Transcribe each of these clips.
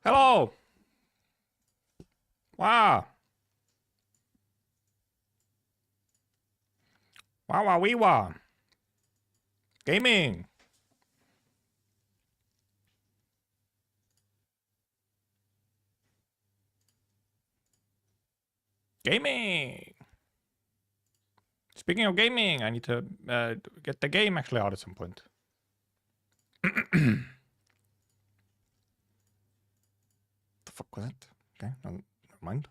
Hello. Wow. Wow, wow, wee, wow. Gaming. Gaming. Speaking of gaming, I need to get the game actually out at some point. The fuck was it? Okay, no, never mind.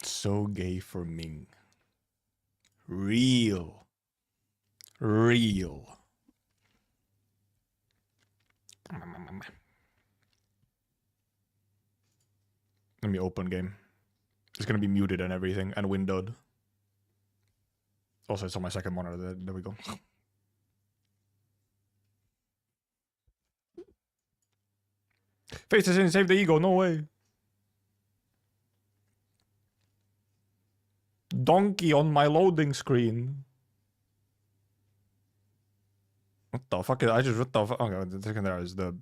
So gay for Ming. Real. Real. Let me open game. It's gonna be muted and everything and windowed. Also, it's on my second monitor. There we go. Face in, save the ego. No way. Donkey on my loading screen. What the fuck? I just what the fuck? Okay, the second there is the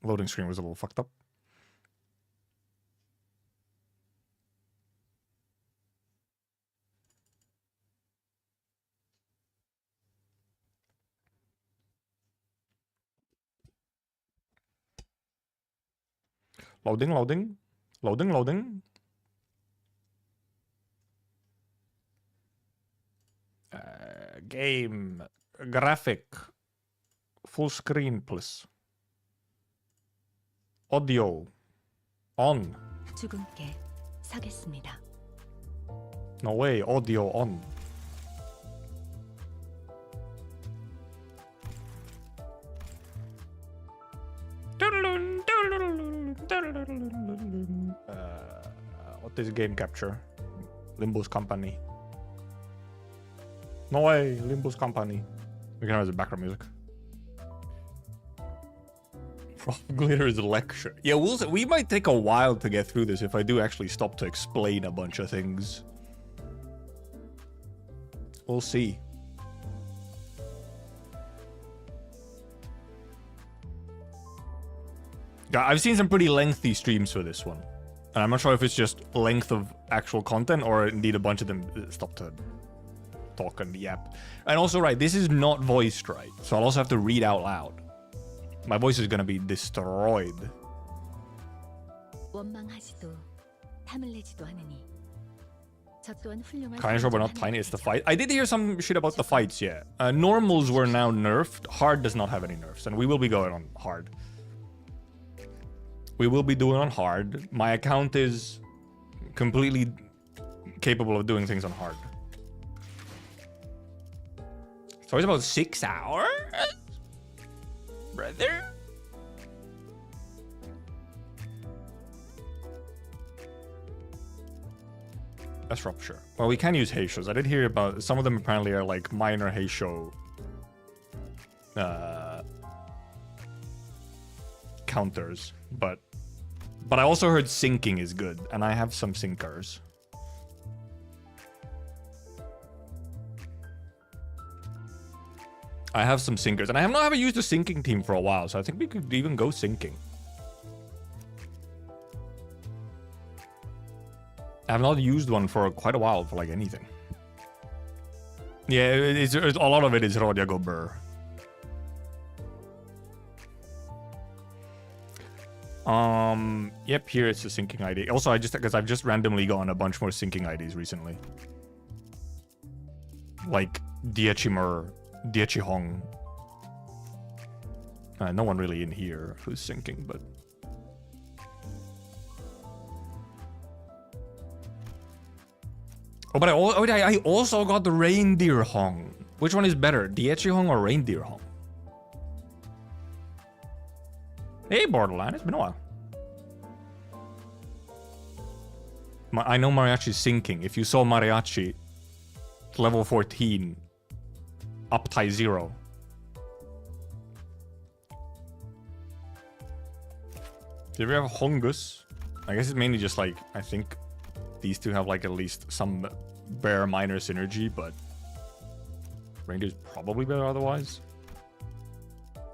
loading screen was a little fucked up. Loading, loading, loading, loading. Game graphic full screen, please. Audio on. 죽음께 서겠습니다. No way, audio on. What is game capture? Limbus company. No way, Limbus company. We can have the background music. Prof Glitter's lecture. Yeah, we might take a while to get through this if I do actually stop to explain a bunch of things. We'll see. Yeah, I've seen some pretty lengthy streams for this one. And I'm not sure if it's just length of actual content or indeed a bunch of them stop to talk and yap. And also, right, this is not voiced, right? So I'll also have to read out loud. My voice is gonna be destroyed. 원망하지도 탐을 내지도 않으니 저 또한 훌륭한 Kind of sure we're not tiny, it's the fight. I did hear some shit about the fights, yeah. Normals were now nerfed. Hard does not have any nerfs, and we will be going on hard. We will be doing on hard. My account is completely capable of doing things on hard. So it's about 6 hours? Brother? That's rupture. Well, we can use Heishos. I did hear about some of them apparently are like minor Heisho counters, but I also heard sinking is good, and I have some sinkers. I have some sinkers, and I haven't used a sinking team for a while, so I think we could even go sinking. I have not used one for quite a while for like anything. Yeah, it's a lot of it is Rodyago Burr. Yep, here it's a sinking ID. Also, because I've just randomly gotten a bunch more sinking IDs recently. Like Diechimur, Diechihong. No one really in here who's sinking, but... Oh, but I also got the Reindeer Hong. Which one is better, Diechihong or Reindeer Hong? Hey, Borderline, it's been a while. I know Mariachi's syncing. If you saw Mariachi, level 14, uptime 0. Do we have Hongus? I guess it's mainly just like, I think these two have like at least some bare minor synergy, but Reindeer's probably better otherwise.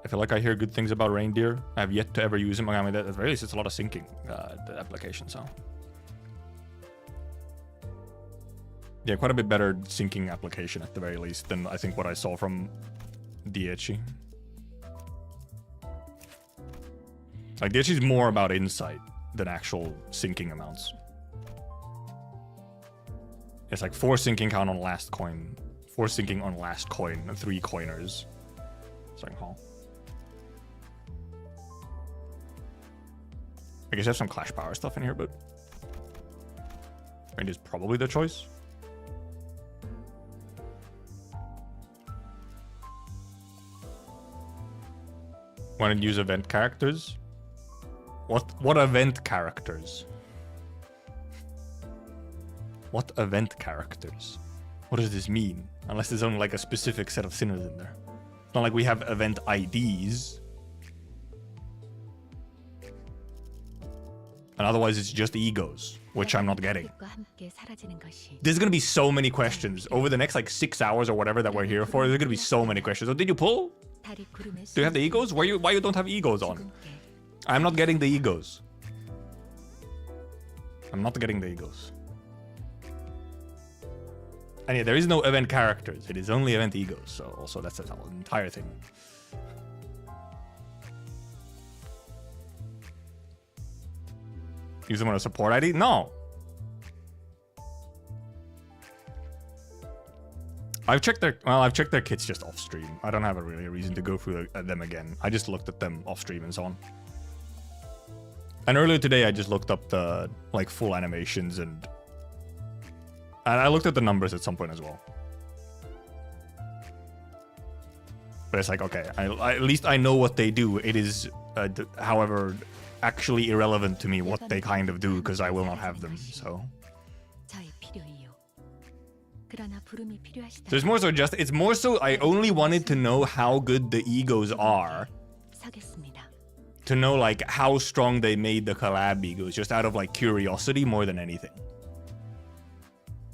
I feel like I hear good things about Reindeer. I have yet to ever use him. I mean, at the very least, it's a lot of syncing, the application, so. Yeah, quite a bit better syncing application at the very least than I think what I saw from Dieci. Like, Dieci's more about insight than actual syncing amounts. It's like 4 syncing count on last coin, 4 syncing on last coin, and 3 coiners. It's like, huh? I guess I have some Clash Power stuff in here, but Range is probably the choice. Want to use event characters? What event characters? What event characters? What does this mean? Unless there's only like a specific set of sinners in there. It's not like we have event IDs. And otherwise it's just egos, which I'm not getting. There's gonna be so many questions. Over the next like 6 hours or whatever that we're here for, there's gonna be so many questions. Oh, did you pull? Do you have the egos? Why you don't have egos on? I'm not getting the egos. I'm not getting the egos. And yeah, there is no event characters. It is only event egos. So also that's the entire thing. Use them on a support ID? No. I've checked their kits just off stream. I don't have a really reason to go through them again. I just looked at them off stream and so on. And earlier today I just looked up the like full animations and I looked at the numbers at some point as well. But it's like, okay, at least I know what they do. It is, however, actually irrelevant to me what they kind of do because I will not have them, so. So it's more so just, it's more so I only wanted to know how good the egos are. To know like how strong they made the collab egos, just out of like curiosity more than anything.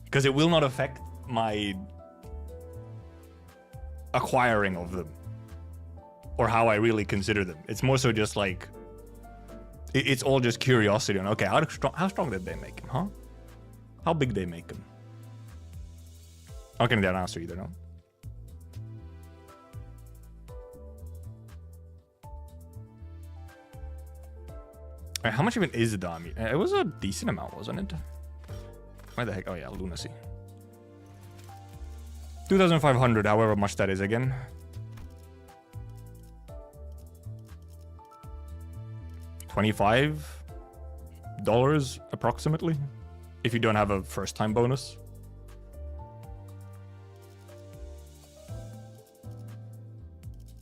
Because it will not affect my acquiring of them. Or how I really consider them. It's more so just like, it's all just curiosity on, okay, how strong did they make him, huh? How big they make him? Not getting that answer either, no? Right, how much even is the Amiya? It was a decent amount, wasn't it? Where the heck? Oh yeah, Lunacy. 2,500, however much that is again. $25 approximately, if you don't have a first-time bonus.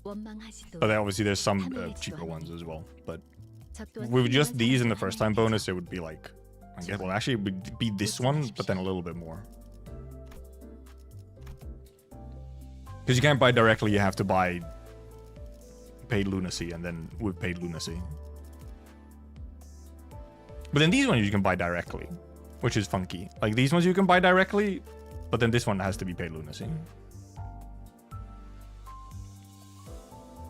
But obviously there's some cheaper ones as well. But with just these and the first-time bonus, it would be like, I guess, well, actually it would be this one, but then a little bit more. Because you can't buy directly, you have to buy paid lunacy, and then with paid lunacy. But then these ones you can buy directly, which is funky. Like these ones you can buy directly, but then this one has to be paid lunacy.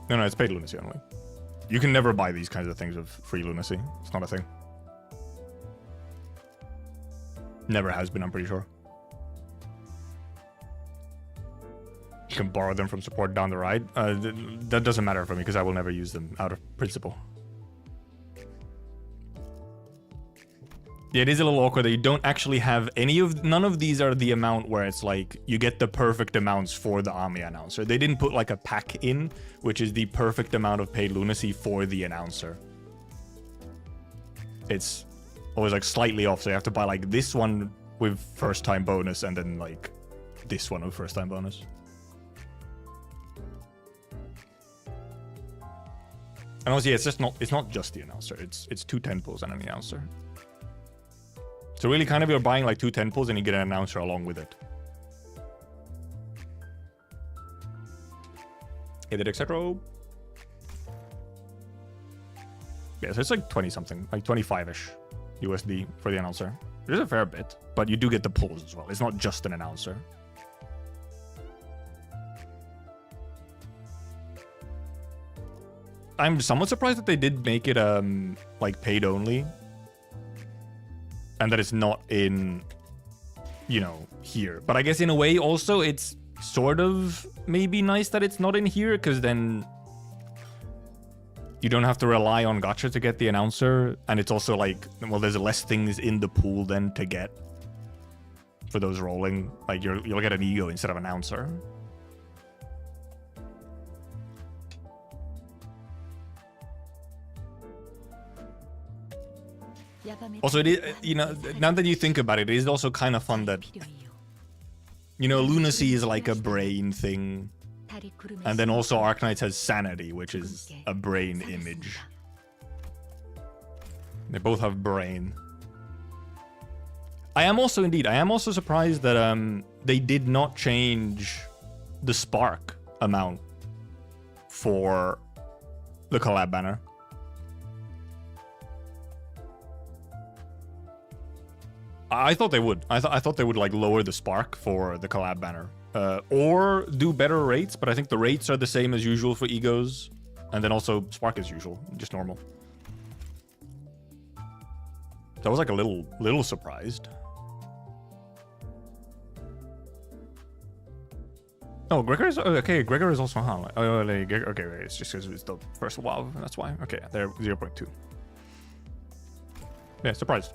No, it's paid lunacy only. You can never buy these kinds of things with free lunacy. It's not a thing. Never has been, I'm pretty sure. You can borrow them from support down the ride. That doesn't matter for me because I will never use them out of principle. Yeah, it is a little awkward that you don't actually have none of these are the amount where it's like you get the perfect amounts for the Amiya announcer. They didn't put like a pack in, which is the perfect amount of paid lunacy for the announcer. It's always like slightly off, so you have to buy like this one with first time bonus and then like this one with first time bonus. And also, yeah, it's not just the announcer. It's 2 10 pulls and an announcer. So really kind of you're buying like 2 10 pulls and you get an announcer along with it. Hey, the etc. Yeah, so it's like 20 something, like 25-ish USD for the announcer. There's a fair bit, but you do get the pulls as well. It's not just an announcer. I'm somewhat surprised that they did make it like paid only, and that it's not in, you know, here. But I guess in a way also it's sort of maybe nice that it's not in here, because then you don't have to rely on gacha to get the announcer, and it's also like, well, there's less things in the pool then to get for those rolling. Like you'll get an ego instead of announcer. Also, it is, you know, now that you think about it, it is also kind of fun that, you know, lunacy is like a brain thing. And then also Arknights has sanity, which is a brain image. They both have brain. I am also surprised that they did not change the spark amount for the collab banner. I thought they would. I thought they would like lower the spark for the collab banner. Or do better rates, but I think the rates are the same as usual for egos. And then also spark as usual, just normal. So I was like a little surprised. Oh, Gregor is okay. Gregor is also okay. It's just because it's the first WoW. That's why. Okay, they're 0.2. Yeah, surprised.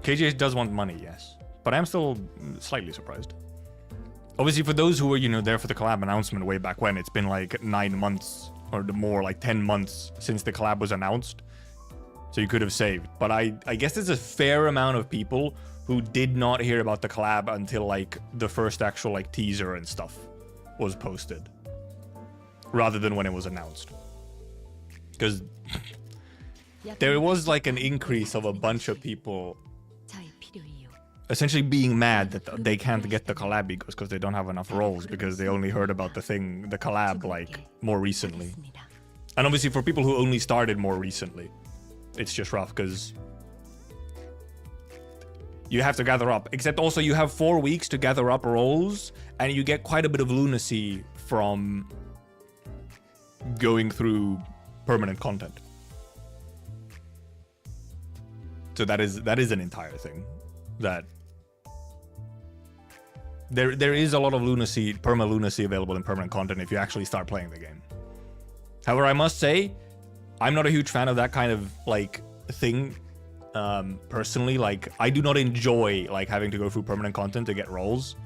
KGH does want money, yes, but I'm still slightly surprised. Obviously, for those who were, you know, there for the collab announcement way back when, it's been like 9 months or more, like 10 months since the collab was announced. So you could have saved. But I guess there's a fair amount of people who did not hear about the collab until like the first actual like teaser and stuff was posted, rather than when it was announced. Because there was like an increase of a bunch of people essentially being mad that they can't get the collab egos because they don't have enough roles, because they only heard about the collab like more recently. And obviously for people who only started more recently, it's just rough because you have to gather up. Except also you have 4 weeks to gather up roles, and you get quite a bit of lunacy from going through permanent content. So that is an entire thing. That there is a lot of lunacy, perma-lunacy available in permanent content if you actually start playing the game. However, I must say, I'm not a huge fan of that kind of like thing. Personally, like I do not enjoy like having to go through permanent content to get roles,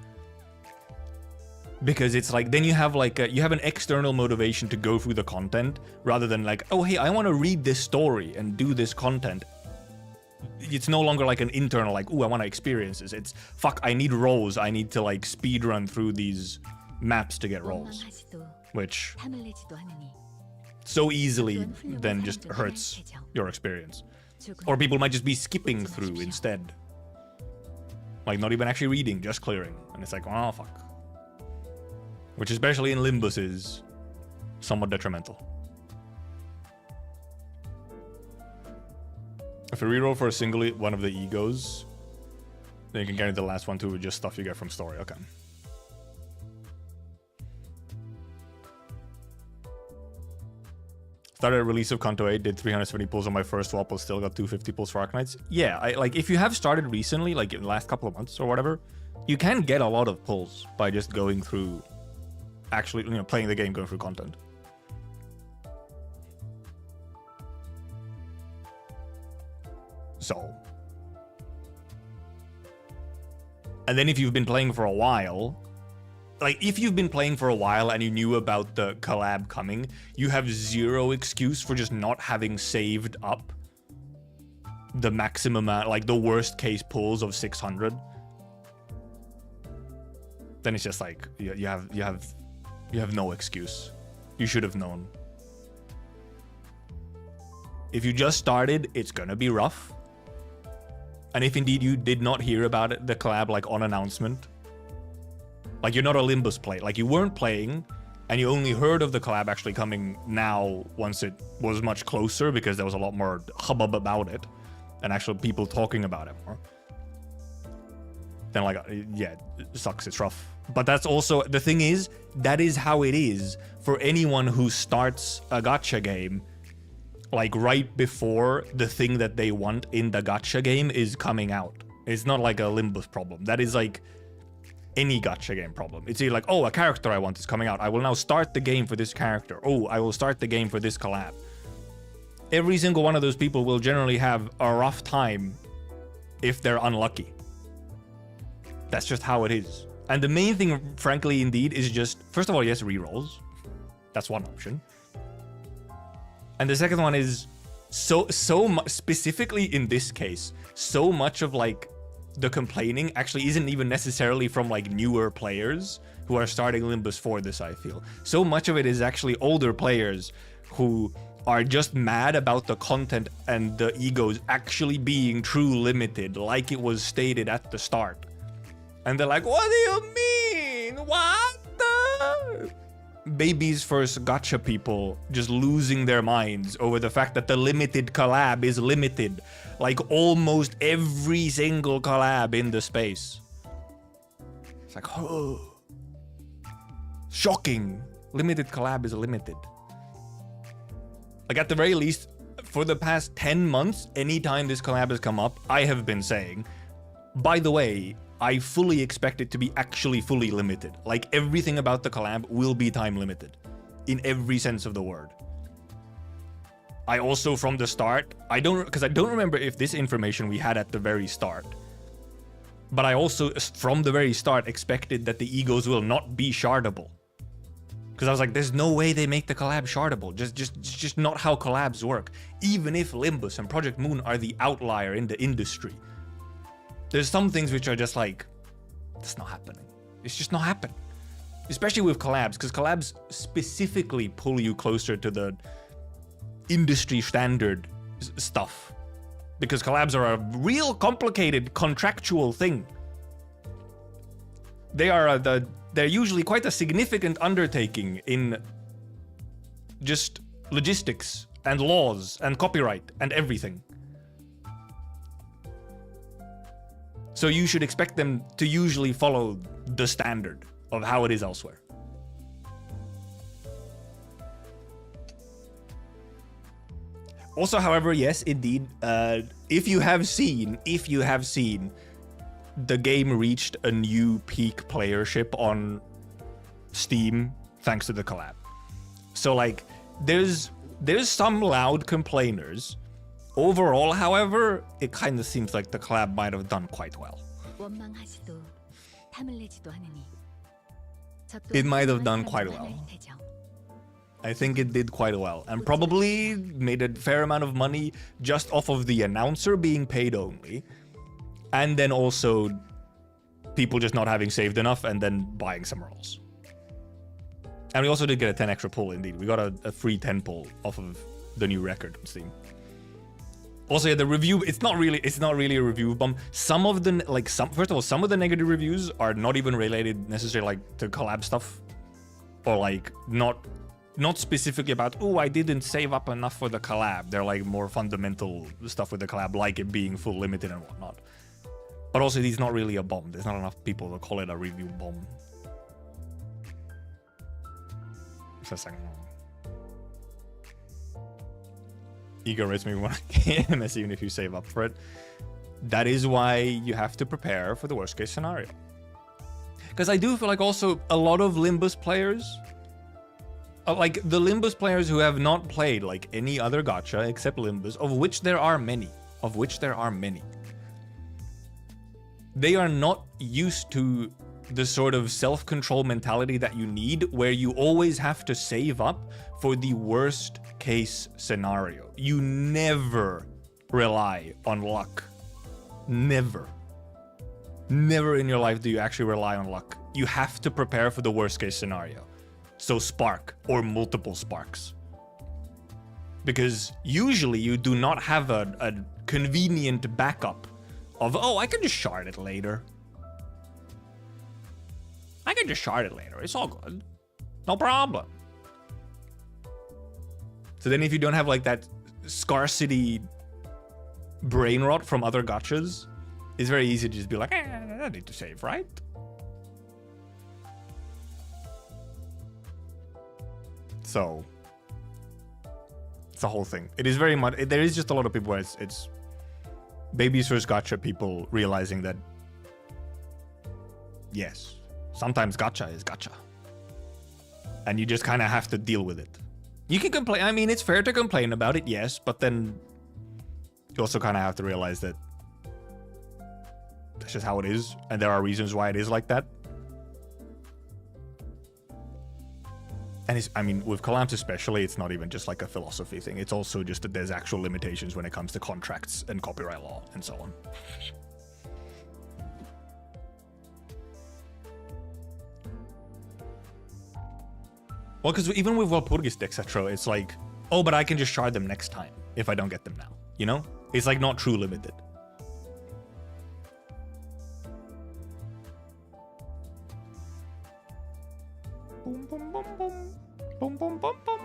because it's like then you have like you have an external motivation to go through the content rather than like, oh hey, I want to read this story and do this content. It's no longer like an internal like, ooh, I want to experience this. It's fuck, I need roles. I need to like speed run through these maps to get roles, which so easily then just hurts your experience. Or people might just be skipping through instead, like not even actually reading, just clearing, and it's like, oh fuck, which especially in Limbus is somewhat detrimental. If you reroll for a single one of the egos, then you can guarantee the last one too with just stuff you get from story. Okay. Started a release of Kanto 8, did 370 pulls on my first swap, but still got 250 pulls for Arknights. Yeah, like if you have started recently, like in the last couple of months or whatever, you can get a lot of pulls by just going through, actually, you know, playing the game, going through content. So, and then if you've been playing for a while, like if you've been playing for a while and you knew about the collab coming, you have zero excuse for just not having saved up the maximum, like the worst case pulls of 600. Then it's just like you have no excuse. You should have known. If you just started, it's gonna be rough. And if indeed you did not hear about it, the collab like on announcement, like you're not a Limbus player, like you weren't playing and you only heard of the collab actually coming now once it was much closer because there was a lot more hubbub about it and actual people talking about it more. Then like, yeah, it sucks, it's rough. But that's also, the thing is, that is how it is for anyone who starts a gacha game like right before the thing that they want in the gacha game is coming out. It's not like a Limbus problem. That is like any gacha game problem. It's either like, oh, a character I want is coming out. I will now start the game for this character. Oh, I will start the game for this collab. Every single one of those people will generally have a rough time if they're unlucky. That's just how it is. And the main thing, frankly, indeed, is just, first of all, yes, rerolls. That's one option. And the second one is so much, specifically in this case, so much of like the complaining actually isn't even necessarily from like newer players who are starting Limbus for this, I feel. So much of it is actually older players who are just mad about the content and the egos actually being true limited, like it was stated at the start. And they're like, what do you mean? What the? Baby's first gacha people just losing their minds over the fact that the limited collab is limited. Like almost every single collab in the space. It's like, oh. Shocking. Limited collab is limited. Like at the very least, for the past 10 months, anytime this collab has come up, I have been saying, by the way, I fully expect it to be actually fully limited. Like everything about the collab will be time limited in every sense of the word. I also from the start, because I don't remember if this information we had at the very start, but I also from the very start expected that the egos will not be shardable. Because I was like, there's no way they make the collab shardable. Just not how collabs work. Even if Limbus and Project Moon are the outlier in the industry. There's some things which are just like, it's not happening. It's just not happening. Especially with collabs, because collabs specifically pull you closer to the industry standard stuff. Because collabs are a real complicated contractual thing. They're usually quite a significant undertaking in just logistics and laws and copyright and everything. So you should expect them to usually follow the standard of how it is elsewhere. Also, however, yes, indeed, if you have seen the game reached a new peak playership on Steam thanks to the collab. So like, there's some loud complainers. Overall, however, it kind of seems like the collab might have done quite well. It might have done quite well. I think it did quite well, and probably made a fair amount of money just off of the announcer being paid only, and then also people just not having saved enough and then buying somewhere else. And we also did get a 10 extra pull, indeed. We got a free 10 pull off of the new record on Steam. Also, yeah, the review, it's not really a review bomb. Some of the, first of all, some of the negative reviews are not even related necessarily like to collab stuff, or like not specifically about, oh, I didn't save up enough for the collab. They're like more fundamental stuff with the collab, like it being full limited and whatnot. But also, it's not really a bomb. There's not enough people to call it a review bomb. Just like, ego rates me when I can, even if you save up for it. That is why you have to prepare for the worst case scenario. Because I do feel like also a lot of Limbus players, like the Limbus players who have not played like any other gacha except Limbus, of which there are many, they are not used to the sort of self-control mentality that you need, where you always have to save up for the worst case scenario. You never rely on luck. Never in your life do you actually rely on luck. You have to prepare for the worst case scenario. So spark or multiple sparks. Because usually you do not have a convenient backup of, oh, I can just shard it later. I can just shard it later. It's all good. No problem. So then if you don't have like that scarcity brain rot from other gachas, it's very easy to just be like, I need to save, right? So it's the whole thing. It is very much, there is just a lot of people where it's baby's first gacha people realizing that, yes, sometimes gacha is gacha. And you just kind of have to deal with it. You can complain. I mean, it's fair to complain about it, yes, but then you also kind of have to realize that that's just how it is, and there are reasons why it is like that. And it's, I mean, with collabs especially, it's not even just like a philosophy thing. It's also just that there's actual limitations when it comes to contracts and copyright law and so on. Well, because even with Walpurgis, etc., it's like, oh, but I can just shard them next time if I don't get them now, you know? It's like not true limited. Boom, boom, boom, boom. Boom, boom, boom, boom.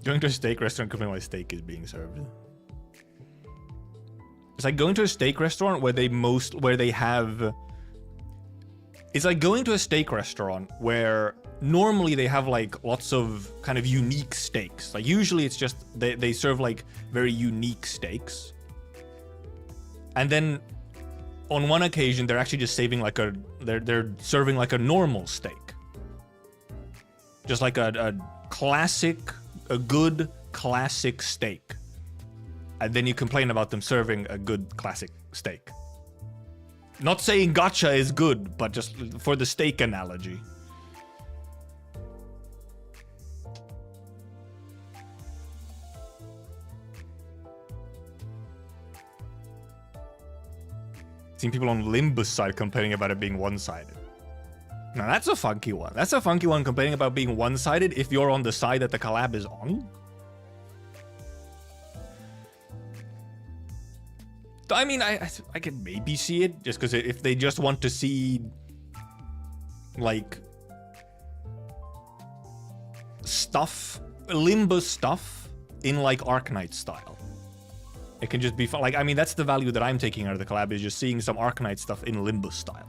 Going to a steak restaurant, complaining why steak is being served. It's like going to a steak restaurant where they have... It's like going to a steak restaurant where normally they have like lots of kind of unique steaks. Like usually it's just they serve like very unique steaks. And then on one occasion they're actually just saving like they're serving like a normal steak. Just like a good classic steak. And then you complain about them serving a good classic steak. Not saying gacha is good, but just for the steak analogy. Seen people on Limbus side complaining about it being one-sided. Now that's a funky one. That's a funky one, complaining about being one-sided if you're on the side that the collab is on. I mean, I can maybe see it, just because if they just want to see, like, stuff, Limbus stuff in, like, Arknights style. It can just be fun. Like, I mean, that's the value that I'm taking out of the collab, is just seeing some Arknights stuff in Limbus style.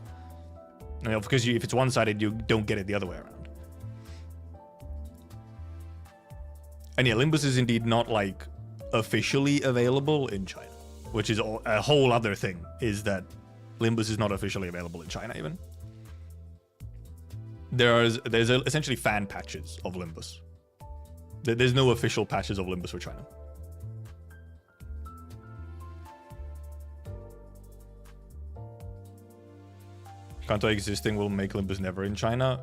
You know, because if it's one-sided, you don't get it the other way around. And yeah, Limbus is indeed not, like, officially available in China. Which is a whole other thing, is that Limbus is not officially available in China even. There's essentially fan patches of Limbus. There's no official patches of Limbus for China. Kanto existing will make Limbus never in China.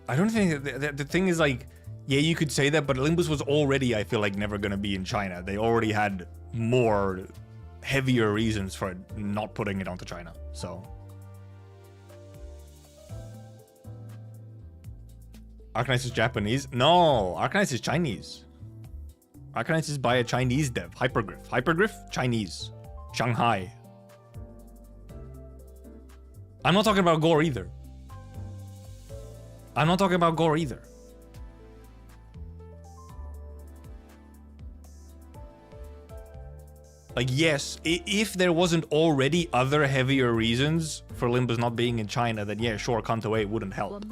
I don't think the thing is like, yeah, you could say that, but Limbus was already, I feel like, never gonna be in China. They already had more heavier reasons for not putting it onto China, so. Arknights is Japanese? No, Arknights is Chinese. Arknights is by a Chinese dev, Hypergriff. Hypergriff, Chinese. Shanghai. I'm not talking about gore either. I'm not talking about gore either. Like, yes, if there wasn't already other heavier reasons for Limbus not being in China, then yeah, sure, Kanto 8 wouldn't help.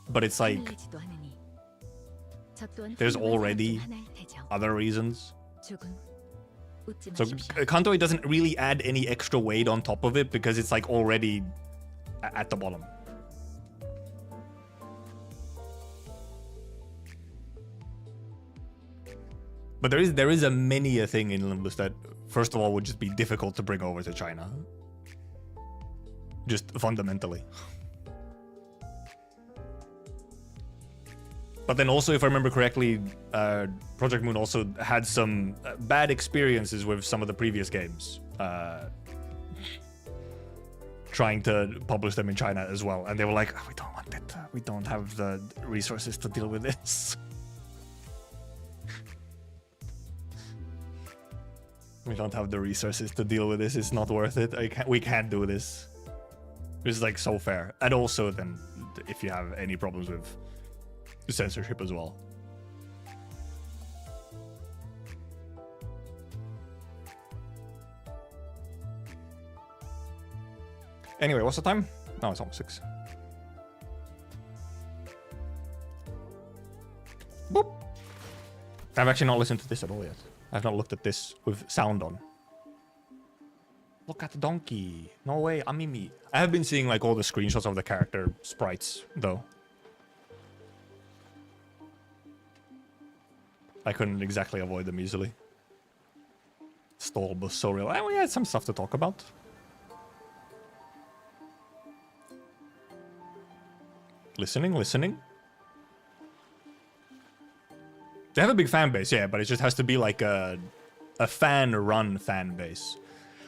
But it's like, there's already other reasons. So Kanto 8 doesn't really add any extra weight on top of it because it's like already at the bottom. But there is a many a thing in Limbus that, first of all, would just be difficult to bring over to China. Just fundamentally. But then also, if I remember correctly, Project Moon also had some bad experiences with some of the previous games. Trying to publish them in China as well. And they were like, oh, we don't want it. We don't have the resources to deal with this. We don't have the resources to deal with this. It's not worth it. We can't do this. It's like so fair. And also then, if you have any problems with censorship as well. Anyway, what's the time? No, it's almost 6. Boop. I've actually not listened to this at all yet. I've not looked at this with sound on. Look at the donkey. No way, Amimi. I have been seeing like all the screenshots of the character sprites, though. I couldn't exactly avoid them easily. Stall was so real. And we had some stuff to talk about. Listening. They have a big fan base, yeah, but it just has to be like a fan-run fan base.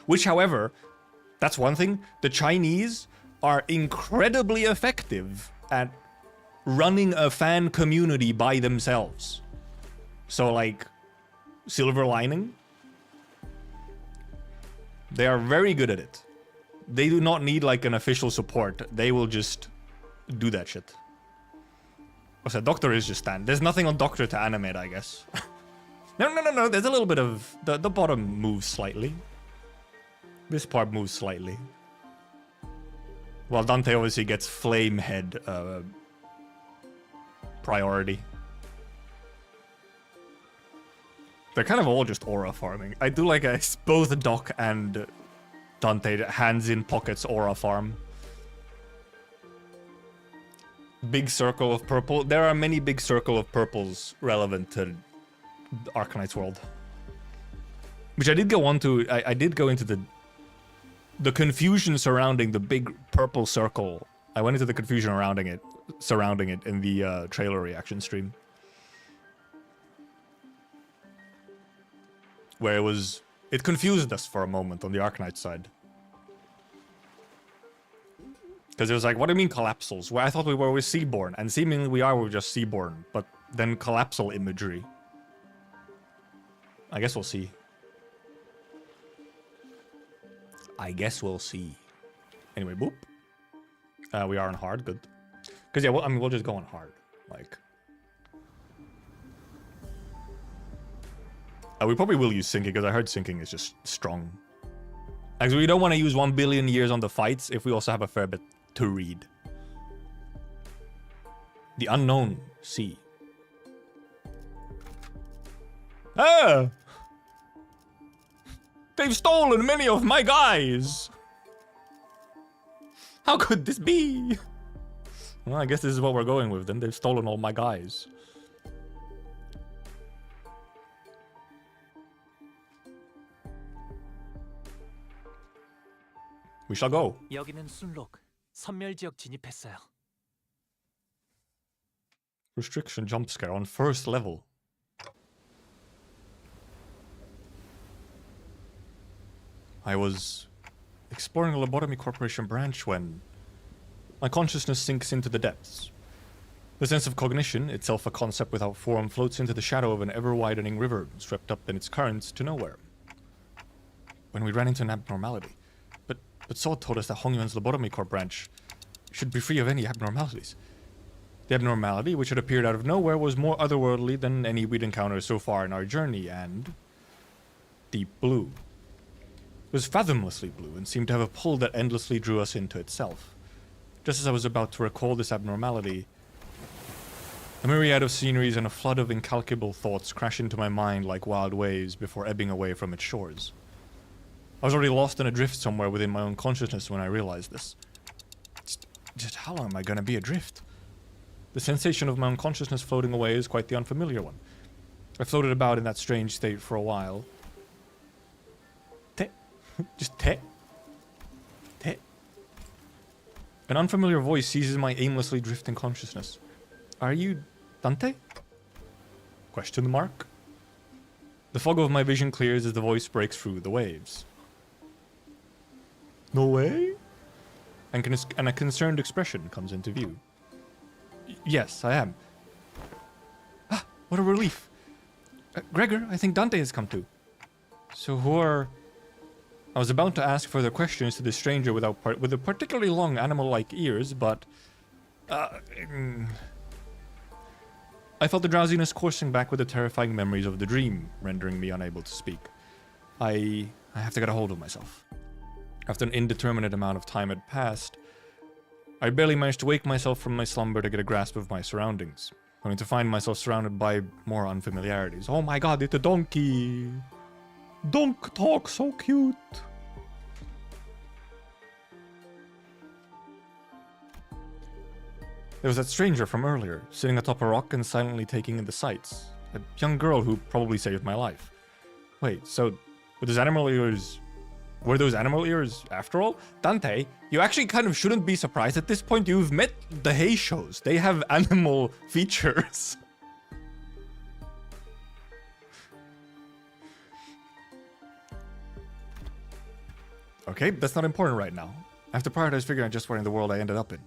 Which, however, that's one thing. The Chinese are incredibly effective at running a fan community by themselves. So, like, silver lining. They are very good at it. They do not need, like, an official support. They will just do that shit. I said, Doctor is just stand. There's nothing on Doctor to animate, I guess. No. There's a little bit of... The bottom moves slightly. This part moves slightly. While Dante obviously gets flame head priority. They're kind of all just aura farming. I do like both Doc and Dante hands in pockets aura farm. Big circle of purple. There are many big circle of purples relevant to Arknights world. Which I did go on to. I did go into the confusion surrounding the big purple circle. I went into the confusion surrounding it in the trailer reaction stream. Where it confused us for a moment on the Arknights side. Because it was like, what do you mean collapsals? Well, I thought we were with Seaborn, and seemingly we are with just Seaborn, but then collapsal imagery. I guess we'll see. I guess we'll see. Anyway, boop. We are on hard, good. Because yeah, we'll just go on hard. Like, we probably will use syncing because I heard syncing is just strong. Like, so we don't want to use 1 billion years on the fights if we also have a fair bit to read. The unknown sea. Ah! They've stolen many of my guys! How could this be? Well, I guess this is what we're going with then. They've stolen all my guys. We shall go. 여기는 순록. 선멸 지역 진입했어요. Restriction jump scare on first level. I was exploring a Lobotomy Corporation branch when my consciousness sinks into the depths. The sense of cognition, itself a concept without form, floats into the shadow of an ever-widening river, swept up in its currents to nowhere. When we ran into an abnormality. But Saw told us that Hongyuan's Lobotomy Corp branch should be free of any abnormalities. The abnormality, which had appeared out of nowhere, was more otherworldly than any we'd encountered so far in our journey, and deep blue. It was fathomlessly blue, and seemed to have a pull that endlessly drew us into itself. Just as I was about to recall this abnormality, a myriad of sceneries and a flood of incalculable thoughts crashed into my mind like wild waves before ebbing away from its shores. I was already lost and adrift somewhere within my own consciousness when I realized this. Just how long am I gonna be adrift? The sensation of my own consciousness floating away is quite the unfamiliar one. I floated about in that strange state for a while. Just te. An unfamiliar voice seizes my aimlessly drifting consciousness. Are you Dante? Question mark. The fog of my vision clears as the voice breaks through the waves. No way? And a concerned expression comes into view. Yes, I am. Ah, what a relief. Gregor, I think Dante has come too. So who are... I was about to ask further questions to this stranger with a particularly long animal-like ears, but... I felt the drowsiness coursing back with the terrifying memories of the dream, rendering me unable to speak. I have to get a hold of myself. After an indeterminate amount of time had passed, I barely managed to wake myself from my slumber to get a grasp of my surroundings, only to find myself surrounded by more unfamiliarities. Oh my god, it's a donkey! Donk talk, so cute! There was that stranger from earlier, sitting atop a rock and silently taking in the sights. A young girl who probably saved my life. Wait, so were those animal ears after all? Dante, you actually kind of shouldn't be surprised at this point. You've met the Hay shows. They have animal features. Okay, that's not important right now. I have to prioritize figuring out just where in the world I ended up in.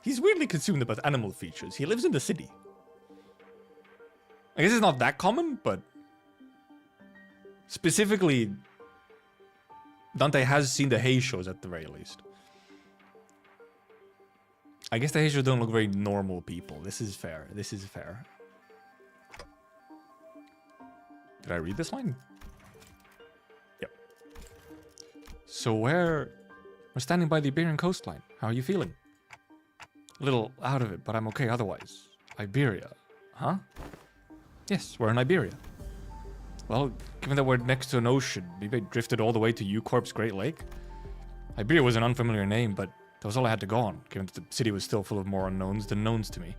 He's weirdly consumed about animal features. He lives in the city. I guess it's not that common, but... Specifically, Dante has seen the Hay shows at the very least. I guess the Hay shows don't look very normal people. This is fair. This is fair. Did I read this line? Yep. So we're standing by the Iberian coastline. How are you feeling? A little out of it, but I'm okay otherwise. Iberia. Huh? Yes, we're in Iberia. Well, given that we're next to an ocean, maybe I drifted all the way to U-Corp's Great Lake? Iberia was an unfamiliar name, but that was all I had to go on, given that the city was still full of more unknowns than knowns to me.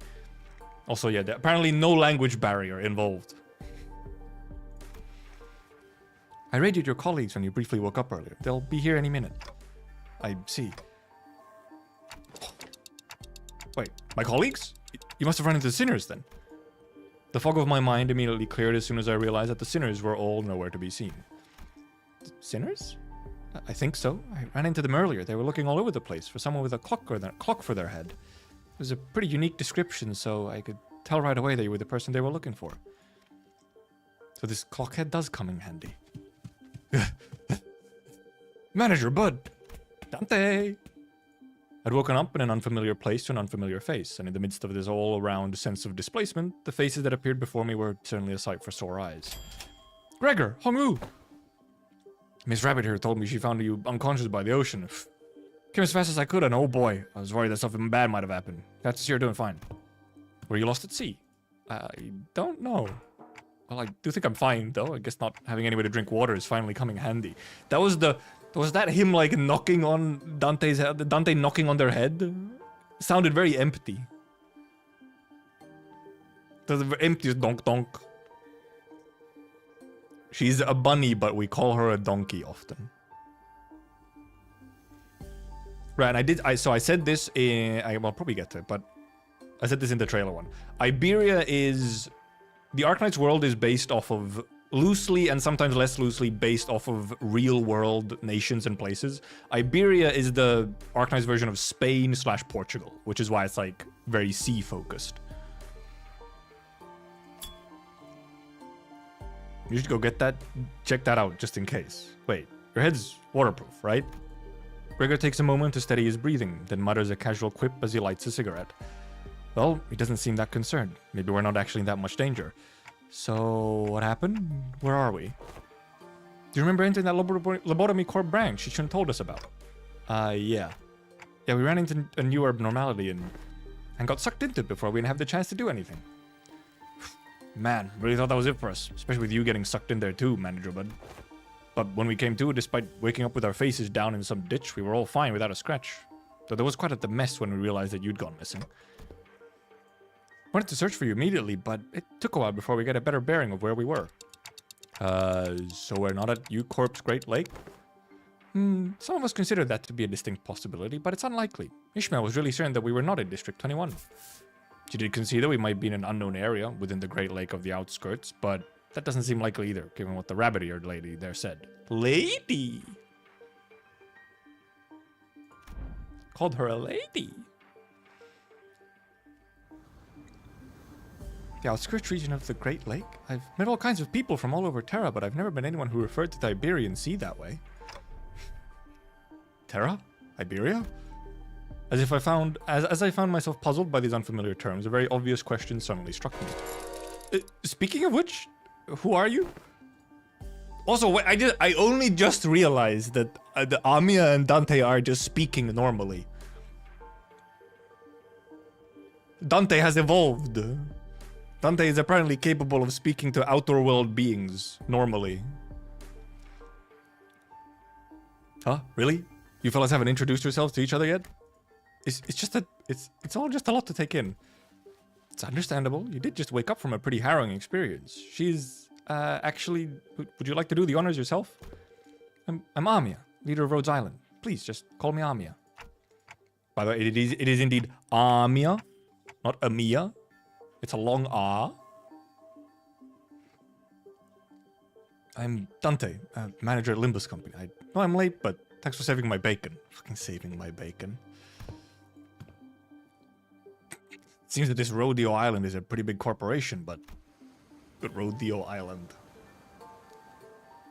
Also, yeah, apparently no language barrier involved. I radioed your colleagues when you briefly woke up earlier. They'll be here any minute. I see. Wait, my colleagues? You must have run into the sinners then. The fog of my mind immediately cleared as soon as I realized that the sinners were all nowhere to be seen. Sinners? I think so. I ran into them earlier. They were looking all over the place for someone with a clock for their head. It was a pretty unique description, so I could tell right away that you were the person they were looking for. So this clock head does come in handy. Manager Bud! Dante! I'd woken up in an unfamiliar place to an unfamiliar face, and in the midst of this all-around sense of displacement, the faces that appeared before me were certainly a sight for sore eyes. Gregor! Hongwoo! Miss Rabbit here told me she found you unconscious by the ocean. Came as fast as I could, and oh boy, I was worried that something bad might have happened. Glad to see you're doing fine. Were you lost at sea? I don't know. Well, I do think I'm fine, though. I guess not having anywhere to drink water is finally coming handy. Was that him, like, knocking on Dante's head? Dante knocking on their head? Sounded very empty. It was empty as donk donk. She's a bunny, but we call her a donkey often. Right, and I said this in... I'll probably get to it, but I said this in the trailer one. Iberia is... The Arknights world is based off of... loosely and sometimes less loosely based off of real-world nations and places. Iberia is the Arknights version of Spain/Portugal, which is why it's, like, very sea-focused. You should go get that, check that out, just in case. Wait, your head's waterproof, right? Gregor takes a moment to steady his breathing, then mutters a casual quip as he lights a cigarette. Well, he doesn't seem that concerned. Maybe we're not actually in that much danger. So, what happened? Where are we? Do you remember entering that lobotomy corp branch she shouldn't have told us about? Yeah. Yeah, we ran into a new abnormality and got sucked into it before we didn't have the chance to do anything. Man, really thought that was it for us. Especially with you getting sucked in there too, Manager Bud. But when we came to, despite waking up with our faces down in some ditch, we were all fine without a scratch. Though there was quite a mess when we realized that you'd gone missing. Wanted to search for you immediately, but it took a while before we got a better bearing of where we were. So we're not at U-Corp's Great Lake? Some of us considered that to be a distinct possibility, but it's unlikely. Ishmael was really certain that we were not in District 21. She did concede that we might be in an unknown area within the Great Lake of the outskirts, but that doesn't seem likely either, given what the rabbit-eared lady there said. Lady! Called her a lady. The outskirts region of the Great Lake? I've met all kinds of people from all over Terra, but I've never met anyone who referred to the Iberian Sea that way. Terra? Iberia? As I found myself puzzled by these unfamiliar terms, a very obvious question suddenly struck me. Speaking of which, who are you? Also, wait, I only just realized that the Amiya and Dante are just speaking normally. Dante has evolved. Dante is apparently capable of speaking to outer world beings normally. Huh? Really? You fellas haven't introduced yourselves to each other yet? It's just that it's all just a lot to take in. It's understandable. You did just wake up from a pretty harrowing experience. She's actually, would you like to do the honors yourself? I'm Amiya, leader of Rhodes Island. Please just call me Amiya. By the way, it is indeed Amiya, not Amiya. It's a long A. I'm Dante, manager at Limbus company. I know I'm late, but thanks for saving my bacon. Fucking saving my bacon. It seems that this Rodeo Island is a pretty big corporation, but Rodeo Island.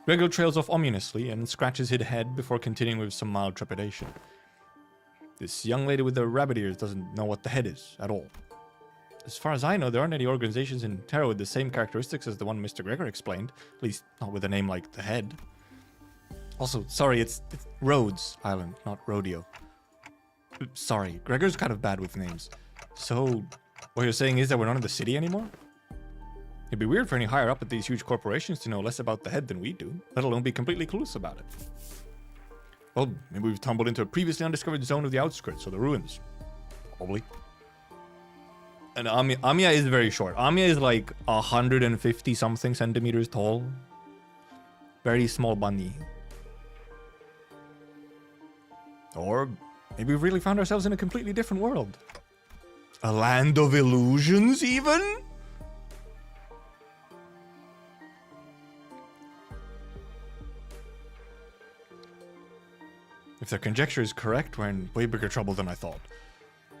Gregor trails off ominously and scratches his head before continuing with some mild trepidation. This young lady with the rabbit ears doesn't know what the head is at all. As far as I know, there aren't any organizations in Terra with the same characteristics as the one Mr. Gregor explained. At least, not with a name like the head. Also, sorry, it's Rhodes Island, not Rodeo. Sorry, Gregor's kind of bad with names. So, what you're saying is that we're not in the city anymore? It'd be weird for any higher up at these huge corporations to know less about the head than we do, let alone be completely clueless about it. Well, maybe we've tumbled into a previously undiscovered zone of the outskirts, or the ruins. Probably. And Amiya is very short. Amiya is like 150 something centimeters tall. Very small bunny. Or maybe we've really found ourselves in a completely different world. A land of illusions, even? If their conjecture is correct, we're in way bigger trouble than I thought.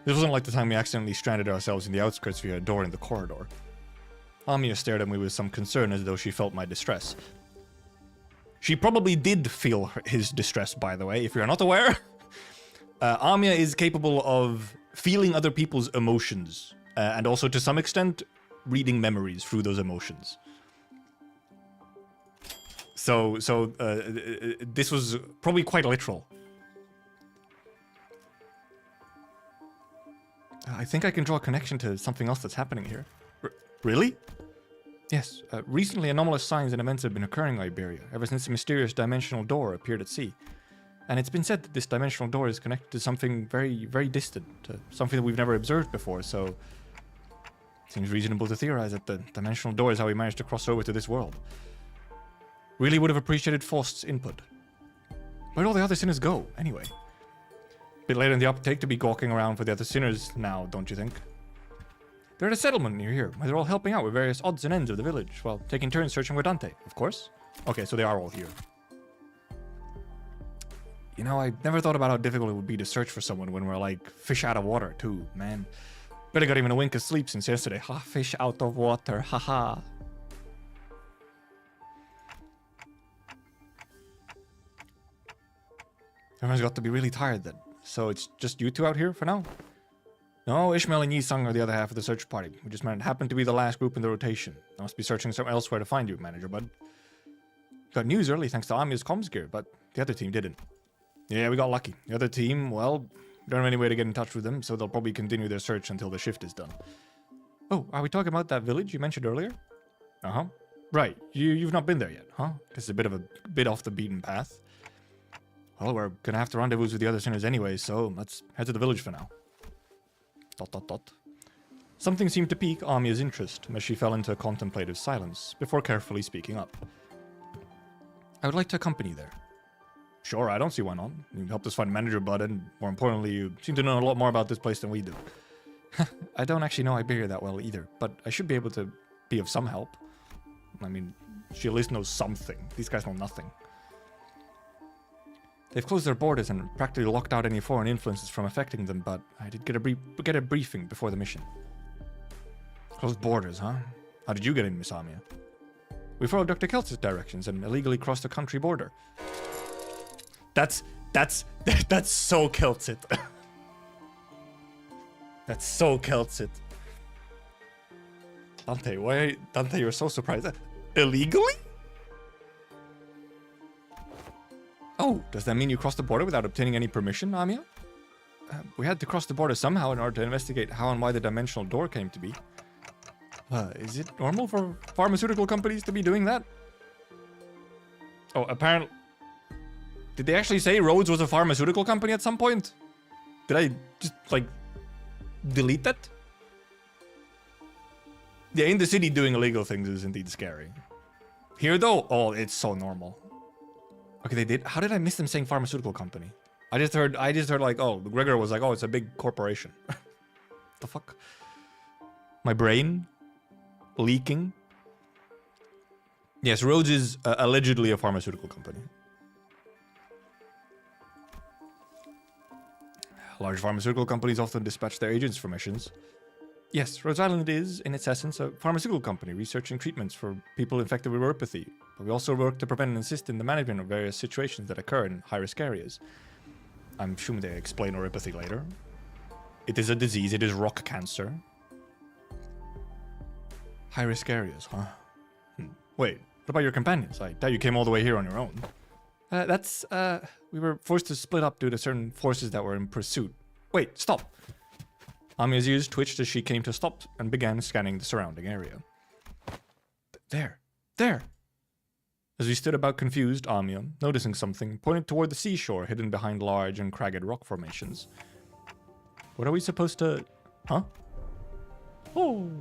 This wasn't like the time we accidentally stranded ourselves in the outskirts via a door in the corridor. Amiya stared at me with some concern as though she felt my distress. She probably did feel his distress, by the way, if you're not aware. Amiya is capable of feeling other people's emotions, and also to some extent, reading memories through those emotions. So this was probably quite literal. I think I can draw a connection to something else that's happening here. Really? Yes. Recently, anomalous signs and events have been occurring in Iberia, ever since a mysterious dimensional door appeared at sea. And it's been said that this dimensional door is connected to something very, very distant, to something that we've never observed before, so it seems reasonable to theorize that the dimensional door is how we managed to cross over to this world. Really would have appreciated Faust's input. Where'd all the other sinners go, anyway? Bit later in the uptake to be gawking around for the other sinners now, don't you think? They're at a settlement near here, where they're all helping out with various odds and ends of the village, while taking turns searching for Dante, of course. Okay, so they are all here. You know, I never thought about how difficult it would be to search for someone when we're like fish out of water, too, man. Barely got even a wink of sleep since yesterday. Ha, fish out of water, haha. Everyone's got to be really tired then. So it's just you two out here for now? No, Ishmael and Yi-Sung are the other half of the search party. We just happened to be the last group in the rotation. I must be searching somewhere elsewhere to find you, Manager Bud. Got news early thanks to Amiya's comms gear, but the other team didn't. Yeah, we got lucky. The other team, well, we don't have any way to get in touch with them, so they'll probably continue their search until the shift is done. Oh, are we talking about that village you mentioned earlier? Uh-huh. Right, you've not been there yet, huh? It's a bit off the beaten path. Well, we're gonna have to rendezvous with the other sinners anyway, so let's head to the village for now. ... Something seemed to pique Amiya's interest as she fell into a contemplative silence before carefully speaking up. I would like to accompany you there. Sure, I don't see why not. You helped us find Manager Bud, and more importantly, you seem to know a lot more about this place than we do. I don't actually know Iberia that well either, but I should be able to be of some help. I mean, she at least knows something. These guys know nothing. They've closed their borders and practically locked out any foreign influences from affecting them, but I did get a briefing before the mission. Closed borders, huh? How did you get in, Miss Amiya? We followed Dr. Keltz's directions and illegally crossed the country border. That's so Keltzit. That's so Keltzit. Dante, why, Dante, you're so surprised. Illegally? Oh, does that mean you crossed the border without obtaining any permission, Amiya? We had to cross the border somehow in order to investigate how and why the dimensional door came to be. Is it normal for pharmaceutical companies to be doing that? Oh, apparently... Did they actually say Rhodes was a pharmaceutical company at some point? Did I just, like, delete that? Yeah, in the city doing illegal things is indeed scary. Here, though, oh, it's so normal. Okay, they did. How did I miss them saying pharmaceutical company? I just heard like, oh, Gregor was like, oh, it's a big corporation. The fuck? My brain leaking. Yes, Rhodes is allegedly a pharmaceutical company. Large pharmaceutical companies often dispatch their agents for missions. Yes, Rhodes Island is, in its essence, a pharmaceutical company researching treatments for people infected with neuropathy. But we also work to prevent and assist in the management of various situations that occur in high-risk areas. I'm assuming they explain neuropathy later. It is a disease. It is rock cancer. High-risk areas, huh? Wait, what about your companions? I doubt you came all the way here on your own. We were forced to split up due to certain forces that were in pursuit. Wait, stop! Amiya's ears twitched as she came to stop and began scanning the surrounding area. There! As we stood about confused, Amiya, noticing something, pointed toward the seashore hidden behind large and cragged rock formations. What are we supposed to... Huh? Oh,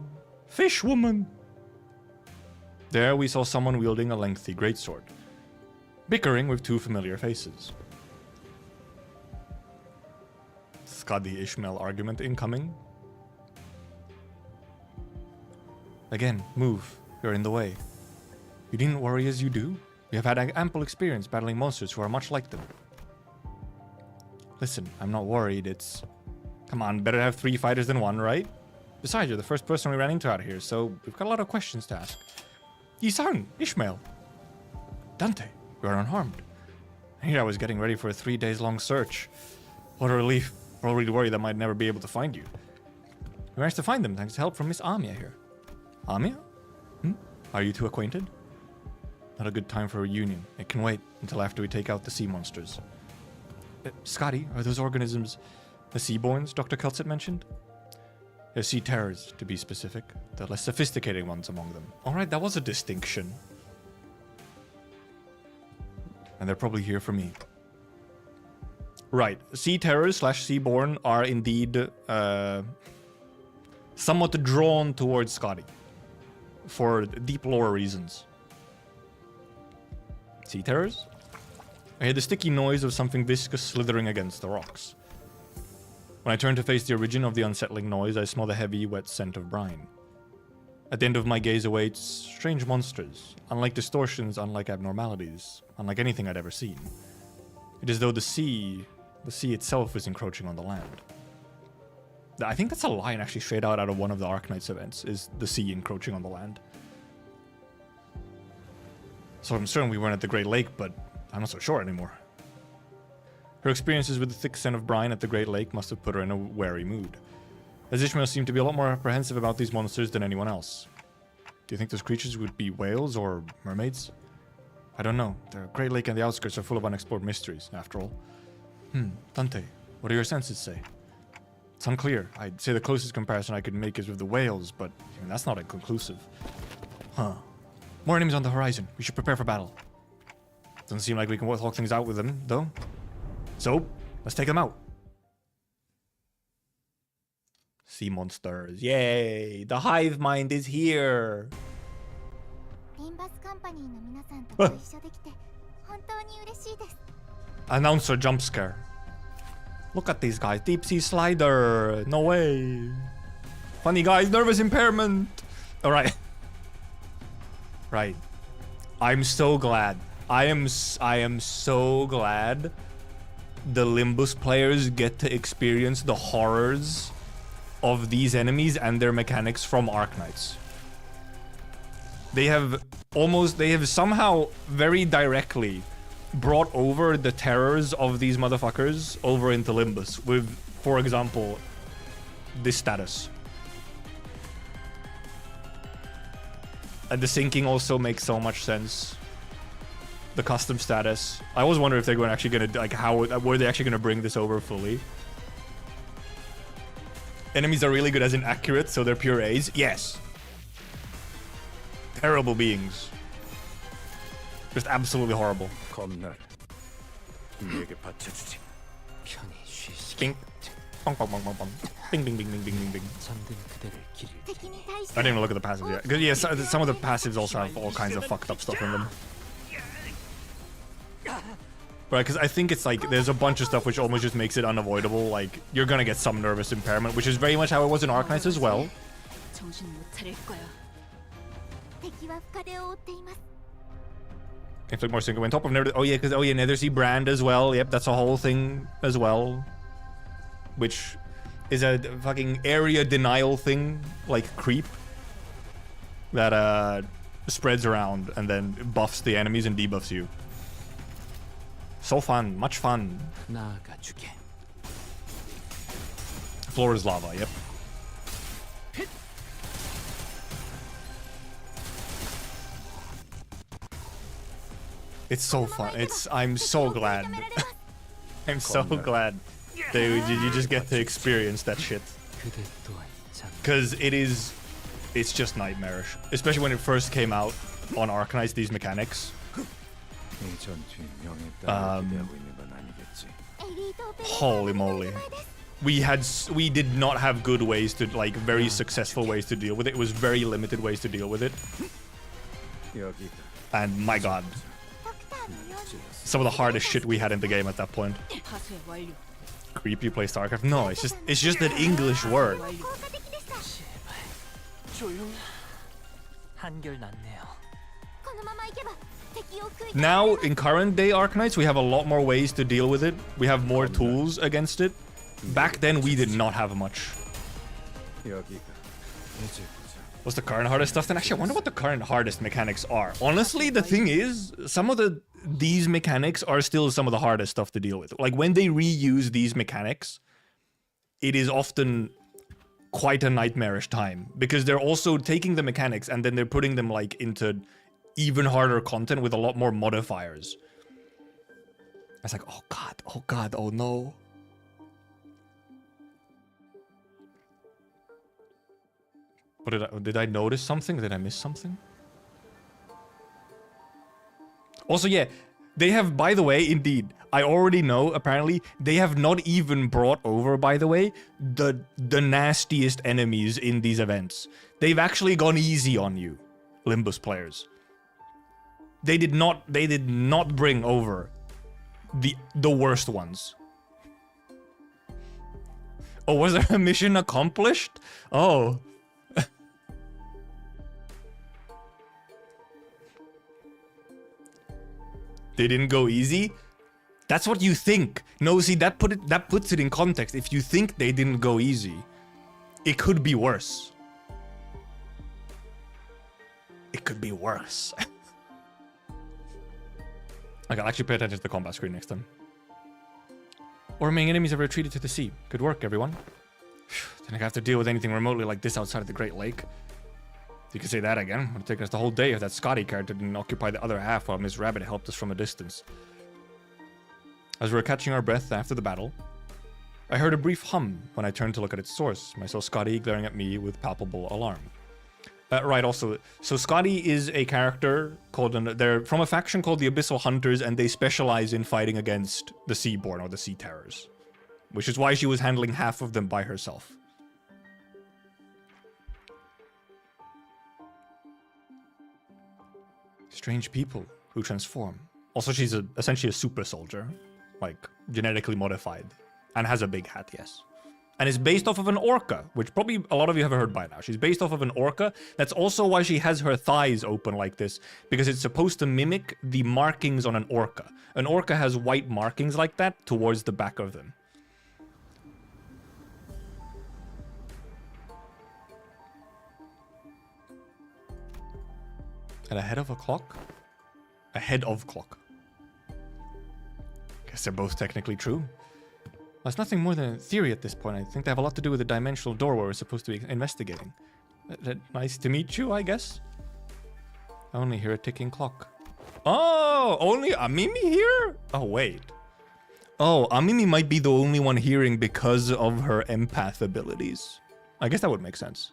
fish woman! There we saw someone wielding a lengthy greatsword, bickering with two familiar faces. Skadi Ishmael argument incoming. Again, move. You're in the way. You needn't worry as you do. We have had ample experience battling monsters who are much like them. Listen, I'm not worried, it's... Come on, better have 3 fighters than 1, right? Besides, you're the first person we ran into out here, so we've got a lot of questions to ask. Yisan, Ishmael. Dante, you are unharmed. Here I was getting ready for a 3 days long search. What a relief. We're already worried that I might never be able to find you. We managed to find them thanks to help from Miss Amiya here. Amiya? Are you two acquainted? Not a good time for a reunion. It can wait until after we take out the sea monsters. Scotty, are those organisms the seaborns Dr. Keltzit mentioned? They're sea terrors, to be specific. The less sophisticated ones among them. Alright, that was a distinction. And they're probably here for me. Right, sea terrors / seaborn are indeed somewhat drawn towards Scotty. For deep lore reasons. Sea terrors? I heard the sticky noise of something viscous slithering against the rocks. When I turned to face the origin of the unsettling noise, I smelled the heavy, wet scent of brine. At the end of my gaze awaits strange monsters, unlike distortions, unlike abnormalities, unlike anything I'd ever seen. It is as though the sea itself is encroaching on the land. I think that's a line actually straight out of one of the Arknights events, is the sea encroaching on the land. So I'm certain we weren't at the Great Lake, but I'm not so sure anymore. Her experiences with the thick scent of brine at the Great Lake must have put her in a wary mood, as Ishmael seemed to be a lot more apprehensive about these monsters than anyone else. Do you think those creatures would be whales or mermaids? I don't know. The Great Lake and the outskirts are full of unexplored mysteries, after all. Dante, what do your senses say? It's unclear. I'd say the closest comparison I could make is with the whales, but even that's not inconclusive. More enemies on the horizon. We should prepare for battle. Doesn't seem like we can talk things out with them, though. So, let's take them out. Sea monsters. Yay! The hive mind is here! Announcer jump scare. Look at these guys. Deep sea slider. No way. Funny guys. Nervous impairment. Alright. Right. I'm so glad. I am so glad the Limbus players get to experience the horrors of these enemies and their mechanics from Arknights. They have somehow very directly brought over the terrors of these motherfuckers over into Limbus with, for example, this status. And the syncing also makes so much sense. The custom status. I always wonder if they're actually gonna, like, were they actually gonna bring this over fully? Enemies are really good as in accurate, so they're pure A's. Yes. Terrible beings. Just absolutely horrible. Bing. Bong, bong, bong, bong, bong. Bing, bing, bing, bing, bing, bing, bing. I didn't even look at the passives yet. Because, yeah, some of the passives also have all kinds of fucked up stuff in them. Right, because I think it's like, there's a bunch of stuff which almost just makes it unavoidable. Like, you're gonna get some nervous impairment, which is very much how it was in Arknights as well. Inflict more single on top of Nether. Oh yeah, because Nethersea Brand as well. Yep, that's a whole thing as well. Which is a fucking area denial thing, like creep. That spreads around and then buffs the enemies and debuffs you. So fun, much fun. Floor is lava, yep. It's so fun. I'm so glad. I'm so glad that you just get to experience that shit. Because it's just nightmarish. Especially when it first came out on Arknights, these mechanics. Holy moly. We did not have good ways to, like, very successful ways to deal with it. It was very limited ways to deal with it. And my god. Some of the hardest shit we had in the game at that point. Creepy play StarCraft? No, it's just an English word. Now, in current day Arknights, we have a lot more ways to deal with it. We have more tools against it. Back then, we did not have much. What's the current hardest stuff then? Actually, I wonder what the current hardest mechanics are. Honestly, the thing is, some of these mechanics are still some of the hardest stuff to deal with. Like, when they reuse these mechanics, it is often quite a nightmarish time. Because they're also taking the mechanics and then they're putting them, like, into even harder content with a lot more modifiers. It's like, oh god, oh no. What did I notice something? Did I miss something? Also, yeah, they have, by the way, indeed, I already know, apparently, they have not even brought over, by the way, the nastiest enemies in these events. They've actually gone easy on you, Limbus players. They did not bring over the worst ones. Oh, was there a mission accomplished? Oh. They didn't go easy? That's what you think. No, see, that puts it in context. If you think they didn't go easy, it could be worse. It could be worse. Okay, I'll actually pay attention to the combat screen next time. Or remaining enemies have retreated to the sea. Good work, everyone. Didn't have to deal with anything remotely like this outside of the Great Lake. You can say that again. It would have taken us the whole day if that Scotty character didn't occupy the other half while Miss Rabbit helped us from a distance. As we were catching our breath after the battle, I heard a brief hum when I turned to look at its source. I saw Scotty glaring at me with palpable alarm. Right, also, so Scotty is a character called, they're from a faction called the Abyssal Hunters, and they specialize in fighting against the Seaborn, or the Sea Terrors. Which is why she was handling half of them by herself. Strange people who transform. Also, she's essentially a super soldier. Like, genetically modified. And has a big hat, yes. And is based off of an orca, which probably a lot of you have heard by now. She's based off of an orca. That's also why she has her thighs open like this, because it's supposed to mimic the markings on an orca. An orca has white markings like that towards the back of them. At a head of a clock? A head of clock. Guess they're both technically true. Well, it's nothing more than a theory at this point. I think they have a lot to do with the dimensional door where we're supposed to be investigating. Nice to meet you, I guess. I only hear a ticking clock. Oh, only Amimi here? Oh, wait. Oh, Amimi might be the only one hearing because of her empath abilities. I guess that would make sense.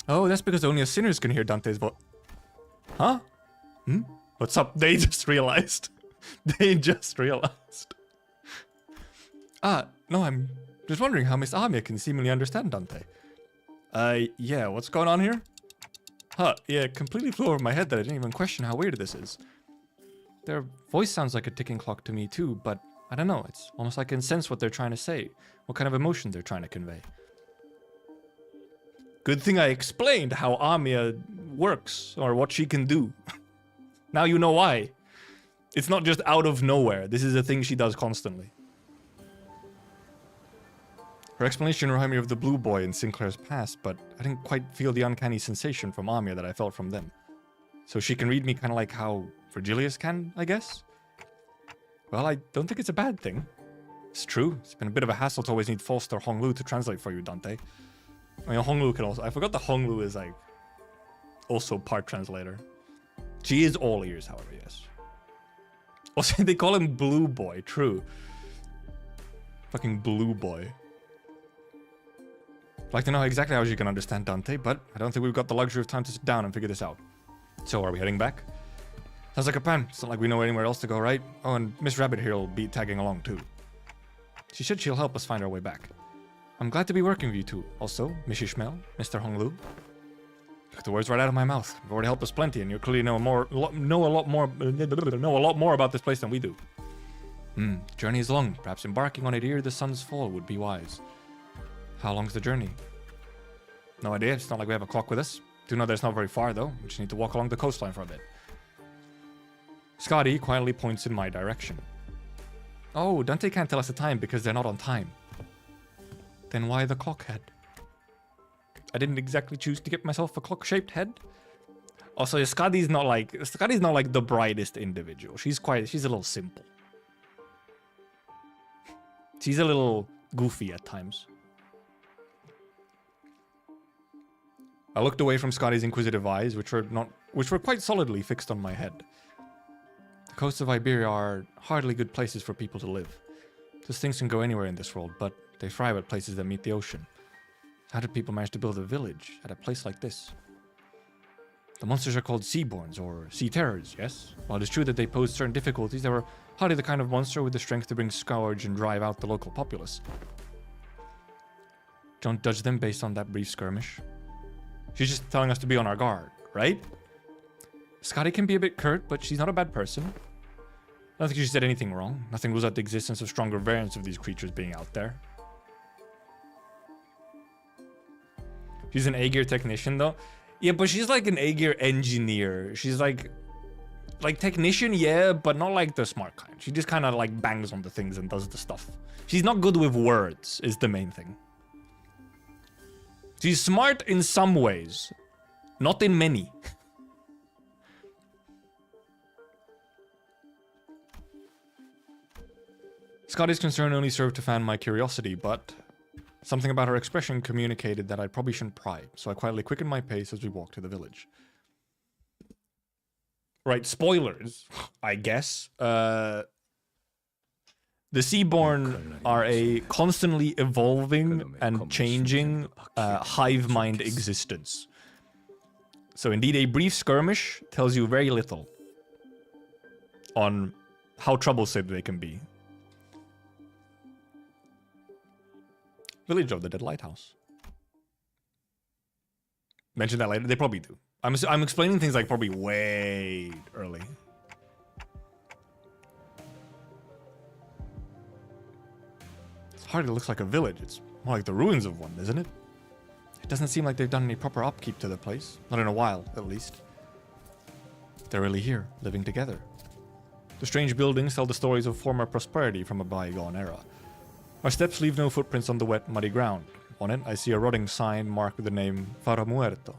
Oh, that's because only sinners can hear Dante's voice. Huh? Hmm? What's up? They just realized. They just realized. No, I'm just wondering how Miss Amiya can seemingly understand Dante. Yeah, what's going on here? Huh, yeah, completely flew over my head that I didn't even question how weird this is. Their voice sounds like a ticking clock to me too, but I don't know, it's almost like I can sense what they're trying to say, what kind of emotion they're trying to convey. Good thing I explained how Amiya works, or what she can do. Now you know why. It's not just out of nowhere, this is a thing she does constantly. Her explanation reminded me of the blue boy in Sinclair's past, but I didn't quite feel the uncanny sensation from Amiya that I felt from them. So she can read me kind of like how Virgilius can, I guess? Well, I don't think it's a bad thing. It's true, it's been a bit of a hassle to always need Falster Honglu to translate for you, Dante. I mean, Honglu can also... I forgot that Honglu is, like, also part translator. She is all ears, however, yes. Also, they call him Blue Boy, true. Fucking Blue Boy. I'd like to know exactly how she can understand Dante, but I don't think we've got the luxury of time to sit down and figure this out. So, are we heading back? Sounds like a plan. It's not like we know anywhere else to go, right? Oh, and Miss Rabbit here will be tagging along, too. She said she'll help us find our way back. I'm glad to be working with you two. Also, Miss Ishmael, Mr. Honglu. Took the words right out of my mouth. You've already helped us plenty, and you clearly know a lot more about this place than we do. The journey is long. Perhaps embarking on it ere the sun's fall would be wise. How long's the journey? No idea. It's not like we have a clock with us. Do know that it's not very far, though. We just need to walk along the coastline for a bit. Scotty quietly points in my direction. Oh, Dante can't tell us the time because they're not on time. Then why the clock head? I didn't exactly choose to get myself a clock-shaped head. Also, Scotty's not like the brightest individual. She's a little simple. She's a little goofy at times. I looked away from Scotty's inquisitive eyes, which were quite solidly fixed on my head. The coasts of Iberia are hardly good places for people to live. Those things can go anywhere in this world, but they thrive at places that meet the ocean. How did people manage to build a village at a place like this? The monsters are called Seaborns, or Sea Terrors, yes? While it is true that they posed certain difficulties, they were hardly the kind of monster with the strength to bring scourge and drive out the local populace. Don't judge them based on that brief skirmish. She's just telling us to be on our guard, right? Scotty can be a bit curt, but she's not a bad person. I don't think she said anything wrong. Nothing rules out the existence of stronger variants of these creatures being out there. She's an A-gear technician, though. Yeah, but she's like an A-gear engineer. She's like technician, yeah, but not like the smart kind. She just kind of like bangs on the things and does the stuff. She's not good with words, is the main thing. She's smart in some ways, not in many. Scotty's concern only served to fan my curiosity, but something about her expression communicated that I probably shouldn't pry, so I quietly quickened my pace as we walked to the village. Right, spoilers, I guess. The Seaborn are a constantly evolving and changing hive mind existence. So indeed, a brief skirmish tells you very little on how troublesome they can be. Village of the Dead Lighthouse. Mention that later. They probably do. I'm explaining things like probably way early. It hardly looks like a village. It's more like the ruins of one, isn't it? It doesn't seem like they've done any proper upkeep to the place. Not in a while, at least. They're really here, living together. The strange buildings tell the stories of former prosperity from a bygone era. Our steps leave no footprints on the wet, muddy ground. On it, I see a rotting sign marked with the name Faro Muerto.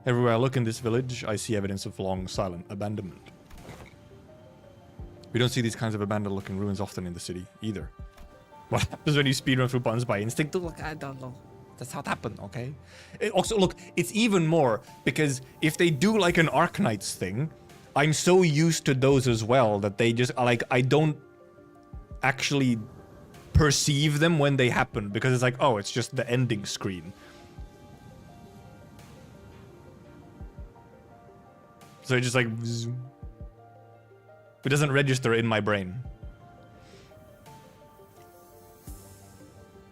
Everywhere I look in this village, I see evidence of long, silent abandonment. We don't see these kinds of abandoned-looking ruins often in the city, either. What happens when you speedrun through buttons by instinct? Look, I don't know. That's how it happened, okay? Also, look, it's even more, because if they do like an Arknights thing, I'm so used to those as well that they just, like, I don't actually perceive them when they happen, because it's like, oh, it's just the ending screen. So it just like, it doesn't register in my brain.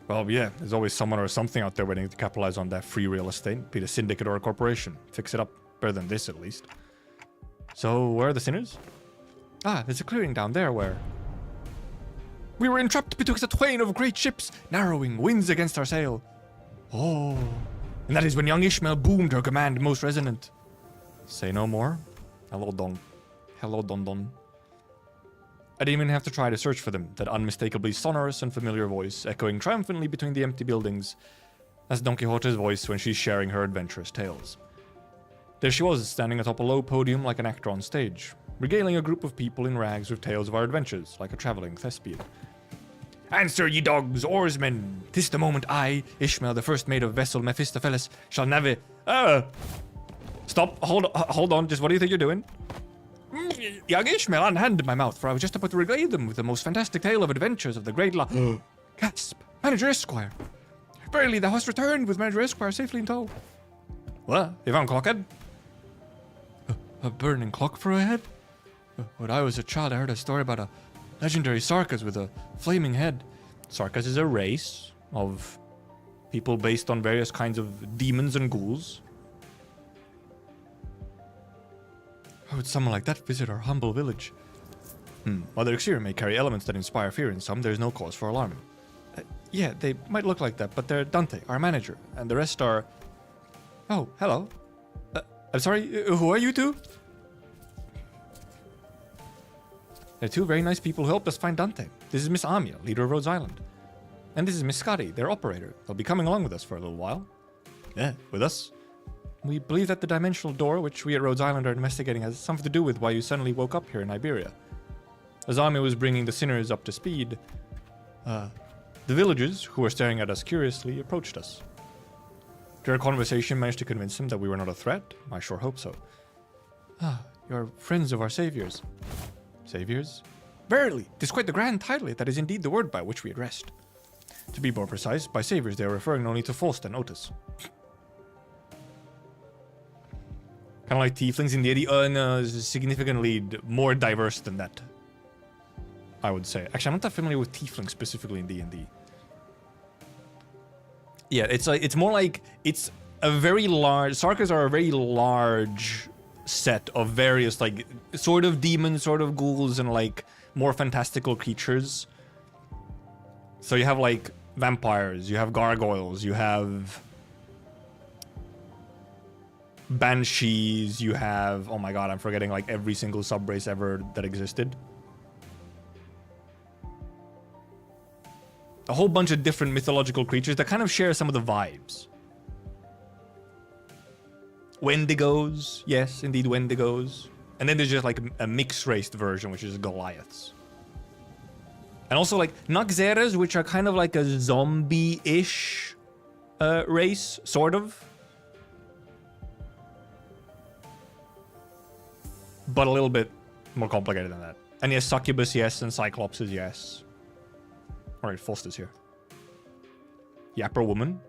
Well, yeah, there's always someone or something out there waiting to capitalize on that free real estate. Be it a syndicate or a corporation. Fix it up better than this, at least. So, where are the sinners? Ah, there's a clearing down there where... We were entrapped betwixt a twain of great ships, narrowing winds against our sail. Oh, and that is when young Ishmael boomed her command most resonant. Say no more. Hello, Don. Hello, Don Don. I didn't even have to try to search for them, that unmistakably sonorous and familiar voice echoing triumphantly between the empty buildings. That's Don Quixote's voice when she's sharing her adventurous tales. There she was, standing atop a low podium like an actor on stage, regaling a group of people in rags with tales of our adventures, like a traveling thespian. Answer, ye dogs, oarsmen! 'Tis the moment I, Ishmael, the first mate of vessel Mephistopheles, shall navigate. Stop, hold on, just what do you think you're doing? Young Ishmael, unhand my mouth, for I was just about to regale them with the most fantastic tale of adventures of the great Gasp! Manager Esquire! Verily, thou hast returned with Manager Esquire safely in tow. What? You found Clockhead? A burning clock for a head? When I was a child, I heard a story about a legendary Sarkas with a flaming head. Sarkas is a race of people based on various kinds of demons and ghouls. How would someone like that visit our humble village? While their exterior may carry elements that inspire fear in some, there's no cause for alarm. Yeah, they might look like that, but they're Dante, our manager, and the rest are... Oh, hello. I'm sorry, who are you two? They're two very nice people who helped us find Dante. This is Miss Amiya, leader of Rhodes Island. And this is Miss Scotty, their operator. They'll be coming along with us for a little while. Yeah, with us. We believe that the dimensional door, which we at Rhodes Island are investigating, has something to do with why you suddenly woke up here in Iberia. As Amiya was bringing the sinners up to speed, the villagers, who were staring at us curiously, approached us. Their conversation managed to convince them that we were not a threat. I sure hope so. Ah, you're friends of our saviors. Saviors? Verily, 'tis quite the grand title. That is indeed the word by which we addressed. To be more precise, by saviors they are referring only to Faust and Otis. Kind of like tieflings in D&D. No, significantly more diverse than that, I would say. Actually, I'm not that familiar with tieflings specifically in D&D. Yeah, it's more like it's a very large. Sarkas are a very large set of various like sort of demons, sort of ghouls, and like more fantastical creatures. So you have like vampires, you have gargoyles, you have banshees, you have, oh my god, I'm forgetting like every single subrace ever that existed. A whole bunch of different mythological creatures that kind of share some of the vibes. Wendigos, yes, indeed Wendigos. And then there's just like a mixed-raced version, which is Goliaths. And also like Noxeras, which are kind of like a zombie-ish race, sort of. But a little bit more complicated than that. And yes, Succubus, yes, and Cyclopses, yes. Alright, Foster's here. Yapper woman.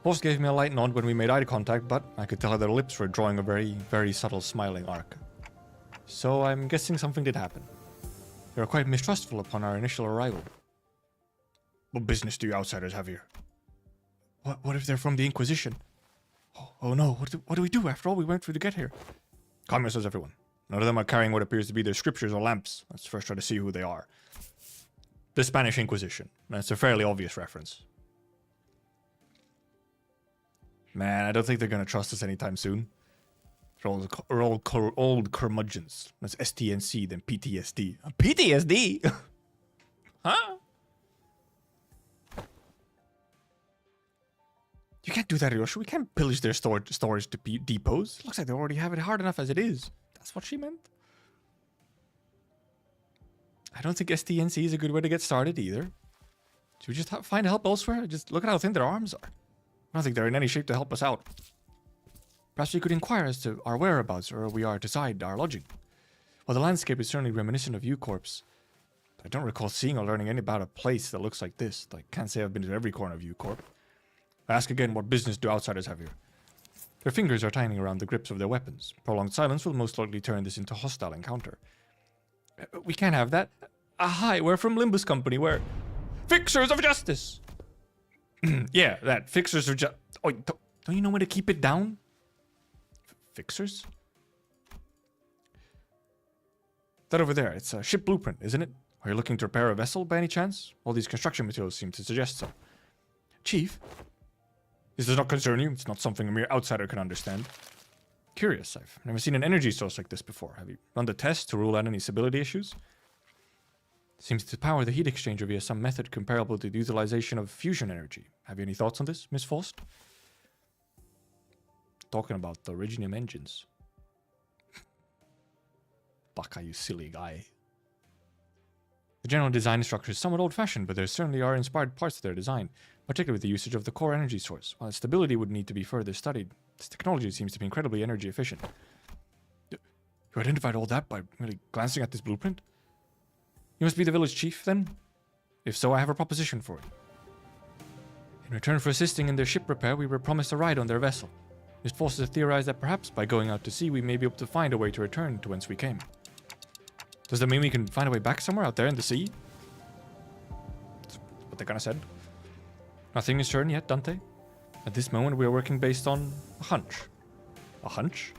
Faust gave me a light nod when we made eye contact, but I could tell that her lips were drawing a very, very subtle smiling arc. So I'm guessing something did happen. They were quite mistrustful upon our initial arrival. What business do you outsiders have here? What if they're from the Inquisition? Oh no, what do we do after all we went through to get here? Calm yourselves, everyone. None of them are carrying what appears to be their scriptures or lamps. Let's first try to see who they are. The Spanish Inquisition. That's a fairly obvious reference. Man, I don't think they're gonna trust us anytime soon. We're all old curmudgeons. That's STNC, then PTSD. PTSD? Huh? You can't do that, Hiroshi. We can't pillage their storage depots. Looks like they already have it hard enough as it is. That's what she meant. I don't think STNC is a good way to get started either. Should we just find help elsewhere? Just look at how thin their arms are. I don't think they're in any shape to help us out. Perhaps we could inquire as to our whereabouts or where we are to decide our lodging. Well, the landscape is certainly reminiscent of U-Corp's. I don't recall seeing or learning any about a place that looks like this. I can't say I've been to every corner of U-Corp. I ask again, what business do outsiders have here? Their fingers are tightening around the grips of their weapons. Prolonged silence will most likely turn this into a hostile encounter. We can't have that. Hi, we're from Limbus Company. We're Fixers of Justice. Yeah, that. Fixers of Justice. Oh, don't you know when to keep it down? Fixers? That over there, it's a ship blueprint, isn't it? Are you looking to repair a vessel by any chance? All these construction materials seem to suggest so. Chief? This does not concern you. It's not something a mere outsider can understand. Curious. I've never seen an energy source like this before. Have you run the test to rule out any stability issues? Seems to power the heat exchanger via some method comparable to the utilization of fusion energy. Have you any thoughts on this, Miss Faust? Talking about the Originium engines. Baka, you silly guy. The general design structure is somewhat old-fashioned, but there certainly are inspired parts to their design, particularly with the usage of the core energy source. While its stability would need to be further studied, this technology seems to be incredibly energy efficient. You identified all that by merely glancing at this blueprint? You must be the village chief, then? If so, I have a proposition for you. In return for assisting in their ship repair, we were promised a ride on their vessel. This forces us to theorize that perhaps by going out to sea, we may be able to find a way to return to whence we came. Does that mean we can find a way back somewhere out there in the sea? That's what they kinda said. Nothing is certain yet, Dante. At this moment, we are working based on a hunch. A hunch?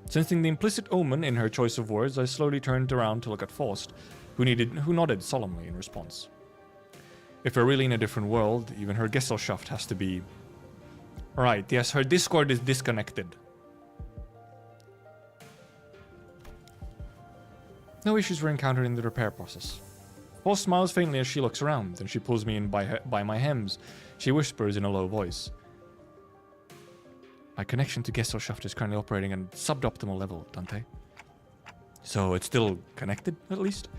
Sensing the implicit omen in her choice of words, I slowly turned around to look at Faust, who nodded solemnly in response. If we're really in a different world, even her Gesellschaft has to be... Right, yes, her Discord is disconnected. No issues were encountered in the repair process. Faust smiles faintly as she looks around, then she pulls me in by my hems. She whispers in a low voice. My connection to Gesellschaft is currently operating at a suboptimal level, Dante. So it's still connected, at least?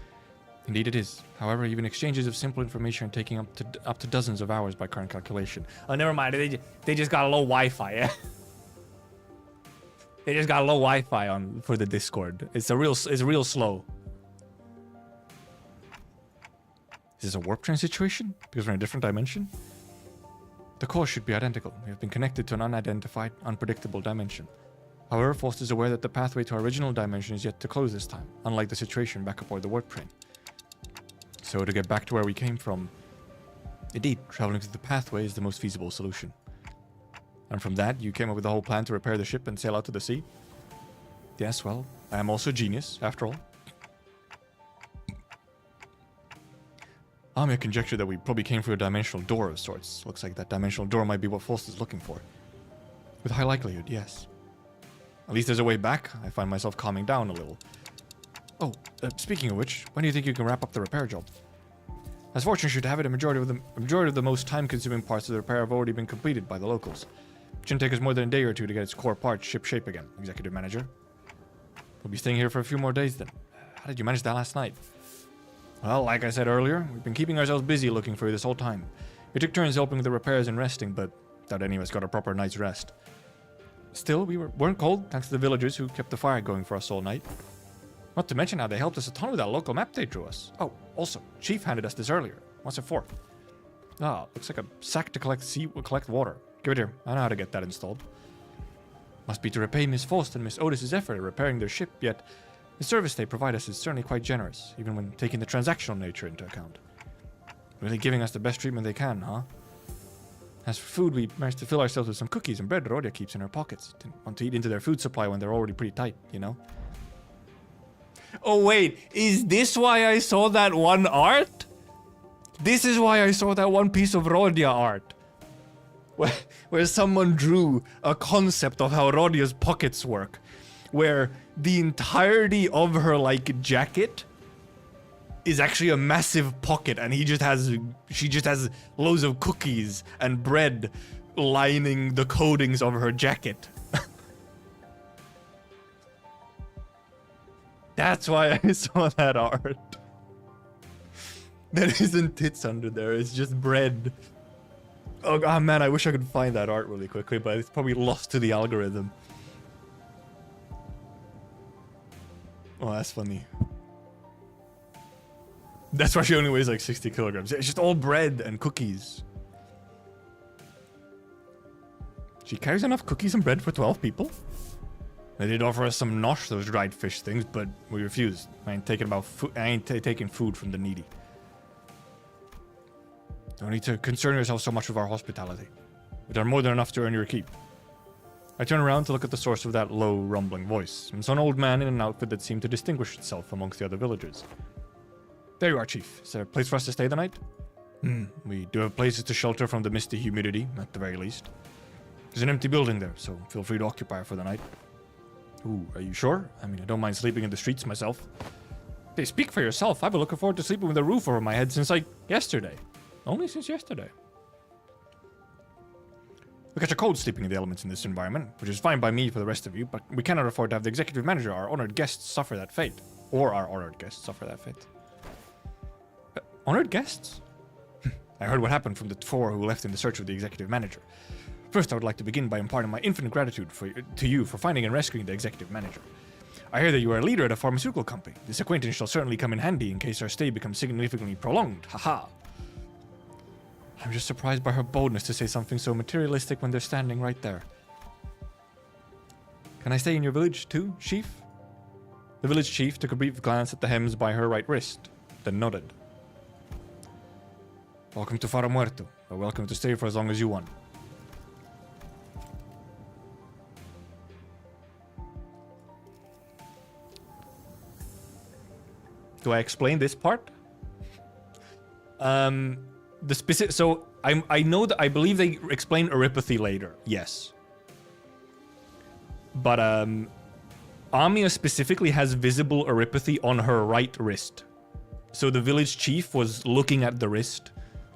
Indeed it is. However, even exchanges of simple information are taking up to dozens of hours by current calculation. Oh, never mind. They just got a low Wi-Fi, yeah? They just got low Wi-Fi on for the Discord. It's real slow. Is this a warp train situation? Because we're in a different dimension? The cores should be identical. We have been connected to an unidentified, unpredictable dimension. However, Faust is aware that the pathway to our original dimension is yet to close this time, unlike the situation back aboard the warp train. So to get back to where we came from, indeed, traveling through the pathway is the most feasible solution. And from that, you came up with the whole plan to repair the ship and sail out to the sea? Yes, well, I am also a genius, after all. Amiya conjectured that we probably came through a dimensional door of sorts. Looks like that dimensional door might be what Faust is looking for. With high likelihood, yes. At least there's a way back. I find myself calming down a little. Oh, speaking of which, when do you think you can wrap up the repair job? As fortune should have it, a majority of the most time-consuming parts of the repair have already been completed by the locals. It shouldn't take us more than a day or two to get its core parts ship-shape again, Executive Manager. We'll be staying here for a few more days then. How did you manage that last night? Well, like I said earlier, we've been keeping ourselves busy looking for you this whole time. We took turns helping with the repairs and resting, but without any of us got a proper night's rest. Still, we weren't cold, thanks to the villagers who kept the fire going for us all night. Not to mention how they helped us a ton with that local map they drew us. Oh, also, Chief handed us this earlier. What's it for? Ah, looks like a sack to collect water. Give it here. I know how to get that installed. Must be to repay Miss Faust and Miss Otis's effort at repairing their ship, yet the service they provide us is certainly quite generous, even when taking the transactional nature into account. Really giving us the best treatment they can, huh? As for food, we managed to fill ourselves with some cookies and bread Rodia keeps in her pockets. Didn't want to eat into their food supply when they're already pretty tight, you know? Oh wait, is this why I saw that one art? This is why I saw that one piece of Rodia art. where someone drew a concept of how Rodia's pockets work, where the entirety of her like jacket is actually a massive pocket, and she just has loads of cookies and bread lining the coatings of her jacket. That's why I saw that art. There isn't tits under there, it's just bread. Oh god, man, I wish I could find that art really quickly, but it's probably lost to the algorithm. Oh, that's funny. That's why she only weighs like 60 kilograms. It's just all bread and cookies. She carries enough cookies and bread for 12 people? They did offer us some nosh, those dried fish things, but we refused. I ain't taking food from the needy. Don't need to concern yourself so much with our hospitality. We've done more than enough to earn your keep. I turn around to look at the source of that low, rumbling voice. It's an old man in an outfit that seemed to distinguish itself amongst the other villagers. There you are, Chief. Is there a place for us to stay the night? We do have places to shelter from the misty humidity, at the very least. There's an empty building there, so feel free to occupy it for the night. Ooh, are you sure? I mean, I don't mind sleeping in the streets myself. They speak for yourself. I've been looking forward to sleeping with a roof over my head since, like, yesterday. Only since yesterday. We catch a cold sleeping in the elements in this environment, which is fine by me for the rest of you, but we cannot afford to have the executive manager, our honored guests, suffer that fate. Or our honored guests suffer that fate. Honored guests? I heard what happened from the four who left in the search of the executive manager. First, I would like to begin by imparting my infinite gratitude to you for finding and rescuing the executive manager. I hear that you are a leader at a pharmaceutical company. This acquaintance shall certainly come in handy in case our stay becomes significantly prolonged. Haha. I'm just surprised by her boldness to say something so materialistic when they're standing right there. Can I stay in your village too, chief? The village chief took a brief glance at the hems by her right wrist, then nodded. Welcome to Faro Muerto, but welcome to stay for as long as you want. Do I explain this part? The specific. So I know that I believe they explain Eripathy later. Yes. But Amiya specifically has visible Eripathy on her right wrist. So the village chief was looking at the wrist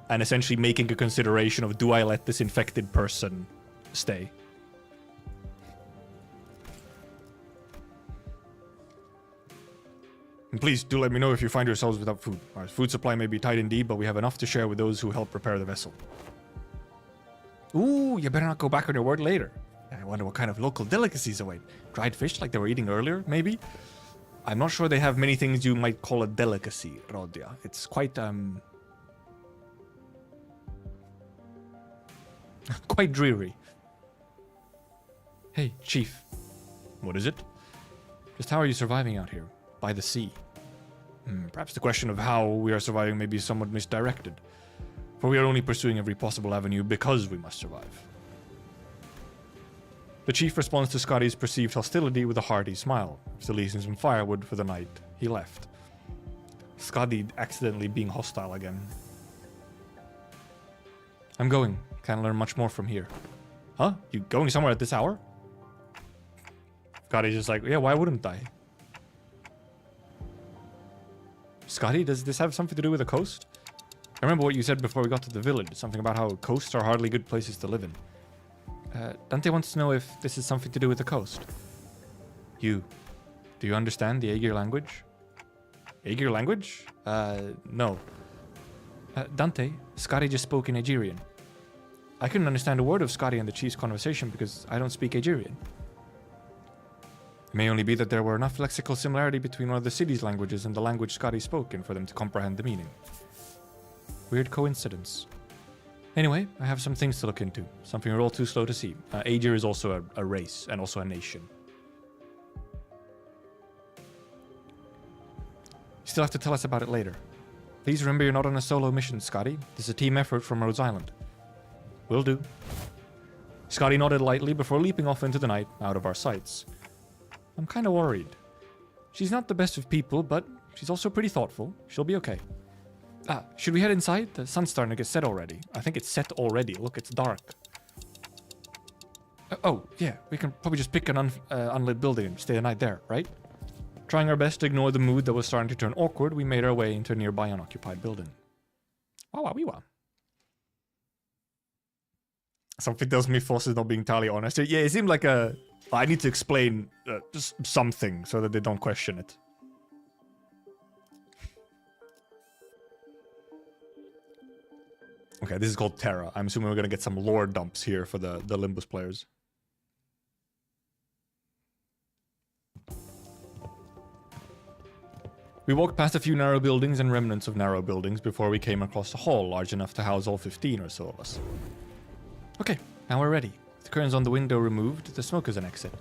and essentially making a consideration of, do I let this infected person stay? And please do let me know if you find yourselves without food. Our food supply may be tight indeed, but we have enough to share with those who help repair the vessel. Ooh, you better not go back on your word later. I wonder what kind of local delicacies await. Dried fish like they were eating earlier, maybe? I'm not sure they have many things you might call a delicacy, Rodia. It's quite, quite dreary. Hey, Chief. What is it? Just how are you surviving out here? By the sea? Perhaps the question of how we are surviving may be somewhat misdirected. For we are only pursuing every possible avenue because we must survive. The chief responds to Scotty's perceived hostility with a hearty smile. After leaving some firewood for the night, he left. Scotty accidentally being hostile again. I'm going. Can't learn much more from here. Huh? You going somewhere at this hour? Scotty's just like, yeah, why wouldn't I? Scotty, does this have something to do with the coast? I remember what you said before we got to the village. Something about how coasts are hardly good places to live in. Dante wants to know if this is something to do with the coast. Do you understand the Aegir language? Aegir language? No. Dante, Scotty just spoke in Aegirian. I couldn't understand a word of Scotty and the chief's conversation because I don't speak Aegirian. It may only be that there were enough lexical similarity between one of the city's languages and the language Scotty spoke in for them to comprehend the meaning. Weird coincidence. Anyway, I have some things to look into. Something we're all too slow to see. Aegir is also a race and also a nation. You still have to tell us about it later. Please remember you're not on a solo mission, Scotty. This is a team effort from Rhodes Island. Will do. Scotty nodded lightly before leaping off into the night, out of our sights. I'm kinda worried. She's not the best of people, but she's also pretty thoughtful. She'll be okay. Should we head inside? The sun's starting to get set already. I think it's set already. Look, it's dark. Oh, yeah, we can probably just pick an unlit building and stay the night there, right? Trying our best to ignore the mood that was starting to turn awkward, we made our way into a nearby unoccupied building. Wow. Something tells me Foss is not being entirely honest. Yeah, it seemed like a... I need to explain just something so that they don't question it. Okay, this is called Terra. I'm assuming we're gonna get some lore dumps here for the Limbus players. We walked past a few narrow buildings and remnants of narrow buildings before we came across a hall large enough to house all 15 or so of us. Okay, now we're ready. With the curtains on the window removed, the smoke is an exit.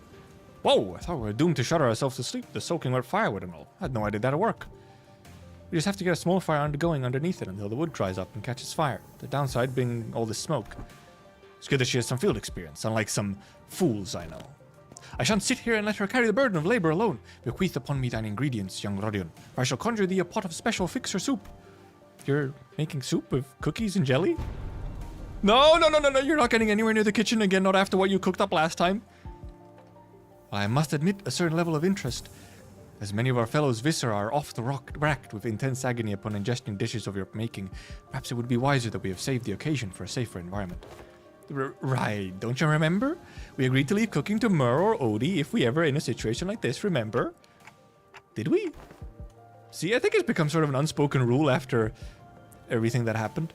Whoa, I thought we were doomed to shudder ourselves to sleep. The soaking wet firewood and all. I had no idea that'd work. We just have to get a small fire going underneath it until the wood dries up and catches fire. The downside being all this smoke. It's good that she has some field experience, unlike some fools I know. I shan't sit here and let her carry the burden of labor alone. Bequeath upon me thine ingredients, young Rodion, for I shall conjure thee a pot of special fixer soup. You're making soup with cookies and jelly? No, you're not getting anywhere near the kitchen again, not after what you cooked up last time. I must admit a certain level of interest, as many of our fellows viscera are off the racked with intense agony upon ingesting dishes of your making. Perhaps it would be wiser that we have saved the occasion for a safer environment. Right, don't you remember? We agreed to leave cooking to Mur or Odie if we ever in a situation like this, remember? Did we? See, I think it's become sort of an unspoken rule after everything that happened.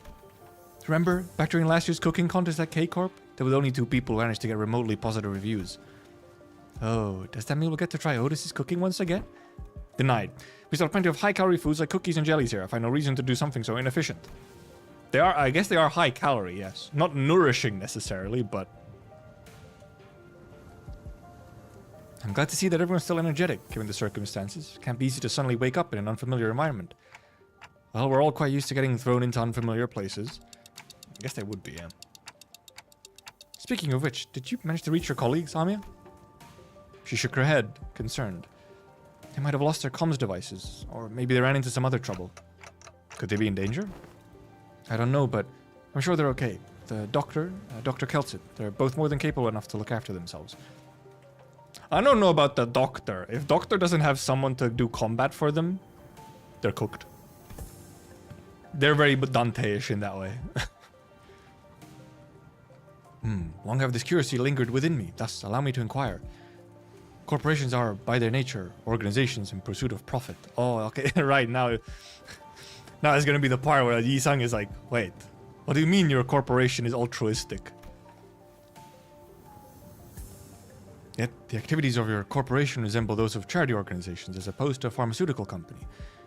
Remember, back during last year's cooking contest at K-Corp? There were only 2 people who managed to get remotely positive reviews. Oh, does that mean we'll get to try Otis's cooking once again? Denied. We still have plenty of high-calorie foods like cookies and jellies here. I find no reason to do something so inefficient. They are, I guess they are high-calorie, yes. Not nourishing necessarily, but... I'm glad to see that everyone's still energetic, given the circumstances. It can't be easy to suddenly wake up in an unfamiliar environment. Well, we're all quite used to getting thrown into unfamiliar places. I guess they would be, yeah. Speaking of which, did you manage to reach your colleagues, Amiya? She shook her head, concerned. They might have lost their comms devices, or maybe they ran into some other trouble. Could they be in danger? I don't know, but I'm sure they're okay. The doctor, Dr. Kelsit, they're both more than capable enough to look after themselves. I don't know about the doctor. If doctor doesn't have someone to do combat for them, they're cooked. They're very Dante-ish in that way. Long have this curiosity lingered within me, thus allow me to inquire. Corporations are, by their nature, organizations in pursuit of profit. Oh, okay, right, now it's gonna be the part where Yi-Sang is like, wait, what do you mean your corporation is altruistic? Yet, the activities of your corporation resemble those of charity organizations as opposed to a pharmaceutical company.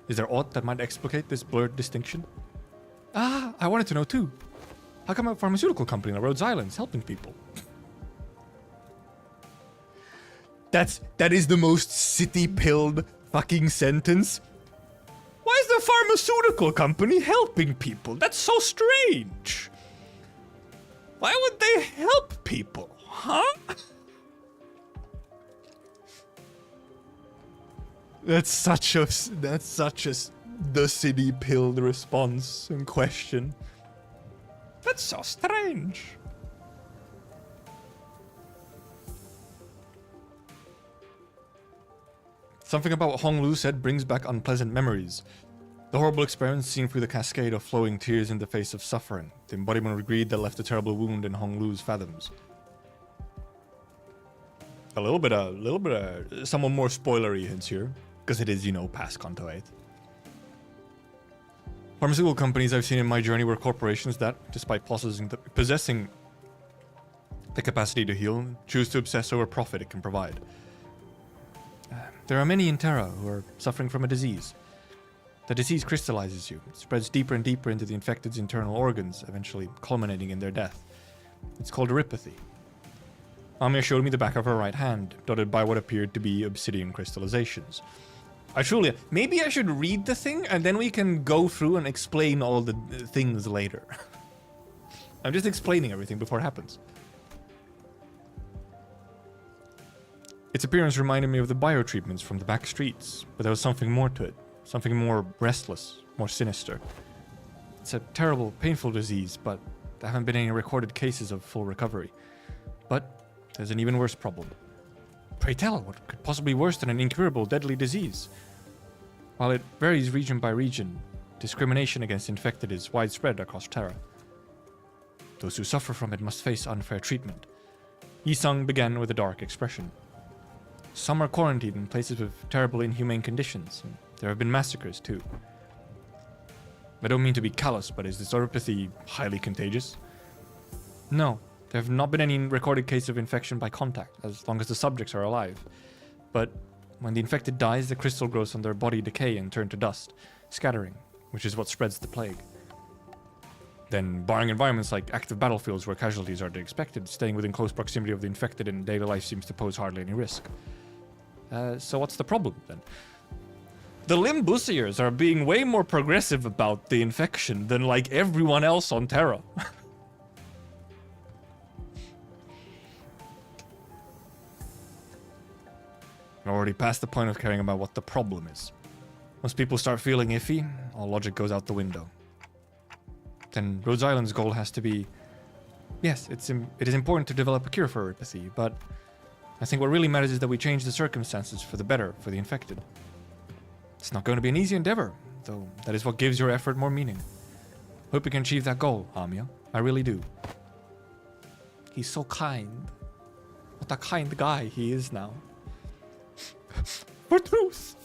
Is there aught that might explicate this blurred distinction? Ah, I wanted to know too. How come a pharmaceutical company on Rhodes Island is helping people? That is the most city-pilled fucking sentence. Why is the pharmaceutical company helping people? That's so strange. Why would they help people? Huh? That's such a the city-pilled response and question. That's so strange. Something about what Hong Lu said brings back unpleasant memories. The horrible experience seen through the cascade of flowing tears in the face of suffering. The embodiment of greed that left a terrible wound in Hong Lu's fathoms. A little bit of somewhat more spoilery hints here. Because it is, you know, past Kanto 8. Pharmaceutical companies I've seen in my journey were corporations that, despite possessing the capacity to heal, choose to obsess over profit it can provide. There are many in Terra who are suffering from a disease. The disease crystallizes you, spreads deeper and deeper into the infected's internal organs, eventually culminating in their death. It's called erypathy. Amiya showed me the back of her right hand, dotted by what appeared to be obsidian crystallizations. Maybe I should read the thing, and then we can go through and explain all the things later. I'm just explaining everything before it happens. Its appearance reminded me of the biotreatments from the back streets, but there was something more to it. Something more restless, more sinister. It's a terrible, painful disease, but there haven't been any recorded cases of full recovery. But there's an even worse problem. Pray tell, what could possibly be worse than an incurable, deadly disease? While it varies region by region, discrimination against infected is widespread across Terra. Those who suffer from it must face unfair treatment. Yi-sung began with a dark expression. Some are quarantined in places with terrible inhumane conditions, and there have been massacres too. I don't mean to be callous, but is this oropathy highly contagious? No, there have not been any recorded cases of infection by contact, as long as the subjects are alive. But when the infected dies, the crystal grows on their body decay and turn to dust, scattering, which is what spreads the plague. Then, barring environments like active battlefields where casualties are to be expected, staying within close proximity of the infected in daily life seems to pose hardly any risk. So what's the problem, then? The Limbusiers are being way more progressive about the infection than, like, everyone else on Terra. We're already past the point of caring about what the problem is. Once people start feeling iffy, all logic goes out the window. Then Rhodes Island's goal has to be... Yes, it is important to develop a cure for oropathy, but I think what really matters is that we change the circumstances for the better for the infected. It's not going to be an easy endeavor, though that is what gives your effort more meaning. Hope you can achieve that goal, Amiya. I really do. He's so kind. What a kind guy he is now. For truth!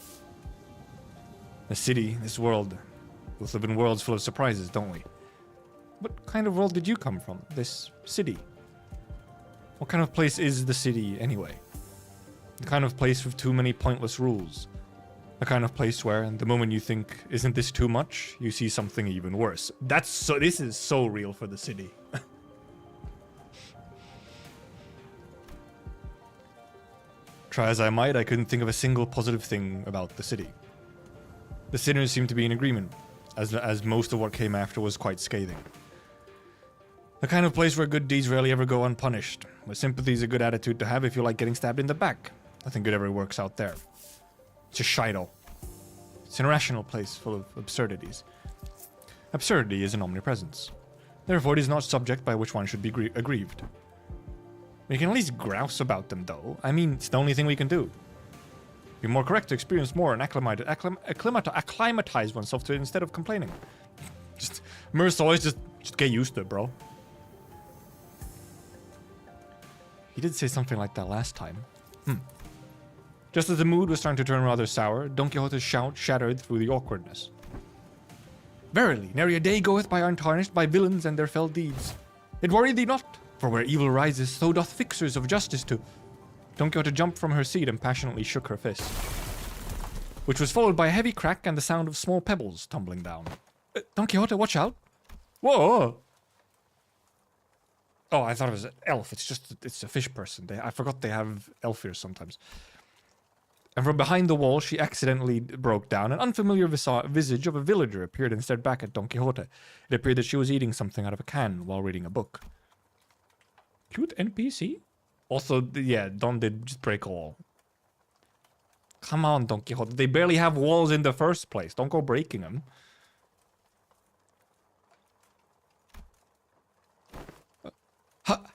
The city, this world, both live in worlds full of surprises, don't we? What kind of world did you come from? This city? What kind of place is the city, anyway? The kind of place with too many pointless rules. The kind of place where, the moment you think, isn't this too much, you see something even worse. This is so real for the city. Try as I might, I couldn't think of a single positive thing about the city. The sinners seemed to be in agreement, as most of what came after was quite scathing. The kind of place where good deeds rarely ever go unpunished, where sympathy is a good attitude to have if you like getting stabbed in the back. Nothing good ever works out there. It's a shithole. It's an irrational place full of absurdities. Absurdity is an omnipresence. Therefore, it is not subject by which one should be aggrieved. We can at least grouse about them, though. I mean, it's the only thing we can do. Be more correct to experience more and acclimatize oneself to it instead of complaining. Mer's always just get used to it, bro. He did say something like that last time. Just as the mood was starting to turn rather sour, Don Quixote's shout shattered through the awkwardness. Verily, nary a day goeth by untarnished by villains and their fell deeds. It worry thee not, for where evil rises, so doth fixers of justice to... Don Quixote jumped from her seat and passionately shook her fist, which was followed by a heavy crack and the sound of small pebbles tumbling down. Don Quixote, watch out! Whoa! Oh, I thought it was an elf. It's a fish person. I forgot they have elf ears sometimes. And from behind the wall, she accidentally broke down. An unfamiliar visage of a villager appeared and stared back at Don Quixote. It appeared that she was eating something out of a can while reading a book. Cute NPC? Also, yeah, Don did just break a wall. Come on, Don Quixote. They barely have walls in the first place. Don't go breaking them.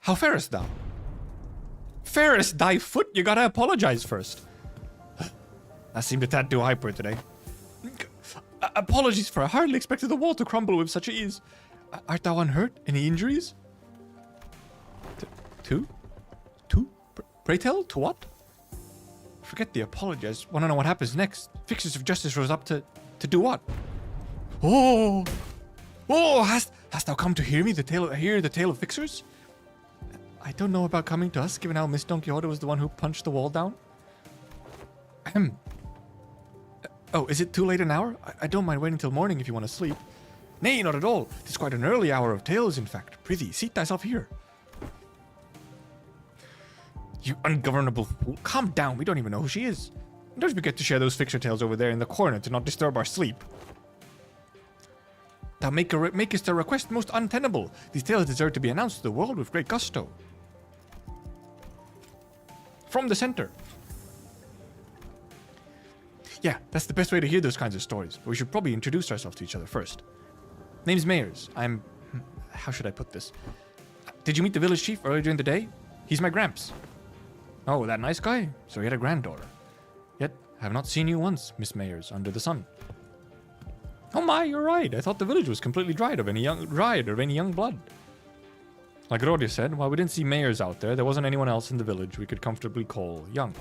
How farest thou? Fairest thy foot? You gotta apologize first. I seemed a tad too hyper today. Apologies, for I hardly expected the wall to crumble with such ease. Art thou unhurt? Any injuries? Two? Pray tell? To what? Forget the apology. I just want to know what happens next. Fixers of justice rose up to do what? Oh! Oh! Hast thou come to hear the tale of fixers? I don't know about coming to us, given how Miss Don Quixote was the one who punched the wall down. Ahem. Oh, is it too late an hour? I don't mind waiting till morning if you want to sleep. Nay, not at all. 'Tis quite an early hour of tales, in fact. Prithee, seat thyself here. You ungovernable fool. Calm down, we don't even know who she is. And don't forget to share those fixer tales over there in the corner to not disturb our sleep. Thou makest a request most untenable. These tales deserve to be announced to the world with great gusto. From the center. Yeah, that's the best way to hear those kinds of stories. But we should probably introduce ourselves to each other first. Name's Mayers. How should I put this? Did you meet the village chief earlier during the day? He's my Gramps. Oh, that nice guy? So he had a granddaughter. Yet, have not seen you once, Miss Mayers, under the sun. Oh my, you're right. I thought the village was completely dried of any young blood. Like Rodia said, while we didn't see Mayers out there wasn't anyone else in the village we could comfortably call young.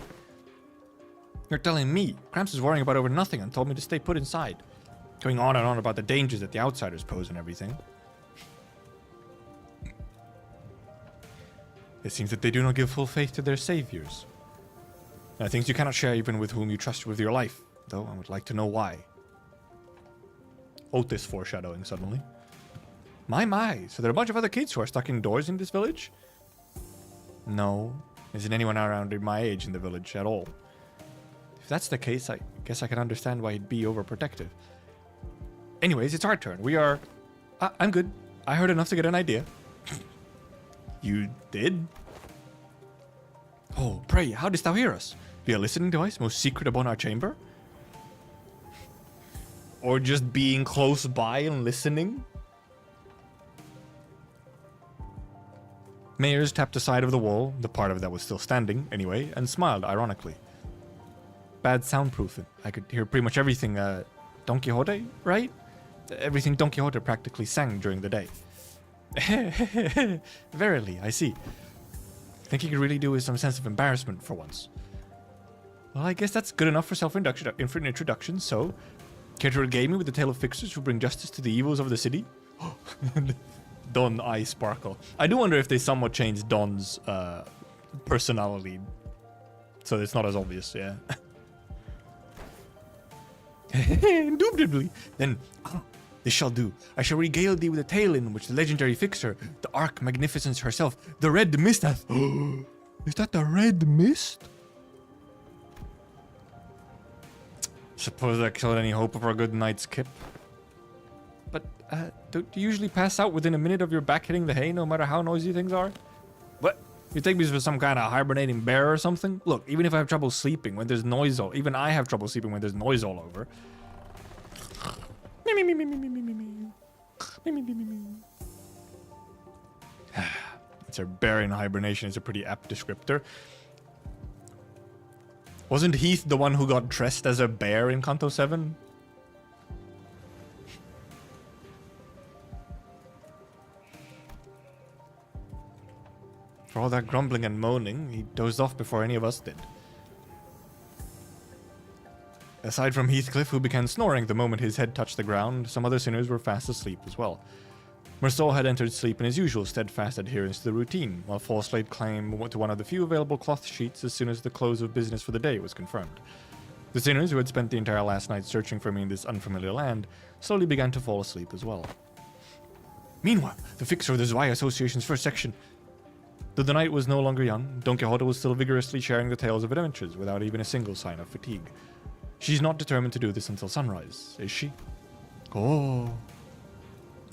You're telling me Gramps is worrying about over nothing and told me to stay put inside. Going on and on about the dangers that the outsiders pose and everything. It seems that they do not give full faith to their saviors. There are things you cannot share even with whom you trust with your life, though I would like to know why. Otis foreshadowing suddenly. My, so there are a bunch of other kids who are stuck indoors in this village? No, isn't anyone around my age in the village at all. If that's the case, I guess I can understand why he'd be overprotective. Anyways, it's our turn. We are... I'm good. I heard enough to get an idea. You did? Oh, pray, how didst thou hear us? Via listening device, most secret upon our chamber? Or just being close by and listening? Mayers tapped the side of the wall, the part of it that was still standing, anyway, and smiled ironically. Bad soundproofing. I could hear pretty much everything, Don Quixote, right? Everything Don Quixote practically sang during the day. Verily, I see. Think he could really do with some sense of embarrassment for once. Well, I guess that's good enough for introduction, so... Care to regale me with the tale of fixers who bring justice to the evils of the city? Don eye sparkle. I do wonder if they somewhat changed Don's personality, so it's not as obvious, yeah. Indubitably. Then, this shall do. I shall regale thee with a tale in which the legendary fixer, the Ark Magnificence herself, the Red Mist hath... Is that the Red Mist? Suppose that killed any hope of our good night's kip. But, don't you usually pass out within a minute of your back hitting the hay, no matter how noisy things are? What? You take me for some kind of hibernating bear or something? Look, even if I have trouble sleeping when there's noise even I have trouble sleeping when there's noise all over. It's a bear in hibernation is a pretty apt descriptor. Wasn't Heath the one who got dressed as a bear in Kanto 7? For all that grumbling and moaning, he dozed off before any of us did. Aside from Heathcliff, who began snoring the moment his head touched the ground, some other sinners were fast asleep as well. Merceau had entered sleep in his usual steadfast adherence to the routine, while False laid claim to one of the few available cloth sheets as soon as the close of business for the day was confirmed. The sinners, who had spent the entire last night searching for me in this unfamiliar land, slowly began to fall asleep as well. Meanwhile, the fixer of the Zwei Association's first section... Though the night was no longer young, Don Quixote was still vigorously sharing the tales of adventures without even a single sign of fatigue. She's not determined to do this until sunrise, is she? Oh...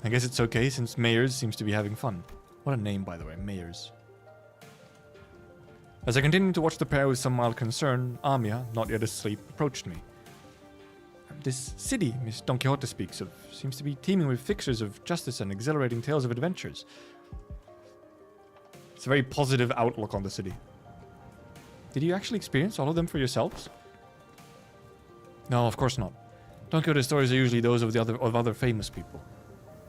I guess it's okay since Mayers seems to be having fun. What a name, by the way, Mayers. As I continued to watch the pair with some mild concern, Amiya, not yet asleep, approached me. This city Miss Don Quixote speaks of seems to be teeming with fixers of justice and exhilarating tales of adventures. It's a very positive outlook on the city. Did you actually experience all of them for yourselves? No, of course not. Don Quixote's stories are usually those of other famous people.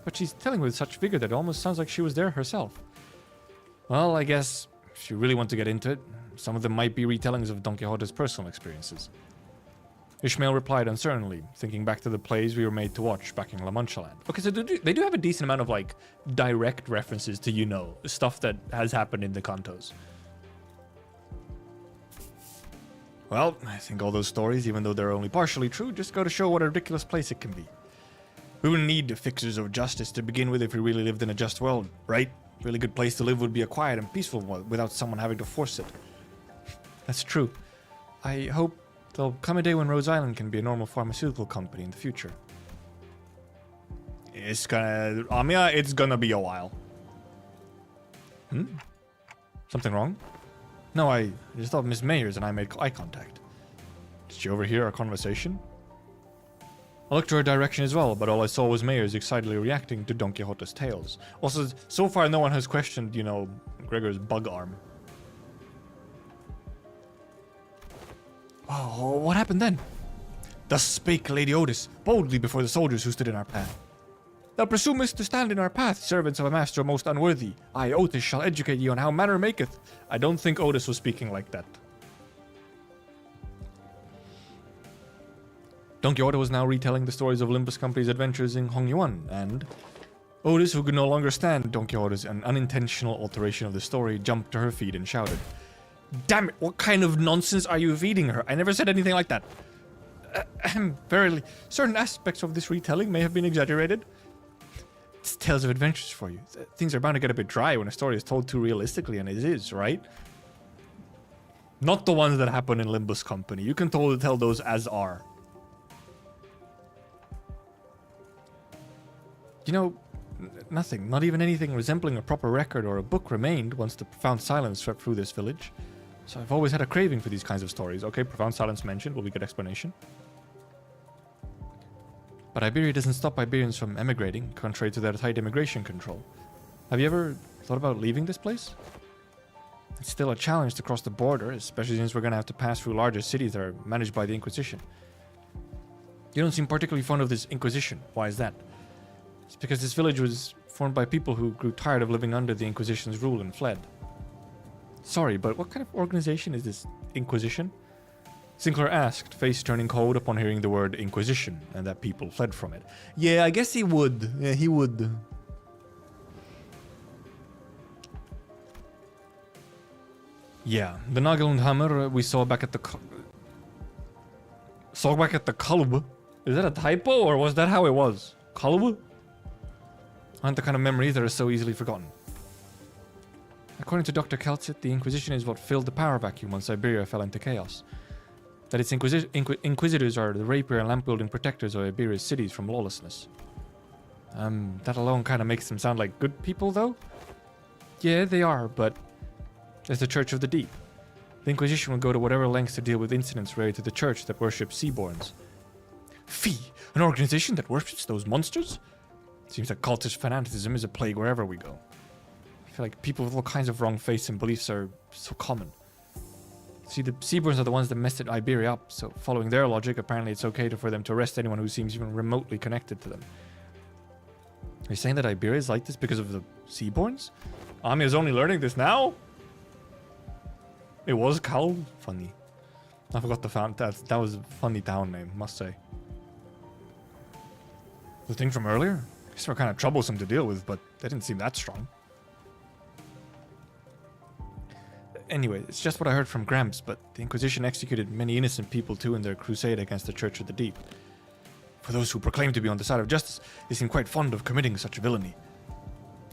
But she's telling with such vigor that it almost sounds like she was there herself. Well, I guess, if you really want to get into it, some of them might be retellings of Don Quixote's personal experiences. Ishmael replied uncertainly, thinking back to the plays we were made to watch back in La Mancha Land. Okay, so they do have a decent amount of, like, direct references to, you know, stuff that has happened in the Cantos. Well, I think all those stories, even though they're only partially true, just go to show what a ridiculous place it can be. We wouldn't need fixers of justice to begin with if we really lived in a just world, right? A really good place to live would be a quiet and peaceful one without someone having to force it. That's true. I hope there'll come a day when Rose Island can be a normal pharmaceutical company in the future. It's gonna be a while. Something wrong? No, I just thought Miss Mayers and I made eye contact. Did she overhear our conversation? I looked to her direction as well, but all I saw was Mayers excitedly reacting to Don Quixote's tales. Also, so far no one has questioned, you know, Gregor's bug arm. Oh, what happened then? Thus spake Lady Otis, boldly before the soldiers who stood in our path. Thou presumest to stand in our path, servants of a master most unworthy. I, Otis, shall educate ye on how manner maketh. I don't think Otis was speaking like that. Don Quixote was now retelling the stories of Limbus Company's adventures in Hongyuan, and Otis, who could no longer stand Don Quixote's an unintentional alteration of the story, jumped to her feet and shouted, "Damn it, what kind of nonsense are you feeding her? I never said anything like that. Verily, certain aspects of this retelling may have been exaggerated. It's tales of adventures for you. Things are bound to get a bit dry when a story is told too realistically, and it is, right? Not the ones that happen in Limbus Company. You can tell those as are. You know, nothing, not even anything resembling a proper record or a book remained once the profound silence swept through this village. So I've always had a craving for these kinds of stories. Okay, profound silence mentioned, will be good explanation. But Iberia doesn't stop Iberians from emigrating, contrary to their tight immigration control. Have you ever thought about leaving this place? It's still a challenge to cross the border, especially since we're going to have to pass through larger cities that are managed by the Inquisition. You don't seem particularly fond of this Inquisition. Why is that? It's because this village was formed by people who grew tired of living under the Inquisition's rule and fled. Sorry, but what kind of organization is this Inquisition? Sinclair asked, face turning cold upon hearing the word Inquisition, and that people fled from it. Yeah, I guess he would. Yeah, he would. Yeah, the Nagel and Hammer we saw back at the Collab. Is that a typo, or was that how it was? Collab? Aren't the kind of memories that are so easily forgotten. According to Dr. Keltsit, the Inquisition is what filled the power vacuum once Iberia fell into chaos. That its Inquisitors are the rapier and lamp-wielding protectors of Iberia's cities from lawlessness. That alone kind of makes them sound like good people, though? Yeah, they are, but there's the Church of the Deep. The Inquisition will go to whatever lengths to deal with incidents related to the church that worships Seaborns. Fee! An organization that worships those monsters? Seems like cultist fanaticism is a plague wherever we go. I feel like people with all kinds of wrong faiths and beliefs are so common. See, the Seaborns are the ones that messed Iberia up, so following their logic, apparently it's okay for them to arrest anyone who seems even remotely connected to them. Are you saying that Iberia is like this because of the Seaborns? Amiya's only learning this now? It was Cal? Funny. I forgot the font. That was a funny town name, must say. The thing from earlier? I guess they were kind of troublesome to deal with, but they didn't seem that strong. Anyway, it's just what I heard from Gramps, but the Inquisition executed many innocent people too in their crusade against the Church of the Deep. For those who proclaim to be on the side of justice, they seem quite fond of committing such villainy.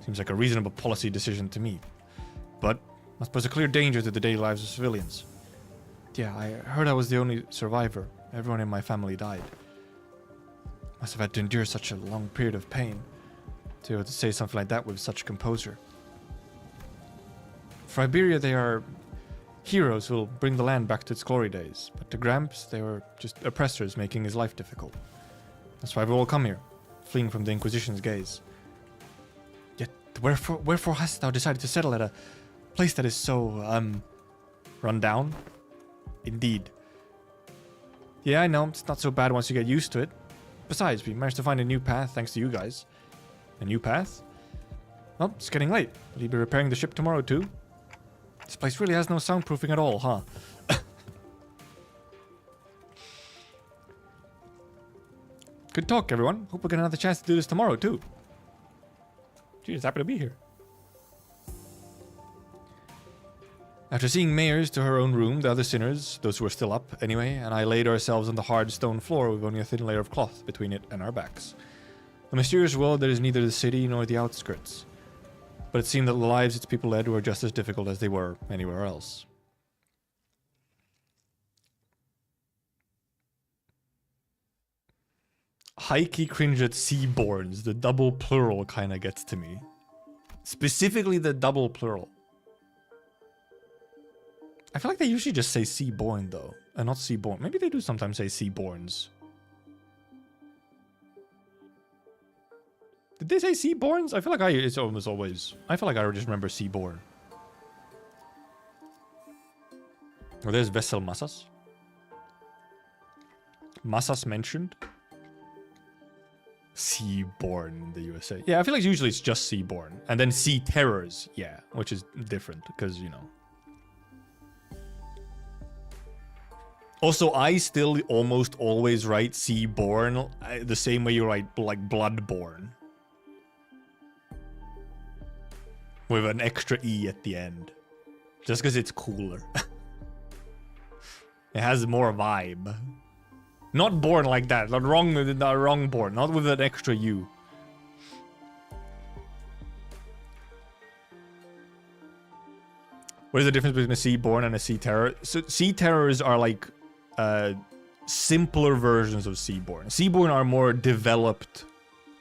Seems like a reasonable policy decision to me. But must pose a clear danger to the daily lives of civilians. Yeah, I heard I was the only survivor. Everyone in my family died. Must have had to endure such a long period of pain to be able to say something like that with such composure. For Iberia, they are heroes who will bring the land back to its glory days. But to Gramps, they were just oppressors making his life difficult. That's why we all come here, fleeing from the Inquisition's gaze. Yet, wherefore hast thou decided to settle at a place that is so, run down? Indeed. Yeah, I know, it's not so bad once you get used to it. Besides, we managed to find a new path thanks to you guys. A new path? Well, it's getting late. Will you be repairing the ship tomorrow too? This place really has no soundproofing at all, huh? Good talk, everyone. Hope we get another chance to do this tomorrow too. Gee, just happy to be here. After seeing Mayers to her own room, the other sinners, those who were still up anyway, and I laid ourselves on the hard stone floor with only a thin layer of cloth between it and our backs. A mysterious world that is neither the city nor the outskirts. But it seemed that the lives its people led were just as difficult as they were anywhere else. High-key cringe at Seaborns. The double plural kind of gets to me. Specifically the double plural. I feel like they usually just say Seaborn though, and not Seaborn. Maybe they do sometimes say Seaborns. Did they say Seaborns? I feel like it's almost always. I feel like I just remember Seaborn. Oh, there's Vessel Massas. Masas mentioned. Seaborn in the USA. Yeah, I feel like usually it's just Seaborn. And then Sea Terrors, yeah, which is different because, you know. Also, I still almost always write Seaborn the same way you write like Bloodborne. With an extra E at the end. Just because it's cooler. It has more vibe. Not born like that. Not wrong born. Not with an extra U. What is the difference between a Seaborn and a Sea Terror? So Sea Terrors are like simpler versions of Seaborn. Seaborn are more developed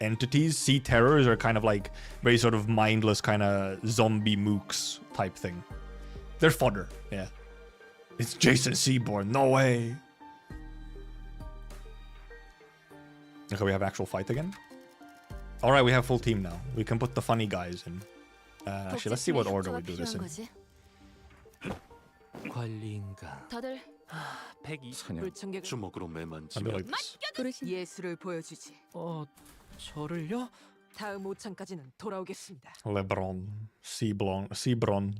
entities. Sea Terrors are kind of like very sort of mindless kind of zombie mooks type thing. They're fodder, yeah. It's Jason Seaborn, no way. Okay, we have actual fight again. All right, we have full team now. We can put the funny guys in. Actually, let's see what order we do this in. 관리인가. 다들 102. 사냥 주먹으로 매만지. I do like this. 부르신 예술을 보여주지. 저를요? 다음 5창까지는 돌아오겠습니다. Lebron, Seabron.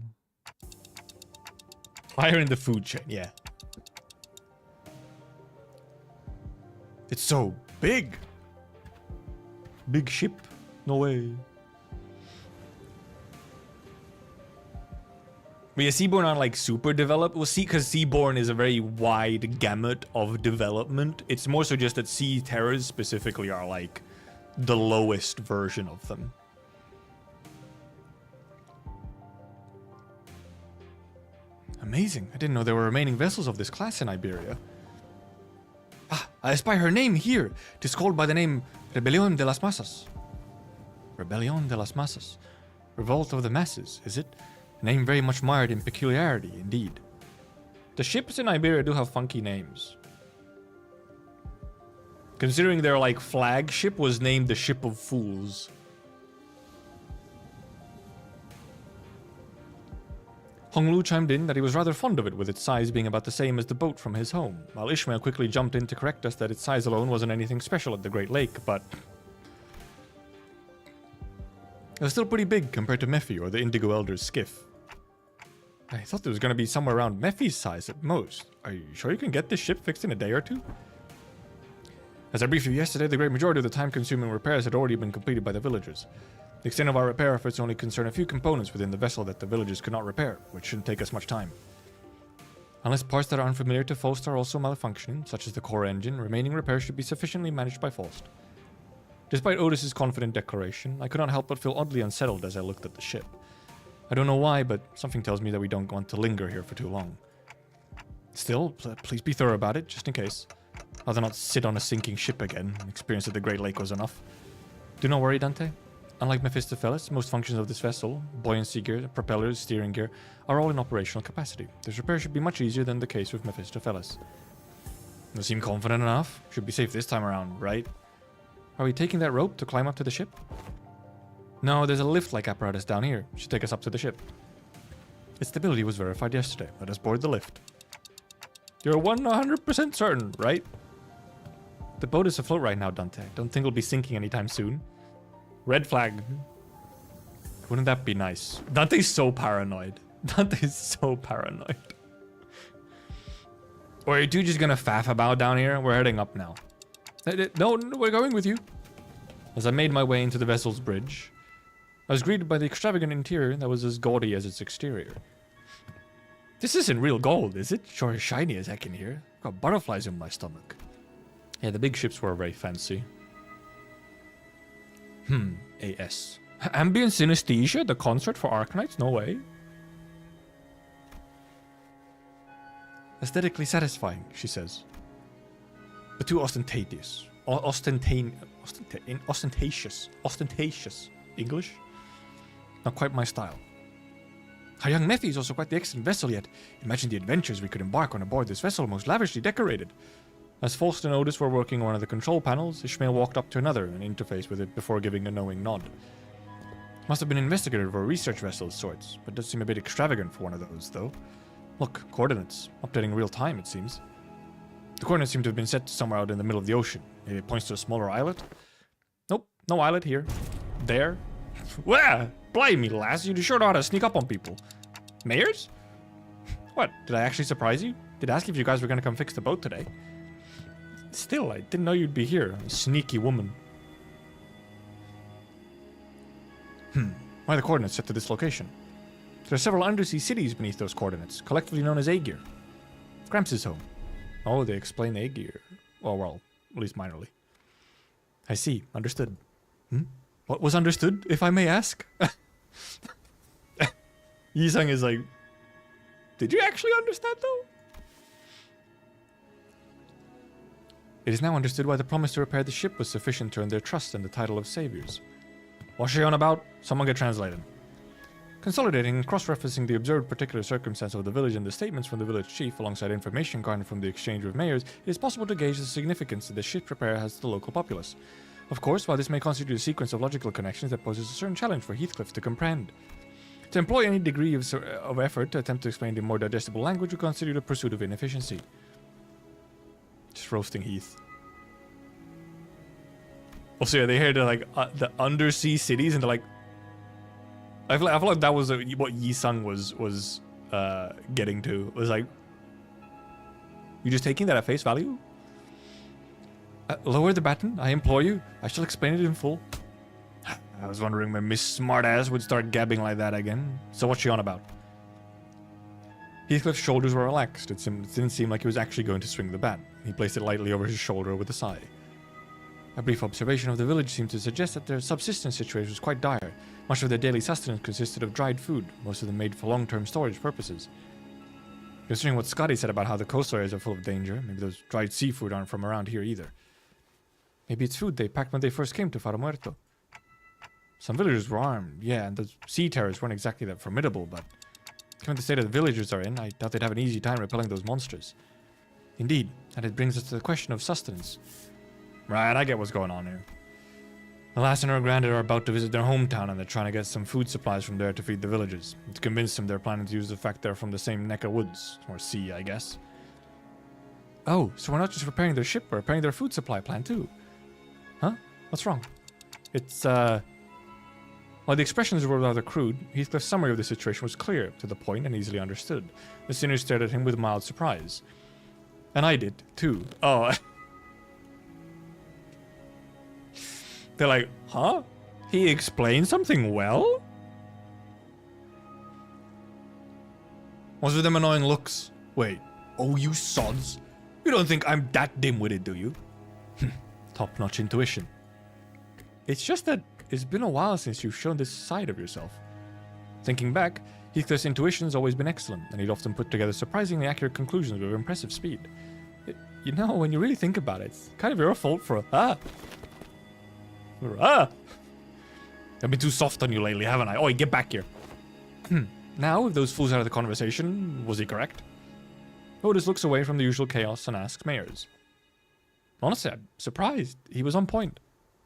Higher in the food chain, yeah. It's so big. Big ship. No way. But yeah, Seaborn aren't like super developed. Well, because Seaborn is a very wide gamut of development. It's more so just that Sea Terrors specifically are like the lowest version of them. Amazing. I didn't know there were remaining vessels of this class in Iberia. Ah, I espy her name here. It is called by the name Rebelión de las Masas. Rebelión de las Masas. Revolt of the Masses, is it? A name very much mired in peculiarity, indeed. The ships in Iberia do have funky names. Considering their, like, flagship was named the Ship of Fools. Honglu chimed in that he was rather fond of it, with its size being about the same as the boat from his home, while Ishmael quickly jumped in to correct us that its size alone wasn't anything special at the Great Lake, but it was still pretty big compared to Mephi or the Indigo Elder's skiff. I thought it was going to be somewhere around Mephi's size at most. Are you sure you can get this ship fixed in a day or two? As I briefed you yesterday, the great majority of the time-consuming repairs had already been completed by the villagers. The extent of our repair efforts only concern a few components within the vessel that the villagers could not repair, which shouldn't take us much time. Unless parts that are unfamiliar to Faust are also malfunctioning, such as the core engine, remaining repairs should be sufficiently managed by Faust. Despite Otis's confident declaration, I could not help but feel oddly unsettled as I looked at the ship. I don't know why, but something tells me that we don't want to linger here for too long. Still, please be thorough about it, just in case. Rather not sit on a sinking ship again. Experience at the Great Lake was enough. Do not worry, Dante. Unlike Mephistopheles, most functions of this vessel, buoyancy gear, propellers, steering gear, are all in operational capacity. This repair should be much easier than the case with Mephistopheles. You seem confident enough. Should be safe this time around, right? Are we taking that rope to climb up to the ship? No, there's a lift-like apparatus down here. Should take us up to the ship. Its stability was verified yesterday. Let us board the lift. You're 100% certain, right? The boat is afloat right now, Dante. Don't think it'll be sinking anytime soon. Red flag. Wouldn't that be nice? Dante's so paranoid. Dante's so paranoid. Or are you two just gonna faff about down here? We're heading up now. No, we're going with you. As I made my way into the vessel's bridge, I was greeted by the extravagant interior that was as gaudy as its exterior. This isn't real gold, is it? Sure as shiny as heck in here. I've got butterflies in my stomach. Yeah, the big ships were very fancy. AS. Ambient synesthesia? The concert for Arknights? No way. Aesthetically satisfying, she says. But too ostentatious. Ostentatious. English? Not quite my style. Our young Mephi is also quite the excellent vessel yet. Imagine the adventures we could embark on aboard this vessel, most lavishly decorated. As Faust and Otis were working on one of the control panels, Ishmael walked up to another and interfaced with it before giving a knowing nod. Must have been investigative or a research vessel of sorts, but does seem a bit extravagant for one of those, though. Look, coordinates. Updating real time, it seems. The coordinates seem to have been set somewhere out in the middle of the ocean. Maybe it points to a smaller islet? Nope, no islet here. There. Wah! Blimey, lass, you sure know how to sneak up on people. Mayors? What, did I actually surprise you? Did ask if you guys were gonna come fix the boat today. Still, I didn't know you'd be here, a sneaky woman. Why are the coordinates set to this location? There are several undersea cities beneath those coordinates, collectively known as Aegir. Gramps' home. Oh, they explain Aegir. Oh, well, at least minorly. I see. Understood. What was understood, if I may ask? Yisung is like, did you actually understand, though? It is now understood why the promise to repair the ship was sufficient to earn their trust and the title of saviors. What's she on about? Someone get translated. Consolidating and cross-referencing the observed particular circumstance of the village and the statements from the village chief alongside information garnered from the exchange with mayors, it is possible to gauge the significance that the ship repair has to the local populace. Of course, while this may constitute a sequence of logical connections that poses a certain challenge for Heathcliff to comprehend. To employ any degree of effort to attempt to explain in more digestible language would constitute a pursuit of inefficiency. Just roasting Heath. Also, yeah, they hear the undersea cities and they're like, I feel like that was what Yisung was getting to. It was like, you just taking that at face value? Lower the baton, I implore you. I shall explain it in full. I was wondering when Miss Smartass would start gabbing like that again. So what's she on about? Heathcliff's shoulders were relaxed. It didn't seem like he was actually going to swing the bat. He placed it lightly over his shoulder with a sigh. A brief observation of the village seemed to suggest that their subsistence situation was quite dire. Much of their daily sustenance consisted of dried food, most of them made for long-term storage purposes. Considering what Scotty said about how the coastal areas are full of danger, maybe those dried seafood aren't from around here either. Maybe it's food they packed when they first came to Faro Muerto. Some villagers were armed, yeah, and those sea terrors weren't exactly that formidable, but given the state of the villagers are in, I doubt they'd have an easy time repelling those monsters. Indeed, and it brings us to the question of sustenance. Right, I get what's going on here. The lass and her granddad are about to visit their hometown and they're trying to get some food supplies from there to feed the villagers. To convince them they're planning to use the fact they're from the same neck of woods, or sea, I guess. Oh, so we're not just repairing their ship, we're repairing their food supply plan too. Huh? What's wrong? It's, While the expressions were rather crude, Heathcliff's summary of the situation was clear, to the point, and easily understood. The sinners stared at him with mild surprise. And I did, too. Oh, they're like, huh? He explained something well? What's with them annoying looks? Wait, oh you sods. You don't think I'm that dim-witted, do you? Top-notch intuition. It's just that it's been a while since you've shown this side of yourself. Thinking back, Heathcliff's intuition's always been excellent, and he'd often put together surprisingly accurate conclusions with impressive speed. You know, when you really think about it, it's kind of your fault for I've been too soft on you lately, haven't I? Oi, get back here. Now, with those fools out of the conversation, was he correct? Otis looks away from the usual chaos and asks Mayors. Honestly, I'm surprised. He was on point.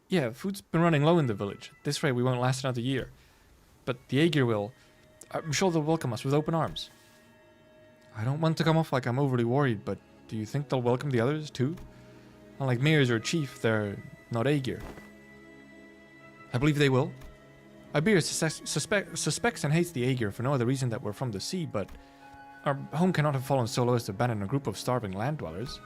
Yeah, food's been running low in the village. This rate we won't last another year. But the Aegir will. I'm sure they'll welcome us with open arms. I don't want to come off like I'm overly worried, but do you think they'll welcome the others, too? Unlike Mayors or Chief, they're not Aegir. I believe they will. Iberia suspects and hates the Aegir for no other reason that we're from the sea, but our home cannot have fallen so low as to abandon a group of starving land dwellers.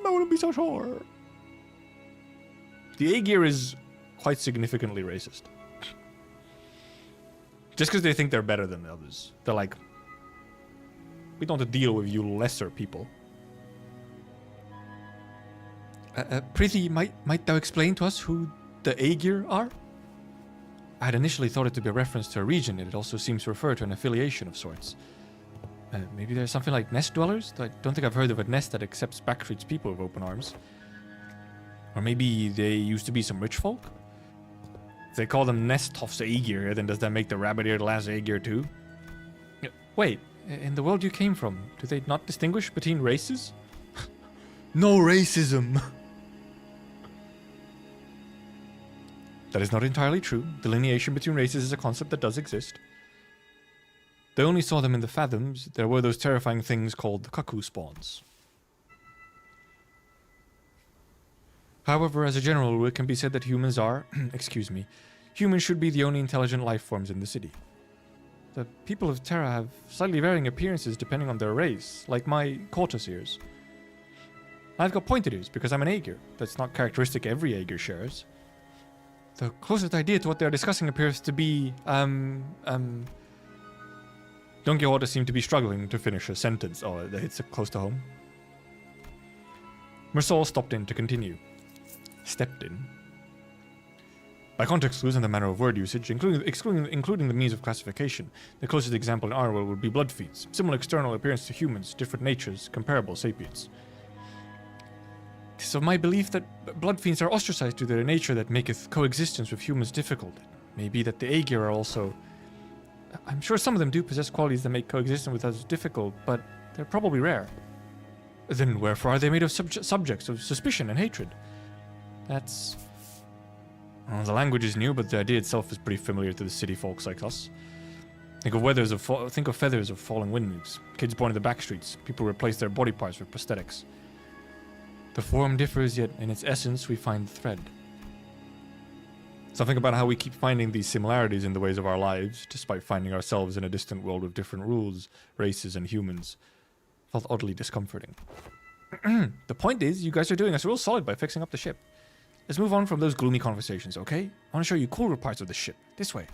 I wouldn't be so sure. The Aegir is quite significantly racist. Just because they think they're better than the others. They're like, we don't have to deal with you lesser people. Prithee, might thou explain to us who the Aegir are? I had initially thought it to be a reference to a region, and it also seems to refer to an affiliation of sorts. Maybe there's something like nest dwellers? I don't think I've heard of a nest that accepts back-treats people with open arms. Or maybe they used to be some rich folk? If they call them Nesthoff's Aegir, then does that make the rabbit-eared lass Aegir too? Wait, in the world you came from, do they not distinguish between races? No racism! That is not entirely true. Delineation between races is a concept that does exist. They only saw them in the fathoms. There were those terrifying things called cuckoo spawns. However, as a general rule, it can be said that humans are, excuse me, humans should be the only intelligent life forms in the city. The people of Terra have slightly varying appearances depending on their race, like my Cortus ears. I've got pointed ears because I'm an Aegir. That's not characteristic every Aegir shares. The closest idea to what they're discussing appears to be, Don Quixote seemed to be struggling to finish a sentence. Oh, that hits close to home. Mersol stopped in to continue. Stepped in. By context clues and the manner of word usage, including the means of classification, the closest example in our world would be blood feeds. Similar external appearance to humans, different natures, comparable sapiens. It is of my belief that blood fiends are ostracized due to their nature that maketh coexistence with humans difficult. It may be that the Aegir are also... I'm sure some of them do possess qualities that make coexistence with us difficult, but they're probably rare. Then wherefore are they made of subjects of suspicion and hatred? That's... Well, the language is new, but the idea itself is pretty familiar to the city folks like us. Think of feathers of falling windmills. Kids born in the back streets. People replace their body parts with prosthetics. The form differs, yet in its essence we find the thread. Something about how we keep finding these similarities in the ways of our lives, despite finding ourselves in a distant world with different rules, races, and humans, felt oddly discomforting. The point is, you guys are doing us real solid by fixing up the ship. Let's move on from those gloomy conversations, okay? I want to show you cooler parts of the ship. This way.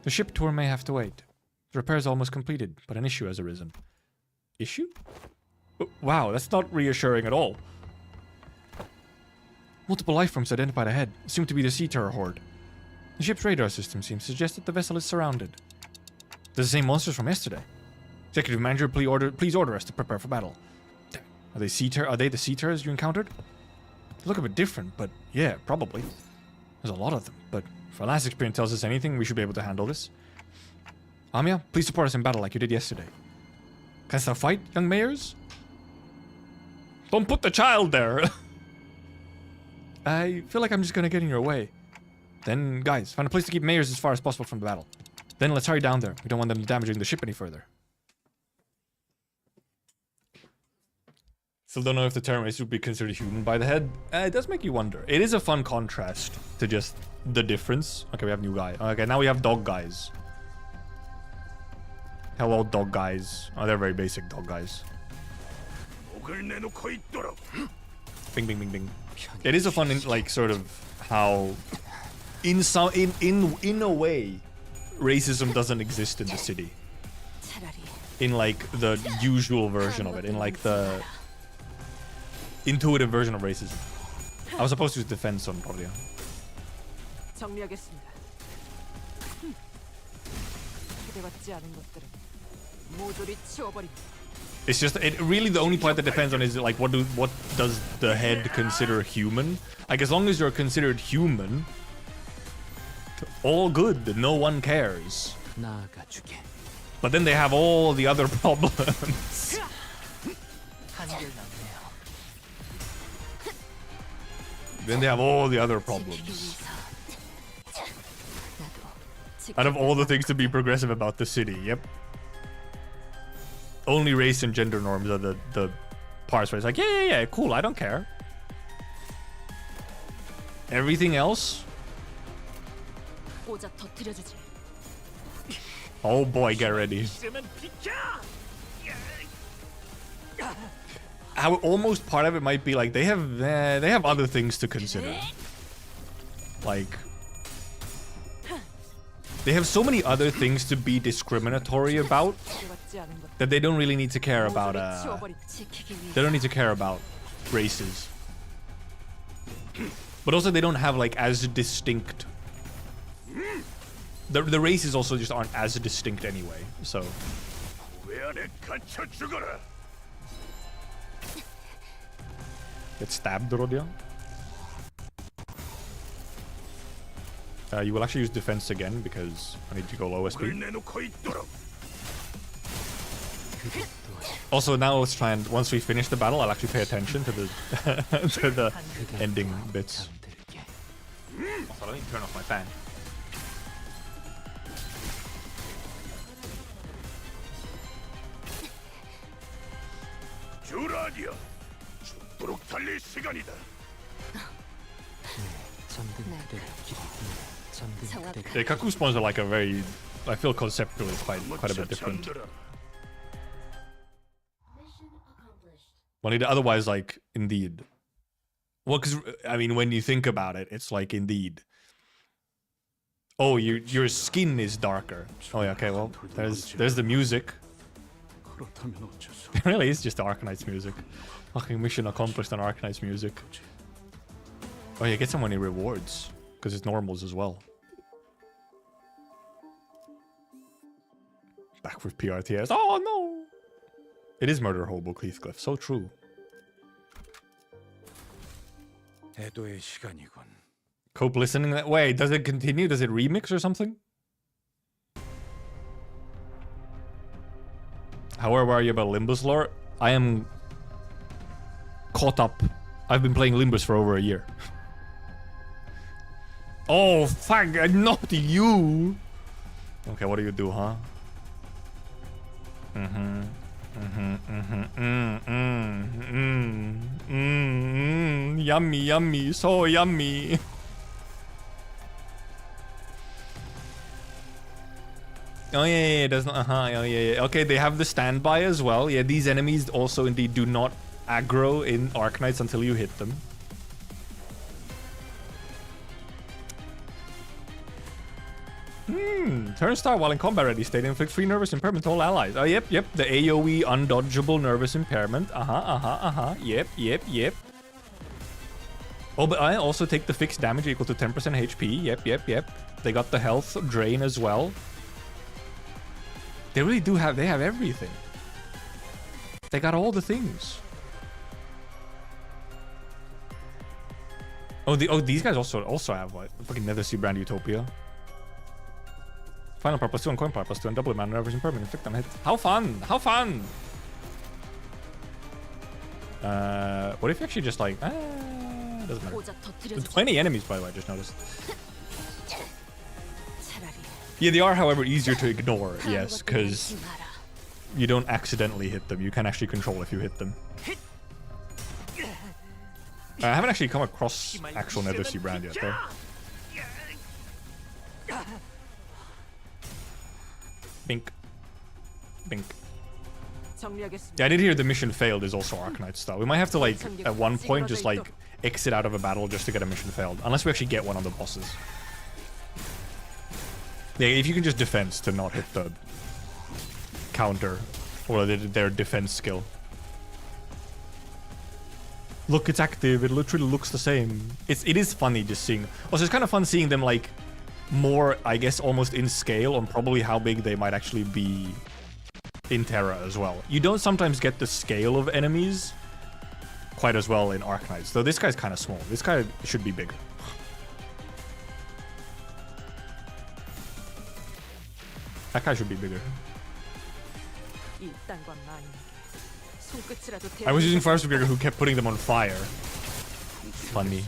The ship tour may have to wait. The repair is almost completed, but an issue has arisen. Issue? Oh, wow, that's not reassuring at all. Multiple life forms identified ahead, assumed to be the Sea Terror horde. The ship's radar system seems to suggest that the vessel is surrounded. They're the same monsters from yesterday. Executive Manager, please order us to prepare for battle. Are they the Sea Terrors you encountered? They look a bit different, but yeah, probably. There's a lot of them, but if our last experience tells us anything, we should be able to handle this. Amiya, please support us in battle like you did yesterday. Canst thou fight, young mayors? Don't put the child there! I feel like I'm just gonna get in your way. Then, guys, find a place to keep mayors as far as possible from the battle. Then let's hurry down there. We don't want them damaging the ship any further. Still don't know if the term race would be considered human by the head. It does make you wonder. It is a fun contrast to just the difference. Okay, we have new guy. Okay, now we have dog guys. Hello, dog guys. Oh, they're very basic dog guys. Bing, bing, bing, bing. It is a fun, like, sort of how, in a way, racism doesn't exist in the city. In like the usual version of it, in like the intuitive version of racism. I was supposed to use defense on Rodia. 정리하겠습니다. 기대받지 않은 것들은 모조리 치워버립니다. It's just really the only part that depends on is like what does the head consider human? Like as long as you're considered human, all good, no one cares. 나아가주게. But then they have all the other problems. Then they have all the other problems. Out of all the things to be progressive about the city, yep. Only race and gender norms are the parts where it's like, yeah, cool, I don't care. Everything else? Oh boy, get ready. How almost part of it might be like they have other things to consider. Like they have so many other things to be discriminatory about that they don't really need to care about they don't need to care about races. But also they don't have like as distinct the races also just aren't as distinct anyway, so get stabbed, Rodia. You will actually use defense again because I need to go low SP. Also, now let's try and once we finish the battle, I'll actually pay attention to the to the ending bits. Also, let me turn off my fan. 잠든 그대를 길이 잠든 그대를 Yeah, Kaku spawns are like a very, I feel conceptually quite a bit different. Well, otherwise, like, indeed. Well, because, I mean, when you think about it, it's like, indeed. Oh, your skin is darker. Oh, yeah, okay, well, there's the music. It really is just Arknights music. Fucking mission accomplished on Arknights music. Oh, yeah, get so many rewards. Because it's normals as well. Back with PRTS. Oh, no! It is Murder Hobo Heathcliff. So true. Cope listening that way. Does it continue? Does it remix or something? However, are you about Limbus lore? I am caught up. I've been playing Limbus for over a year. Oh, fuck, not you! Okay, what do you do, huh? Yummy, yummy, so yummy. Oh yeah, there's not, oh yeah. Okay, they have the standby as well. Yeah, these enemies also indeed do not aggro in Arknights until you hit them. Turnstile while in combat ready state inflicts free nervous impairment to all allies. Oh, yep. The AoE undodgeable nervous impairment. Yep. Oh, but I also take the fixed damage equal to 10% HP. Yep. They got the health drain as well. They really do have, they have everything. They got all the things. Oh, these guys also have like fucking Nether Sea Brand Utopia. Final power +2 and coin power +2 and double amount of nervous impairment inflict on hit. How fun! How fun! What if you actually just like doesn't matter. 20 enemies, by the way, I just noticed. Yeah, they are, however, easier to ignore, yes, because you don't accidentally hit them. You can actually control if you hit them. I haven't actually come across actual Nether Sea Brand yet, though. Bink. Yeah, I did hear the mission failed is also Arknights style. We might have to, like, at one point, just, like, exit out of a battle just to get a mission failed. Unless we actually get one on the bosses. Yeah, if you can just defense to not hit the counter or their defense skill. Look, it's active. It literally looks the same. It is funny just seeing. Also, it's kind of fun seeing them, like, more, I guess, almost in scale on probably how big they might actually be in Terra as well. You don't sometimes get the scale of enemies quite as well in Arknights, though this guy's kind of small. This guy should be bigger. That guy should be bigger. I was using Fire Speaker who kept putting them on fire. Funny.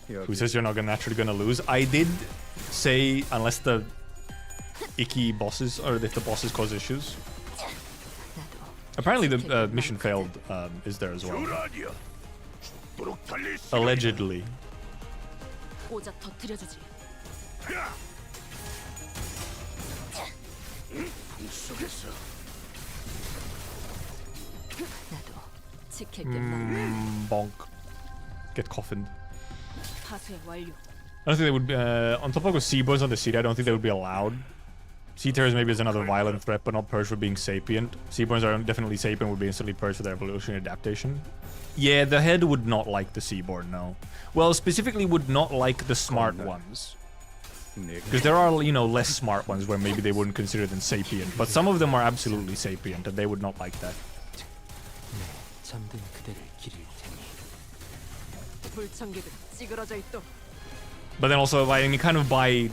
Who says you're not naturally gonna lose? I did say unless the icky bosses or if the bosses cause issues. Apparently the mission failed is there as well. Allegedly. Bonk. Get coffined. I don't think they would be, on top of Seaborns on the city, I don't think they would be allowed. Sea Terrors maybe is another violent threat, but not purged for being sapient. Seaborns are definitely sapient, would be instantly purged for their evolutionary adaptation. Yeah, the head would not like the Seaborn, no. Well, specifically would not like the smart ones. Because there are, you know, less smart ones where maybe they wouldn't consider them sapient, but some of them are absolutely sapient, and they would not like that. But then also, I mean, kind of by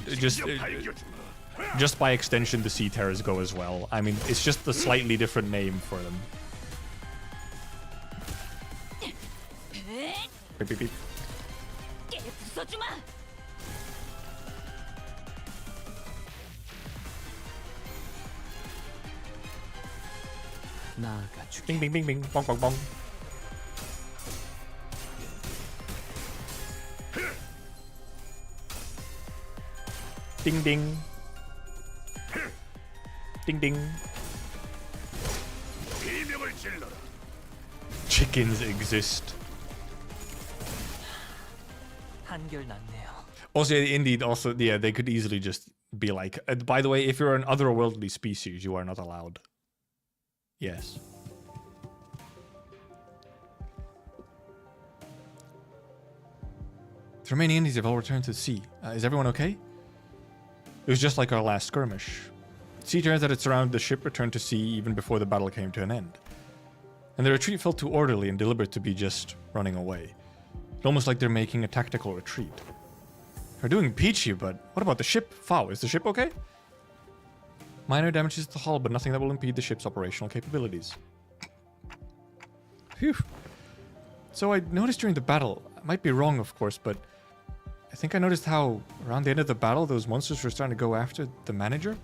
just by extension, the Sea Terrors go as well. I mean, it's just a slightly different name for them. Beep, beep, beep. 나아가 주게. Bing, bing, bing, bing. Bong, bong, bong. Ding, ding. Ding, ding. Chickens exist. 한결났네요. Also, indeed, also, yeah, they could easily just be like, by the way, if you're an otherworldly species, you are not allowed. Yes. The remaining Indies have all returned to the sea. Is everyone okay? It was just like our last skirmish. Sea turns that had surrounded the ship returned to sea even before the battle came to an end. And the retreat felt too orderly and deliberate to be just running away. Almost like they're making a tactical retreat. They're doing peachy, but what about the ship? Fow, is the ship okay? Minor damages to the hull, but nothing that will impede the ship's operational capabilities. Phew. So I noticed during the battle, I might be wrong of course, but I think I noticed how around the end of the battle those monsters were starting to go after the manager.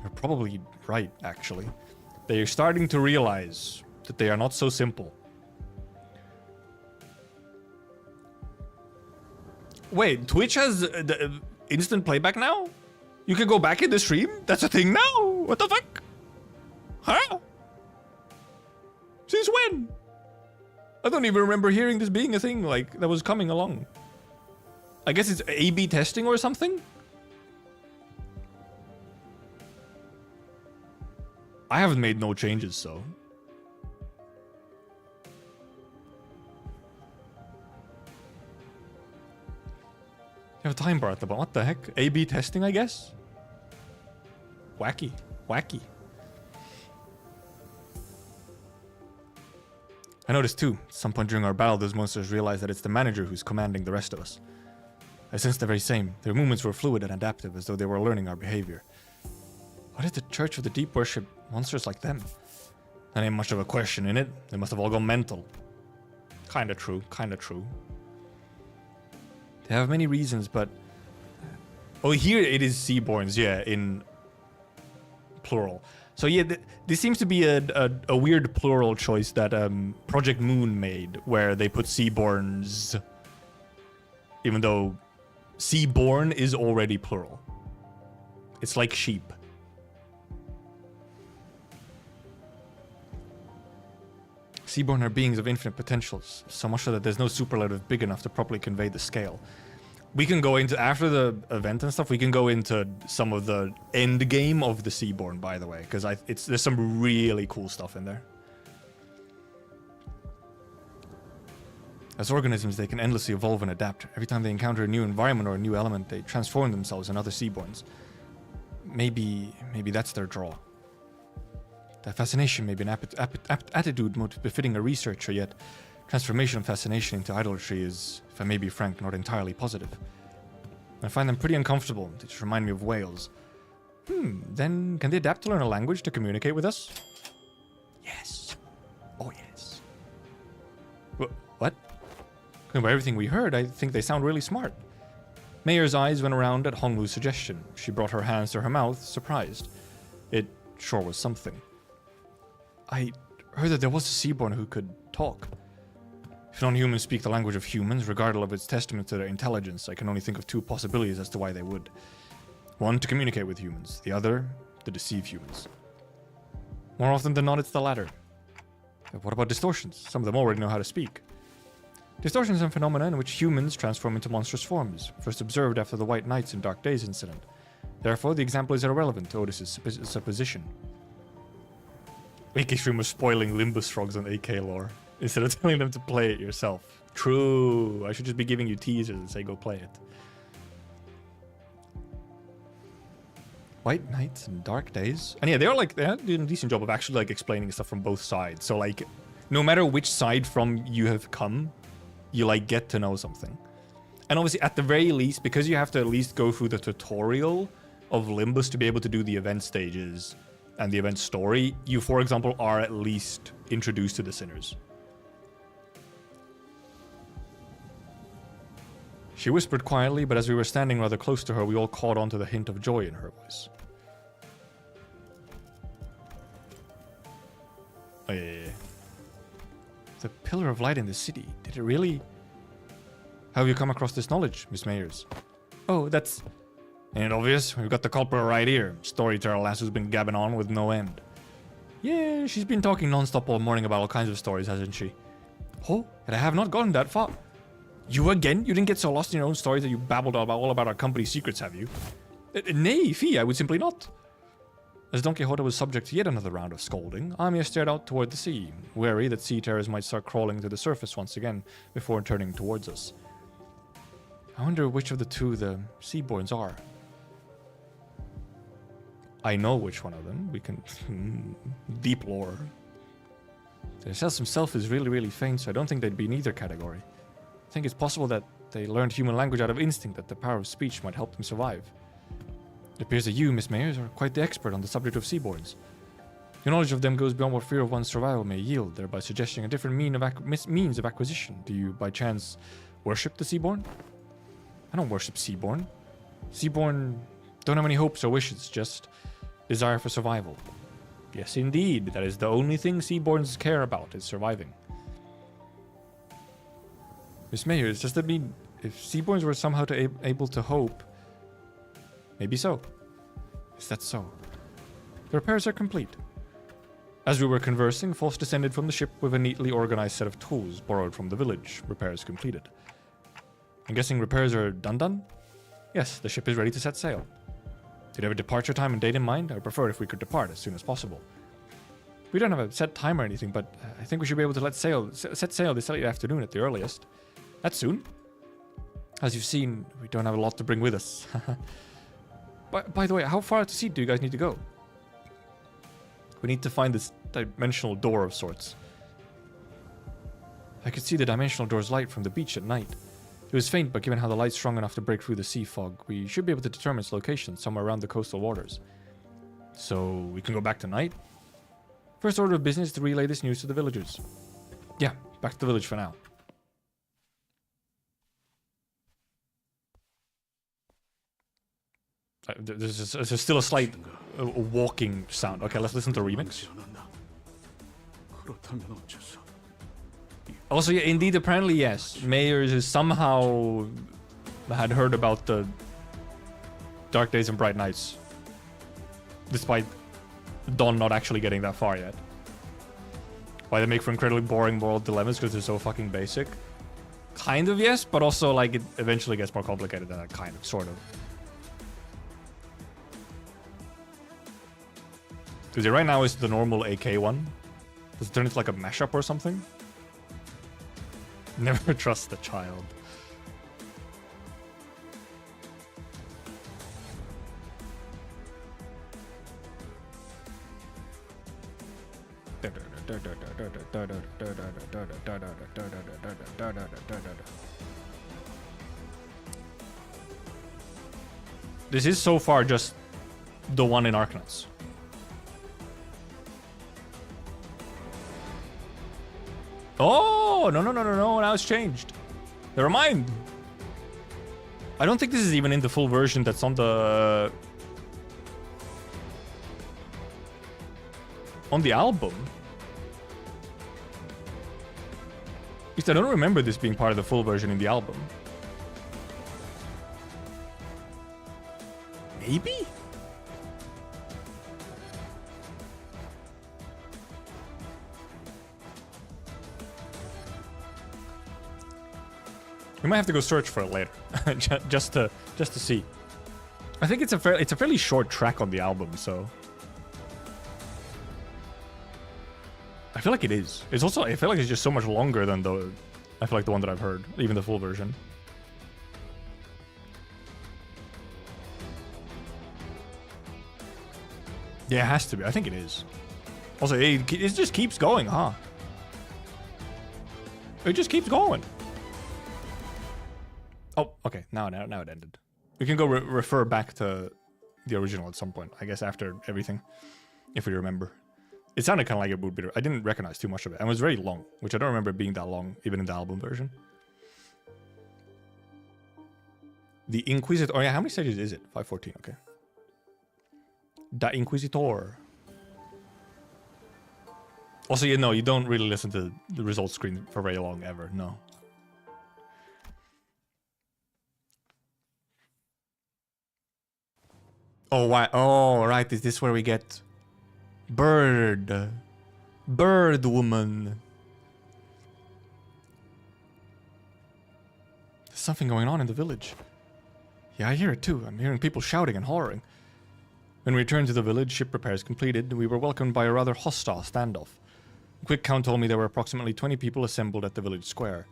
You're probably right, actually. They are starting to realize that they are not so simple. Wait, Twitch has the instant playback now? You can go back in the stream? That's a thing now? What the fuck? Huh? Since when? I don't even remember hearing this being a thing like that was coming along. I guess it's A/B testing or something? I haven't made no changes, so. You have a time bar at the bottom. What the heck? A/B testing, I guess? Wacky. Wacky. I noticed too, at some point during our battle, those monsters realized that it's the manager who's commanding the rest of us. I sensed the very same. Their movements were fluid and adaptive, as though they were learning our behavior. Why did the Church of the Deep worship monsters like them? That ain't much of a question, innit? They must have all gone mental. Kinda true, kinda true. They have many reasons, but... Oh, here it is Seaborns, yeah, in plural. So yeah, this seems to be a weird plural choice that Project Moon made, where they put Seaborns, even though Seaborn is already plural. It's like sheep. Seaborn are beings of infinite potentials, so much so that there's no superlative big enough to properly convey the scale. We can go into, after the event and stuff, we can go into some of the end game of the Seaborn, by the way, because there's some really cool stuff in there. As organisms, they can endlessly evolve and adapt. Every time they encounter a new environment or a new element, they transform themselves in other Seaborns. Maybe that's their draw. That fascination may be an attitude most befitting a researcher, yet transformation of fascination into idolatry is, if I may be frank, not entirely positive. I find them pretty uncomfortable. They just remind me of whales. Then can they adapt to learn a language to communicate with us? Yes. Oh, yes. What? By everything we heard, I think they sound really smart. Mayer's eyes went around at Honglu's suggestion. She brought her hands to her mouth, surprised. It sure was something. I heard that there was a Seaborn who could talk. If non-humans speak the language of humans, regardless of its testament to their intelligence, I can only think of two possibilities as to why they would. One, to communicate with humans. The other, to deceive humans. More often than not, it's the latter. But what about distortions? Some of them already know how to speak. Distortions are phenomena in which humans transform into monstrous forms, first observed after the White Knights and Dark Days incident. Therefore, the example is irrelevant to Otis's supposition. AK Stream was spoiling Limbus frogs on AK lore, instead of telling them to play it yourself. True, I should just be giving you teasers and say go play it. White Knights and Dark Days. And yeah, they're doing a decent job of actually like explaining stuff from both sides. So like, no matter which side from you have come, you like get to know something. And obviously at the very least, because you have to at least go through the tutorial of Limbus to be able to do the event stages and the event story, you, for example, are at least introduced to the sinners. She whispered quietly, but as we were standing rather close to her, we all caught on to the hint of joy in her voice. Oh, yeah. The pillar of light in the city. Did it really? How have you come across this knowledge, Miss Mayers? Oh, that's... Ain't it obvious? We've got the culprit right here. Storyteller lass who's been gabbing on with no end. Yeah, she's been talking non-stop all morning about all kinds of stories, hasn't she? Oh, and I have not gotten that far. You again? You didn't get so lost in your own stories that you babbled all about our company's secrets, have you? Nay, fie, I would simply not. As Don Quixote was subject to yet another round of scolding, Amiya stared out toward the sea, wary that sea terrors might start crawling to the surface once again before turning towards us. I wonder which of the two the Seaborns are. I know which one of them. We can... deep lore. Their sense himself is really, really faint, so I don't think they'd be in either category. I think it's possible that they learned human language out of instinct, that the power of speech might help them survive. It appears that you, Miss Mayers, are quite the expert on the subject of Seaborns. Your knowledge of them goes beyond what fear of one's survival may yield, thereby suggesting a different means of acquisition. Do you, by chance, worship the Seaborn? I don't worship Seaborn. Seaborn don't have any hopes or wishes, just desire for survival. Yes, indeed. That is the only thing Seaborns care about, is surviving. Miss Mayers, does that mean if Seaborns were somehow able to hope? Maybe so. Is that so? The repairs are complete. As we were conversing, Foss descended from the ship with a neatly organized set of tools borrowed from the village. Repairs completed. I'm guessing repairs are done? Yes, the ship is ready to set sail. Did you have a departure time and date in mind? I would prefer if we could depart as soon as possible. We don't have a set time or anything, but I think we should be able to set sail this late afternoon at the earliest. That's soon. As you've seen, we don't have a lot to bring with us. By the way, how far out to sea do you guys need to go? We need to find this dimensional door of sorts. I could see the dimensional door's light from the beach at night. It was faint, but given how the light's strong enough to break through the sea fog, we should be able to determine its location somewhere around the coastal waters. So, we can go back tonight? First order of business is to relay this news to the villagers. Yeah, back to the village for now. There's still a slight walking sound. Okay, let's listen to the remix. Also, yeah, indeed, apparently, yes. Mayers is somehow had heard about the Dark Days and Bright Nights. Despite Dawn not actually getting that far yet. Why they make for incredibly boring moral dilemmas because they're so fucking basic. Kind of, yes, but also, like, it eventually gets more complicated than that, kind of, sort of. Because right now is the normal AK one. Does it turn into like a mashup or something? Never trust the child. This is so far just the one in Arknights. Oh, no, now it's changed. Never mind. I don't think this is even in the full version that's on the album. At least I don't remember this being part of the full version in the album. Maybe? We might have to go search for it later, just to see. I think it's a fairly short track on the album, so I feel like it is. It's also, I feel like it's just so much longer than the one that I've heard, even the full version. Yeah, it has to be. I think it is. Also, it just keeps going, huh? It just keeps going. Oh, okay. Now it ended. We can go refer back to the original at some point, I guess, after everything, if we remember. It sounded kind of like it would be. I didn't recognize too much of it, and it was very long, which I don't remember being that long, even in the album version. The Inquisitor. Oh yeah, how many stages is it? 514. Okay. The Inquisitor. Also, you know, you don't really listen to the results screen for very long ever, no. Oh, why? Oh, right. Is this where we get Bird? Bird woman. There's something going on in the village. Yeah, I hear it too. I'm hearing people shouting and hollering. When we returned to the village, ship repairs completed, we were welcomed by a rather hostile standoff. A quick count told me there were approximately 20 people assembled at the village square.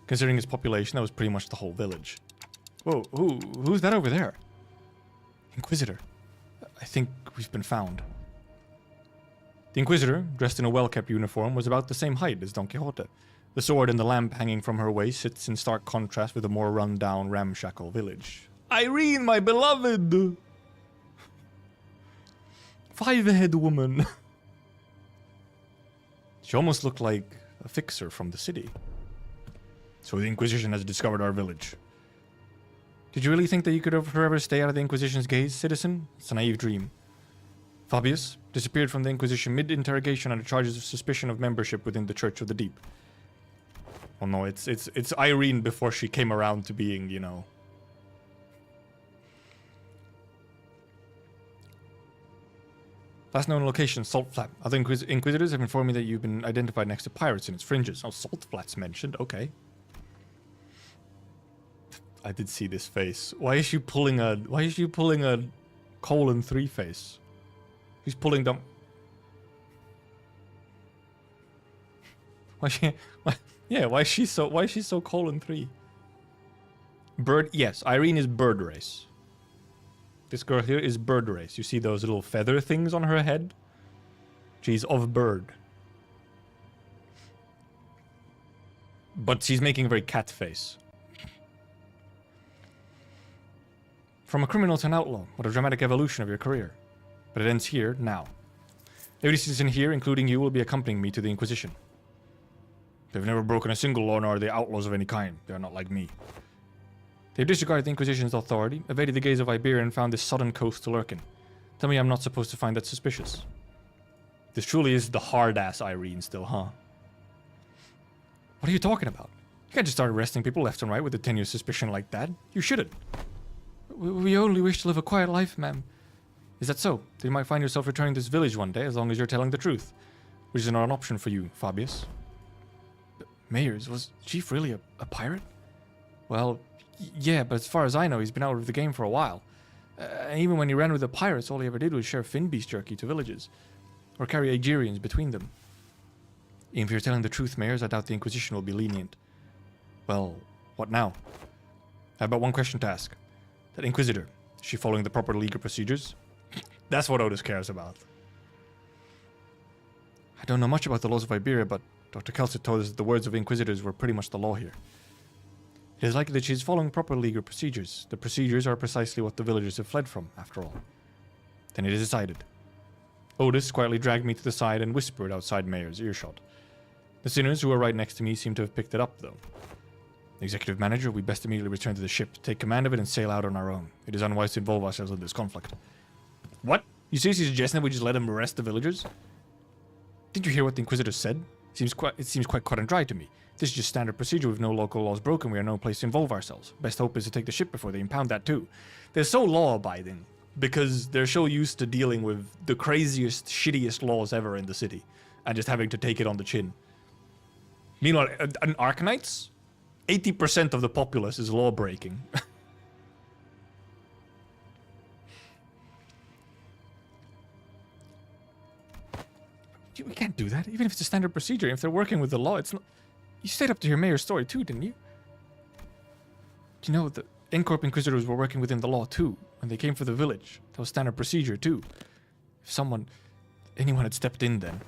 Considering its population, that was pretty much the whole village. Whoa, who's that over there? Inquisitor. I think we've been found. The Inquisitor, dressed in a well-kept uniform, was about the same height as Don Quixote. The sword and the lamp hanging from her waist sits in stark contrast with the more run-down, ramshackle village. Irene, my beloved! Five-head woman. She almost looked like a fixer from the city. So the Inquisition has discovered our village. Did you really think that you could forever stay out of the Inquisition's gaze, citizen? It's a naive dream. Fabius disappeared from the Inquisition mid-interrogation under charges of suspicion of membership within the Church of the Deep. Well, no, it's Irene before she came around to being, you know... Last known location, Salt Flat. Other Inquisitors have informed me that you've been identified next to pirates in its fringes. Oh, Salt Flat's mentioned. Okay. I did see this face. Why is she pulling a... Why is she pulling a :3 face? She's pulling them... Why is she... Yeah, why is she so :3? Bird... Yes, Irene is bird race. This girl here is bird race. You see those little feather things on her head? She's of bird. But she's making a very cat face. From a criminal to an outlaw, what a dramatic evolution of your career. But it ends here, now. Every citizen here, including you, will be accompanying me to the Inquisition. They've never broken a single law, nor are they outlaws of any kind. They are not like me. They've disregarded the Inquisition's authority, evaded the gaze of Iberia, and found this southern coast to lurk in. Tell me I'm not supposed to find that suspicious. This truly is the hard-ass Irene still, huh? What are you talking about? You can't just start arresting people left and right with a tenuous suspicion like that. You shouldn't. We only wish to live a quiet life, ma'am. Is that so? Then you might find yourself returning to this village one day, as long as you're telling the truth. Which is not an option for you, Fabius. Mayors, was Chief really a pirate? Well, yeah, but as far as I know, he's been out of the game for a while. And even when he ran with the pirates, all he ever did was share fin beast jerky to villages. Or carry Agerians between them. Even if you're telling the truth, Mayors, I doubt the Inquisition will be lenient. Well, what now? I have but one question to ask. That Inquisitor, is she following the proper legal procedures? That's what Otis cares about. I don't know much about the laws of Iberia, but Dr. Kelsit told us that the words of Inquisitors were pretty much the law here. It is likely that she is following proper legal procedures. The procedures are precisely what the villagers have fled from, after all. Then it is decided. Otis quietly dragged me to the side and whispered outside Mayor's earshot. The sinners who were right next to me seem to have picked it up, though. Executive Manager, we best immediately return to the ship, take command of it, and sail out on our own. It is unwise to involve ourselves in this conflict. What? You seriously suggesting that we just let him arrest the villagers? Did you hear what the Inquisitor said? It seems quite cut and dry to me. This is just standard procedure. With no local laws broken, we are no place to involve ourselves. Best hope is to take the ship before they impound that too. They're so law-abiding because they're so used to dealing with the craziest, shittiest laws ever in the city and just having to take it on the chin. Meanwhile, an Arknights? 80% of the populace is law-breaking. We can't do that, even if it's a standard procedure. If they're working with the law, it's not... You stayed up to hear Mayor's story too, didn't you? Do you know the Incorp Inquisitors were working within the law too, when they came for the village? That was standard procedure too. If anyone had stepped in then.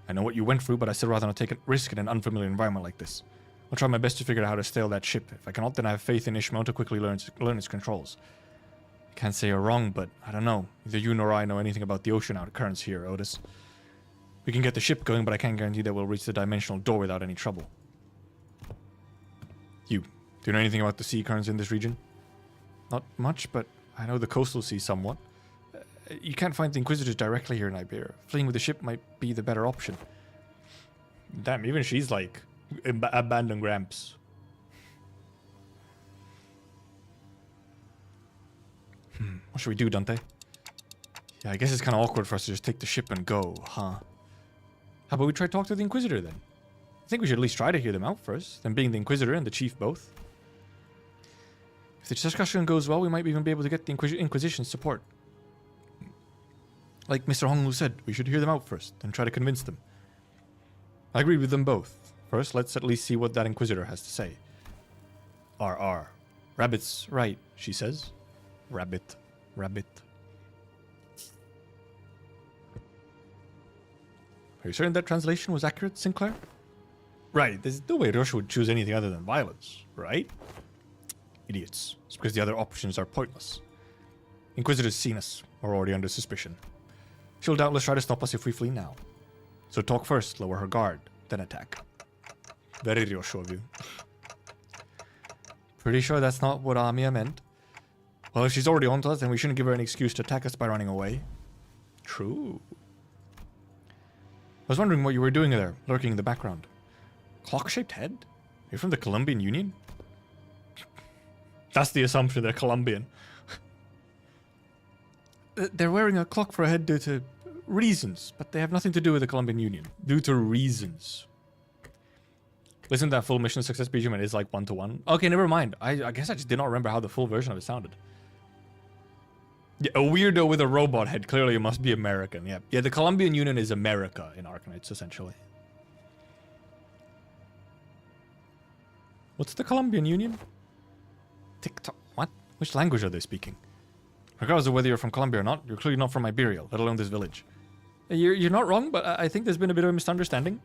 I know what you went through, but I still rather not take a risk in an unfamiliar environment like this. I'll try my best to figure out how to sail that ship. If I cannot, then I have faith in Ishmael to quickly learn its controls. I can't say you're wrong, but I don't know. Neither you nor I know anything about the ocean currents here, Otis. We can get the ship going, but I can't guarantee that we'll reach the dimensional door without any trouble. Do you know anything about the sea currents in this region? Not much, but I know the coastal sea somewhat. You can't find the Inquisitors directly here in Iberia. Fleeing with the ship might be the better option. Damn, even she's like abandoned Gramps. What should we do, Dante? Yeah, I guess it's kind of awkward for us to just take the ship and go, huh? How about we try to talk to the Inquisitor then? I think we should at least try to hear them out first, them being the Inquisitor and the Chief both. If the discussion goes well, we might even be able to get the Inquisition's support. Like Mr. Honglu said, we should hear them out first and try to convince them. I agree with them both. First, let's at least see what that Inquisitor has to say. R. Rabbit's right, she says. Rabbit. Are you certain that translation was accurate, Sinclair? Right, there's no way Russia would choose anything other than violence, right? Idiots. It's because the other options are pointless. Inquisitor's seen us. We're already under suspicion. She'll doubtless try to stop us if we flee now. So talk first, lower her guard, then attack. Very Ryosho of you. Pretty sure that's not what Amiya meant. Well, if she's already onto us, then we shouldn't give her an excuse to attack us by running away. True. I was wondering what you were doing there, lurking in the background. Clock-shaped head? You're from the Colombian Union? That's the assumption, they're Colombian. They're wearing a clock for a head due to reasons, but they have nothing to do with the Colombian Union. Due to reasons. Listen to that full mission success BGM, it is like 1-to-1. Okay, never mind. I guess I just did not remember how the full version of it sounded. Yeah, a weirdo with a robot head. Clearly it must be American. Yeah, the Colombian Union is America in Arknights, essentially. What's the Colombian Union? TikTok. What? Which language are they speaking? Regardless of whether you're from Colombia or not, you're clearly not from Iberia, let alone this village. You're not wrong, but I think there's been a bit of a misunderstanding.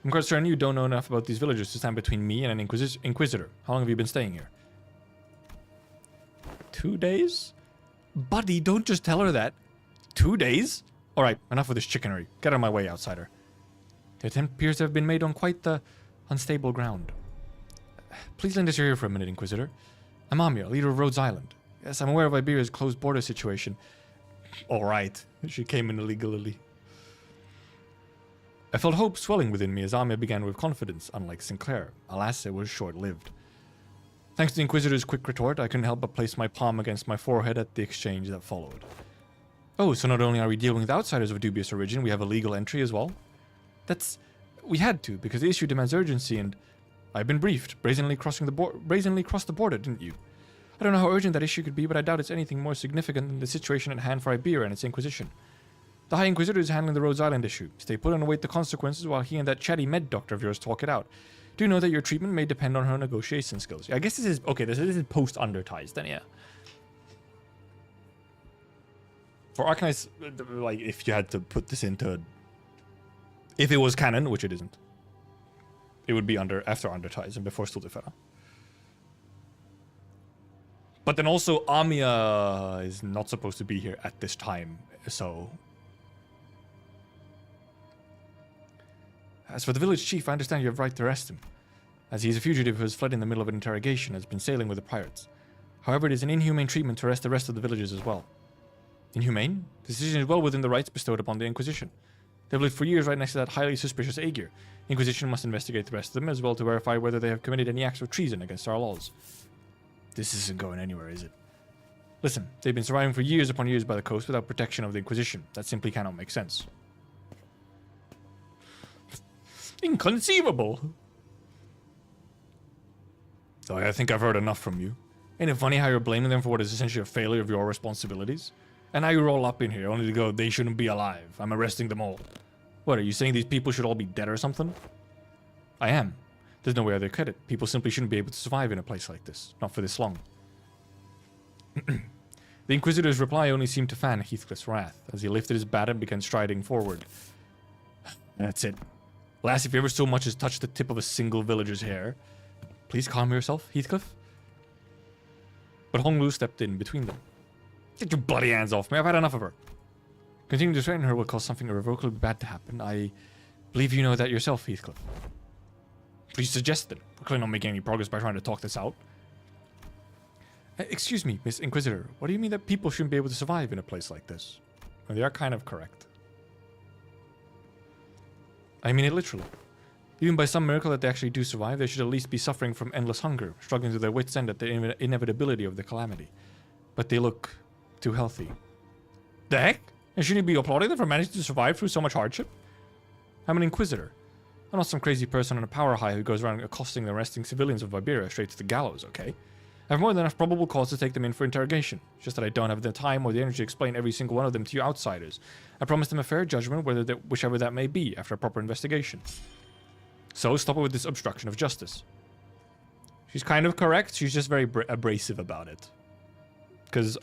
I'm quite certain you don't know enough about these villages to stand between me and an Inquisitor. How long have you been staying here? 2 days? Buddy, don't just tell her that. 2 days? Alright, enough of this chickenery. Get out of my way, outsider. The attempt appears to have been made on quite the unstable ground. Please lend us your ear for a minute, Inquisitor. I'm Amiya, leader of Rhodes Island. Yes, I'm aware of Iberia's closed border situation. Alright, she came in illegally. I felt hope swelling within me as Amiya began with confidence, unlike Sinclair. Alas, it was short-lived. Thanks to the Inquisitor's quick retort, I couldn't help but place my palm against my forehead at the exchange that followed. Oh, so not only are we dealing with outsiders of dubious origin, we have a legal entry as well? We had to, because the issue demands urgency, and I've been briefed. Brazenly crossed the border, didn't you? I don't know how urgent that issue could be, but I doubt it's anything more significant than the situation at hand for Iberia and its Inquisition. The High Inquisitor is handling the Rhodes Island issue. Stay put and await the consequences while he and that chatty med doctor of yours talk it out. Do know that your treatment may depend on her negotiation skills. I guess this is... Okay, this is post-Underties, then, yeah. For Arknights, like, if you had to put this into... If it was canon, which it isn't, it would be after Underties and before Stultifera. But then also, Amiya is not supposed to be here at this time, so... As for the village chief, I understand you have right to arrest him, as he is a fugitive who has fled in the middle of an interrogation and has been sailing with the pirates. However, it is an inhumane treatment to arrest the rest of the villagers as well. Inhumane? The decision is well within the rights bestowed upon the Inquisition. They've lived for years right next to that highly suspicious Aegir. Inquisition must investigate the rest of them as well to verify whether they have committed any acts of treason against our laws. This isn't going anywhere, is it? Listen, they've been surviving for years upon years by the coast without protection of the Inquisition. That simply cannot make sense. Inconceivable! So I think I've heard enough from you. Ain't it funny how you're blaming them for what is essentially a failure of your responsibilities? And now you roll up in here only to go, they shouldn't be alive. I'm arresting them all. What, are you saying these people should all be dead or something? I am. There's no way other could it. People simply shouldn't be able to survive in a place like this. Not for this long. The Inquisitor's reply only seemed to fan Heathcliff's wrath, as he lifted his bat and began striding forward. That's it. Lass, if you ever so much as touch the tip of a single villager's hair, please calm yourself, Heathcliff. But Honglu stepped in between them. Get your bloody hands off me, I've had enough of her. Continuing to threaten her will cause something irrevocably bad to happen. I believe you know that yourself, Heathcliff. Please suggest it. We're clearly not making any progress by trying to talk this out. Excuse me, Miss Inquisitor. What do you mean that people shouldn't be able to survive in a place like this? Well, they are kind of correct. I mean it literally. Even by some miracle that they actually do survive, they should at least be suffering from endless hunger, struggling to their wits' end at the inevitability of the calamity. But they look too healthy. The heck? And shouldn't you be applauding them for managing to survive through so much hardship? I'm an Inquisitor. I'm not some crazy person on a power high who goes around accosting the resting civilians of Iberia straight to the gallows, okay? I have more than enough probable cause to take them in for interrogation. It's just that I don't have the time or the energy to explain every single one of them to you outsiders. I promise them a fair judgment, whichever that may be, after a proper investigation. So stop it with this obstruction of justice. She's kind of correct. She's just very abrasive about it. Because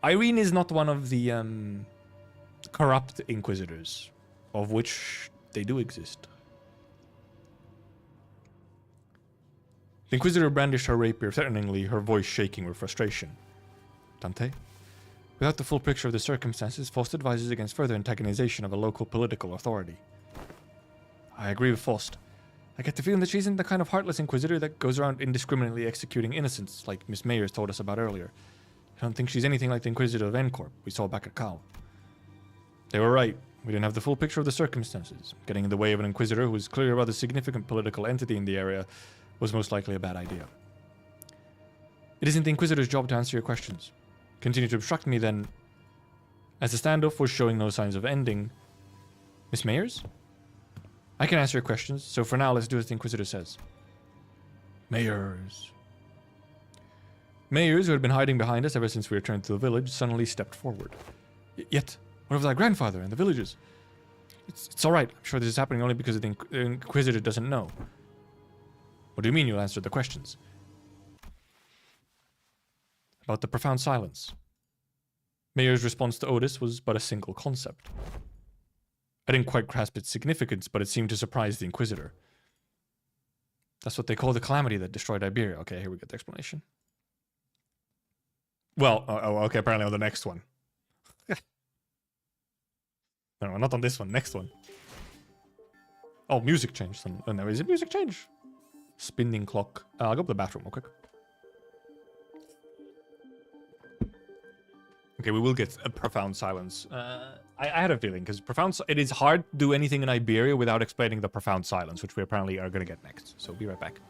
Irene is not one of the corrupt Inquisitors, of which they do exist. The Inquisitor brandished her rapier threateningly, her voice shaking with frustration. Dante? Without the full picture of the circumstances, Faust advises against further antagonization of a local political authority. I agree with Faust. I get the feeling that she isn't the kind of heartless Inquisitor that goes around indiscriminately executing innocents, like Miss Mayers told us about earlier. I don't think she's anything like the Inquisitor of N-Corp we saw back at Cal. They were right. We didn't have the full picture of the circumstances. Getting in the way of an Inquisitor who was clearly a rather significant political entity in the area was most likely a bad idea. It isn't the Inquisitor's job to answer your questions. Continue to obstruct me, then. As the standoff was showing no signs of ending. Miss Mayers? I can answer your questions, so for now let's do as the Inquisitor says. Mayers. Mayers, who had been hiding behind us ever since we returned to the village, suddenly stepped forward. Yet, what of thy grandfather and the villagers? It's alright. I'm sure this is happening only because the Inquisitor doesn't know. What do you mean you'll answer the questions? About the profound silence. Mayer's response to Otis was but a single concept. I didn't quite grasp its significance, but it seemed to surprise the Inquisitor. That's what they call the calamity that destroyed Iberia. Okay, here we get the explanation. Well, okay, apparently on the next one. No, not on this one, next one. Oh, music change. Oh, no, is it music change? Spinning clock. I'll go to the bathroom real quick. Okay, we will get a profound silence. I had a feeling, because it is hard to do anything in Iberia without explaining the profound silence, which we apparently are going to get next. So be right back.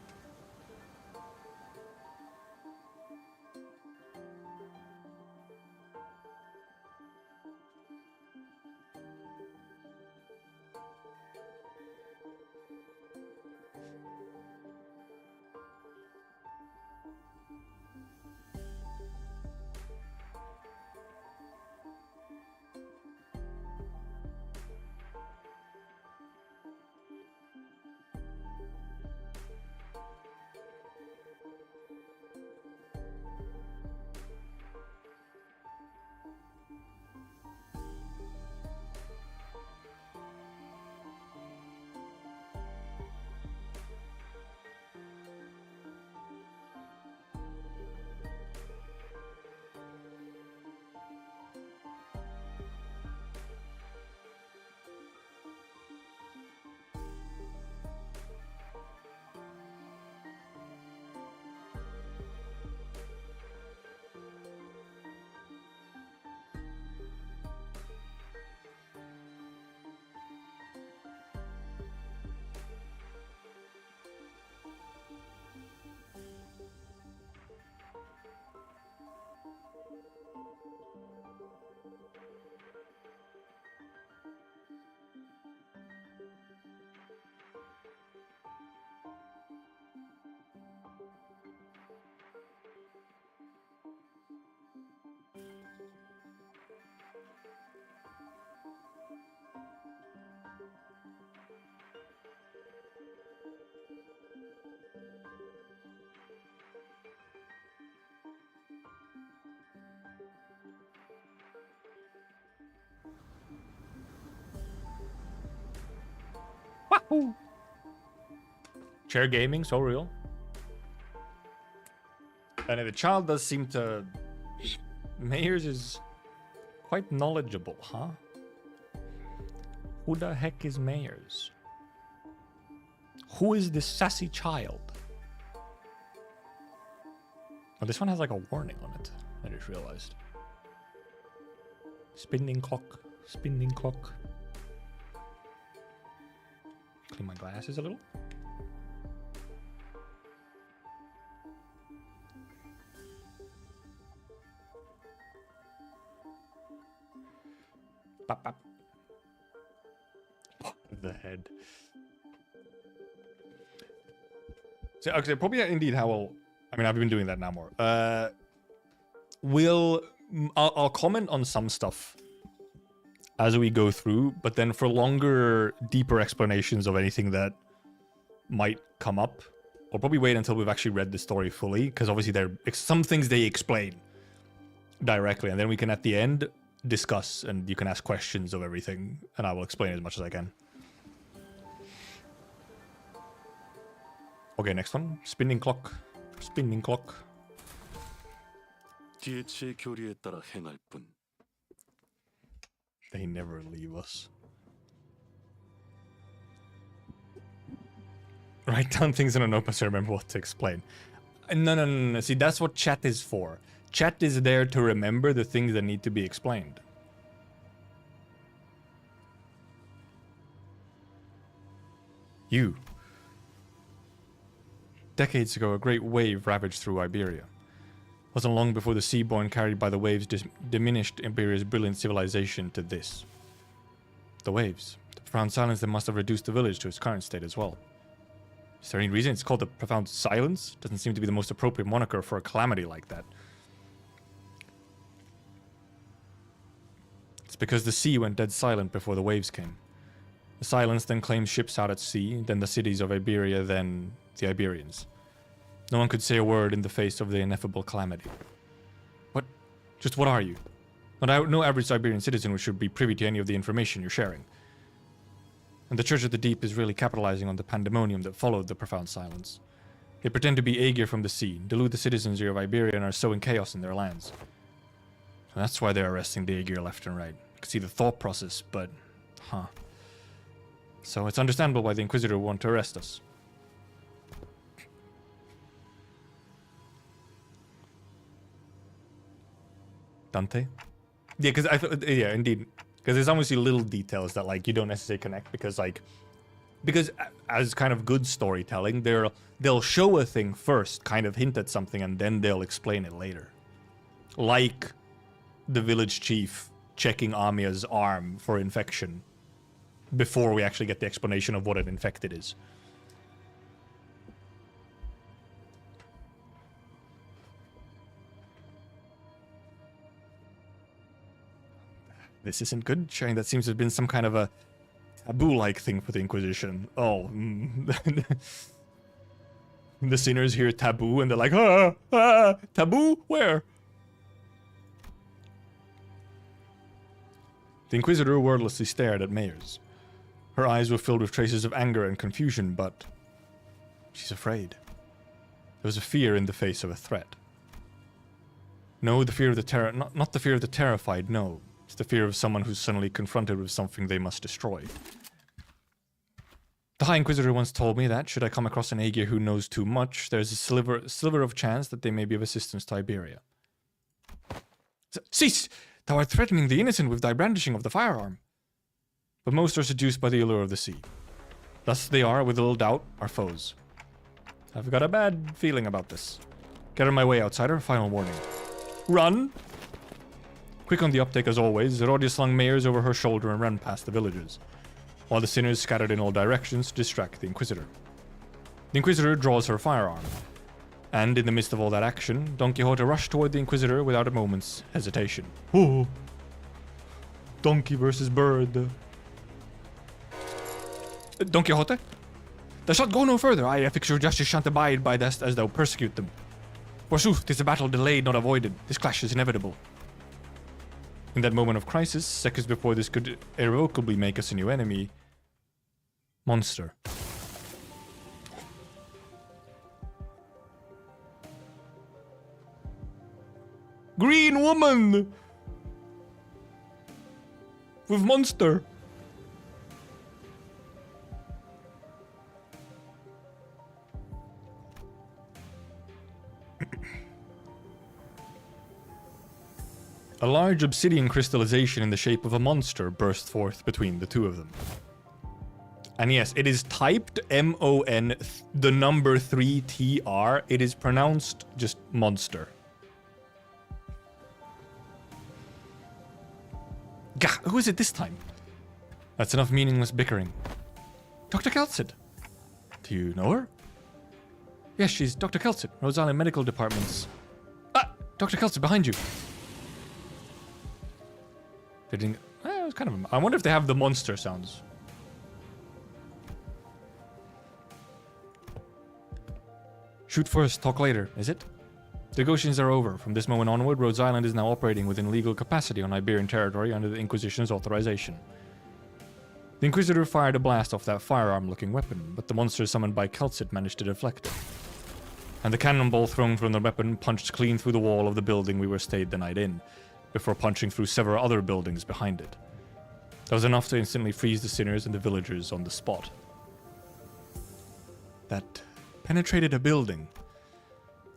Wahoo! Chair gaming, so real. And the child does seem to... Mayers is quite knowledgeable, huh? Who the heck is Mayers? Who is this sassy child? Oh, this one has like a warning on it. I just realized. Spinning clock. Spinning clock. clean my glasses a little. Bop, bop. The head. So, okay, probably indeed how I'll... I mean, I've been doing that now more. I'll comment on some stuff as we go through, but then for longer, deeper explanations of anything that might come up, I'll probably wait until we've actually read the story fully, because obviously there are some things they explain directly, and then we can at the end discuss, and you can ask questions of everything, and I will explain as much as I can. Okay, next one. Spinning clock. Spinning clock. DH의 교리에 따라 행할 뿐. They never leave us. Write down things in a notebook so remember what to explain. No. See, that's what chat is for. Chat is there to remember the things that need to be explained. You. Decades ago, a great wave ravaged through Iberia. It wasn't long before the seaborne carried by the waves diminished Iberia's brilliant civilization to this. The waves. The profound silence that must have reduced the village to its current state as well. Is there any reason it's called the profound silence? Doesn't seem to be the most appropriate moniker for a calamity like that. It's because the sea went dead silent before the waves came. The silence then claimed ships out at sea, then the cities of Iberia, then the Iberians. No one could say a word in the face of the ineffable calamity. What? Just what are you? No average Iberian citizen should be privy to any of the information you're sharing. And the Church of the Deep is really capitalizing on the pandemonium that followed the profound silence. They pretend to be Aegir from the sea, delude the citizens of Iberia, and are sowing chaos in their lands. So that's why they're arresting the Aegir left and right. I can see the thought process, but... Huh. So it's understandable why the Inquisitor would want to arrest us. Dante? Yeah, because I thought, yeah, indeed. Because there's obviously little details that, like, you don't necessarily connect because as kind of good storytelling, they'll show a thing first, kind of hint at something, and then they'll explain it later. Like the village chief checking Amiya's arm for infection before we actually get the explanation of what an infected is. This isn't good, showing that seems to have been some kind of a taboo-like thing for the Inquisition. Oh, the sinners hear taboo and they're like, taboo? Where? The Inquisitor wordlessly stared at Mayers. Her eyes were filled with traces of anger and confusion, but she's afraid. There was a fear in the face of a threat. No, the fear of the not the fear of the terrified, no. It's the fear of someone who's suddenly confronted with something they must destroy. The High Inquisitor once told me that, should I come across an Aegir who knows too much, there's a sliver of chance that they may be of assistance to Iberia. Cease! Thou art threatening the innocent with thy brandishing of the firearm. But most are seduced by the allure of the sea. Thus they are, with little doubt, our foes. I've got a bad feeling about this. Get on my way, outsider. Final warning. Run! Quick on the uptake as always, Zerodia slung Mayers over her shoulder and ran past the villagers, while the sinners scattered in all directions to distract the Inquisitor. The Inquisitor draws her firearm, and in the midst of all that action, Don Quixote rushed toward the Inquisitor without a moment's hesitation. Oh! Donkey versus bird. Don Quixote? Thou shalt go no further. I affix your justice shan't abide by this as thou persecute them. Forsooth, 'tis a battle delayed, not avoided. This clash is inevitable. In that moment of crisis, seconds before this could irrevocably make us a new enemy, monster. Green woman! With monster. A large obsidian crystallization in the shape of a monster burst forth between the two of them. And yes, it is typed M-O-N, the number 3-T-R. It is pronounced just monster. Gah, who is it this time? That's enough meaningless bickering. Dr. Kelsit. Do you know her? Yes, she's Dr. Kelsit, Rhode Island Medical Department's... Ah! Dr. Kelsit, behind you. They didn't... it was kind of... I wonder if they have the monster sounds. Shoot first, talk later, is it? The negotiations are over. From this moment onward, Rhode Island is now operating within legal capacity on Iberian territory under the Inquisition's authorization. The Inquisitor fired a blast off that firearm-looking weapon, but the monster summoned by Kelsit managed to deflect it. And the cannonball thrown from the weapon punched clean through the wall of the building we were stayed the night in, before punching through several other buildings behind it. That was enough to instantly freeze the sinners and the villagers on the spot. That penetrated a building.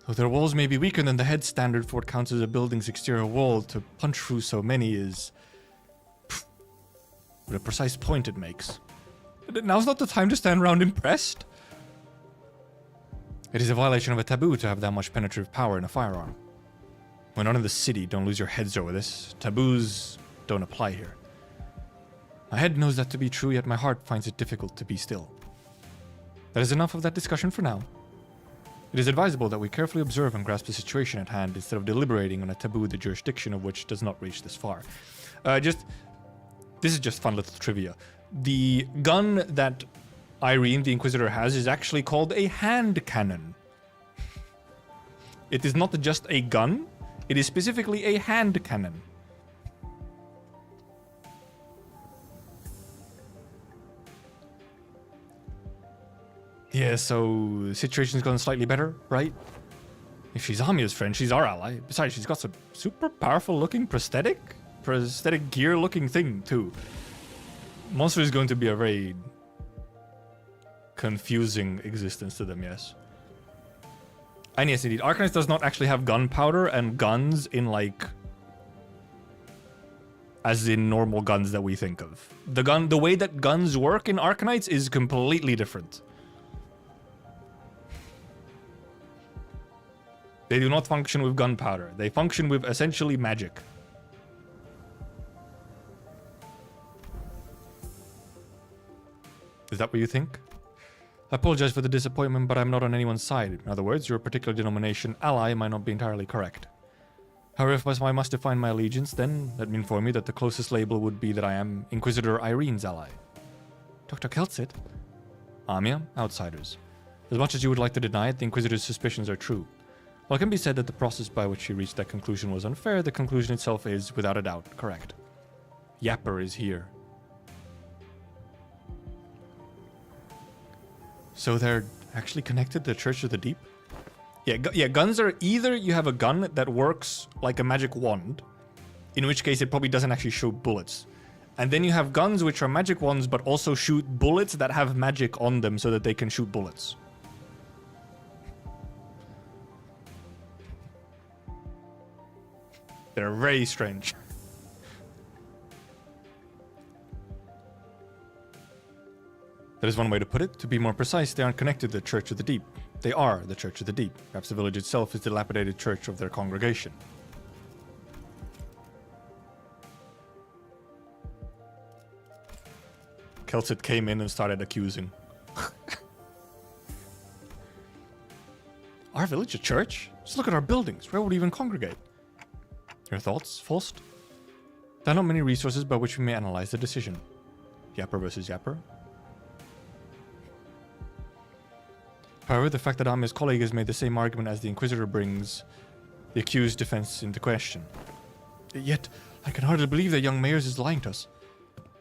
Though their walls may be weaker than the head standard for what counts as a building's exterior wall, to punch through so many is... what a precise point it makes. Now's not the time to stand around impressed. It is a violation of a taboo to have that much penetrative power in a firearm. We're not in the city, don't lose your heads over this. Taboos don't apply here. My head knows that to be true, yet my heart finds it difficult to be still. That is enough of that discussion for now. It is advisable that we carefully observe and grasp the situation at hand instead of deliberating on a taboo the jurisdiction of which does not reach this far. This is just fun little trivia. The gun that Irene, the Inquisitor, has is actually called a hand cannon. It is not just a gun, it is specifically a hand cannon. Yeah, so the situation's gone slightly better, right? If she's Amiya's friend, she's our ally. Besides, she's got some super powerful looking prosthetic gear looking thing too. Monster is going to be a very confusing existence to them, yes. And yes, indeed, Arknights does not actually have gunpowder and guns in like... as in normal guns that we think of. The way that guns work in Arknights is completely different. They do not function with gunpowder. They function with essentially magic. Is that what you think? I apologize for the disappointment, but I'm not on anyone's side. In other words, your particular denomination, ally, might not be entirely correct. However, if I must define my allegiance, then let me inform you that the closest label would be that I am Inquisitor Irene's ally. Dr. Kelsit? Amiya, outsiders. As much as you would like to deny it, the Inquisitor's suspicions are true. While it can be said that the process by which she reached that conclusion was unfair, the conclusion itself is, without a doubt, correct. Yapper is here. So they're actually connected to the Church of the Deep? Yeah, guns are either you have a gun that works like a magic wand, in which case it probably doesn't actually shoot bullets. And then you have guns which are magic wands but also shoot bullets that have magic on them so that they can shoot bullets. They're very strange. That is one way to put it. To be more precise, they aren't connected to the Church of the Deep. They are the Church of the Deep. Perhaps the village itself is the dilapidated church of their congregation. Kelsit came in and started accusing. Our village a church? Just look at our buildings. Where would we even congregate? Your thoughts, Faust? There are not many resources by which we may analyze the decision. Yapper versus Yapper. However, the fact that Amiya's colleague has made the same argument as the Inquisitor brings the accused defense into question. Yet, I can hardly believe that young Mayers is lying to us.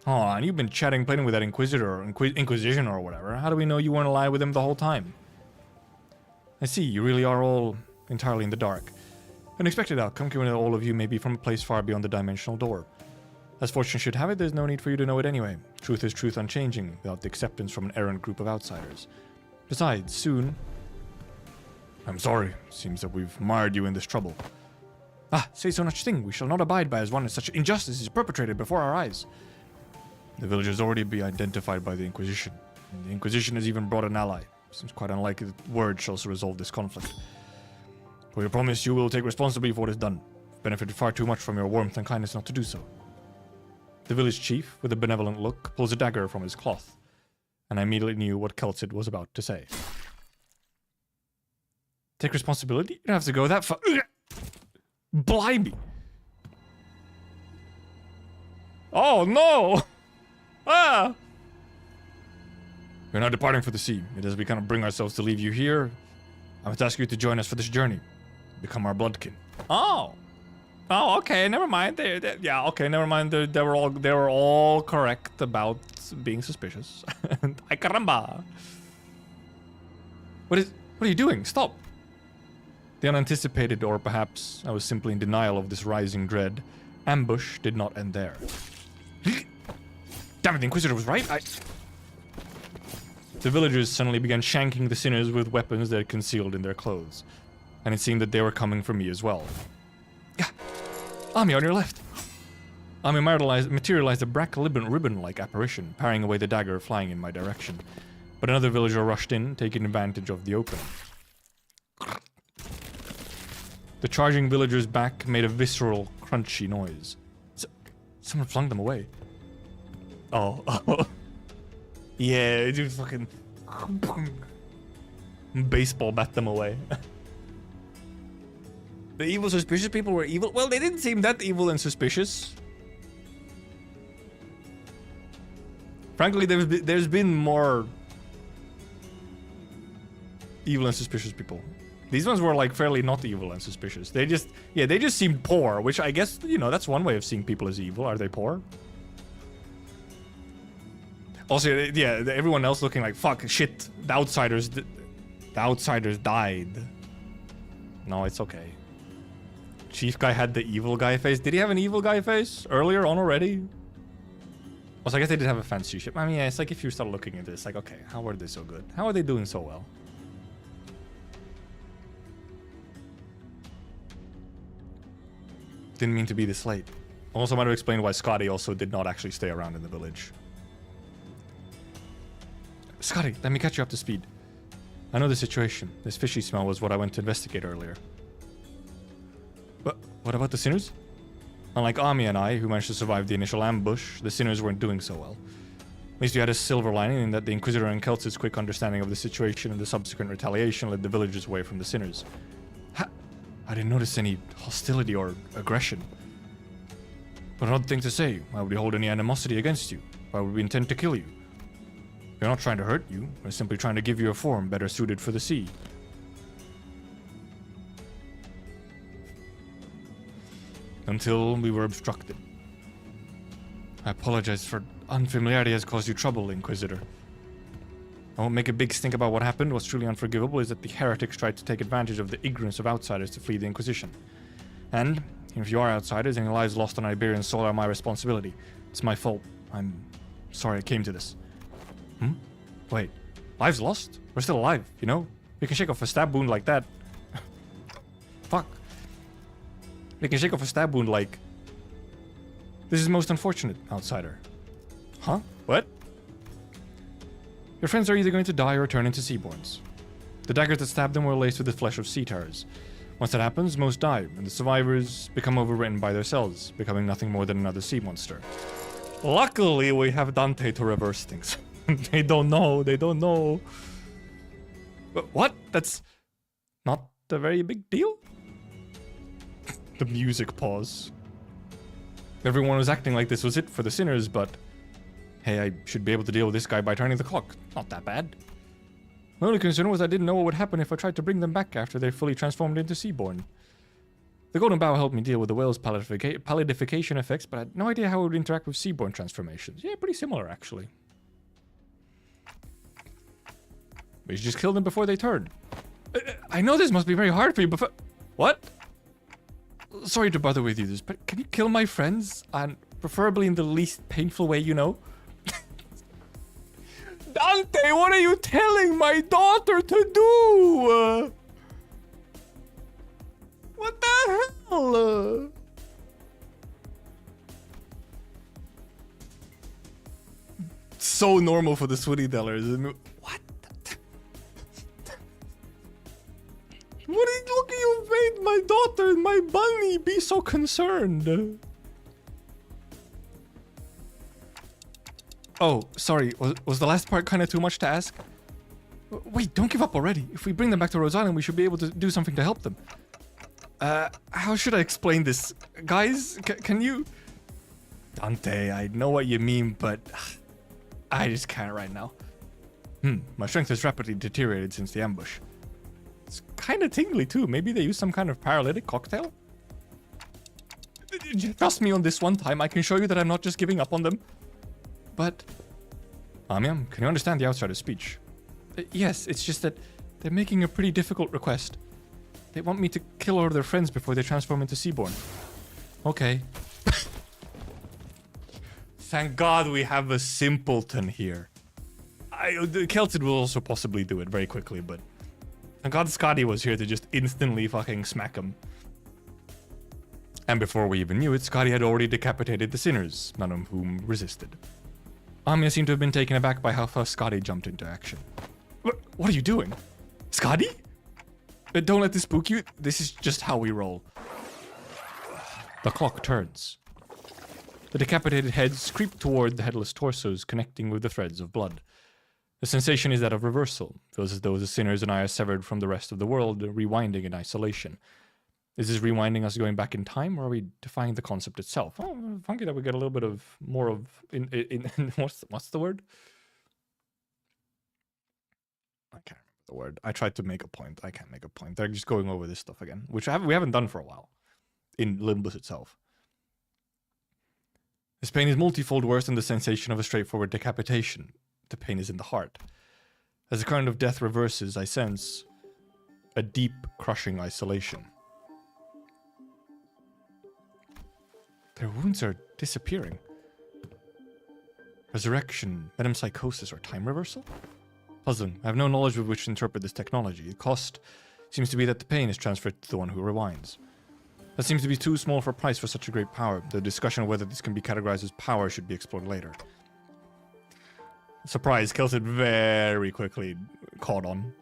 Oh, and you've been chatting, playing with that Inquisitor or Inquisition or whatever. How do we know you weren't alive with him the whole time? I see, you really are all entirely in the dark. An expected outcome, given that all of you may be from a place far beyond the dimensional door. As fortune should have it, there's no need for you to know it anyway. Truth is truth unchanging, without the acceptance from an errant group of outsiders. Besides, soon... I'm sorry. Seems that we've mired you in this trouble. Ah, say so much thing. We shall not abide by as one as such injustice is perpetrated before our eyes. The village has already been identified by the Inquisition. And the Inquisition has even brought an ally. Seems quite unlikely that word shall also resolve this conflict. We promise you will take responsibility for what is done. You've benefited far too much from your warmth and kindness not to do so. The village chief, with a benevolent look, pulls a dagger from his cloth, and I immediately knew what Keltsid was about to say. Take responsibility? You don't have to go that far. Blimey! Oh no! Ah! We're now departing for the sea. It as we kind of bring ourselves to leave you here, I must ask you to join us for this journey. Become our bloodkin. Oh! Oh, okay, never mind. Yeah, okay, never mind. They were all correct about being suspicious. Ay caramba! What are you doing? Stop! The unanticipated, or perhaps I was simply in denial of this rising dread, ambush did not end there. Damn it, the Inquisitor was right. The villagers suddenly began shanking the sinners with weapons they had concealed in their clothes, and it seemed that they were coming for me as well. Yeah, Amiya on your left. Amiya materialized a black ribbon-like apparition, parrying away the dagger flying in my direction. But another villager rushed in, taking advantage of the opening. The charging villager's back made a visceral, crunchy noise. Someone flung them away. Oh. Yeah, dude, fucking baseball bat them away. The evil, suspicious people were evil. Well, they didn't seem that evil and suspicious. Frankly, there's been more evil and suspicious people. These ones were like fairly not evil and suspicious. They just seemed poor, which I guess, you know, that's one way of seeing people as evil. Are they poor? Also, yeah, everyone else looking like, fuck, shit, the outsiders died. No, it's okay. Chief guy had the evil guy face. Did he have an evil guy face earlier on already? Also, I guess they did have a fancy ship. I mean, yeah, it's like if you start looking at this, like, okay, how are they so good? How are they doing so well? Didn't mean to be this late. Also might have explained why Scotty also did not actually stay around in the village. Scotty, let me catch you up to speed. I know the situation. This fishy smell was what I went to investigate earlier. But what about the sinners? Unlike Amiya and I, who managed to survive the initial ambush, the sinners weren't doing so well. At least you had a silver lining in that the Inquisitor and Keltsid's quick understanding of the situation and the subsequent retaliation led the villagers away from the sinners. I didn't notice any hostility or aggression. But an odd thing to say. Why would we hold any animosity against you? Why would we intend to kill you? We're not trying to hurt you. We're simply trying to give you a form better suited for the sea. Until we were obstructed. I apologize for unfamiliarity has caused you trouble, Inquisitor. I won't make a big stink about what happened. What's truly unforgivable is that the heretics tried to take advantage of the ignorance of outsiders to flee the Inquisition. And, if you are outsiders, any lives lost on Iberian soil are my responsibility. It's my fault. I'm sorry it came to this. Wait. Lives lost? We're still alive, you know? We can shake off a stab wound like that. Fuck. We can shake off a stab wound like... This is most unfortunate, outsider. Huh? What? Your friends are either going to die or turn into seaborns. The daggers that stabbed them were laced with the flesh of sea terrors. Once that happens, most die, and the survivors become overwritten by their cells, becoming nothing more than another sea monster. Luckily, we have Dante to reverse things. They don't know. But what? That's not a very big deal? The music pause. Everyone was acting like this was it for the sinners, but... Hey, I should be able to deal with this guy by turning the clock. Not that bad. My only concern was I didn't know what would happen if I tried to bring them back after they fully transformed into Seaborn. The Golden Bow helped me deal with the whale's palidification effects, but I had no idea how it would interact with Seaborn transformations. Yeah, pretty similar, actually. We should just kill them before they turn. I know this must be very hard for you, but... What? Sorry to bother with you this, but can you kill my friends? And preferably in the least painful way, you know? Dante, what are you telling my daughter to do? What the hell? It's so normal for the Switty Dellers. What? What are you looking? You made my daughter and my bunny be so concerned. Oh, sorry. Was the last part kind of too much to ask? Wait, don't give up already. If we bring them back to Rose Island, we should be able to do something to help them. How should I explain this? Guys, can you... Dante, I know what you mean, but... I just can't right now. My strength has rapidly deteriorated since the ambush. It's kind of tingly too. Maybe they use some kind of paralytic cocktail? Trust me on this one time. I can show you that I'm not just giving up on them. But... Amiya, can you understand the outsider's speech? Yes, it's just that they're making a pretty difficult request. They want me to kill all of their friends before they transform into Seaborn. Okay. Thank God we have a simpleton here. The Kelted will also possibly do it very quickly, but... Thank God Scotty was here to just instantly fucking smack him. And before we even knew it, Scotty had already decapitated the sinners, none of whom resisted. Amiya seemed to have been taken aback by how fast Scotty jumped into action. What are you doing? Scotty? Don't let this spook you. This is just how we roll. The clock turns. The decapitated heads creep toward the headless torsos, connecting with the threads of blood. The sensation is that of reversal. Feels as though the sinners and I are severed from the rest of the world, rewinding in isolation. Is this rewinding us going back in time, or are we defying the concept itself? Oh, funky that we get a little bit of more of in what's the word? I can't remember the word. I tried to make a point. I can't make a point. They're just going over this stuff again, which we haven't done for a while in Limbus itself. This pain is multifold worse than the sensation of a straightforward decapitation. The pain is in the heart. As the current of death reverses, I sense a deep, crushing isolation. Their wounds are disappearing. Resurrection, metempsychosis, or time reversal? Puzzling. I have no knowledge with which to interpret this technology. The cost seems to be that the pain is transferred to the one who rewinds. That seems to be too small for a price for such a great power. The discussion of whether this can be categorized as power should be explored later. Surprise, Kelted very quickly caught on.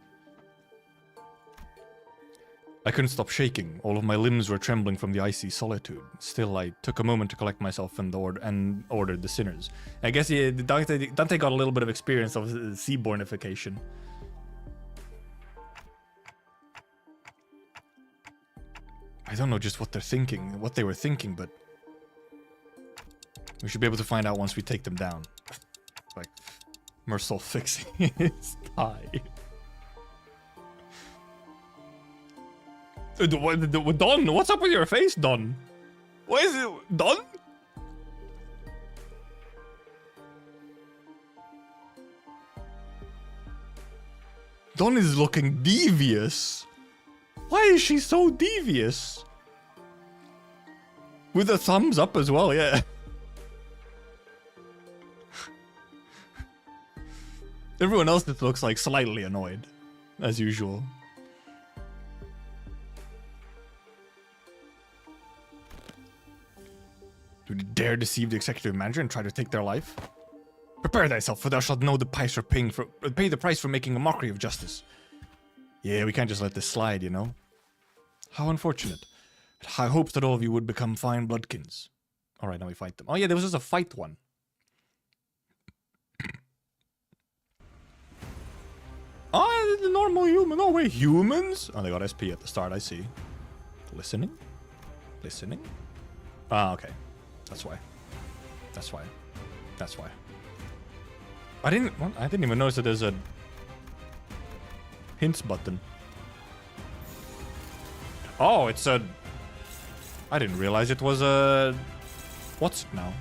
I couldn't stop shaking. All of my limbs were trembling from the icy solitude. Still, I took a moment to collect myself and ordered the sinners. I guess Dante got a little bit of experience of Seabornification. I don't know just what they're thinking, what they were thinking, but we should be able to find out once we take them down. Like, Mercel fixing his tie. Don, what's up with your face, Don? What is it, Don? Don is looking devious. Why is she so devious? With a thumbs up as well, yeah. Everyone else just looks like slightly annoyed, as usual. Do you dare deceive the executive manager and try to take their life? Prepare thyself, for thou shalt know the price for pay the price for making a mockery of justice. Yeah, we can't just let this slide, you know. How unfortunate. I hoped that all of you would become fine bloodkins. Alright, now we fight them. Oh yeah, there was just a fight one. Oh, the normal human. Oh wait, humans? Oh, they got SP at the start, I see. Listening? Listening? Ah, okay. That's why. That's why. That's why. I didn't even notice that there's a hints button. Oh, it's a... I didn't realize it was a... What's it now?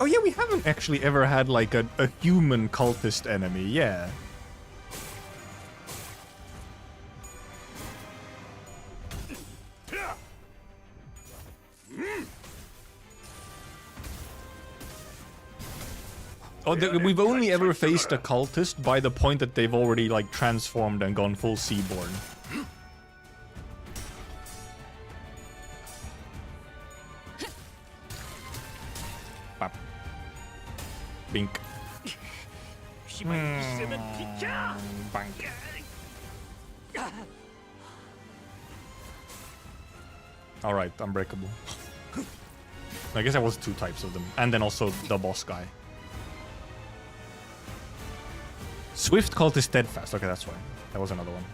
Oh yeah, we haven't actually ever had like a human cultist enemy, yeah. Oh, we've only ever faced a cultist by the point that they've already like transformed and gone full Seaborn. Bap. Bink. Bank. Alright, unbreakable. I guess there was 2 types of them. And then also the boss guy. Swift cult is steadfast. Okay, that's why. That was another one.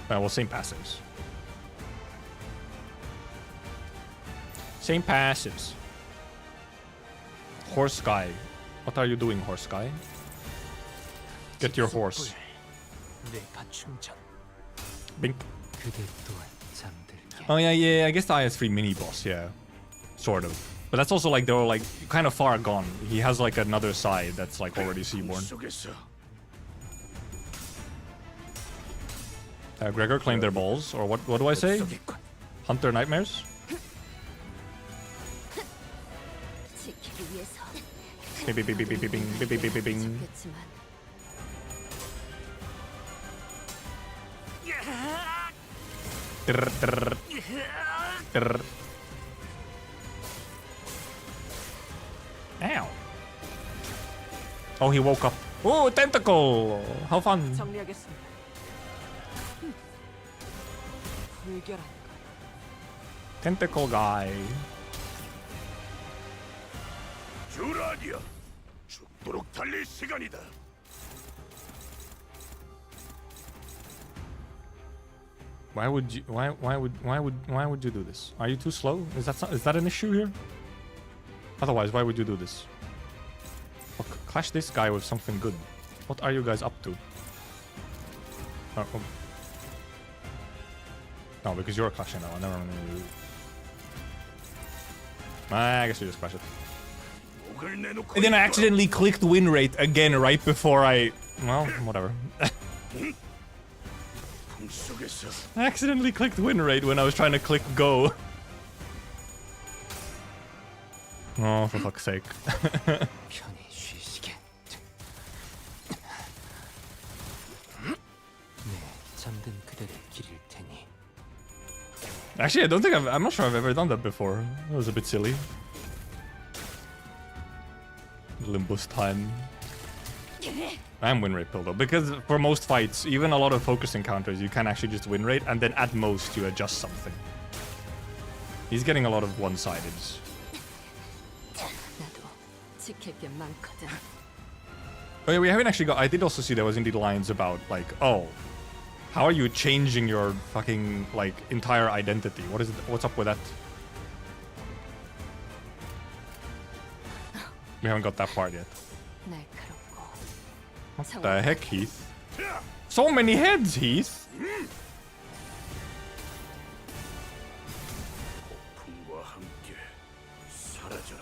Well, same passives. Same passives. Horse guy. What are you doing, horse guy? Get your horse. 내가 충전. Bink. 그대 또한 잠들게. Oh yeah, I guess the IS3 mini boss, yeah. Sort of. But that's also like they were like kind of far gone. He has like another side that's like already Seaborn. Gregor claimed their balls, or what do I say? Hunt their nightmares? 지키기 위해서 Bing, bing, bing, bing, bing, bing, bing, bing, bing, bing. 죽겠지만 Trrr, trrr. Trrr. Ow. Oh, he woke up. Oh, tentacle! How fun. 정리하겠습니다. 불결한 Tentacle guy. 주라디야, 죽도록 달릴 시간이다. Why would you do this? Are you too slow? Is that an issue here? Otherwise, why would you do this? Oh, clash this guy with something good. What are you guys up to? Oh. No, because you're clashing now. I never mind. I guess you just clash it. And then I accidentally clicked win rate again right before I... Well, whatever. I accidentally clicked win rate when I was trying to click go. Oh, for fuck's sake. 편히 쉬시게. 네, 잠든 그대를 기릴 테니. Actually, I don't think I'm not sure I've ever done that before. That was a bit silly. Limbus time. I'm win rate pill though, because for most fights, even a lot of focus encounters, you can actually just win rate, and then at most you adjust something. He's getting a lot of one-sideds. 나도 지킬 게 많거든. Oh yeah, we haven't actually got... I did also see there was indeed lines about, like, oh, how are you changing your fucking, like, entire identity? What is it? What's up with that? We haven't got that part yet. 날카롭고 What the heck, Heath? So many heads, Heath! 풍과 함께 사라져라.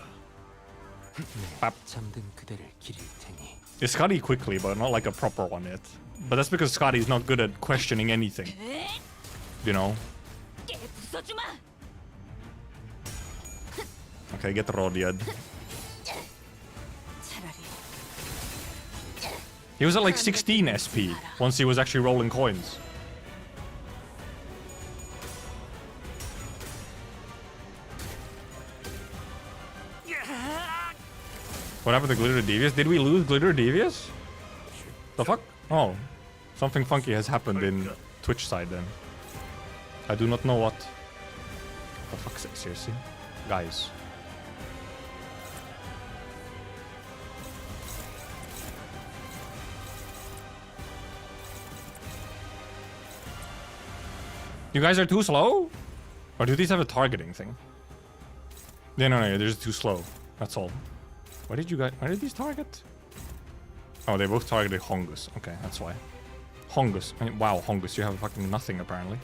Bap. 잠든 그대를 기릴 테니. It's Scotty quickly, but not like a proper one yet. But that's because Scotty's not good at questioning anything. You know? 깨 부숴주마. Okay, get Rodiad. 차라리 He was at like 16 SP once he was actually rolling coins. What happened to Glitter Devious? Did we lose Glitter Devious? The fuck? Oh. Something funky has happened in Twitch side then. I do not know what. For fuck's sake, seriously? Guys. You guys are too slow? Or do these have a targeting thing? Yeah, no, they're just too slow. That's all. Why did these target? Oh, they both targeted Hongus. Okay, that's why. Hongus. I mean, wow, Hongus, you have fucking nothing apparently.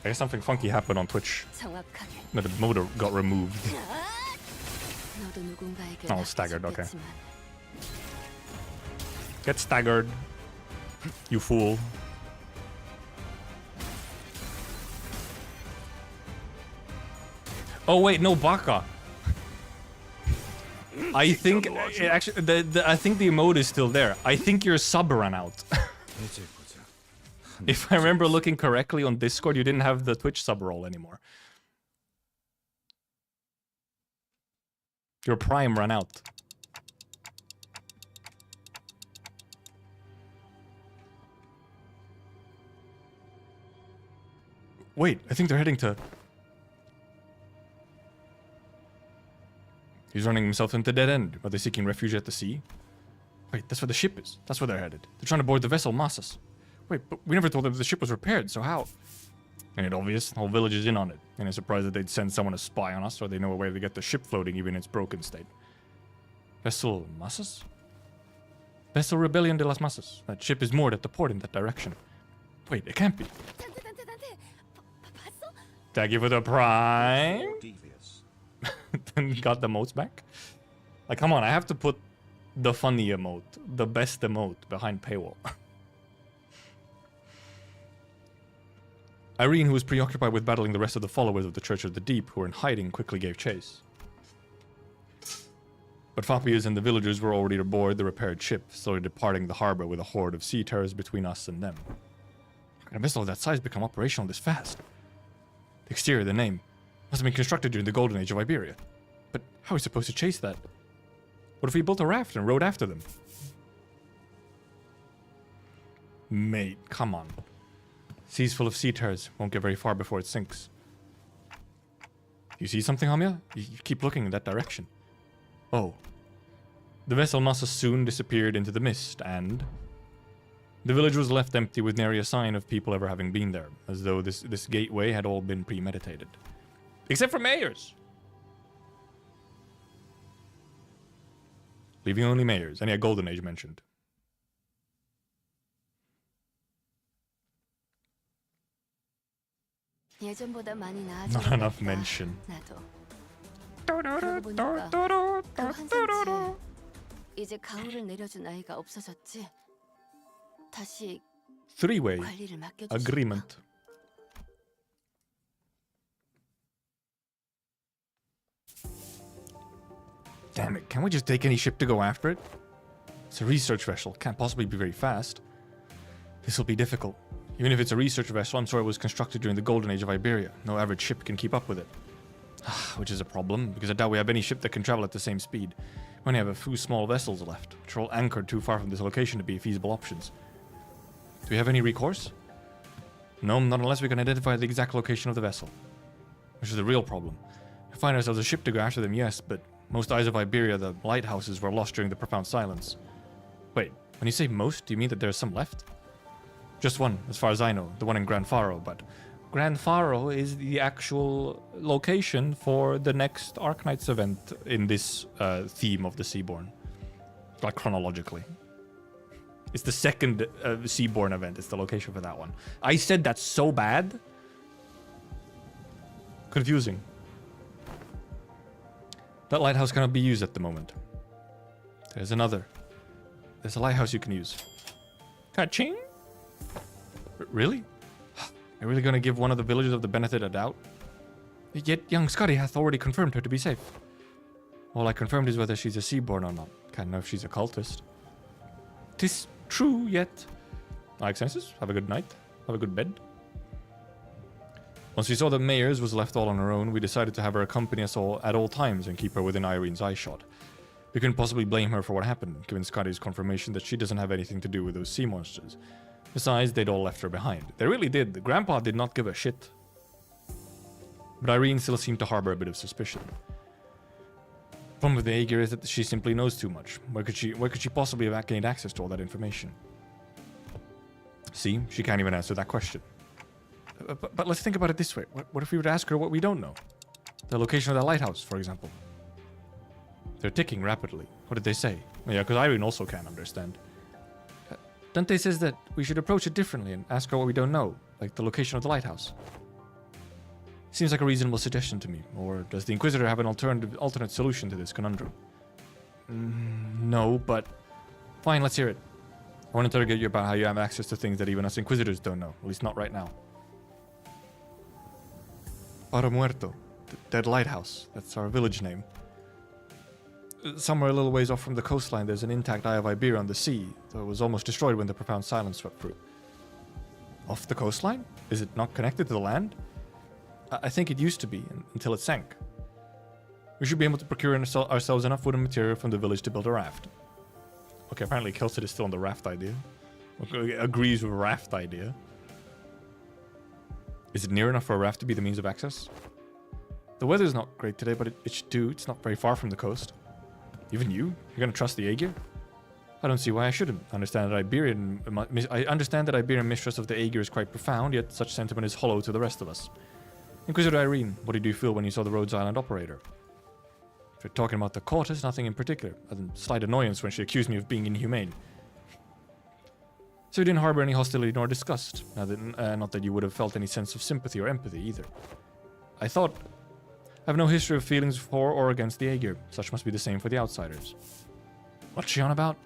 I guess something funky happened on Twitch. 정확하게. That the motor got removed. 너도 누군가에게 Oh, staggered, okay. 죽겠지만 Get staggered. You fool. Oh wait, no, Baka. I think actually I think the emote is still there. I think your sub ran out. 이제 보자. If I remember looking correctly on Discord, you didn't have the Twitch sub roll anymore. Your prime ran out. Wait, I think they're heading to... He's running himself into dead end. Are they seeking refuge at the sea? Wait, that's where the ship is. That's where they're headed. They're trying to board the vessel Masas. Wait, but we never told them the ship was repaired, so how? And it's obvious, the whole village is in on it. And I'm surprised that they'd send someone to spy on us, or they know a way to get the ship floating even in its broken state. Vessel Masas? Vessel Rebellion de las Masas. That ship is moored at the port in that direction. Wait, it can't be. Thank you for the prime. Then got the emotes back. Like, come on, I have to put the funny emote, the best emote behind paywall. Irene, who was preoccupied with battling the rest of the followers of the Church of the Deep, who were in hiding, quickly gave chase. But Fapius and the villagers were already aboard the repaired ship, slowly departing the harbor with a horde of sea terrors between us and them. How can a vessel of that size become operational this fast? The exterior, the name, must have been constructed during the golden age of Iberia. But how are we supposed to chase that? What if we built a raft and rode after them? Mate, come on. Seas full of sea terrors won't get very far before it sinks. You see something, Amiya? You keep looking in that direction. Oh. The vessel must have soon disappeared into the mist, and... the village was left empty with nary a sign of people ever having been there, as though this gateway had all been premeditated. Except for mayors! Leaving only mayors, and yeah, Golden Age mentioned. Not enough mention. 그러고 보니까 그 환상체 이제 가을을 내려준 아이가 없어졌지. 다시 Three-way 관리를 맡겨주시고. agreement. Damn it, can't we just take any ship to go after it? It's a research vessel, can't possibly be very fast. This will be difficult. Even if it's a research vessel, I'm sure it was constructed during the golden age of Iberia. No average ship can keep up with it. Which is a problem, because I doubt we have any ship that can travel at the same speed. We only have a few small vessels left, which are all anchored too far from this location to be feasible options. Do we have any recourse? No, not unless we can identify the exact location of the vessel. Which is the real problem. We find ourselves a ship to go after them, yes, but most eyes of Iberia, the lighthouses, were lost during the profound silence. Wait, when you say most, do you mean that there's some left? Just one, as far as I know, the one in Gran Faro, but Gran Faro is the actual location for the next Arknights event in this theme of the Seaborn. Like chronologically. It's the second Seaborn event, it's the location for that one. I said that's so bad. Confusing. That lighthouse cannot be used at the moment. There's another. There's a lighthouse you can use. Ka-ching! Really? Are you really going to give one of the villagers of the benefit of doubt? Yet young Scotty hath already confirmed her to be safe. All I confirmed is whether she's a Seaborn or not. Can't know if she's a cultist. 'Tis true, yet... Like senses, have a good night. Have a good bed. Once we saw that Mayers was left all on her own, we decided to have her accompany us all at all times and keep her within Irene's eyeshot. We couldn't possibly blame her for what happened, given Scotty's confirmation that she doesn't have anything to do with those sea monsters. Besides, they'd all left her behind. They really did. The Grandpa did not give a shit. But Irene still seemed to harbor a bit of suspicion. The problem with the Aegir is that she simply knows too much. Where could she possibly have gained access to all that information? See, she can't even answer that question. But let's think about it this way. What if we were to ask her what we don't know? The location of that lighthouse, for example. They're ticking rapidly. What did they say? Yeah, because Irene also can't understand. Dante says that we should approach it differently and ask her what we don't know, like the location of the lighthouse. Seems like a reasonable suggestion to me. Or does the Inquisitor have an alternate solution to this conundrum? No, but... Fine, let's hear it. I want to interrogate you about how you have access to things that even us Inquisitors don't know. At least not right now. Paro Muerto. Dead Lighthouse. That's our village name. Somewhere a little ways off from the coastline, there's an intact Eye of Iberia on the sea, though it was almost destroyed when the profound silence swept through. Off the coastline? Is it not connected to the land? I think it used to be, until it sank. We should be able to procure ourselves enough wooden material from the village to build a raft. Okay, apparently Kelsid is still on the raft idea. Okay, agrees with raft idea. Is it near enough for a raft to be the means of access? The weather's not great today, but it should do. It's not very far from the coast. Even you? You're gonna trust the Aegir? I don't see why I shouldn't. I understand that Iberian mistrust of the Aegir is quite profound, yet such sentiment is hollow to the rest of us. Inquisitor Irene, what did you feel when you saw the Rhodes Island operator? If you're talking about the Cortes, nothing in particular, other than slight annoyance when she accused me of being inhumane. So you didn't harbor any hostility nor disgust, not that you would have felt any sense of sympathy or empathy either. I have no history of feelings for or against the Aegir. Such must be the same for the outsiders. What's she on about?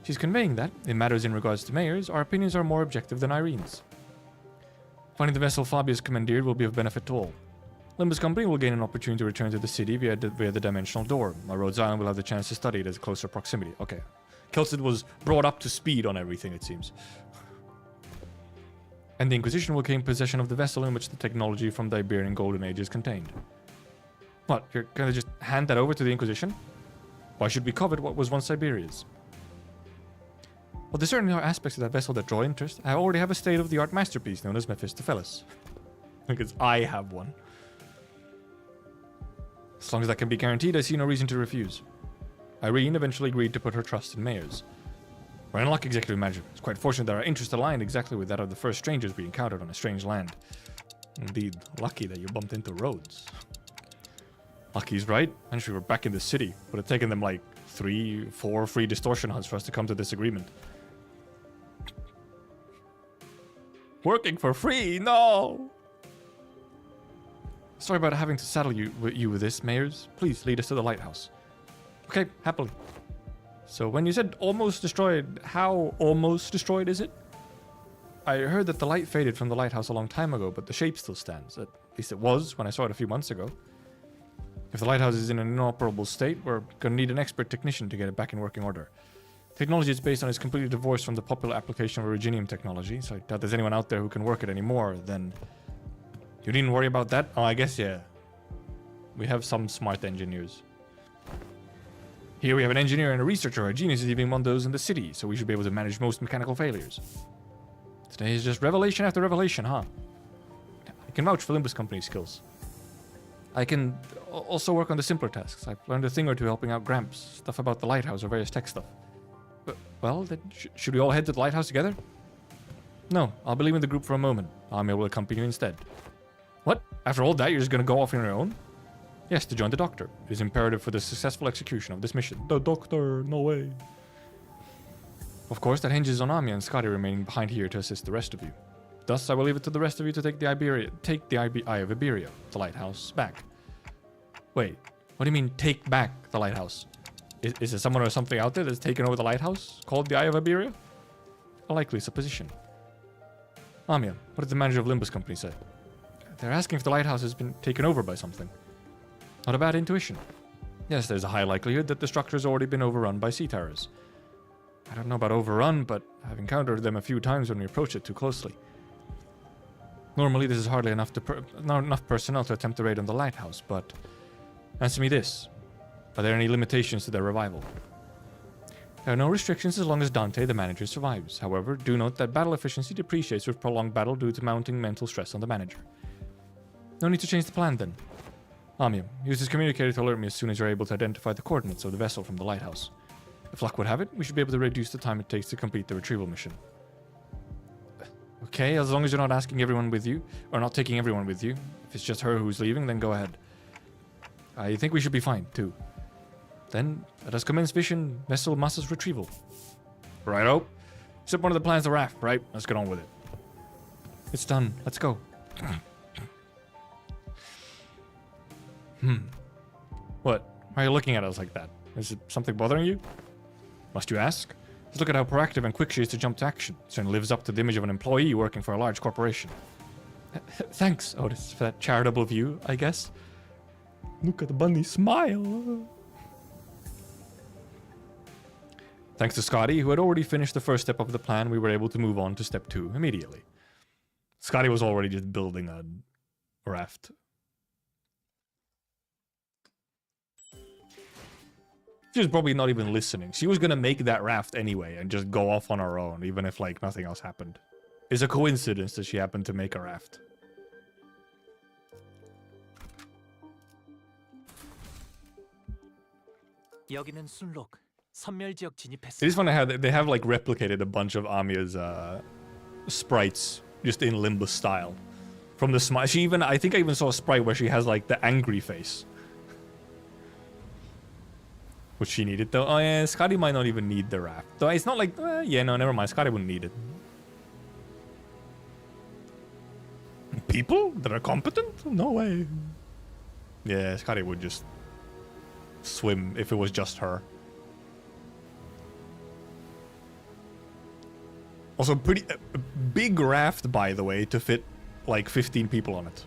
She's conveying that, in matters in regards to mayors, our opinions are more objective than Irene's. Finding the vessel Fabius commandeered will be of benefit to all. Limbus Company will gain an opportunity to return to the city via the dimensional door. My Rhodes Island will have the chance to study it at a closer proximity. Okay. Kelsid was brought up to speed on everything, it seems. And the Inquisition will gain possession of the vessel in which the technology from the Iberian Golden Age is contained. What, you're gonna just hand that over to the Inquisition? Why should we covet what was once Iberia's? Well, there certainly are aspects of that vessel that draw interest. I already have a state-of-the-art masterpiece known as Mephistopheles. Because I have one. As long as that can be guaranteed, I see no reason to refuse. Irene eventually agreed to put her trust in mayors. We're in luck, Executive Manager. It's quite fortunate that our interests aligned exactly with that of the first strangers we encountered on a strange land. Indeed, lucky that you bumped into Rhodes. Lucky's right. And we were back in the city. Would have taken them like 3-4 free distortion hunts for us to come to this agreement. Working for free? No! Sorry about having to saddle you with this, mayors. Please lead us to the lighthouse. Okay, happily. So when you said almost destroyed, how almost destroyed is it? I heard that the light faded from the lighthouse a long time ago, but the shape still stands. At least it was when I saw it a few months ago. If the lighthouse is in an inoperable state, we're gonna need an expert technician to get it back in working order. Technology it's based on is completely divorced from the popular application of Originium technology, so I doubt there's anyone out there who can work it anymore. Then you needn't worry about that? Oh, I guess, yeah. We have some smart engineers. Here we have an engineer and a researcher. Our genius is even one of those in the city, so we should be able to manage most mechanical failures. Today is just revelation after revelation, huh? I can vouch for Limbus Company's skills. I can also work on the simpler tasks. I've learned a thing or two helping out Gramps, stuff about the lighthouse or various tech stuff. Well, then should we all head to the lighthouse together? No, I'll be leaving the group for a moment. Amiya will accompany you instead. What? After all that, you're just gonna go off on your own? Yes, to join the Doctor. It is imperative for the successful execution of this mission. The Doctor, no way. Of course, that hinges on Amiya and Scotty remaining behind here to assist the rest of you. Thus, I will leave it to the rest of you to take the Eye of Iberia, the lighthouse, back. Wait, what do you mean, take back the lighthouse? Is there someone or something out there that's taken over the lighthouse, called the Eye of Iberia? A likely supposition. Amiya, what did the manager of Limbus Company say? They're asking if the lighthouse has been taken over by something. Not a bad intuition. Yes, there's a high likelihood that the structure has already been overrun by sea terrors. I don't know about overrun, but I've encountered them a few times when we approach it too closely. Normally, this is hardly enough personnel to attempt a raid on the lighthouse, but answer me this. Are there any limitations to their revival? There are no restrictions as long as Dante, the manager, survives. However, do note that battle efficiency depreciates with prolonged battle due to mounting mental stress on the manager. No need to change the plan, then. Amiya, use this communicator to alert me as soon as you're able to identify the coordinates of the vessel from the lighthouse. If luck would have it, we should be able to reduce the time it takes to complete the retrieval mission. Okay, as long as you're not asking everyone with you, or not taking everyone with you. If it's just her who's leaving, then go ahead. I think we should be fine, too. Then, let us commence vessel mass's retrieval. Righto. Except one of the plans the raft, right? Let's get on with it. It's done. Let's go. What? Why are you looking at us like that? Is it something bothering you? Must you ask? Just look at how proactive and quick she is to jump to action. Certainly lives up to the image of an employee working for a large corporation. Thanks, Otis, for that charitable view, I guess. Look at the bunny smile. Thanks to Scotty, who had already finished the first step of the plan, we were able to move on to step 2 immediately. Scotty was already just building a raft. She was probably not even listening. She was gonna make that raft anyway and just go off on her own, even if like nothing else happened. It's a coincidence that she happened to make a raft. 여기는 순록. 선멸 지역 진입했어. It is funny how they have like replicated a bunch of Amiya's sprites just in Limbus style. From the smile, I think I even saw a sprite where she has like the angry face. Which she needed though. Oh yeah, Scotty might not even need the raft. Though it's not like, yeah, no, never mind. Scotty wouldn't need it. People that are competent? No way. Yeah, Scotty would just swim if it was just her. Also, pretty a big raft, by the way, to fit like 15 people on it.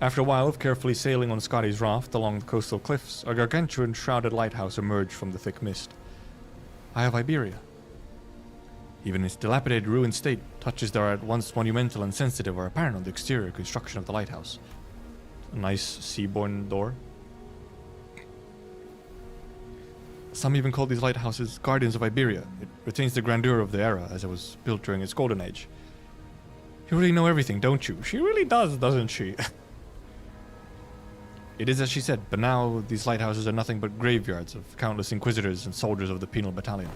After a while of carefully sailing on Scotty's raft along the coastal cliffs, a gargantuan shrouded lighthouse emerged from the thick mist. Eye of Iberia. Even its dilapidated ruined state, touches that are at once monumental and sensitive are apparent on the exterior construction of the lighthouse. A nice seaborne door. Some even call these lighthouses guardians of Iberia. It retains the grandeur of the era as it was built during its golden age. You really know everything, don't you? She really does, doesn't she? It is as she said, but now these lighthouses are nothing but graveyards of countless inquisitors and soldiers of the penal battalion.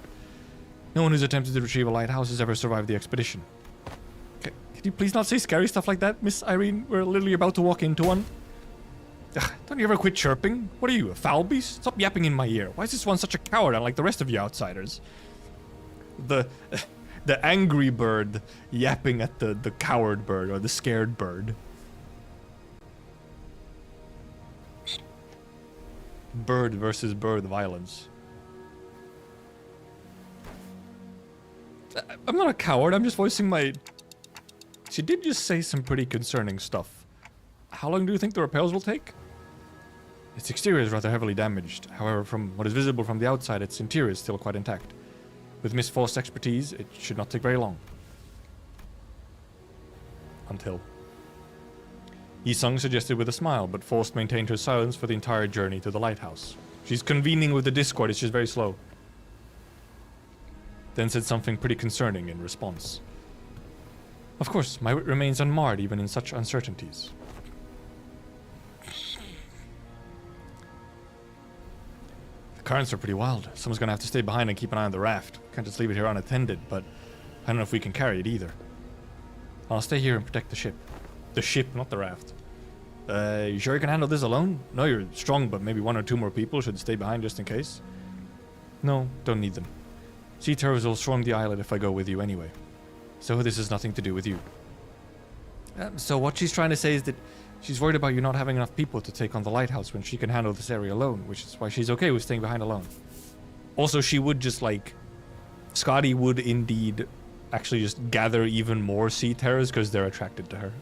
No one who's attempted to retrieve a lighthouse has ever survived the expedition. Could you please not say scary stuff like that, Miss Irene? We're literally about to walk into one. Ugh, don't you ever quit chirping? What are you, a foul beast? Stop yapping in my ear. Why is this one such a coward unlike the rest of you outsiders? The angry bird yapping at the coward bird or the scared bird. Bird versus bird violence. I'm not a coward, I'm just voicing my... She did just say some pretty concerning stuff. How long do you think the repels will take? Its exterior is rather heavily damaged. However, from what is visible from the outside, its interior is still quite intact. With Miss Faust's expertise, it should not take very long. Until... Yi-sung suggested with a smile, but Faust maintained her silence for the entire journey to the lighthouse. She's convening with the Discord, it's just very slow. Then said something pretty concerning in response. Of course, my wit remains unmarred even in such uncertainties. The currents are pretty wild. Someone's gonna have to stay behind and keep an eye on the raft. Can't just leave it here unattended, but I don't know if we can carry it either. I'll stay here and protect the ship. The ship, not the raft. You sure you can handle this alone? No, you're strong, but maybe 1 or 2 more people should stay behind just in case. No, don't need them. Sea terrors will swarm the island if I go with you anyway. So this has nothing to do with you. So what she's trying to say is that she's worried about you not having enough people to take on the lighthouse when she can handle this area alone, which is why she's okay with staying behind alone. Also, she would just like... Scotty would indeed actually just gather even more sea terrors because they're attracted to her.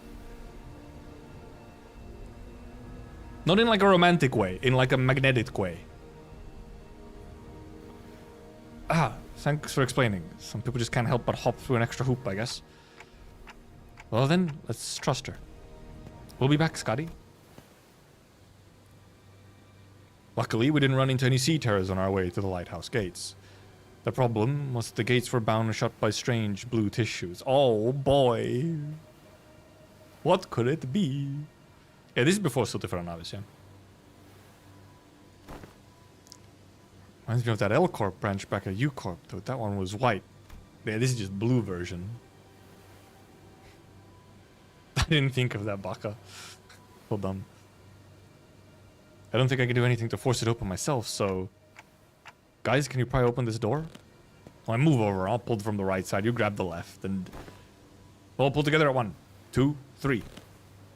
Not in like a romantic way, in like a magnetic way. Ah, thanks for explaining. Some people just can't help but hop through an extra hoop, I guess. Well then, let's trust her. We'll be back, Scotty. Luckily, we didn't run into any sea terrors on our way to the lighthouse gates. The problem was that the gates were bound shut by strange blue tissues. Oh boy. What could it be? Yeah, this is before Siltifera Navis, yeah. Reminds me of that L-Corp branch back at U-Corp, though that one was white. Yeah, this is just blue version. I didn't think of that, Baka. Well done. I don't think I can do anything to force it open myself, so... Guys, can you pry open this door? Well, I move over, I'll pull from the right side, you grab the left, and... We'll pull together at 1, 2, 3.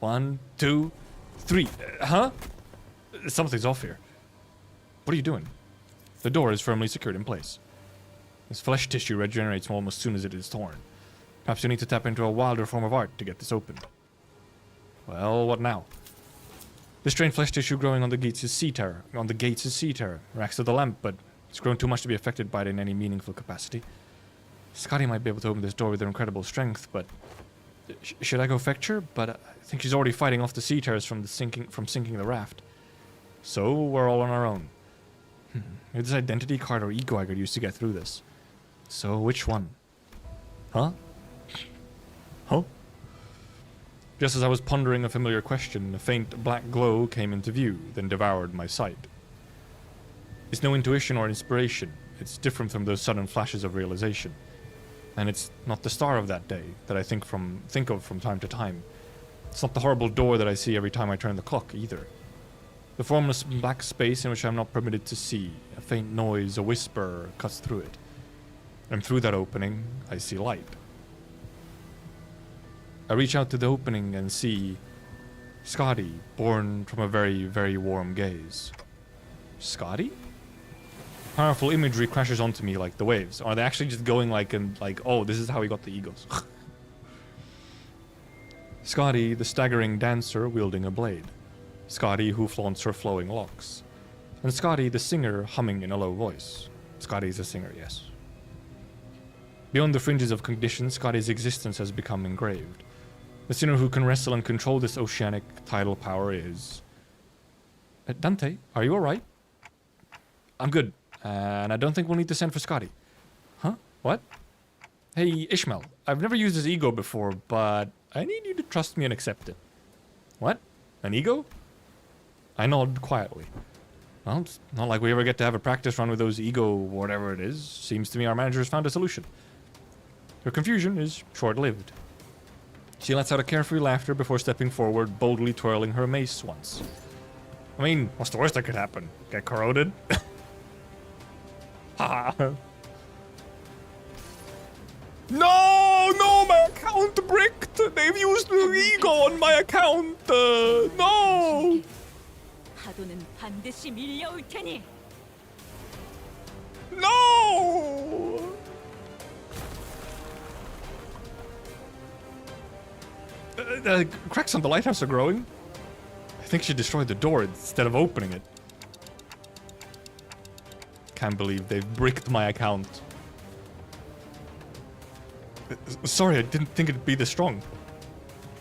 1, 2, 3. Huh? Something's off here. What are you doing? The door is firmly secured in place. This flesh tissue regenerates almost as soon as it is torn. Perhaps you need to tap into a wilder form of art to get this opened. Well, what now? The strained flesh tissue growing on the gates is sea terror. On the gates is sea terror. Reacts to the lamp, but it's grown too much to be affected by it in any meaningful capacity. Scotty might be able to open this door with her incredible strength, but should I go fetch her? But I think she's already fighting off the sea terrors from sinking the raft. So we're all on our own. Maybe this identity card or ego I could use to get through this. So which one? Huh? Huh? Just as I was pondering a familiar question, a faint black glow came into view, then devoured my sight. It's no intuition or inspiration. It's different from those sudden flashes of realization. And it's not the star of that day that I think of from time to time. It's not the horrible door that I see every time I turn the clock, either. The formless black space in which I'm not permitted to see, a faint noise, a whisper, cuts through it. And through that opening, I see light. I reach out to the opening and see Scotty, born from a very, very warm gaze. Scotty? Powerful imagery crashes onto me like the waves. Are they actually just going like, oh, this is how he got the egos? Scotty, the staggering dancer wielding a blade. Scotty, who flaunts her flowing locks. And Scotty, the singer, humming in a low voice. Scotty's a singer, yes. Beyond the fringes of condition, Scotty's existence has become engraved. The sinner who can wrestle and control this oceanic tidal power is... Dante, are you alright? I'm good, and I don't think we'll need to send for Scotty. Huh? What? Hey, Ishmael, I've never used his ego before, but I need you to trust me and accept it. What? An ego? I nod quietly. Well, it's not like we ever get to have a practice run with those ego whatever it is. Seems to me our manager has found a solution. Her confusion is short-lived. She lets out a carefree laughter before stepping forward, boldly twirling her mace once. I mean, what's the worst that could happen? Get corroded? Ha! No, my account bricked! They've used the ego on my account! No! 파도는 반드시 밀려올 테니. No! Cracks on the lighthouse are growing. I think she destroyed the door instead of opening it. Can't believe they've bricked my account. Sorry, I didn't think it'd be this strong.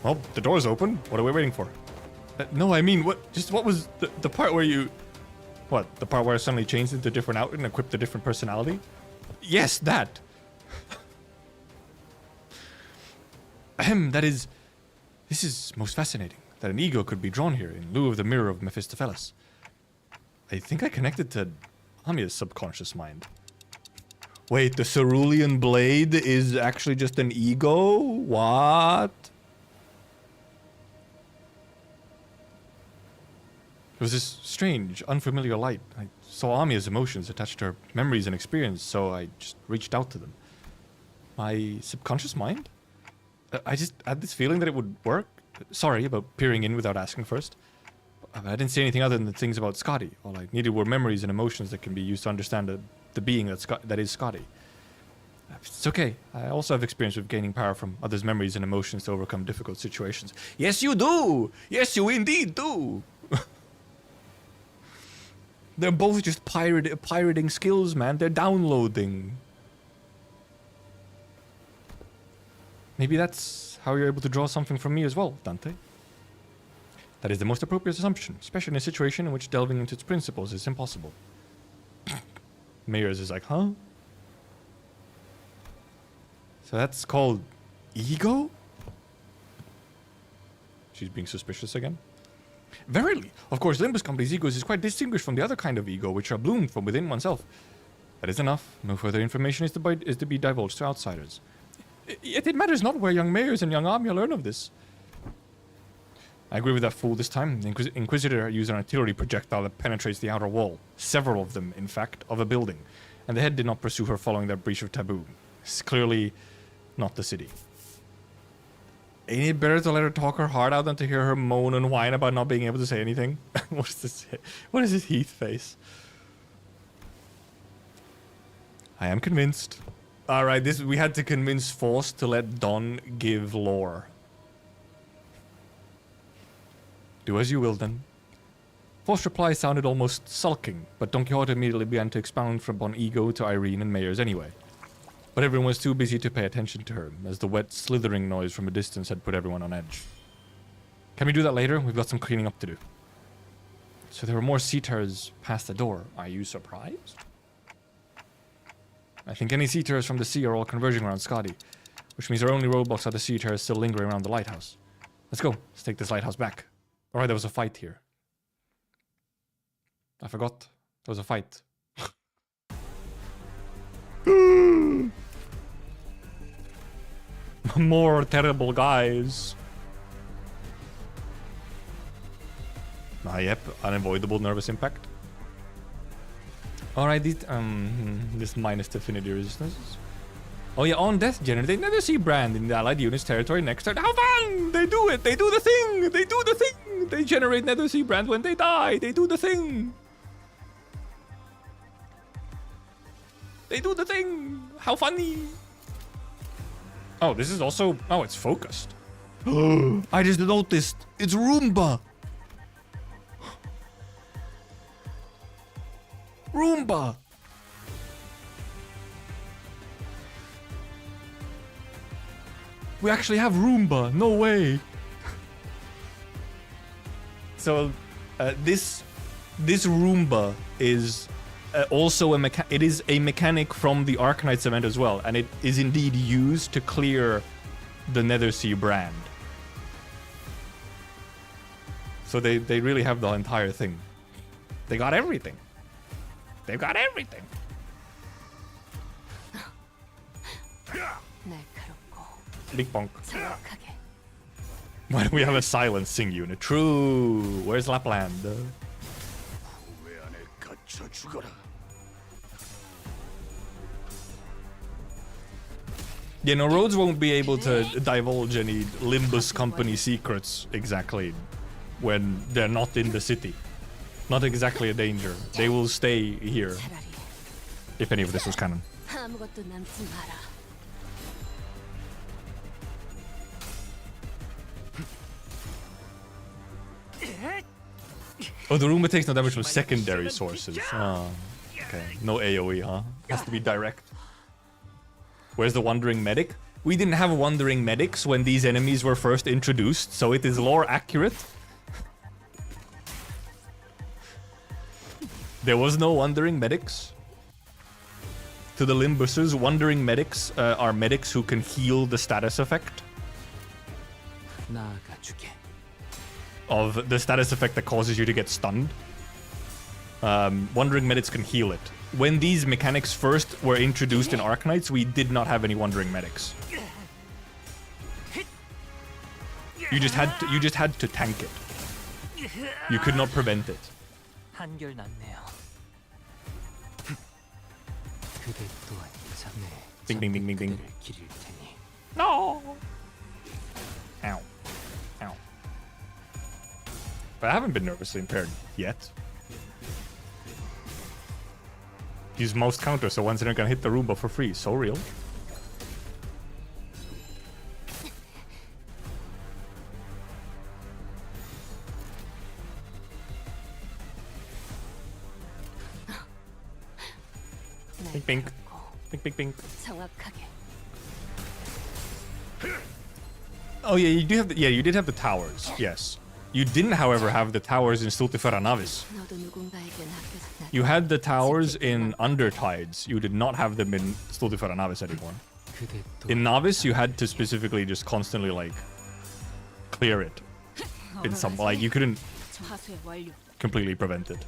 Well, the door's open. What are we waiting for? No, I mean, what was the part where you... What, the part where I suddenly changed into a different outfit and equipped a different personality? Yes, that! That is... This is most fascinating, that an ego could be drawn here in lieu of the mirror of Mephistopheles. I think I connected to Amiya's subconscious mind. Wait, the cerulean blade is actually just an ego? What? It was this strange, unfamiliar light. I saw Amiya's emotions attached to her memories and experience, so I just reached out to them. My subconscious mind? I just had this feeling that it would work. Sorry about peering in without asking first. I didn't see anything other than the things about Scotty. All I needed were memories and emotions that can be used to understand the being that is Scotty. It's okay. I also have experience with gaining power from others' memories and emotions to overcome difficult situations. Yes, you do! Yes, you indeed do! They're both just pirating skills, man. They're downloading. Maybe that's how you're able to draw something from me as well, Dante. That is the most appropriate assumption, especially in a situation in which delving into its principles is impossible. Mayors is like, huh? So that's called ego? She's being suspicious again. Verily, of course, Limbus Company's ego is quite distinguished from the other kind of ego, which are bloomed from within oneself. That is enough. No further information is to be divulged to outsiders. Yet it matters not where young mayors and young Amiya learn of this. I agree with that fool this time. The Inquisitor used an artillery projectile that penetrates the outer wall. Several of them, in fact, of a building. And the head did not pursue her following that breach of taboo. It's clearly not the city. Ain't it better to let her talk her heart out than to hear her moan and whine about not being able to say anything? What is this? What is this Heath face? I am convinced. Alright, this we had to convince Force to let Don give lore. Do as you will then. Force's reply sounded almost sulking, but Don Quixote immediately began to expound from upon Ego to Irene and Mayors anyway. But everyone was too busy to pay attention to her, as the wet slithering noise from a distance had put everyone on edge. Can we do that later? We've got some cleaning up to do. So there were more sea-turds past the door. Are you surprised? I think any sea-turds from the sea are all converging around Scotty, which means our only roadblocks are the sea-turds still lingering around the lighthouse. Let's go. Let's take this lighthouse back. Alright, there was a fight here. I forgot. There was a fight. More terrible guys. Ah, yep. Unavoidable nervous impact. Alright, this minus affinity resistance. Oh yeah, on death generate, never see brand in the allied unit's territory next turn. How fun! They do it! They do the thing! They do the thing! They generate nether sea brand when they die! They do the thing! They do the thing! How funny! Oh, this is also... Oh, it's focused. I just noticed. It's Roomba! Roomba! We actually have Roomba. No way. So, this Roomba is also it is a mechanic from the Arknights event as well, and it is indeed used to clear the Nethersea brand. So they really have the entire thing. They got everything. They've got everything. Big bonk. Why do we have a silencing unit? True. Where's Lapland? 후회 안에 갇혀 죽어라. Yeah, no, Rhodes won't be able to divulge any Limbus company secrets exactly when they're not in the city. Not exactly a danger. They will stay here. If any of this was canon. 아무것도 남지 마라. Oh, the Roomba takes no damage from secondary sources. Oh, okay. No AoE, huh? Has to be direct. Where's the Wandering Medic? We didn't have Wandering Medics when these enemies were first introduced, so it is lore accurate. There was no Wandering Medics. To the Limbusers, Wandering Medics are medics who can heal the status effect of the status effect that causes you to get stunned. Wandering Medics can heal it. When these mechanics first were introduced in Arknights, we did not have any Wandering Medics. You just had to tank it. You could not prevent it. 한결났네요. 그대 또한 자네 Ding ding ding ding ding. 그대를 기릴 테니. No. Ow. Ow. But I haven't been nervously impaired yet. Use most counters, so once they're gonna hit the Roomba for free. So real. Pink, pink. Pink, pink, pink. 정확하게. Oh yeah, you do have you did have the towers. Yes. You didn't, however, have the towers in Stultifera Navis. 너도 누군가에겐 아껴서 You had the towers in Undertides. You did not have them in Stultifera Navis anymore. 그대 또한 In Navis, you had to specifically just constantly like clear it. In some like you couldn't 하수의 완료. completely prevent it.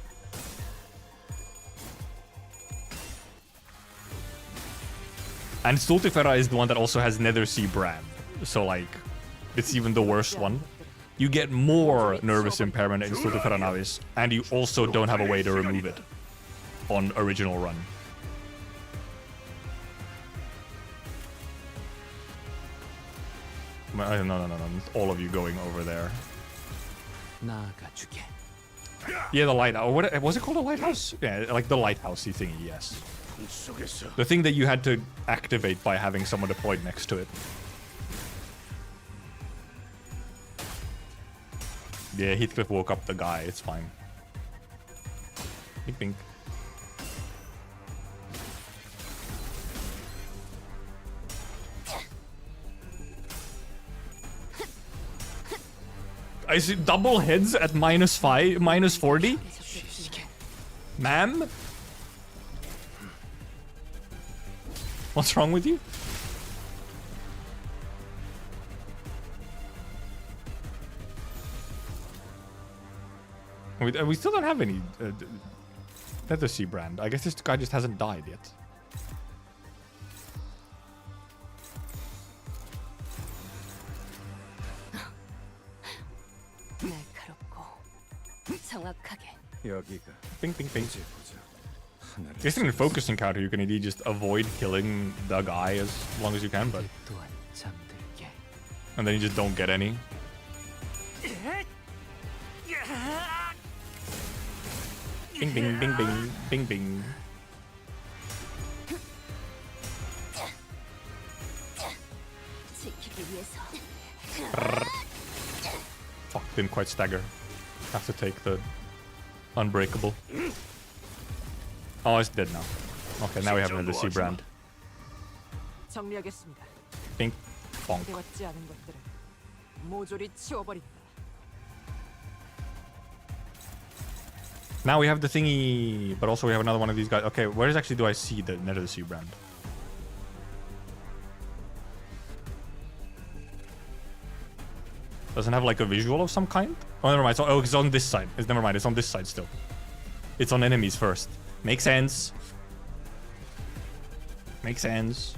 And Stultifera is the one that also has Nethersea brand. So like it's even the worst one. You get more nervous impairment in Stultifera Navis, and you also don't have a way to remove it on original run. No. All of you going over there. 나아가주게. Yeah, the lighthouse. What was it called? A lighthouse? Yeah, like the lighthousey thingy. Yes. 속에서 The thing that you had to activate by having someone deployed next to it. Yeah, Heathcliff woke up the guy. It's fine. Bink, bink. I see double heads at -5, -40. Ma'am? What's wrong with you? We still don't have any Nether Sea brand. I guess this guy just hasn't died yet. 날카롭고 정확하게. 여기가 Bing, bing, bing. 이제 보자. 하나를 Guessing in focus encounter, you can indeed just avoid killing the guy as long as you can, but 또한 잠들게. and then you just don't get any. Bing, bing, bing, bing, bing, bing. 지키기 위해서. Fuck, didn't quite stagger. Have to take the unbreakable. Oh, it's dead now. Okay, now we have another Sea brand. 정리하겠습니다. Bing, bonk. 해왔지 않은 것들을 모조리 치워버린다. Now we have the thingy, but also we have another one of these guys. Okay, where exactly do I see the Nether Sea brand? Doesn't have like a visual of some kind? Oh, never mind. So, oh, it's on this side. It's never mind. It's on this side still. It's on enemies first. Makes sense. Makes sense.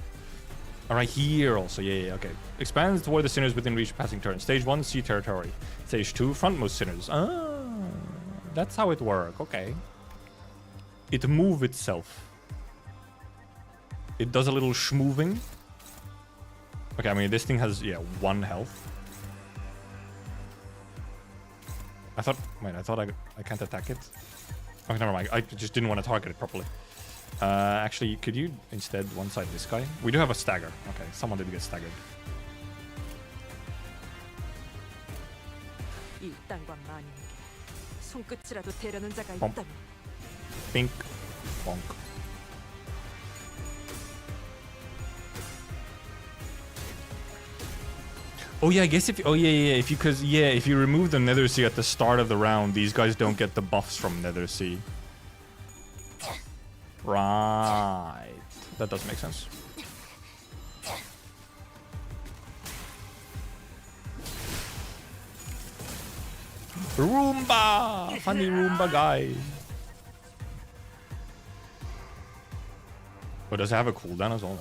Alright, here also. Yeah, okay. Expands toward the sinners within reach passing turn. Stage 1, sea territory. Stage 2, frontmost sinners. Ah, that's how it works. Okay. It move itself. It does a little schmoving. Okay, I mean, this thing has, yeah, 1 health. I thought I can't attack it. Okay, never mind. I just didn't want to target it properly. Actually, could you instead one-side this guy? We do have a stagger. Okay, someone did get staggered. 이 땅과 만인에게 손끝이라도 대려는 자가 뻥. 있다면 Pink. Bonk. Oh yeah, I guess if if you remove the Nether Sea at the start of the round, these guys don't get the buffs from Nether Sea. Right. That does make sense. Roomba! Funny Roomba guy. Oh, does it have a cooldown as well?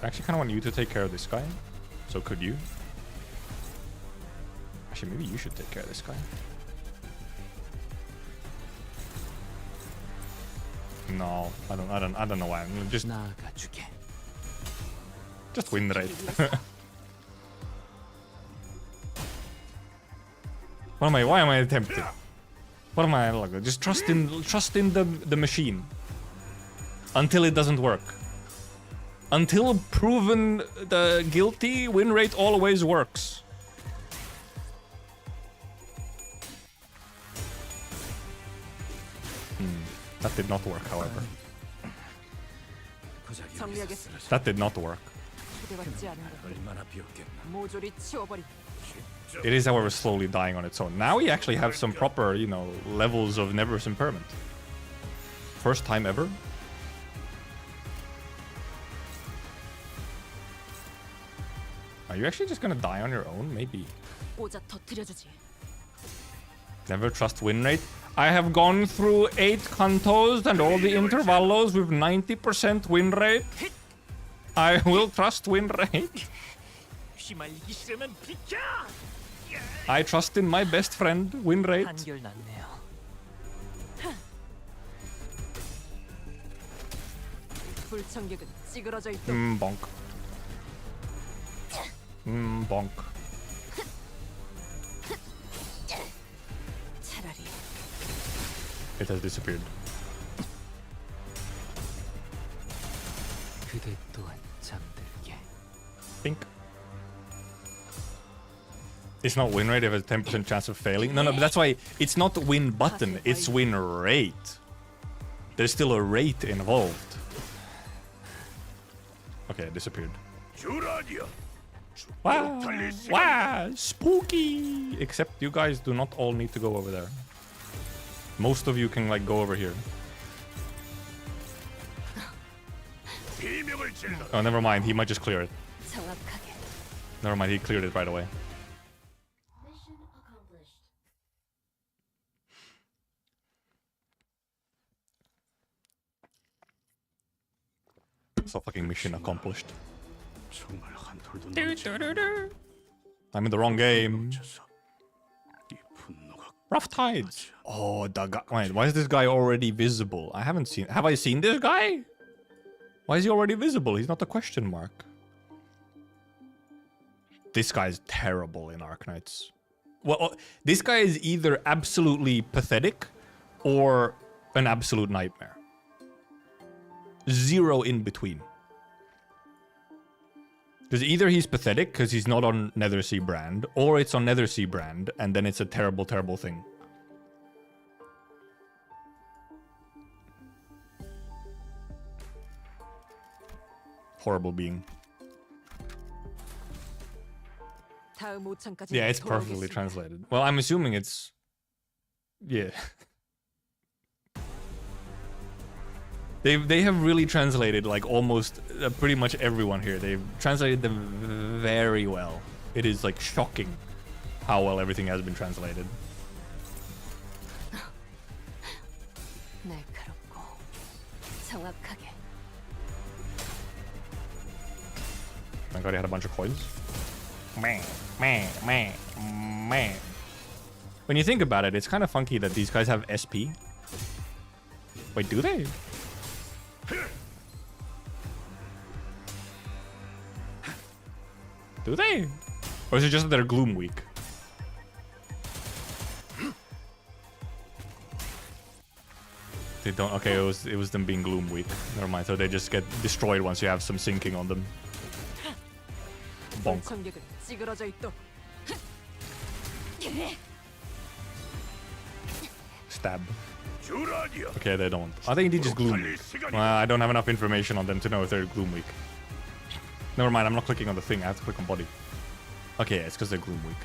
Actually, kind of want you to take care of this guy. So could you? Actually, maybe you should take care of this guy. No, I don't know why. I'm just 나아가주게. win rate. Why am I tempted? What am I like? Just trust in the machine. Until it doesn't work. Until proven the guilty, win rate always works. That did not work, however. 정리하겠습니다. That did not work. 초대받지 않은 것들 얼마나 비었겠나. 모조리 치워버린다. It is, however, slowly dying on its own. Now we actually have some proper, levels of Never's Impairment. First time ever. Are you actually just gonna die on your own? Maybe. 꽂아 터뜨려주지. Never trust win rate. I have gone through 8 cantos and all the intervalos with 90% win rate. I will trust win rate. 휘말리기 싫으면 비켜. I trust in my best friend, win rate. 한결 낫네요. 불청객은 찌그러져 있다. Bonk. Bonk. It has disappeared. 그대 또한 잠들게. Think. It's not win rate, it has a 10% chance of failing. No, but that's why it's not the win button, it's win rate. There's still a rate involved. Okay, it disappeared. Wow, wow, spooky! Except you guys do not all need to go over there. Most of you can like go over here. Oh, never mind, he might just clear it. 정확하게. Never mind, he cleared it right away. Mission accomplished. So fucking mission accomplished. 정말 한 톨도 남지 I'm in the wrong game. 이 분노가 Rough Tides. Oh, the guy. Wait, why is this guy already visible? I haven't seen. Have I seen this guy? Why is he already visible? He's not a question mark. This guy is terrible in Arknights. Well, this guy is either absolutely pathetic or an absolute nightmare. Zero in between. Because either he's pathetic because he's not on Nethersea brand, or it's on Nethersea brand, and then it's a terrible, terrible thing. Horrible being. 다음 5창까지 Yeah, it's perfectly translated. Well, I'm assuming it's... Yeah. They have really translated like almost pretty much everyone here. They've translated them very well. It is like shocking how well everything has been translated. 날카롭고 정확하게. Thank God he had a bunch of coins. When you think about it, it's kind of funky that these guys have SP. Wait, do they? Do they? Or is it just that they're Gloom weak? They don't. Okay, it was them being Gloom weak. Never mind. So they just get destroyed once you have some sinking on them. Bonk. 청객은 찌그러져 있도. Stab. Okay, they don't. I think they just Gloom weak. Well, I don't have enough information on them to know if they're Gloom weak. Never mind, I'm not clicking on the thing. I have to click on body. Okay, yeah, it's because they're Gloom weak.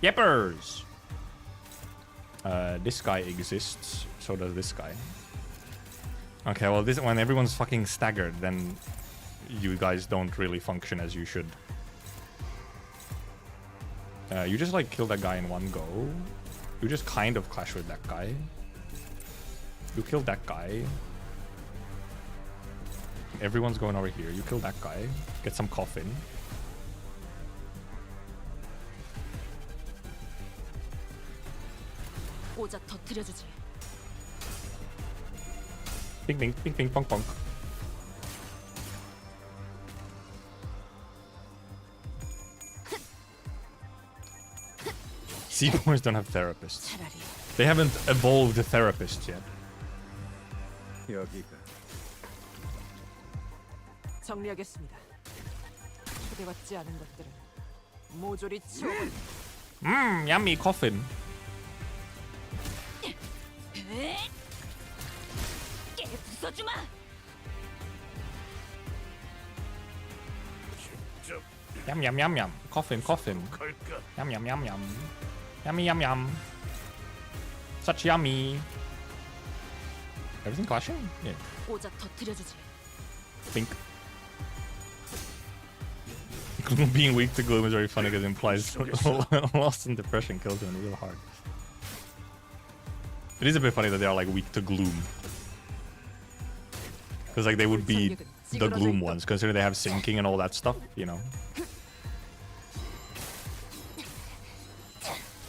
Yeppers! This guy exists. So does this guy. Okay, well, this when everyone's fucking staggered, then you guys don't really function as you should. You just like kill that guy in one go. You just kind of clash with that guy. You kill that guy. Everyone's going over here. You kill that guy. Get some coffin. 꽂아 터뜨려주지. Ping ping ping ping pong pong. Seaboys don't have therapists. 차라리 They haven't evolved therapists yet. 여기가 정리하겠습니다. 초대받지 않은 것들은 모조리 치워버리. Yummy coffin. 깨 부숴주마. Yum yum yum yum. Coffin coffin. Yum yum yum yum. Yummy yum yum. Such yummy. Everything clashing? Yeah. 꽂아 터뜨려주지. Think. Being weak to gloom is very funny because it implies loss and depression kills him real hard. It is a bit funny that they are like weak to gloom. Because like they would be the gloom ones, considering they have sinking and all that stuff, you know.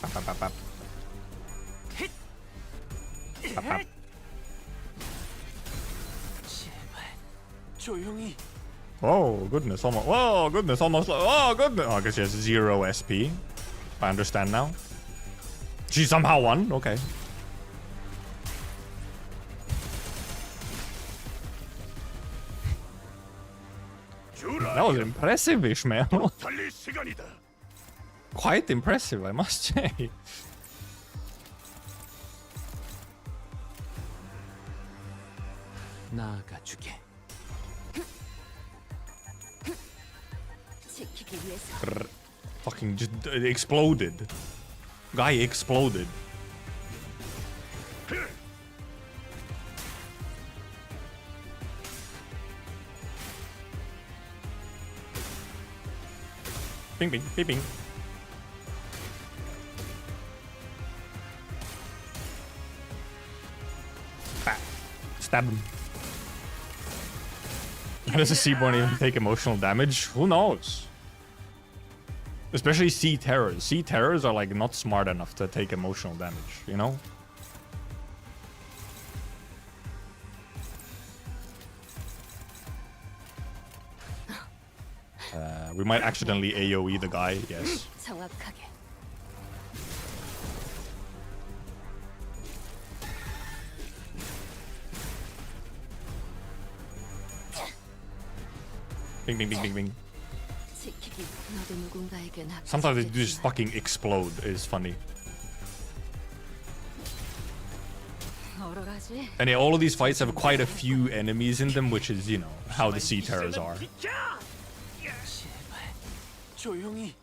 Bap, bap, bap, bap. Bap, bap. 조용히. Oh goodness, almost. Oh goodness, almost. Oh goodness. Oh, I guess she has 0 SP. I understand now. She somehow won. Okay. That was impressive, Ishmael. 달릴 시간이다. Quite impressive, I must say. 나아가 주게. 지키기 위해서 Fucking just exploded. Guy exploded. Bing bing bing bing. Bah. Stab him. How does a Seaborn even take emotional damage? Who knows? Especially Sea Terrors. Sea Terrors are like not smart enough to take emotional damage, you know? We might accidentally AoE the guy, yes. 정확하게. Bing bing bing bing bing. 지키기 너도 누군가에겐 Sometimes they just fucking explode is funny. 얼얼하지? And yeah, all of these fights have quite a few enemies in them, which is, you know, how the Sea Terrors are. 제발 조용히.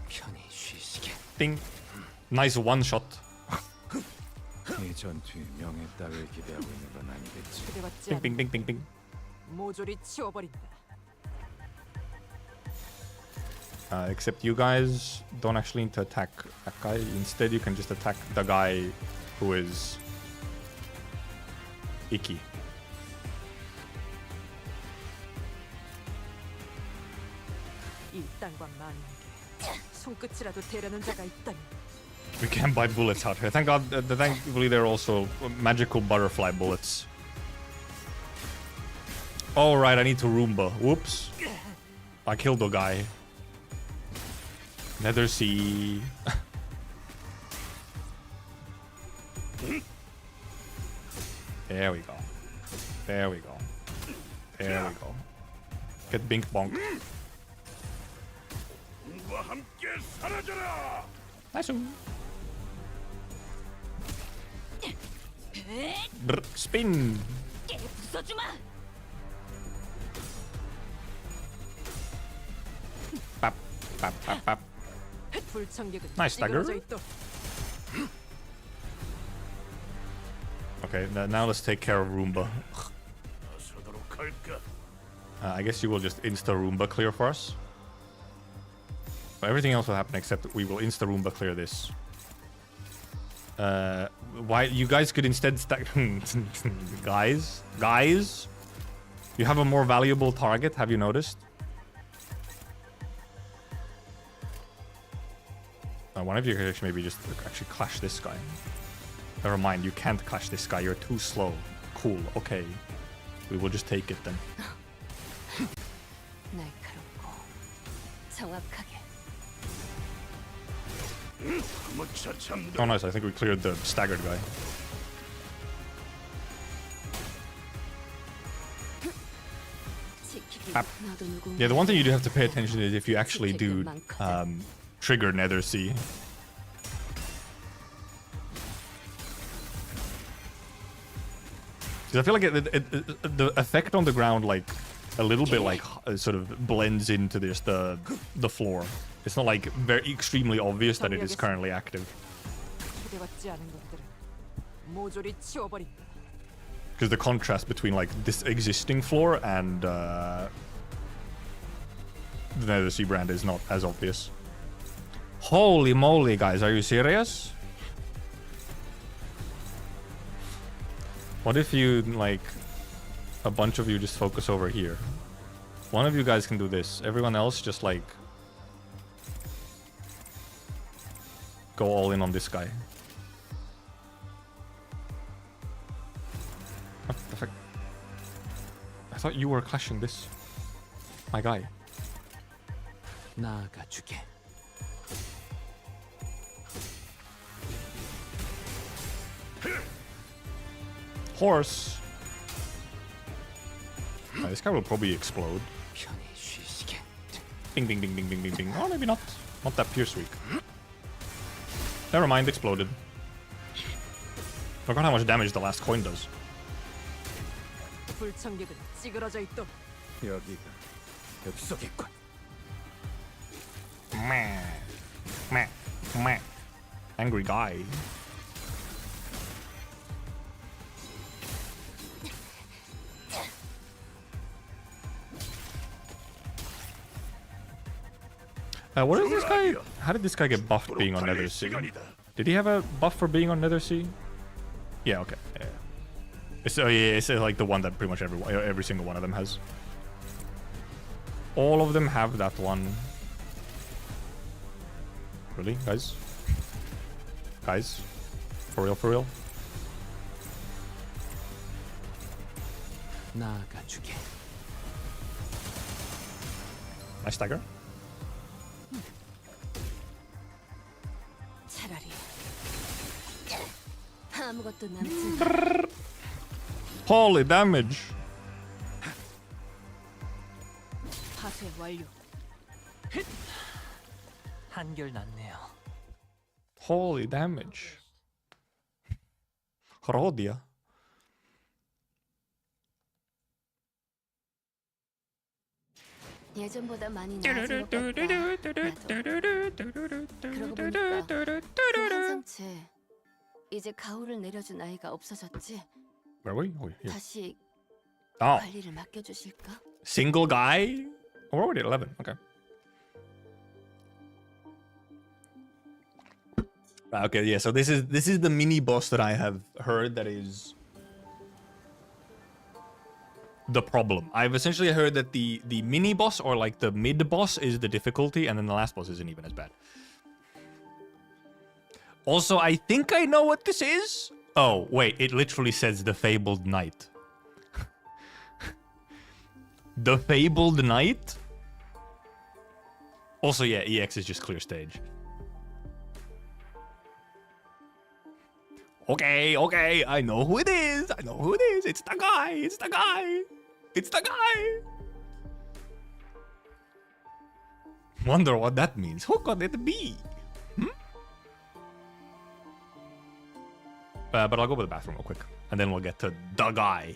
편히 쉬시게. Ding. Nice one shot. 이 전투에 명예 따위를 기대하고 있는 건 아니겠지. 기대받지 Bing bing 않는 bing bing bing. 모조리 치워버린다. Except you guys don't actually need to attack that guy. Instead, you can just attack the guy who is icky. 이 땅과 만국에 손끝이라도 대려는 자가 있다면 We can buy bullets out here. Thank God. Thankfully, there are also magical butterfly bullets. All right, I need to Roomba. Whoops. I killed the guy. Nether Sea. There we go. There we go. There we go. Get bink bonk. 과 함께 사라져라. Nice. Brr, spin. 깨 부숴주마. Pap, pap, pap, pap. 불청객은 Nice dagger. 찌그러져 있도록. Okay, now let's take care of Roomba. 나서도록 할까? I guess you will just insta Roomba clear for us. But everything else will happen except we will insta Roomba clear this. Why you guys could instead stack guys, you have a more valuable target. Have you noticed? One of you could maybe just actually clash this guy. Never mind, you can't clash this guy. You're too slow. Cool. Okay, we will just take it then. 날카롭고 정확하게. 무차 참다. Oh, nice. I think we cleared the staggered guy. 지키기 너도 누군가. Yeah, the one thing you do have to pay attention is if you actually do trigger Nether Sea. Because I feel like the effect on the ground, like a little bit, like sort of blends into this the floor. It's not like very extremely obvious that it is currently active. 기대받지 않은 것들은 모조리 치워버린다. Because the contrast between like this existing floor and the Nether Sea brand is not as obvious. Holy moly, guys, are you serious? What if you, like, a bunch of you just focus over here? One of you guys can do this. Everyone else just, like, go all in on this guy. What the fuck? I thought you were clashing this. My guy. 나아가 주게. Horse. This guy will probably explode. Ding, ding, ding, ding, ding, ding, ding. Oh, maybe not. Not that pierce weak. Never mind, exploded. Forgot how much damage the last coin does. 불청객은 찌그러져 있도. 여기가 엽석이군. Meh. Meh. Meh. Angry guy. What is this guy? How did this guy get buffed being on Nether Sea? Did he have a buff for being on Nether Sea? Yeah, okay. Yeah. It's, oh yeah, it's like the one that pretty much every single one of them has. All of them have that one. Really, guys? Guys? For real, for real? 나아가주게. Nice stagger. 차라리 아무것도 남지. Holy damage. 파쇄 완료. 한결 낫네요. Holy damage. Rodia. 예전보다 많이 나아진 것 같다. 그러고 보니까 그 한상체 이제 가오를 내려준 아이가 없어졌지. Where were we? Oh, here. 다시 Oh, 관리를 맡겨주실까? single guy? Oh, we're already at 11. Okay. Okay, yeah. So this is the mini boss that I have heard that is the problem. I've essentially heard that the mini boss or like the mid boss is the difficulty, and then the last boss isn't even as bad. Also, I think I know what this is. Oh wait, it literally says the Fabled Knight. The Fabled Knight. Also, yeah, EX is just clear stage. Okay, okay, I know who it is. I know who it is. It's the guy. It's the guy. It's the guy. Wonder what that means. Who could it be? But I'll go to the bathroom real quick, and then we'll get to the guy.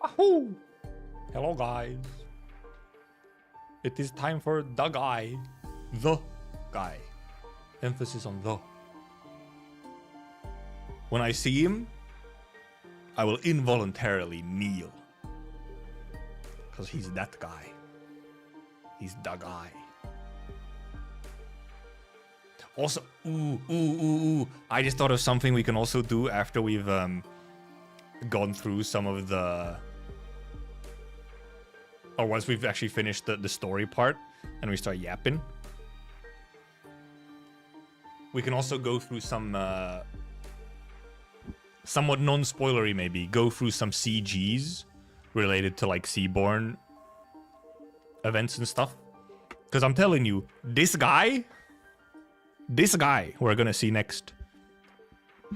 Wahoo! Hello, guys. It is time for the guy. The guy. Emphasis on the. When I see him, I will involuntarily kneel. Because he's that guy. He's the guy. Also, ooh. I just thought of something we can also do after we've gone through some of the... Or once we've actually finished the story part and we start yapping. We can also go through some... somewhat non-spoilery maybe. Go through some CGs related to like Seaborn events and stuff. Because I'm telling you, this guy we're gonna see next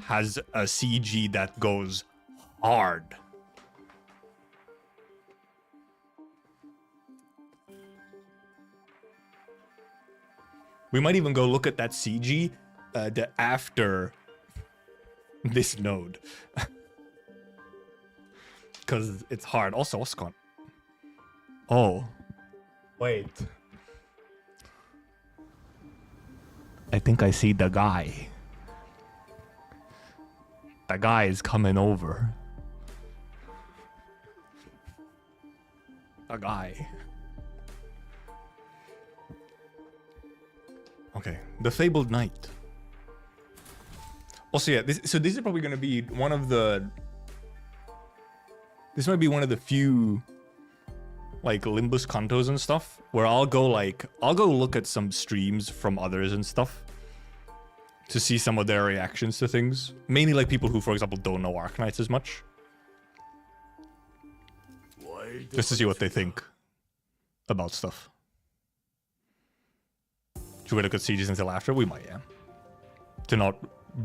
has a CG that goes hard. We might even go look at that CG after this node. Because it's hard. Also, what's going on? Oh. Wait. I think I see the guy. The guy is coming over. The guy. Okay, the Fabled Knight. Also, yeah, this is probably going to be one of the... This might be one of the few, like, Limbus contos and stuff, where I'll go look at some streams from others and stuff to see some of their reactions to things. Mainly, like, people who, for example, don't know Arknights as much. Just to see what they think about stuff. Should we look at CGs until after? We might, yeah. To not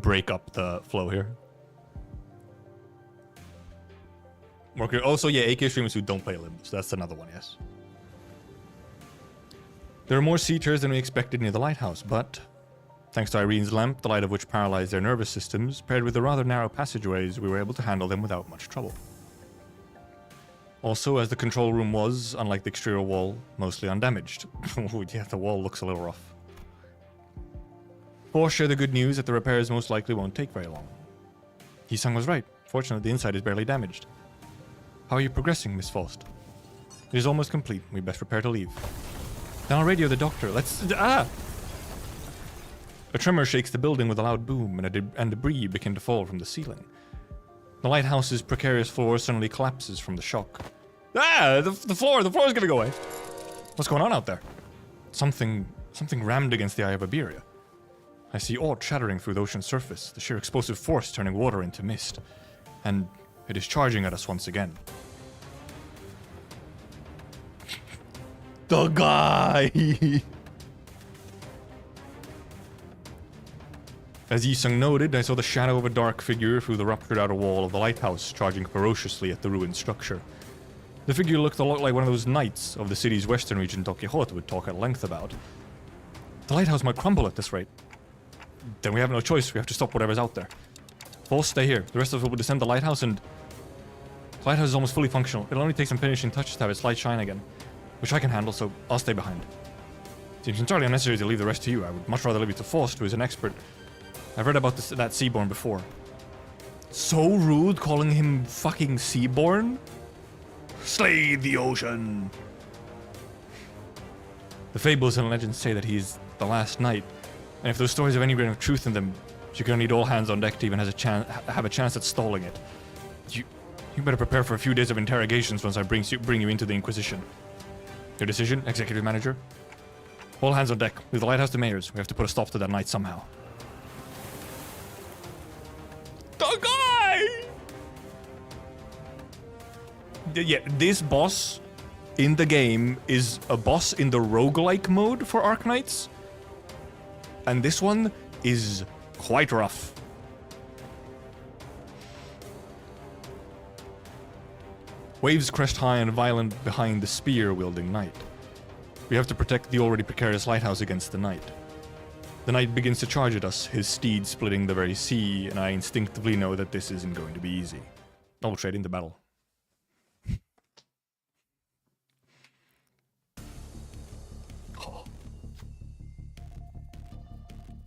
break up the flow here. Also, yeah, AK streamers who don't play Limbus. That's another one, yes. There are more sea turds than we expected near the lighthouse, but thanks to Irene's lamp, the light of which paralyzed their nervous systems, paired with the rather narrow passageways, we were able to handle them without much trouble. Also, as the control room was, unlike the exterior wall, mostly undamaged. Yeah, the wall looks a little rough. Force shared the good news that the repairs most likely won't take very long. Hisang was right. Fortunately, the inside is barely damaged. How are you progressing, Miss Faust? It is almost complete. We best prepare to leave. Then I'll radio the doctor. Let's... A tremor shakes the building with a loud boom, and debris begin to fall from the ceiling. The lighthouse's precarious floor suddenly collapses from the shock. The floor is gonna go away. What's going on out there? Something rammed against the eye of Iberia. I see ore shattering through the ocean's surface, the sheer explosive force turning water into mist. And it is charging at us once again. The guy! As Yisung noted, I saw the shadow of a dark figure through the ruptured outer wall of the lighthouse, charging ferociously at the ruined structure. The figure looked a lot like one of those knights of the city's western region Don Quixote would talk at length about. The lighthouse might crumble at this rate. Then we have no choice, we have to stop whatever's out there. Both stay here. The rest of us will descend the lighthouse and... The lighthouse is almost fully functional. It'll only take some finishing touches to have its light shine again. Which I can handle, so I'll stay behind. Seems entirely unnecessary to leave the rest to you. I would much rather leave it to Faust, who is an expert. I've read about that Seaborn before. So rude calling him fucking Seaborn? Slay the ocean! The fables and legends say that he is the last knight. And if those stories have any grain of truth in them, you're gonna need all hands on deck to even have a chance at stalling it. You better prepare for a few days of interrogations once I bring you into the Inquisition. Your decision, Executive Manager? All hands on deck. Leave the lighthouse to Mayor's. We have to put a stop to that night somehow. The guy! Yeah, this boss in the game is a boss in the roguelike mode for Arknights. And this one is quite rough. Waves crest high and violent behind the spear-wielding knight. We have to protect the already precarious lighthouse against the knight. The knight begins to charge at us, his steed splitting the very sea, and I instinctively know that this isn't going to be easy. I will trade into battle.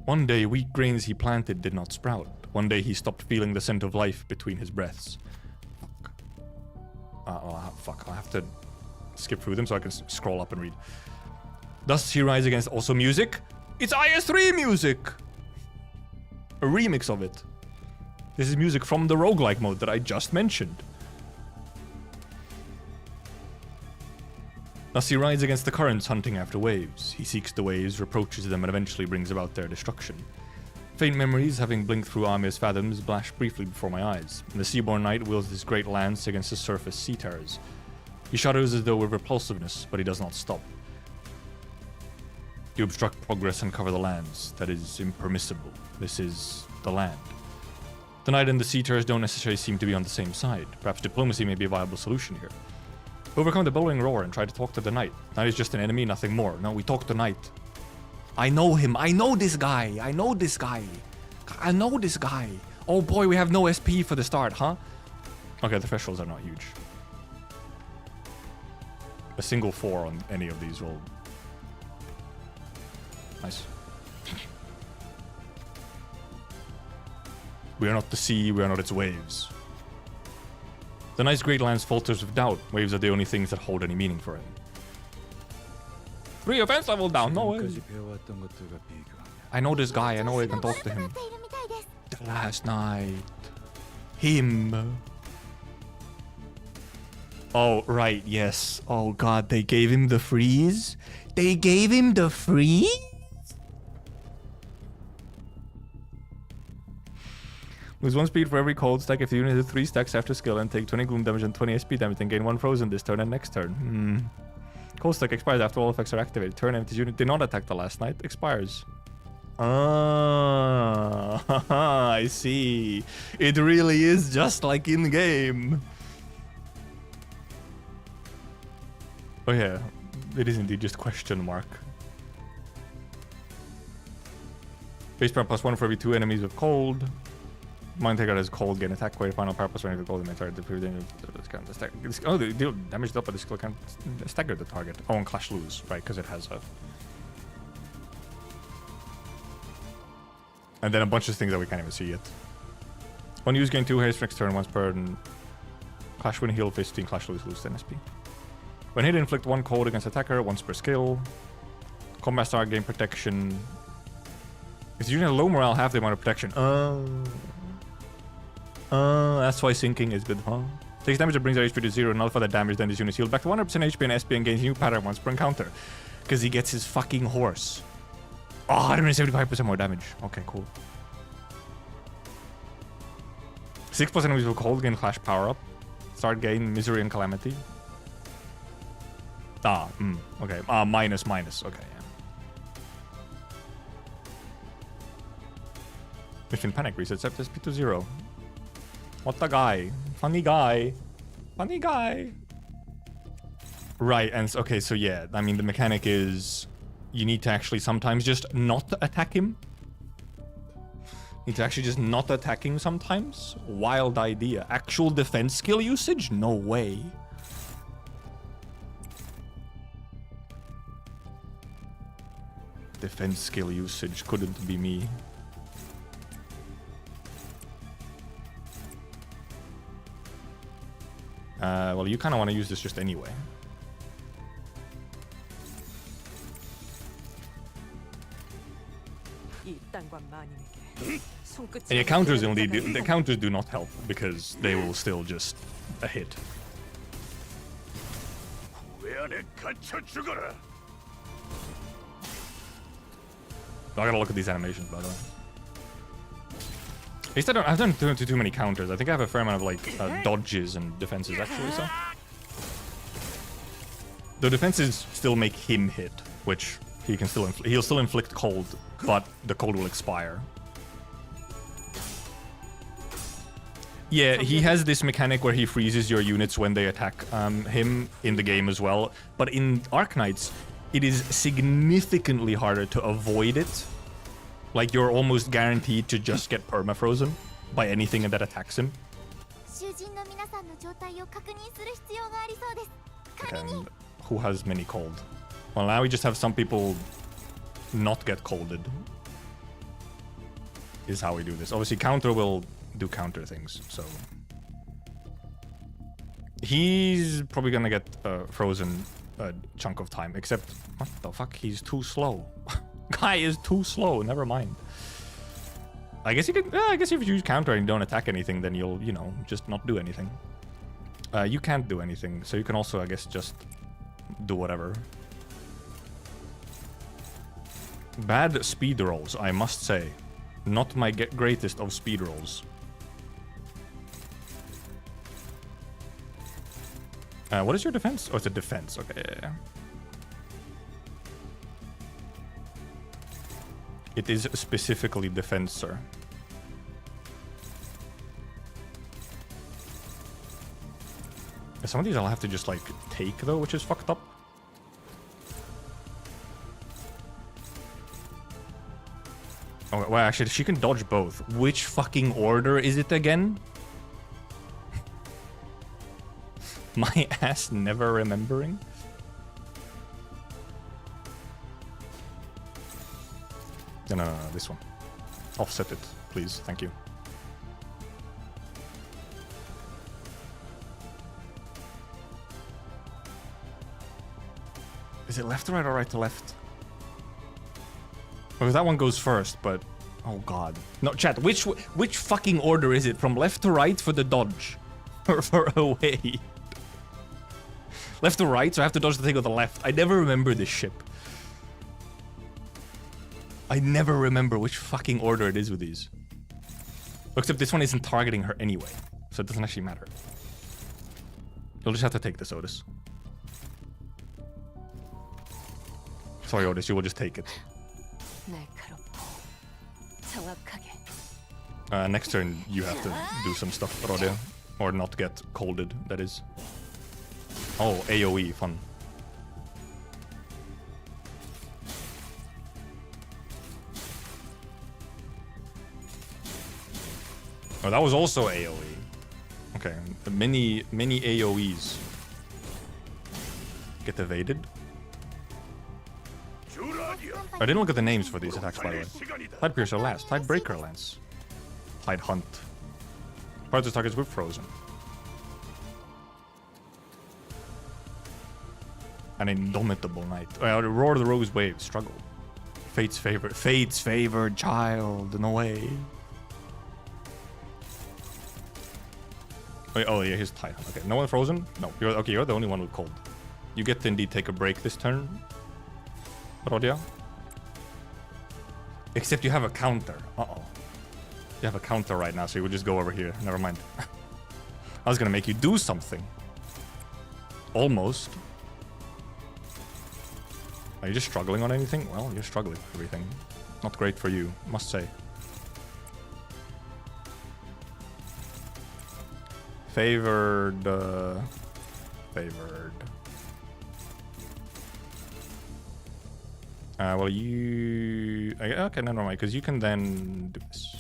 One day, wheat grains he planted did not sprout. One day, he stopped feeling the scent of life between his breaths. Fuck. I'll have to skip through them so I can scroll up and read. Thus he rides against also music. It's IS3 music! A remix of it. This is music from the roguelike mode that I just mentioned. Thus he rides against the currents, hunting after waves. He seeks the waves, reproaches them, and eventually brings about their destruction. Faint memories, having blinked through Amiya's fathoms, flash briefly before my eyes. And the seaborn knight wields his great lance against the surface sea terrors. He shudders as though with repulsiveness, but he does not stop. You obstruct progress and cover the lands. That is impermissible. This is the land. The knight and the sea terrors don't necessarily seem to be on the same side. Perhaps diplomacy may be a viable solution here. Overcome the bellowing roar and try to talk to the knight. Knight is just an enemy, nothing more. No, we talk to knight. I know him. I know this guy. I know this guy. I know this guy. Oh boy, we have no SP for the start, huh? Okay, the thresholds are not huge. A single 4 on any of these will... Nice. We are not the sea, we are not its waves. The knight's great lance falters with doubt. Waves are the only things that hold any meaning for him. 3 offense level down, no way. 지금까지 배워왔던 것들과 비교하면 I know this guy, I know I can talk to him. The last night. Him. Oh, right, yes. Oh god, they gave him the freeze? They gave him the freeze? Lose 1 speed for every cold stack if the unit hits 3 stacks after skill and take 20 gloom damage and 20 SP damage and gain 1 frozen this turn and next turn. Cold stack expires after all effects are activated. Turn if this unit did not attack the last night, expires. Ah, I see. It really is just like in game. Oh yeah, it is indeed just question mark. Base power +1 for every 2 enemies with cold. Mind take out as cold, gain attack weight, final power +1 with cold, and target oh, they deal damage dealt by the skill can stagger the target. Oh, and clash lose, right, because it has a... And then a bunch of things that we can't even see yet. One use gain 2 haste next turn, once per turn. Clash win heal 15, clash lose 10 SP. When hit, inflict 1 cold against attacker, once per skill. Combat star gain protection. If the unit has low morale, half the amount of protection. That's why sinking is good, huh? Takes damage that brings our HP to 0, nullify the damage, then this unit is healed back to 100% HP and SP and gains new pattern once per encounter. Because he gets his fucking horse. Oh, 175% more damage. Okay, cool. 6% enemies with cold gain clash power up. Start gain misery and calamity. Okay. Minus. Okay, yeah. Mission panic resets SP to 0. What the guy? Funny guy. Funny guy. Right, and okay, so yeah, I mean, the mechanic is you need to actually sometimes just not attack him. Need to actually just not attack him sometimes. Wild idea. Actual defense skill usage? No way. Defense skill usage couldn't be me. Well, you kind of want to use this just anyway. And the counters only do, the counters do not help because they will still just a hit. I gotta look at these animations, by the way. At least I haven't done too many counters. I think I have a fair amount of like dodges and defenses actually. So the defenses still make him hit, which he can still he'll still inflict cold, but the cold will expire. Yeah, he has this mechanic where he freezes your units when they attack him in the game as well. But in Arknights, it is significantly harder to avoid it. Like, you're almost guaranteed to just get permafrozen by anything that attacks him. Okay, and who has many cold? Well, now we just have some people not get colded. is how we do this. Obviously, counter will do counter things, so... He's probably gonna get frozen a chunk of time, except... What the fuck? He's too slow. Guy is too slow, never mind. I guess you could... I guess if you use counter and you don't attack anything, then you'll, you know, just not do anything. You can't do anything, so you can also, I guess, just do whatever. Bad speed rolls, I must say. Not my greatest of speed rolls. What is your defense? Oh, it's a defense. Okay. It is specifically defense, sir. Some of these I'll have to just, like, take, though, which is fucked up. Oh, well, actually, she can dodge both. Which fucking order is it again? My ass never remembering. No, this one. Offset it, please. Thank you. Is it left to right or right to left? Because that one goes first, but... Oh god. No, chat, which fucking order is it? From left to right for the dodge? Or for away? Left to right, so I have to dodge the thing on the left. I never remember this ship. I never remember which fucking order it is with these. Except this one isn't targeting her anyway, so it doesn't actually matter. You'll just have to take this, Otis. Sorry, Otis, you will just take it. Next turn, you have to do some stuff, Rodia. Or not get colded, that is. Oh, AoE, fun. Oh, that was also AoE. Okay, many AoEs get evaded. I didn't look at the names for these attacks, by the way. Tide Piercer Lance, Tide Breaker Lance, Tide Hunt. Parts of targets with Frozen. An Indomitable Knight. Roar of the Rogue's Wave, Struggle. Fate's favored child, no way. Wait, oh yeah, here's Tide Hunt. Okay, no one Frozen? No, you're the only one with cold. You get to indeed take a break this turn, Rodia. Except you have a counter. Uh-oh. You have a counter right now, so you would just go over here. Never mind. I was gonna make you do something. Almost. Are you just struggling on anything? Well, you're struggling with everything. Not great for you, must say. Favored. Favored. Well, you... Okay, never mind, because you can then do this.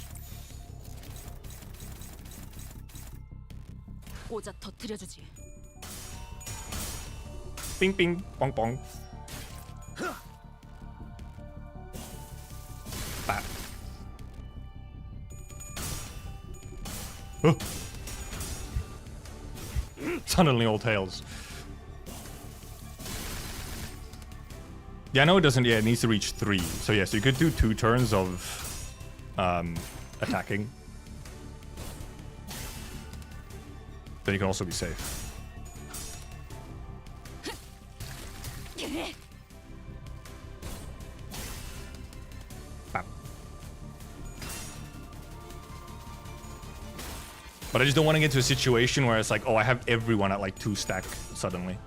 Ping, ping, bong, bong. Bap. Oh. Suddenly all tails. Yeah, I know it doesn't. Yeah, it needs to reach 3. So yeah, so you could do 2 turns of attacking. Then you can also be safe. Bam. But I just don't want to get into a situation where it's like, oh, I have everyone at like 2 stack suddenly.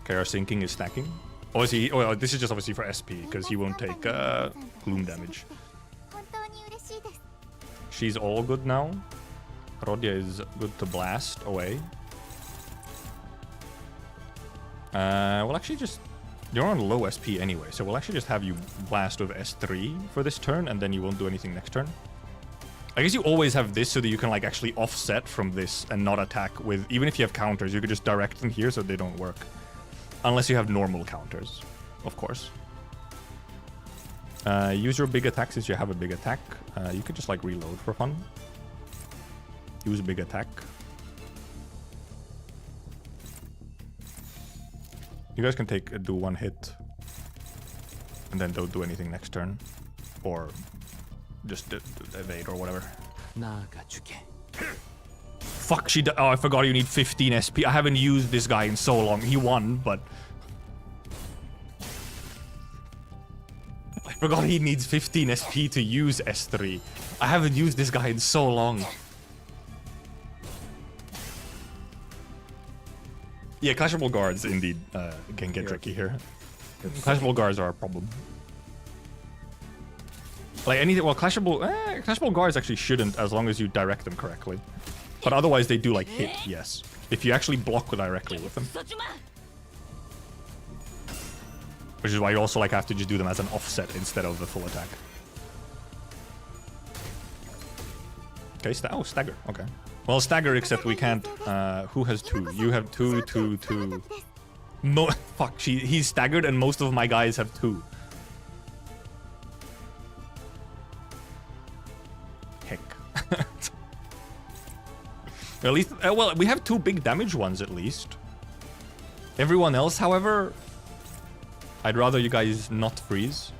Okay, our sinking is stacking. Oh, is he? Oh, this is just obviously for SP because he won't take gloom damage. She's all good now. Rodia is good to blast away. We'll actually just... You're on low SP anyway, so we'll actually just have you blast with S3 for this turn, and then you won't do anything next turn. I guess you always have this so that you can like actually offset from this and not attack with... Even if you have counters, you could just direct them here so they don't work. Unless you have normal counters, of course. Use your big attack since you have a big attack. You could just like reload for fun. Use a big attack. You guys can do one hit. And then don't do anything next turn. Or just evade or whatever. 나아가주게. Fuck, oh, I forgot you need 15 SP. I haven't used this guy in so long. He won, but... I forgot he needs 15 SP to use S3. I haven't used this guy in so long. Yeah, clashable guards indeed can get tricky here. Clashable guards are a problem. Like anything, well, clashable guards actually shouldn't as long as you direct them correctly. But otherwise they do like hit, yes. If you actually block directly with them. Which is why you also like have to just do them as an offset instead of the full attack. Okay, stagger, okay. Well, stagger except we can't, who has 2? You have 2, 2, 2. No, fuck, he's staggered and most of my guys have 2. Heck. At least, well, we have 2 big damage ones at least. Everyone else, however, I'd rather you guys not freeze.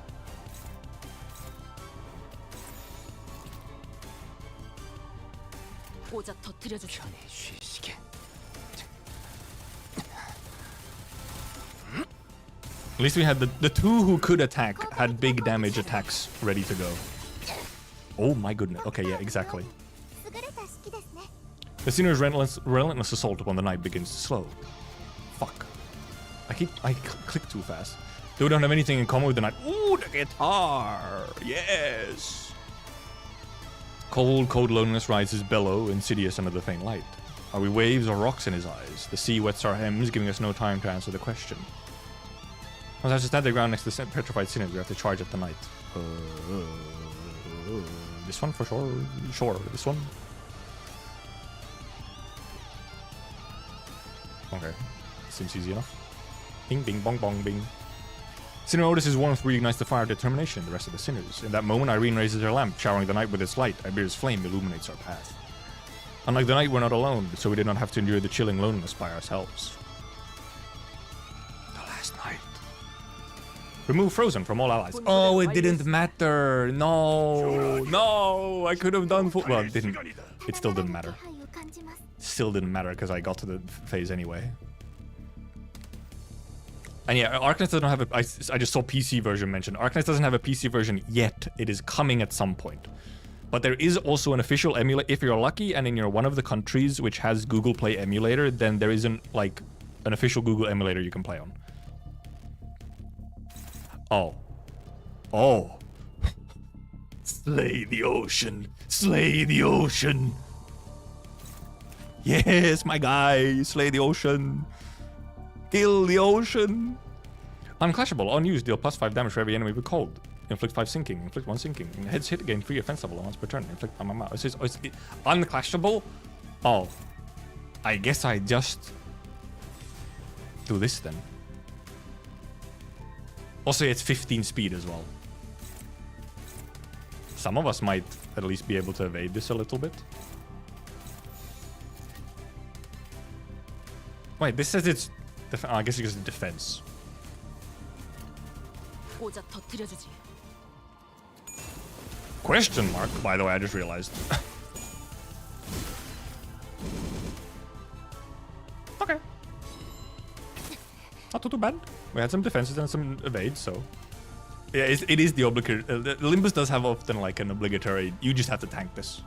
At least we had the 2 who could attack had big damage attacks ready to go. Oh my goodness. Okay, yeah, exactly. The Sinner's relentless assault upon the knight begins to slow. Fuck. I click too fast. Though we don't have anything in common with the knight. Ooh, the guitar! Yes! Cold, cold loneliness rides his bellow, insidious under the faint light. Are we waves or rocks in his eyes? The sea wets our hems, giving us no time to answer the question. Once I have to stand the ground next to the petrified sinners, we have to charge at the knight. This one for sure? Sure, this one? Okay, seems easy enough. Bing, bing, bong, bong, bing. Sinner notices warmth reignites the fire of determination in the rest of the sinners. In that moment, Irene raises her lamp, showering the night with its light. Iberia's flame illuminates our path. Unlike the night, we're not alone, so we did not have to endure the chilling loneliness by ourselves. The last night. Remove Frozen from all allies. Oh, it didn't matter. No, no, I could have done. Well, it didn't. It still didn't matter. Still didn't matter because I got to the phase anyway. And yeah, Arknights doesn't have a... I just saw PC version mentioned. Arknights doesn't have a PC version yet. It is coming at some point. But there is also an official emulator. If you're lucky and in one of the countries which has Google Play emulator, then there isn't like an official Google emulator you can play on. Oh. Oh. Slay the ocean. Slay the ocean. Yes, my guy. Slay the ocean. Kill the ocean. Unclashable. Unused. Deal +5 damage for every enemy with cold. Inflict 5 sinking. Inflict 1 sinking. Heads hit again 3 offense level once per turn. Inflict unclashable. Oh. I guess I just do this then. Also, it's 15 speed as well. Some of us might at least be able to evade this a little bit. Wait, this says it's... I guess it's defense. Question mark, by the way, I just realized. Okay. Not too bad. We had some defenses and some evades, so... Yeah, it is the obligatory... Limbus does have often like an obligatory... You just have to tank this.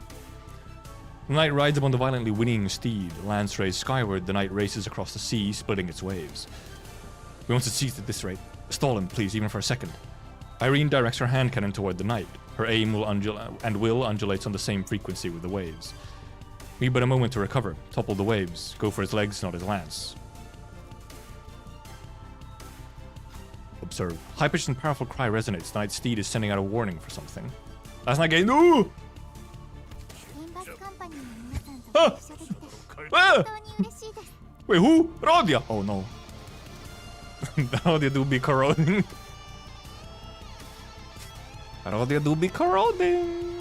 The knight rides upon the violently whinnying steed. Lance raised skyward, the knight races across the sea, splitting its waves. We want to seize at this rate. Stall him, please, even for a second. Irene directs her hand cannon toward the knight. Her aim will undulates on the same frequency with the waves. We but a moment to recover. Topple the waves. Go for his legs, not his lance. Observe. High-pitched and powerful cry resonates. The knight's steed is sending out a warning for something. Last night game. No! Ah! Ah! Wait, who? Rodia! Oh no. Rodia do be corroding. Parodia do be corroding.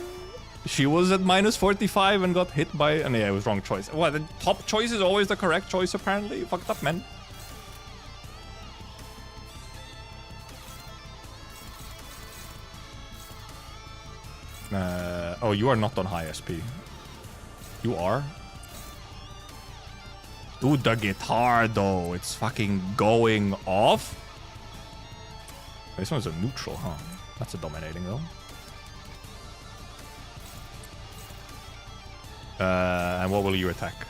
She was at -45 and got hit by... And yeah, it was wrong choice. What, the top choice is always the correct choice, apparently? You fucked up, man. Oh, you are not on high SP. You are? Dude, the guitar, though. It's fucking going off. This one's a neutral, huh? That's a dominating, though. And what will you attack?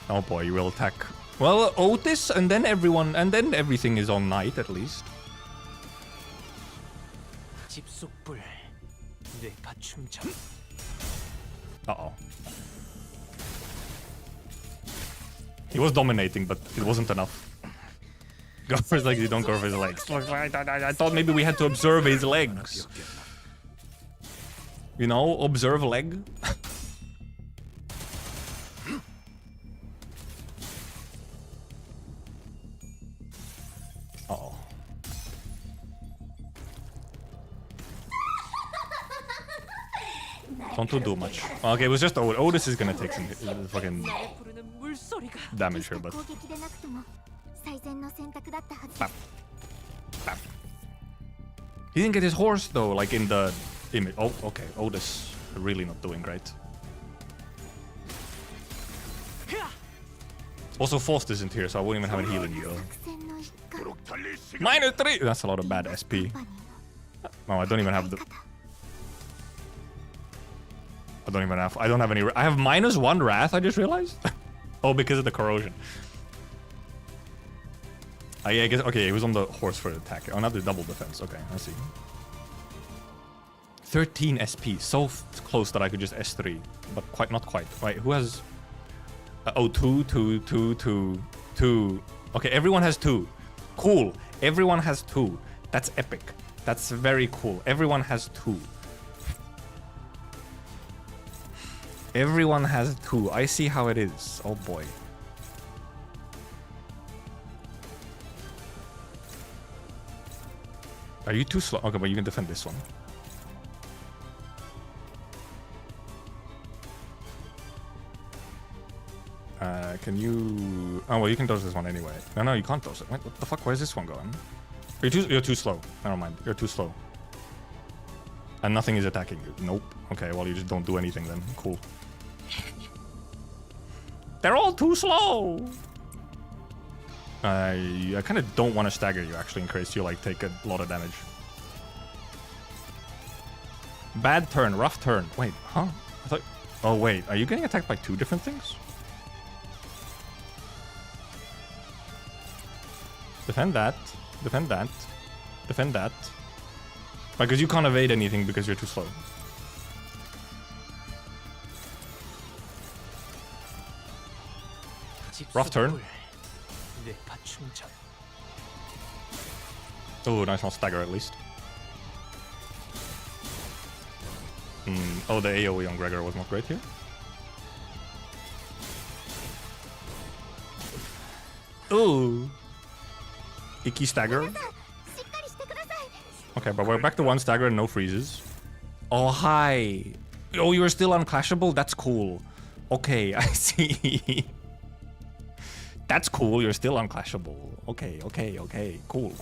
Oh boy, you will attack. Well, Otis, and then everyone, and then everything is on night at least. 집속불 뇌파 충전. Uh-oh. He was dominating, but it wasn't enough. Go for his legs, you don't go for his legs. I thought maybe we had to observe his legs. You know, observe leg. Uh-oh. Don't do much. Okay, it was just Otis is gonna take some fucking 부르는 물소리가. damage here, but... Bap. Bap. He didn't get his horse though, like in the image. Oh, okay. Otis really not doing great. Also, Faust isn't here, so I won't even have a healing you though. -3! That's a lot of bad SP. No, I don't even have the... I don't even have... I don't have any... I have -1 Wrath, I just realized. Oh, because of the corrosion. Yeah, I guess... Okay, he was on the horse for the attack. Oh, not the double defense. Okay, I see. 13 SP. So close that I could just S3. But quite not quite. Right, who has... oh, 2, 2, 2, 2, 2. Okay, everyone has 2. Cool. Everyone has 2. That's epic. That's very cool. Everyone has 2. Everyone has 2. I see how it is. Oh boy. Are you too slow? Okay, but you can defend this one. Can you... Oh, well, you can dodge this one anyway. No, you can't dodge it. What the fuck? Where's this one going? You're too slow. Never mind. You're too slow. And nothing is attacking you. Nope. Okay, well, you just don't do anything then. Cool. They're all too slow! I kind of don't want to stagger you, actually, in case you, like, take a lot of damage. Bad turn. Rough turn. Wait, huh? I thought... Oh, wait. Are you getting attacked by 2 different things? Defend that. Defend that. Defend that. Because you can't evade anything because you're too slow. Rough turn. Oh, nice one. Stagger at least. Oh, the AoE on Gregor was not great here. Ooh. Icky stagger. Okay, but we're back to 1 stagger and no freezes. Oh, hi. Oh, you're still unclashable? That's cool. Okay, I see. That's cool. You're still unclashable. Okay. Cool.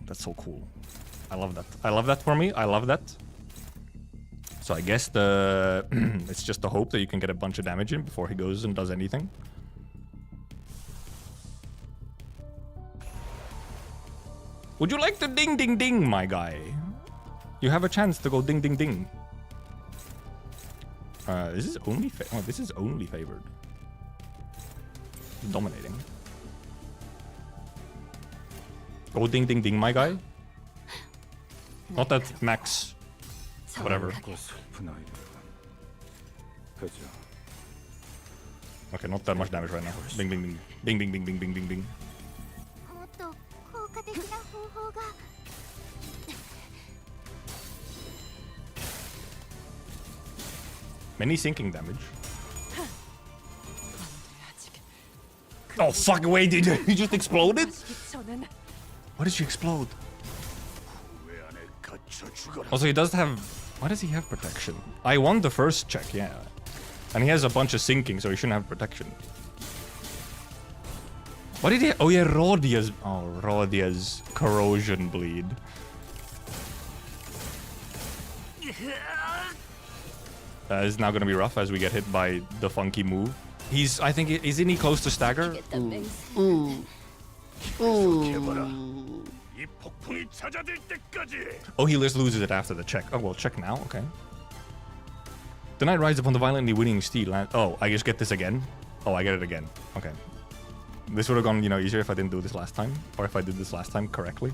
That's so cool. I love that. I love that for me. I love that. So I guess the it's just the hope that you can get a bunch of damage in before he goes and does anything. Would you like to ding ding ding, my guy? You have a chance to go ding ding ding. This is only favored. Dominating. Go ding ding ding, my guy. Not that max. Whatever. Okay, not that much damage right now. Ding ding ding. Ding ding ding ding ding ding ding. Many sinking damage. Oh fuck! Wait, did he just exploded? 저는 Why did she explode? Also, he does have. Why does he have protection? I won the first check, yeah, and he has a bunch of sinking, so he shouldn't have protection. What did he? Oh yeah, Rodia's. Oh, Rodia's corrosion bleed. It's now gonna be rough as we get hit by the funky move. He's. I think. Isn't he close to stagger? Oh, he just loses it after the check. Oh well, check now. Okay. The knight rides upon the violently winning steed. Oh, I just get this again. Oh, I get it again. Okay. This would have gone, easier if I didn't do this last time, or if I did this last time correctly.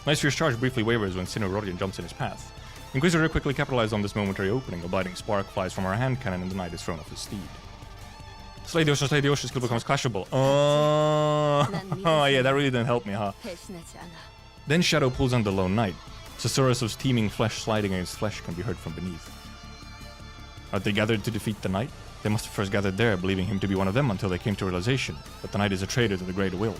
Knight's fierce charge briefly wavers when Sinnoh Rodian jumps in his path. Inquisitor quickly capitalizes on this momentary opening. A biting spark flies from our hand cannon and the knight is thrown off his steed. Slay the Ocean skill becomes clashable. Oh, yeah, that really didn't help me, huh? 배신하지 않아. Then Shadow pulls on the lone knight. Susurrus teeming flesh sliding against flesh can be heard from beneath. Are they gathered to defeat the knight? They must have first gathered there, believing him to be one of them until they came to realization that the knight is a traitor to the Great Will.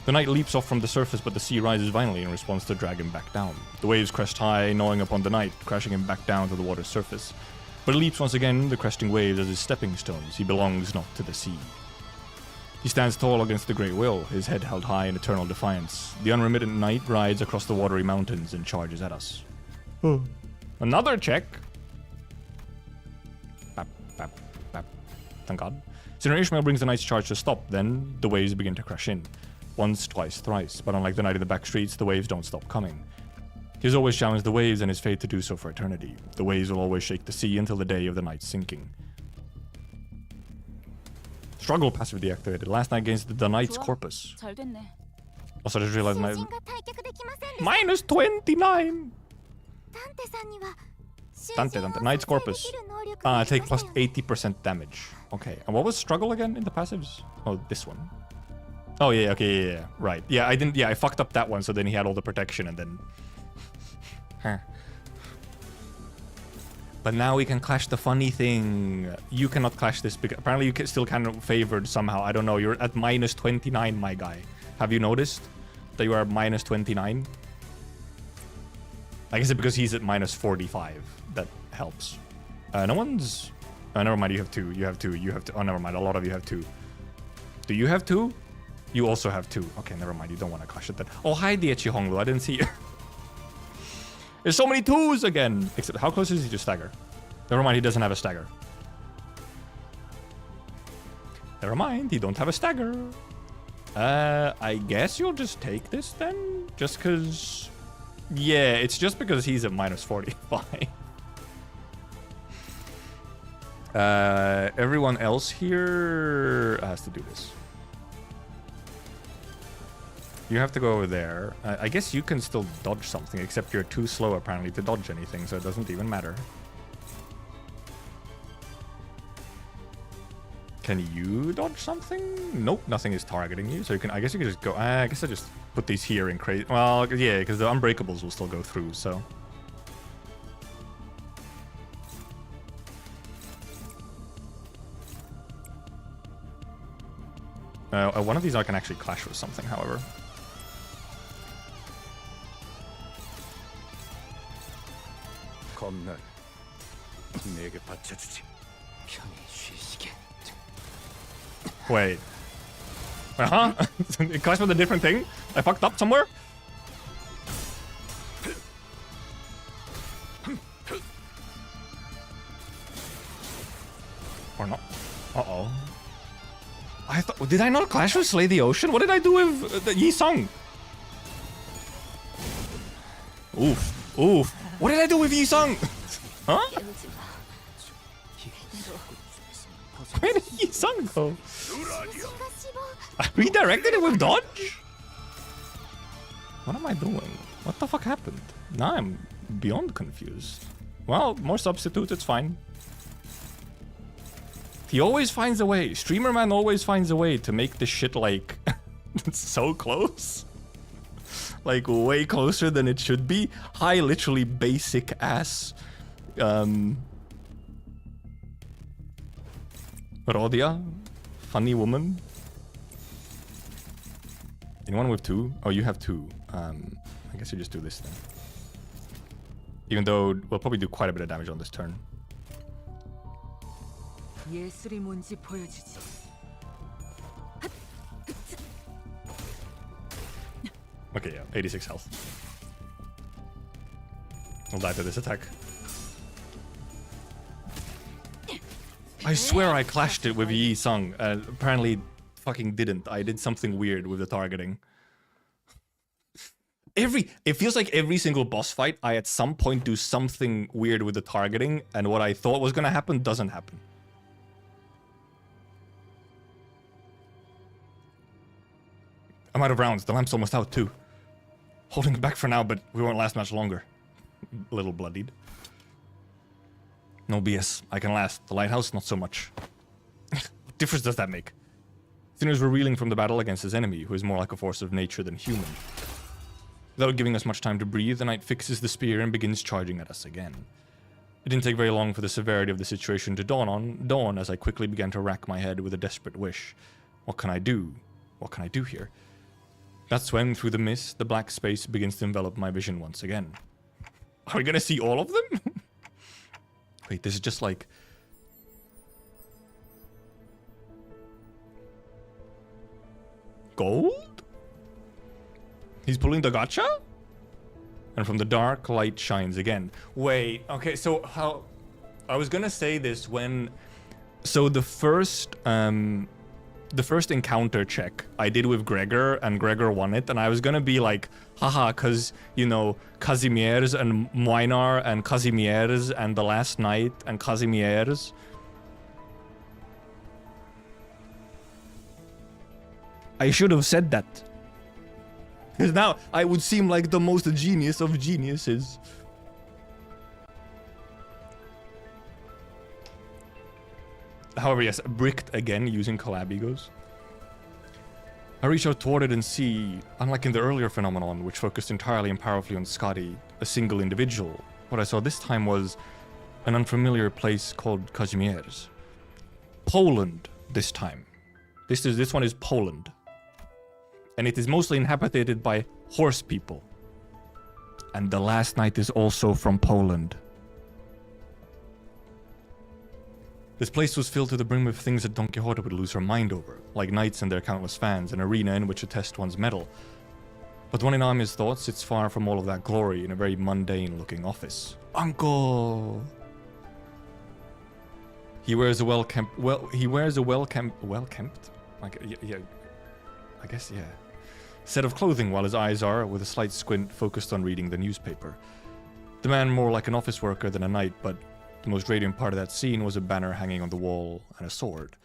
The knight leaps off from the surface, but the sea rises violently in response to drag him back down. The waves crest high, gnawing upon the knight, crashing him back down to the water's surface. But he leaps once again, the cresting waves as his stepping stones. He belongs not to the sea. He stands tall against the Great Will, his head held high in eternal defiance. The unremittent knight rides across the watery mountains and charges at us. Another check. Bap, bap, bap. Thank God. Sinner Ishmael brings the knight's charge to stop, then the waves begin to crash in. Once, twice, thrice, but unlike the knight in the back streets, the waves don't stop coming. He has always challenged the waves and is fated to do so for eternity. The waves will always shake the sea until the day of the knight's sinking. Struggle passive deactivated. Last night against the knight's corpus. 잘 됐네. Also, I just realized my... Minus 29! Dante. Knight's corpus. Take plus 80% damage. Okay, and what was struggle again in the passives? Oh, this one. Oh yeah, okay, yeah, right. Yeah, I fucked up that one, so then he had all the protection and then... But now we can clash the funny thing. You cannot clash this because apparently you still kind of favored somehow. I don't know, you're at minus 29, my guy. Have you noticed that you are minus 29? I guess it's because he's at minus 45. That helps. No one's... never mind, you have two. You have two. Oh, never mind, a lot of you have two. Do you have two? You also have two. Okay, never mind. You don't want to clash it then. Oh, hi, Diechi Honglu. I didn't see you. There's so many twos again. Except, how close is he to stagger? Never mind, he doesn't have a stagger. Never mind, he don't have a stagger. I guess you'll just take this then? Just because... Yeah, it's just because he's at minus 45. Everyone else here has to do this. You have to go over there. I guess you can still dodge something, except you're too slow apparently to dodge anything, so it doesn't even matter. Can you dodge something? Nope, nothing is targeting you, so you can. I guess you can just go. I guess I just put these here in crazy. Well, yeah, because the unbreakables will still go through. So. One of these I can actually clash with something, however. 검날 내게 바쳐주지. 편히 쉬시게. Wait. Uh-huh? It clashed with a different thing? I fucked up somewhere? Or not? Uh-oh. I thought... Did I not clash with Slay the Ocean? What did I do with Yi Sung? Oof. Oof. What did I do with Yi Sung? Huh? Where did Yi Sung go? I redirected it with dodge? What am I doing? What the fuck happened? Now I'm beyond confused. Well, more substitutes, it's fine. He always finds a way. Streamer man always finds a way to make this shit like... it's so close. like way closer than it should be. Hi, literally basic ass. Rodia, funny woman. Anyone with 2? Oh, you have 2. I guess you just do this then. Even though we'll probably do quite a bit of damage on this turn. 예술이 뭔지 보여주지. Okay, yeah, 86 health. I'll die to this attack. I swear I clashed it with Yi Sung. Apparently, fucking didn't. I did something weird with the targeting. It feels like every single boss fight, I at some point do something weird with the targeting, and what I thought was gonna happen doesn't happen. I'm out of rounds. The lamp's almost out too. Holding it back for now, but we won't last much longer. A little bloodied. No BS. I can last. The lighthouse, not so much. What difference does that make? Sinners were reeling from the battle against his enemy, who is more like a force of nature than human. Without giving us much time to breathe, the knight fixes the spear and begins charging at us again. It didn't take very long for the severity of the situation to dawn as I quickly began to rack my head with a desperate wish. What can I do? What can I do here? That's when, through the mist, the black space begins to envelop my vision once again. Are we gonna see all of them? Wait, this is just like... gold? He's pulling the gacha? And from the dark, light shines again. Wait, okay, so how... I was gonna say this when... So the first encounter check I did with Gregor, and Gregor won it, and I was gonna be like, haha, cause, you know, Kazimierz and Moinar and Kazimierz and the last night and Kazimierz. I should have said that. Because now I would seem like the most genius of geniuses. However, yes, bricked again using Collab egos. I reach out toward it and see, unlike in the earlier phenomenon, which focused entirely and powerfully on Skadi, a single individual, what I saw this time was an unfamiliar place called Kazimierz. Poland, this time. This one is Poland. And it is mostly inhabited by horse people. And the last night is also from Poland. This place was filled to the brim with things that Don Quixote would lose her mind over, like knights and their countless fans, an arena in which to test one's mettle. But when in Amiya's thoughts, it's far from all of that glory in a very mundane-looking office. Uncle! He wears a well-kempt... Like, yeah, I guess, yeah. Set of clothing, while his eyes are, with a slight squint, focused on reading the newspaper. The man more like an office worker than a knight, but the most radiant part of that scene was a banner hanging on the wall and a sword.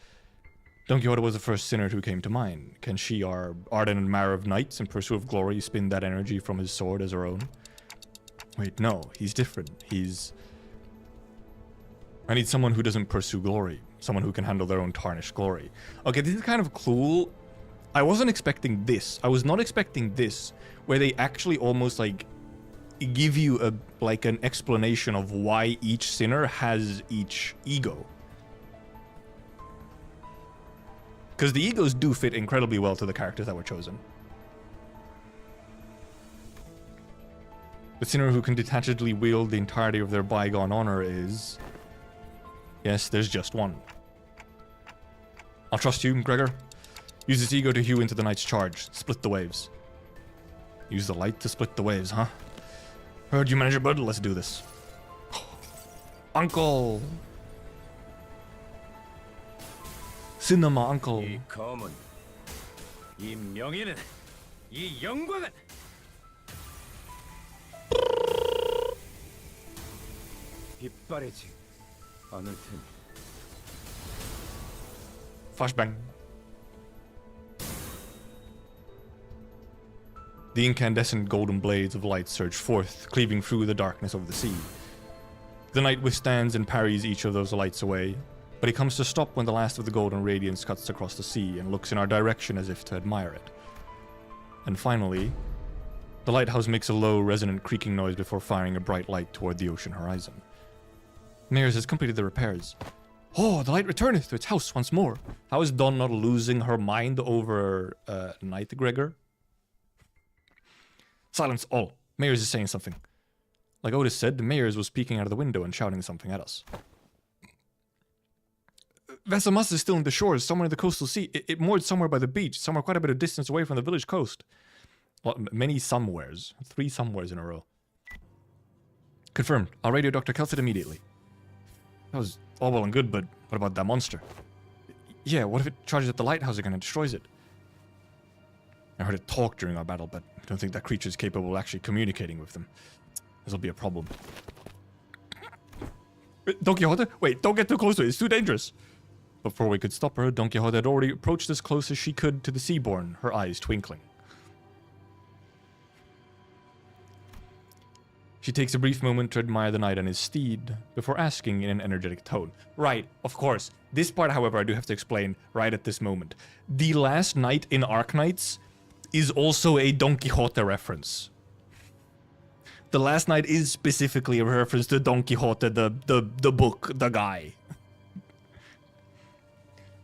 Don Quixote was the first sinner who came to mind. Can she, our ardent admirer of knights in pursuit of glory, spin that energy from his sword as her own? Wait, no, he's different. I need someone who doesn't pursue glory. Someone who can handle their own tarnished glory. Okay, this is kind of cool. I wasn't expecting this. I was not expecting this, where they actually almost like give you an explanation of why each sinner has each ego. Because the egos do fit incredibly well to the characters that were chosen. The sinner who can detachedly wield the entirety of their bygone honor is... Yes, there's just one. I'll trust you, Gregor. Use this ego to hew into the knight's charge. Split the waves. Use the light to split the waves, huh? Heard you manage your blood. Let's do this. Uncle! Cinema, uncle. 이 검은, 이 명예는, 이 영광은 빛바래지 않을 테니. Flashbang. The incandescent golden blades of light surge forth, cleaving through the darkness of the sea. The knight withstands and parries each of those lights away, but he comes to stop when the last of the golden radiance cuts across the sea and looks in our direction as if to admire it. And finally, The lighthouse makes a low, resonant creaking noise before firing a bright light toward the ocean horizon. Mears has completed the repairs. Oh, the light returneth to its house once more. How is Dawn not losing her mind over Night Gregor? Silence all. Mears is saying something. Like Otis said, the Mears was peeking out of the window and shouting something at us. Vessel Mus is still in the shores, somewhere in the coastal sea. It moored somewhere by the beach, somewhere quite a bit of distance away from the village coast. Well, many somewheres. 3 somewheres in a row. Confirmed. I'll radio Dr. Kelsit immediately. That was all well and good, but what about that monster? Yeah, what if it charges at the lighthouse again and destroys it? I heard it talk during our battle, but I don't think that creature is capable of actually communicating with them. This'll be a problem. Don Quixote? Wait, don't get too close to it. It's too dangerous. Before we could stop her, Don Quixote had already approached as close as she could to the Seaborn, her eyes twinkling. She takes a brief moment to admire the knight and his steed, before asking in an energetic tone. Right, of course. This part, however, I do have to explain right at this moment. The last knight in Arknights is also a Don Quixote reference. The last knight is specifically a reference to Don Quixote, the book, the guy.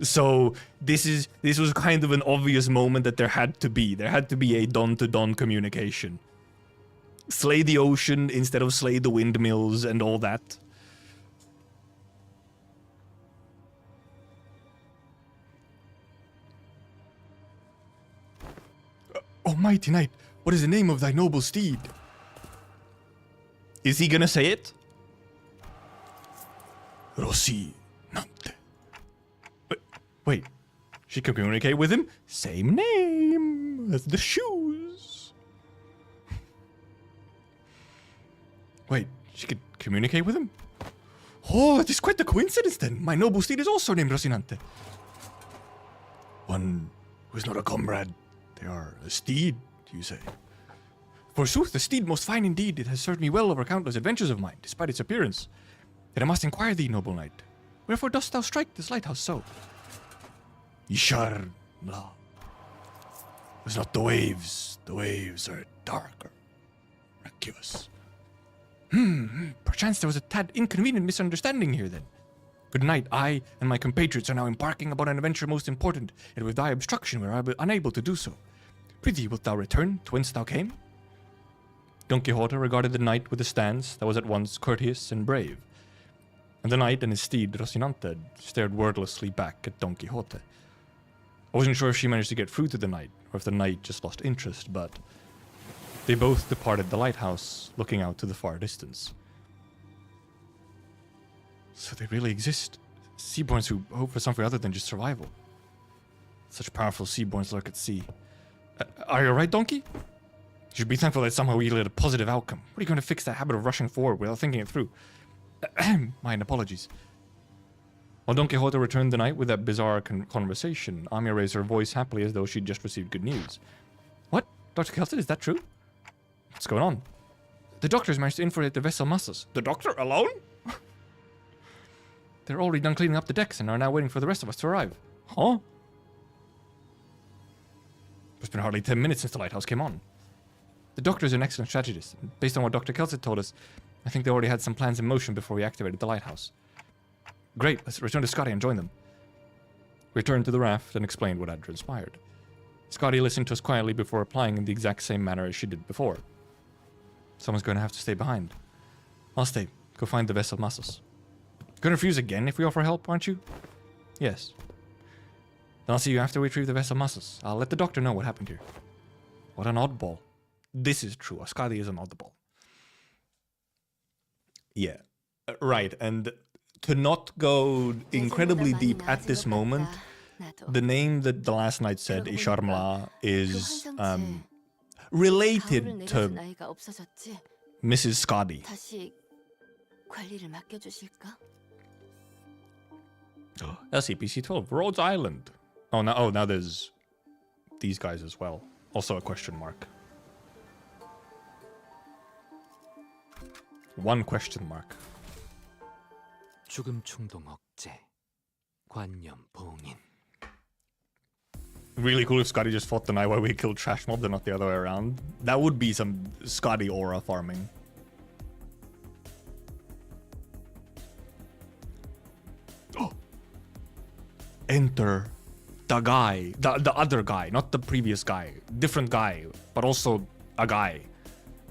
So this was kind of an obvious moment that there had to be a Don-to-Don communication. Slay the ocean instead of slay the windmills and all that. Oh, mighty knight, what is the name of thy noble steed? Is he gonna say it? Rossi Nante. Wait, she can communicate with him? Same name as the shoes. Wait, she could communicate with him? Oh, it is quite a coincidence then. My noble steed is also named Rocinante. One who is not a comrade. They are a steed, you say? Forsooth, a steed most fine indeed. It has served me well over countless adventures of mine, despite its appearance. Yet I must inquire thee, noble knight. Wherefore dost thou strike this lighthouse so? Ishar Mla. It was not the waves. The waves are darker, miraculous. Perchance there was a tad inconvenient misunderstanding here then. Good night, I and my compatriots are now embarking upon an adventure most important, and with thy obstruction we are unable to do so. Prithee, wilt thou return to whence thou came? Don Quixote regarded the knight with a stance that was at once courteous and brave, and the knight and his steed, Rocinante, stared wordlessly back at Don Quixote. I wasn't sure if she managed to get through to the knight, or if the knight just lost interest, but they both departed the lighthouse, looking out to the far distance. So they really exist. Seaborns who hope for something other than just survival. Such powerful seaborns lurk at sea. Are you alright, Donkey? You should be thankful that somehow we yielded a positive outcome. What are you going to fix that habit of rushing forward without thinking it through? My apologies. While Don Quixote returned the knight with that bizarre conversation, Amiya raised her voice happily as though she'd just received good news. What? Dr. Kelton, is that true? What's going on? The doctors managed to infiltrate the vessel muscles. The doctor alone? They're already done cleaning up the decks and are now waiting for the rest of us to arrive. Huh? It's been hardly 10 minutes since the lighthouse came on. The doctor is an excellent strategist. Based on what Dr. Kelsit told us, I think they already had some plans in motion before we activated the lighthouse. Great, let's return to Scotty and join them. We returned to the raft and explained what had transpired. Scotty listened to us quietly before replying in the exact same manner as she did before. Someone's going to have to stay behind. I'll stay. Go find the vessel muscles. Gonna refuse again if we offer help, aren't you? Yes. Then I'll see you after we retrieve the vessel muscles. I'll let the doctor know what happened here. What an oddball. This is true. Ascadi is an oddball. Yeah. Right, and to not go incredibly deep at this moment, the name that the last knight said, Isharmla, is related to Mrs. Scotty. SCP-12, Rhodes Island. Oh, now there's these guys as well. Also a question mark. One question mark. 죽음 충동 억제 관념 봉인 Really cool if Scotty just fought the night while we killed trash mobs and not the other way around. That would be some Scotty aura farming. Enter the guy, the other guy, not the previous guy, different guy, but also a guy.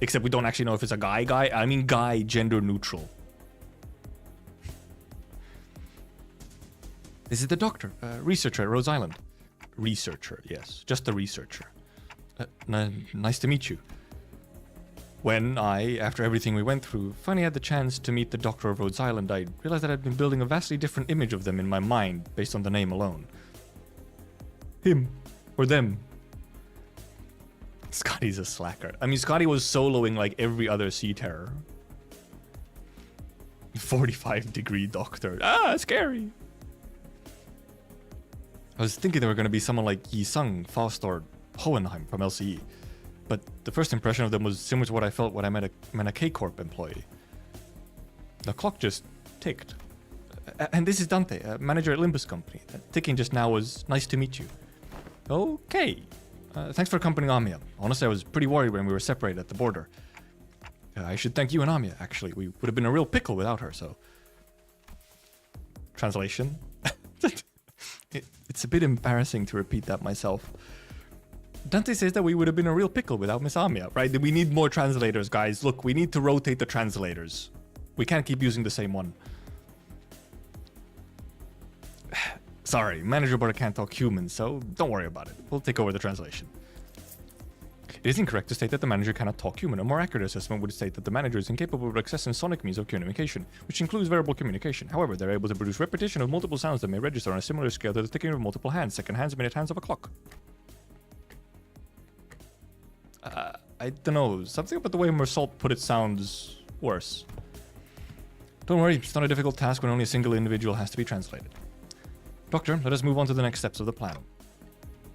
Except we don't actually know if it's a guy. I mean guy, gender neutral. This is the doctor, researcher at Rhode Island. Researcher, yes, just a researcher. Nice to meet you. When I, after everything we went through, finally had the chance to meet the doctor of Rhode Island, I realized that I'd been building a vastly different image of them in my mind based on the name alone. Him. Or them. Scotty's a slacker. I mean, Scotty was soloing like every other sea terror. 45-degree doctor. Ah, scary. I was thinking they were going to be someone like Yi Sung, Faust, or Hohenheim from LCE. But the first impression of them was similar to what I felt when I met a K-Corp employee. The clock just ticked. And this is Dante, a manager at Limbus company. Ticking just now was nice to meet you. Okay. Thanks for accompanying Amiya. Honestly, I was pretty worried when we were separated at the border. I should thank you and Amiya, actually. We would have been a real pickle without her, so... Translation? It's a bit embarrassing to repeat that myself. Dante says that we would have been a real pickle without Miss Amiya, right? We need more translators, guys. Look, we need to rotate the translators. We can't keep using the same one. Sorry, manager border can't talk human, so don't worry about it. We'll take over the translation. It is incorrect to state that the manager cannot talk human. A more accurate assessment would state that the manager is incapable of accessing sonic means of communication, which includes verbal communication. However, they're able to produce repetition of multiple sounds that may register on a similar scale to the ticking of multiple hands, second hands, minute hands of a clock. I don't know, something about the way Mersault put it sounds worse. Don't worry, it's not a difficult task when only a single individual has to be translated. Doctor, let us move on to the next steps of the plan.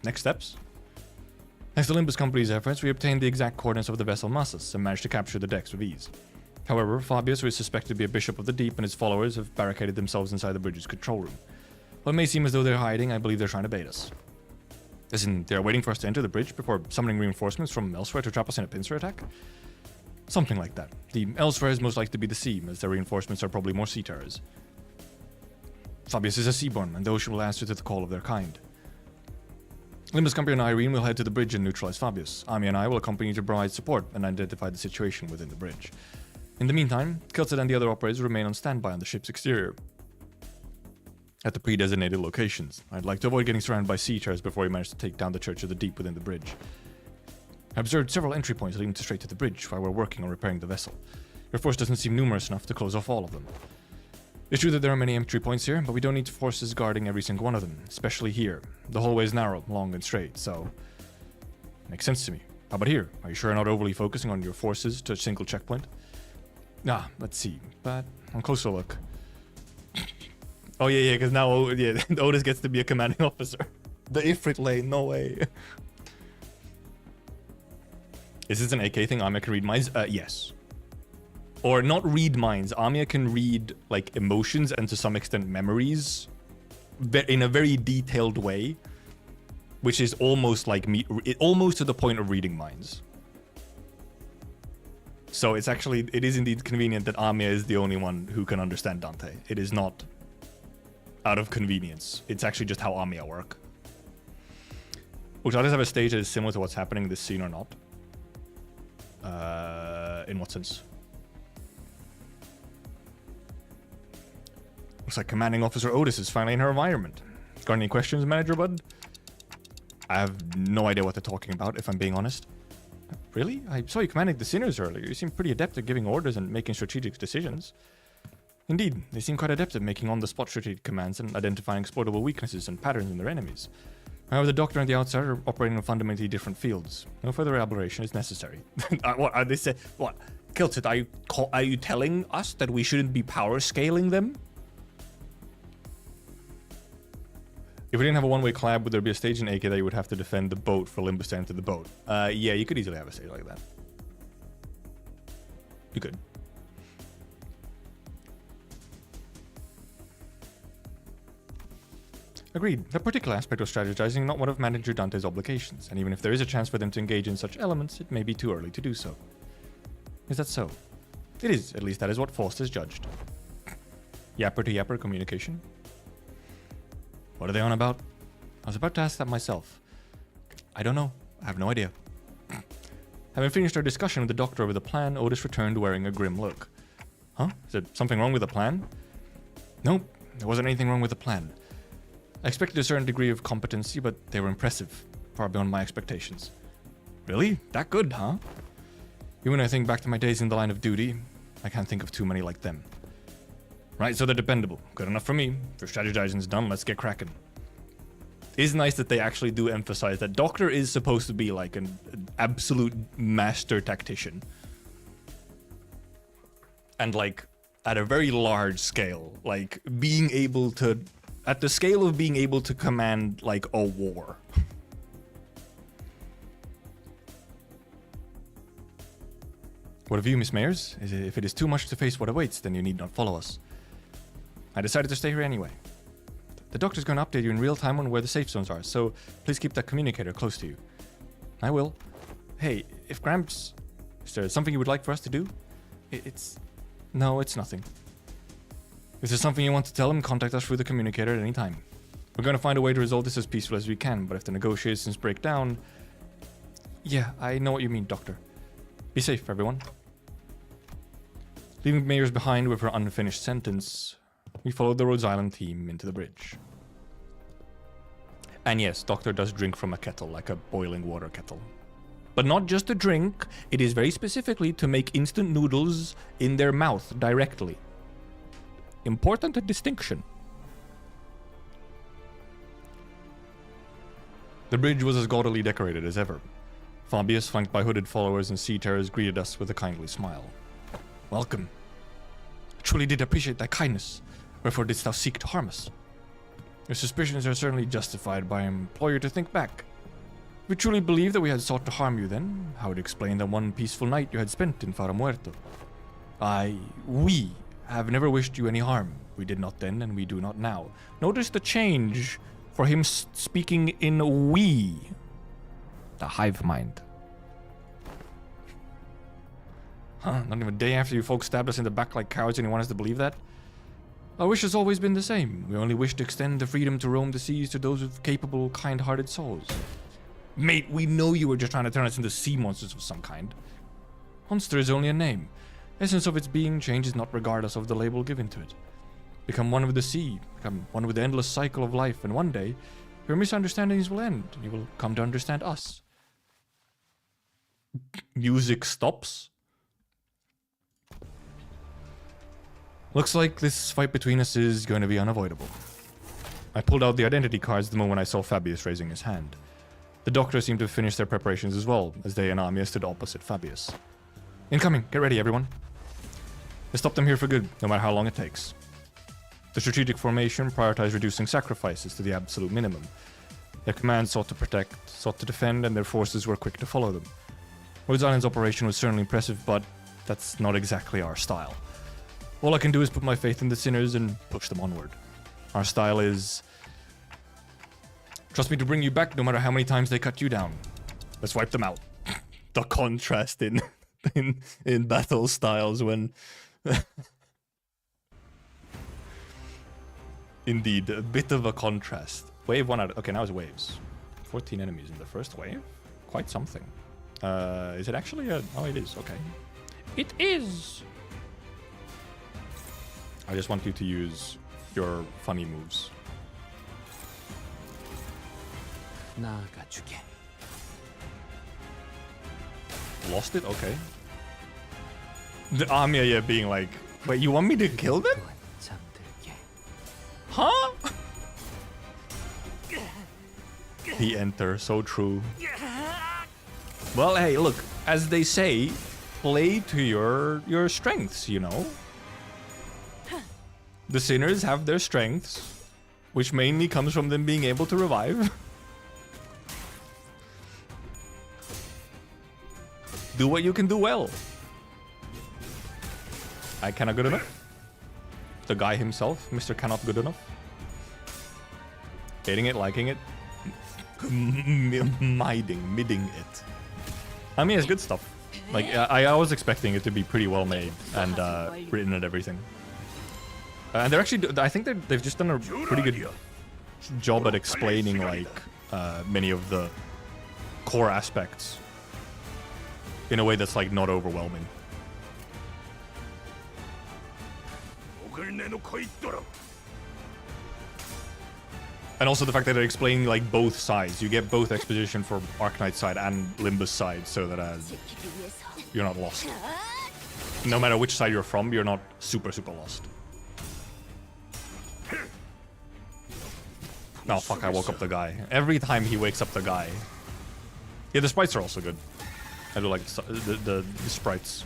Next steps? Thanks to Limbus Company's efforts, we obtained the exact coordinates of the vessel Massus and managed to capture the decks with ease. However, Fabius, who is suspected to be a bishop of the deep, and his followers have barricaded themselves inside the bridge's control room. While it may seem as though they're hiding, I believe they're trying to bait us. As in, they're waiting for us to enter the bridge before summoning reinforcements from elsewhere to trap us in a pincer attack? Something like that. The elsewhere is most likely to be the sea, as their reinforcements are probably more sea terrors. Fabius is a seaborn, and those will answer to the call of their kind. Limbus Company and Irene will head to the bridge and neutralize Fabius. Amiya and I will accompany you to provide support and identify the situation within the bridge. In the meantime, Kilted and the other operators remain on standby on the ship's exterior at the pre-designated locations. I'd like to avoid getting surrounded by sea terrors before we manage to take down the Church of the Deep within the bridge. I observed several entry points leading straight to the bridge while we're working on repairing the vessel. Your force doesn't seem numerous enough to close off all of them. It's true that there are many entry points here, but we don't need forces guarding every single one of them, especially here. The hallway is narrow, long and straight, so... Makes sense to me. How about here? Are you sure you're not overly focusing on your forces to a single checkpoint? Ah, let's see. But on closer look... Oh yeah, because now Otis gets to be a commanding officer. The Ifrit lane, no way. Is this an AK thing? Amiya can read minds? Yes. Or not read minds. Amiya can read like emotions and to some extent memories in a very detailed way, which is almost like almost to the point of reading minds. So it is indeed convenient that Amiya is the only one who can understand Dante. It is not out of convenience. It's actually just how Amiya work. Which I just have a stage that is similar to what's happening in this scene or not. In what sense? Looks like Commanding Officer Otis is finally in her environment. Got any questions, Manager Bud? I have no idea what they're talking about, if I'm being honest. Really? I saw you commanding the Sinners earlier. You seem pretty adept at giving orders and making strategic decisions. Indeed, they seem quite adept at making on-the-spot strategic commands and identifying exploitable weaknesses and patterns in their enemies. However, the Doctor and the Outsider are operating in fundamentally different fields. No further elaboration is necessary. What are they say? What? Kilted, are you telling us that we shouldn't be power scaling them? If we didn't have a one-way collab, would there be a stage in AK that you would have to defend the boat for Limbus to enter the boat? Yeah, you could easily have a stage like that. You could. Agreed. That particular aspect of strategizing not one of Manager Dante's obligations, and even if there is a chance for them to engage in such elements, it may be too early to do so. Is that so? It is, at least that is what Faust has judged. Yapper to yapper communication? What are they on about? I was about to ask that myself. I don't know. I have no idea. Having finished our discussion with the doctor over the plan, Otis returned wearing a grim look. Huh? Is there something wrong with the plan? Nope, there wasn't anything wrong with the plan. I expected a certain degree of competency, but they were impressive, far beyond my expectations. Really? That good, huh? Even when I think back to my days in the line of duty, I can't think of too many like them. Right, so they're dependable. Good enough for me. If strategizing's done, let's get cracking. It's nice that they actually do emphasize that Doctor is supposed to be like an absolute master tactician. And like, at a very large scale, like being able to, at the scale of being able to command like a war. What of you, Miss Mayers? If it is too much to face what awaits, then you need not follow us. I decided to stay here anyway. The doctor's going to update you in real time on where the safe zones are, so please keep that communicator close to you. I will. Hey, if Gramps... Is there something you would like for us to do? No, it's nothing. If there's something you want to tell him, contact us through the communicator at any time. We're going to find a way to resolve this as peaceful as we can, but if the negotiations break down... Yeah, I know what you mean, Doctor. Be safe, everyone. Leaving Mayers behind with her unfinished sentence, we followed the Rhodes Island team into the bridge. And yes, Doctor does drink from a kettle, like a boiling water kettle. But not just to drink, it is very specifically to make instant noodles in their mouth directly. Important distinction. The bridge was as gaudily decorated as ever. Fabius, flanked by hooded followers and sea terrors, greeted us with a kindly smile. Welcome. I truly did appreciate thy kindness. Wherefore didst thou seek to harm us? Your suspicions are certainly justified, but I implore you to think back. If you truly believed that we had sought to harm you, then how would you explain that one peaceful night you had spent in Fara Muerto? We have never wished you any harm. We did not then, and we do not now. Notice the change for him speaking in we. The hive mind. Huh, not even a day after you folks stabbed us in the back like cowards and you want us to believe that? Our wish has always been the same. We only wish to extend the freedom to roam the seas to those with capable, kind-hearted souls. Mate, we know you were just trying to turn us into sea monsters of some kind. Monster is only a name. Essence of its being changes not regardless of the label given to it. Become one with the sea, become one with the endless cycle of life, and one day, your misunderstandings will end, and you will come to understand us. Music stops. Looks like this fight between us is going to be unavoidable. I pulled out the identity cards the moment I saw Fabius raising his hand. The doctor seemed to have finished their preparations as well, as they and Amiya stood opposite Fabius. Incoming! Get ready, everyone! Let's stop them here for good, no matter how long it takes. The strategic formation prioritized reducing sacrifices to the absolute minimum. Their command sought to protect, sought to defend, and their forces were quick to follow them. Rhodes Island's operation was certainly impressive, but that's not exactly our style. All I can do is put my faith in the sinners and push them onward. Our style is... trust me to bring you back no matter how many times they cut you down. Let's wipe them out. The contrast in battle styles when... Indeed, a bit of a contrast. Wave 1 out. Okay, now it's waves. 14 enemies in the first wave. Quite something. Is it actually a... Oh, it is. Okay. It is! I just want you to use your funny moves. Lost it? Okay. The Amiya being like, wait, you want me to kill them? Huh? The enter, so true. Well, hey, look, as they say, play to your strengths, you know? The sinners have their strengths, which mainly comes from them being able to revive. Do what you can do well. I cannot good enough. The guy himself, Mr. Cannot good enough. Hating it, liking it, midding it. I mean, it's good stuff. Like, I was expecting it to be pretty well made and written and everything. And they're actually, I think they've just done a pretty good job at explaining, like, many of the core aspects in a way that's, like, not overwhelming. And also the fact that they're explaining, like, both sides. You get both exposition for Arknights side and Limbus side, so that you're not lost. No matter which side you're from, you're not super lost. Oh fuck, I woke up the guy. Every time he wakes up the guy. Yeah, the sprites are also good. I do like the sprites.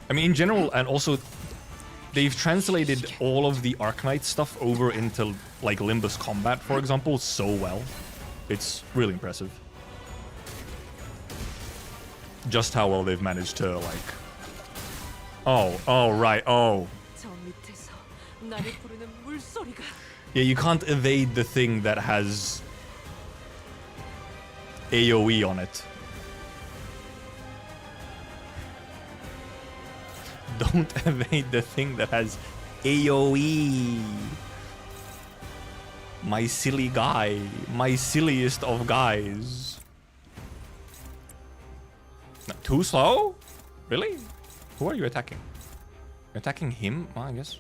I mean, in general, and also they've translated all of the Arknight stuff over into, like, Limbus combat, for example, so well. It's really impressive. Just how well they've managed to, like... Oh, right, oh. 저 밑에서 나를 부르는 물소리가. Yeah, you can't evade the thing that has AoE on it. Don't evade the thing that has AoE. My silly guy. My silliest of guys. Too slow? Really? Who are you attacking? You're attacking him? Well, I guess.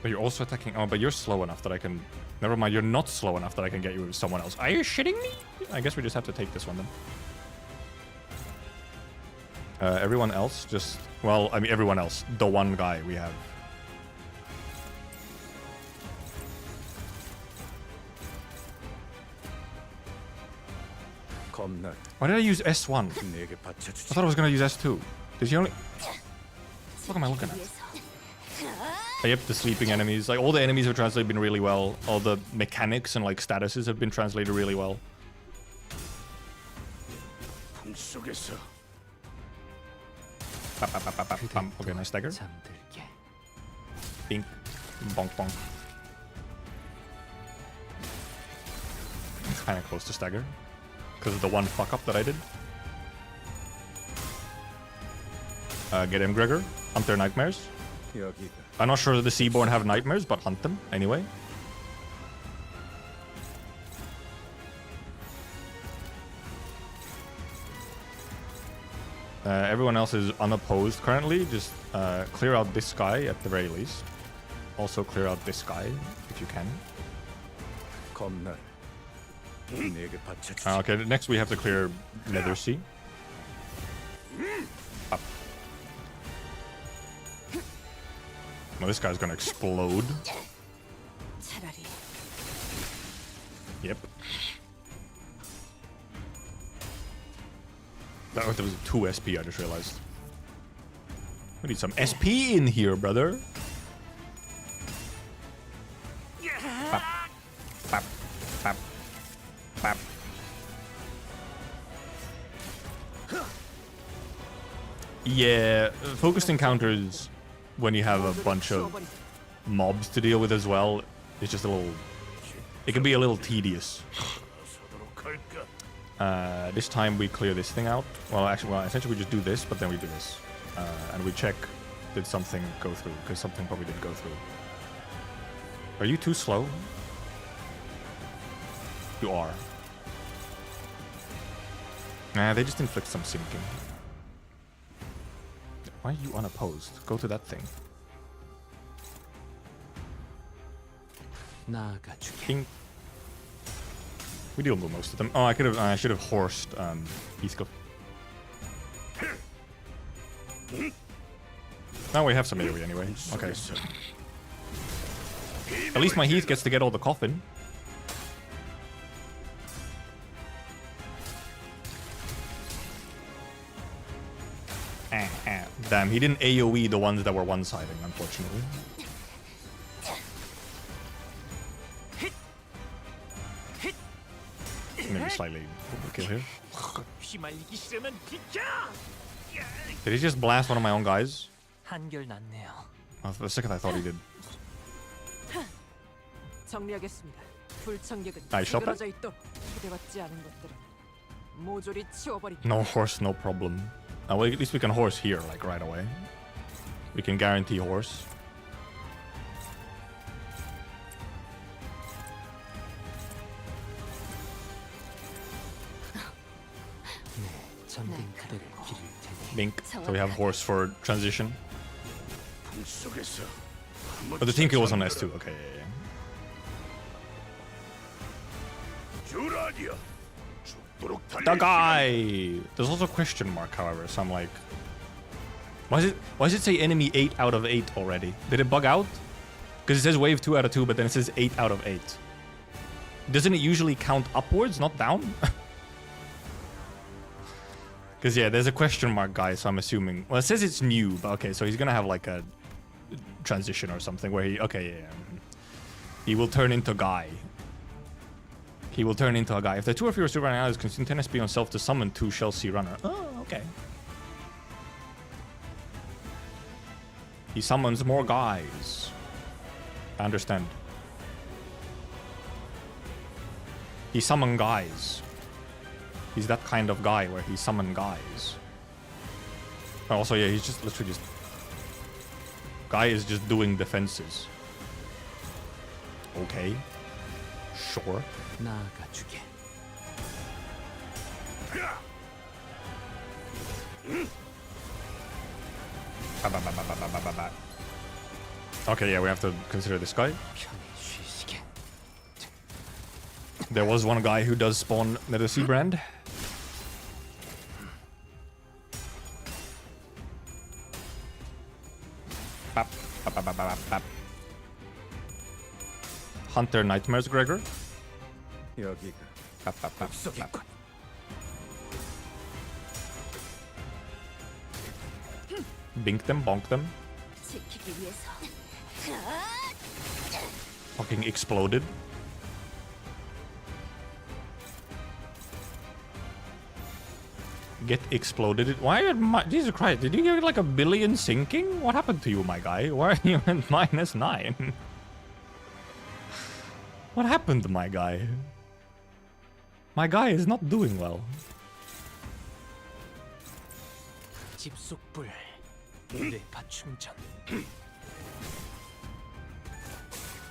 But you're also attacking... Oh, but you're slow enough that I can... Never mind, you're not slow enough that I can get you with someone else. Are you shitting me? I guess we just have to take this one then. Everyone else just... Well, I mean, everyone else. The one guy we have. Why did I use S1? I thought I was gonna use S2. Did you only... What am I looking at? Yep, the sleeping enemies. Like, all the enemies have translated been really well. All the mechanics and, like, statuses have been translated really well. Okay, nice stagger. Bink. Bonk, bonk. It's kind of close to stagger. Because of the one fuck up that I did. Get him, Gregor. Hunt their nightmares. I'm not sure that the Seaborn have nightmares, but hunt them anyway. Everyone else is unopposed currently. Just clear out this guy at the very least. Also clear out this guy if you can. Okay, next we have to clear Nether Sea. Up. Well, this guy's gonna explode. Yep. That was 2 SP, I just realized. We need some SP in here, brother. Bap. Bap. Bap. Bap. Yeah, focused encounters when you have a bunch of mobs to deal with as well, it's just a little... It can be a little tedious. This time we clear this thing out. Well, actually, essentially we just do this, but then we do this. And we check, did something go through? Because something probably did go through. Are you too slow? You are. Nah, they just inflict some sinking. Why are you unopposed? Go to that thing. King. We deal with most of them. Oh, I should have horsed Heathcliff. Now we have some AoE anyway. Okay. At least my Heath gets to get all the coffin. Damn, he didn't AoE the ones that were one-siding, unfortunately. Maybe slightly overkill here. Did he just blast one of my own guys? 한결 낫네요. For a second I thought he did. 정리하겠습니다. 불청객은 I shot that? 찌그러져 있도록 기대받지 않은 것들은 모조리 치워버리고. No horse, no problem. Well, at least we can horse here, like right away. We can guarantee horse. 전등 그대를 기를 테니. Bink. So we have horse for transition. 속에서 But the team kill was on S2. Okay, yeah. 주라디야. 죽도록 The 달릴 guy. There's also a question mark, however. So I'm like, why does it say enemy 8 out of 8 already? Did it bug out? Because it says wave 2 out of 2, but then it says 8 out of 8. Doesn't it usually count upwards, not down? Because yeah, there's a question mark, guys. So I'm assuming. Well, it says it's new, but okay. So he's gonna have like a transition or something where he. Okay, yeah. He will turn into guy. He will turn into a guy. If the 2 of you are super running out, consume 10 SP on self to summon 2 Shell Sea Runner. Oh, okay. He summons more guys. I understand. He summon guys. He's that kind of guy where he summon guys. Also, yeah, he's just literally just... Guy is just doing defenses. Okay. Sure. 나아가주게. Okay, yeah, we have to consider this guy. 편히 쉬시게. There was one guy who does spawn Nether Sea Brand. Bap, bap, bap, bap, bap, bap. Hunter Nightmares Gregor. 여기가 Bap, bap, bap, bap. 속이군. Bink them, bonk them. 지키기 위해서. Fucking exploded. Get exploded. Why are Jesus Christ, did you get like 1 billion sinking? What happened to you, my guy? Why are you at -9? What happened, my guy? My guy is not doing well. 집속불. 뇌파 충전.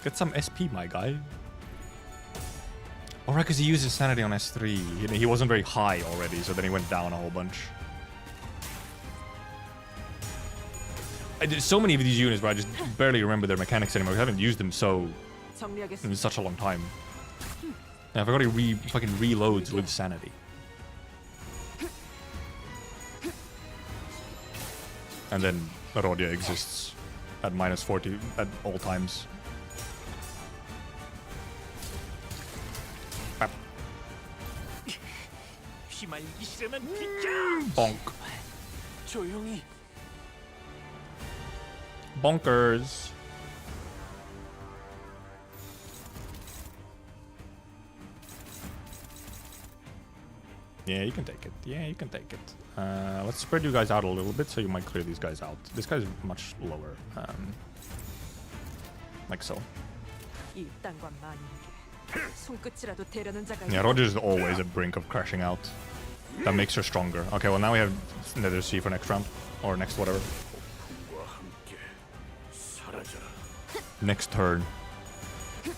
Get some SP, my guy. Alright, because he used his sanity on S3. He wasn't very high already, so then he went down a whole bunch. I did so many of these units where I just barely remember their mechanics anymore. I haven't used them in such a long time. And I forgot he fucking reloads with sanity. And then Rodia exists at -40 at all times. 휘말리기 싫으면 비켜. Bonk. 조용히. Bonkers. Yeah, you can take it. Yeah, you can take it. Let's spread you guys out a little bit so you might clear these guys out. This guy's much lower. Like so. 이딴과 만인게 손끝이라도 대려는 자가 Yeah, Roger's always at brink of crashing out. That makes her stronger. Okay, well now we have Nether Sea for next round. Or next whatever. 과 함께 사라져라. Next turn.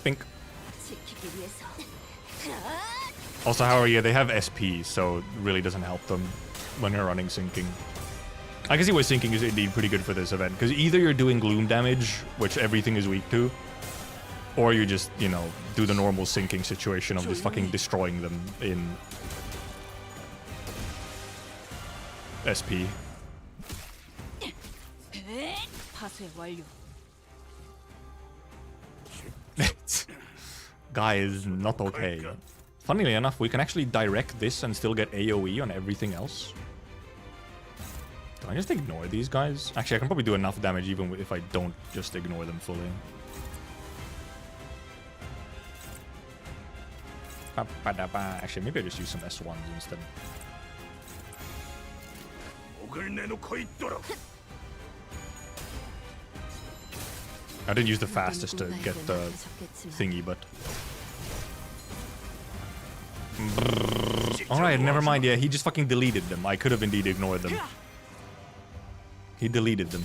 Pink. 지키기 위해서. Also, however, yeah, they have SP, so it really doesn't help them when you're running sinking. I can see why sinking is indeed pretty good for this event, because either you're doing gloom damage, which everything is weak to, or you just, you know, do the normal sinking situation of just fucking destroying them in SP. 파쇄 완료. Guy is not okay. Funnily enough, we can actually direct this and still get AoE on everything else. Do I just ignore these guys? Actually, I can probably do enough damage even if I don't just ignore them fully. Actually, maybe I just use some S1s instead. 목을 내놓고 있도록. I didn't use the fastest to get the thingy, but... Alright, never mind. Yeah, he just fucking deleted them. I could have indeed ignored them. He deleted them.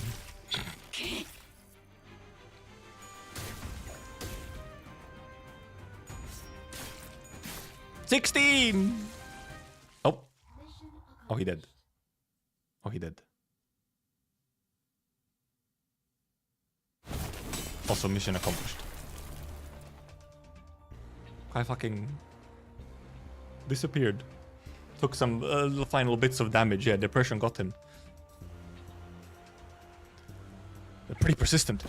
$16! Oh. Oh, he did. Oh, he did. Also, mission accomplished. I fucking disappeared. Took some final bits of damage. Yeah, depression got him. They're pretty persistent.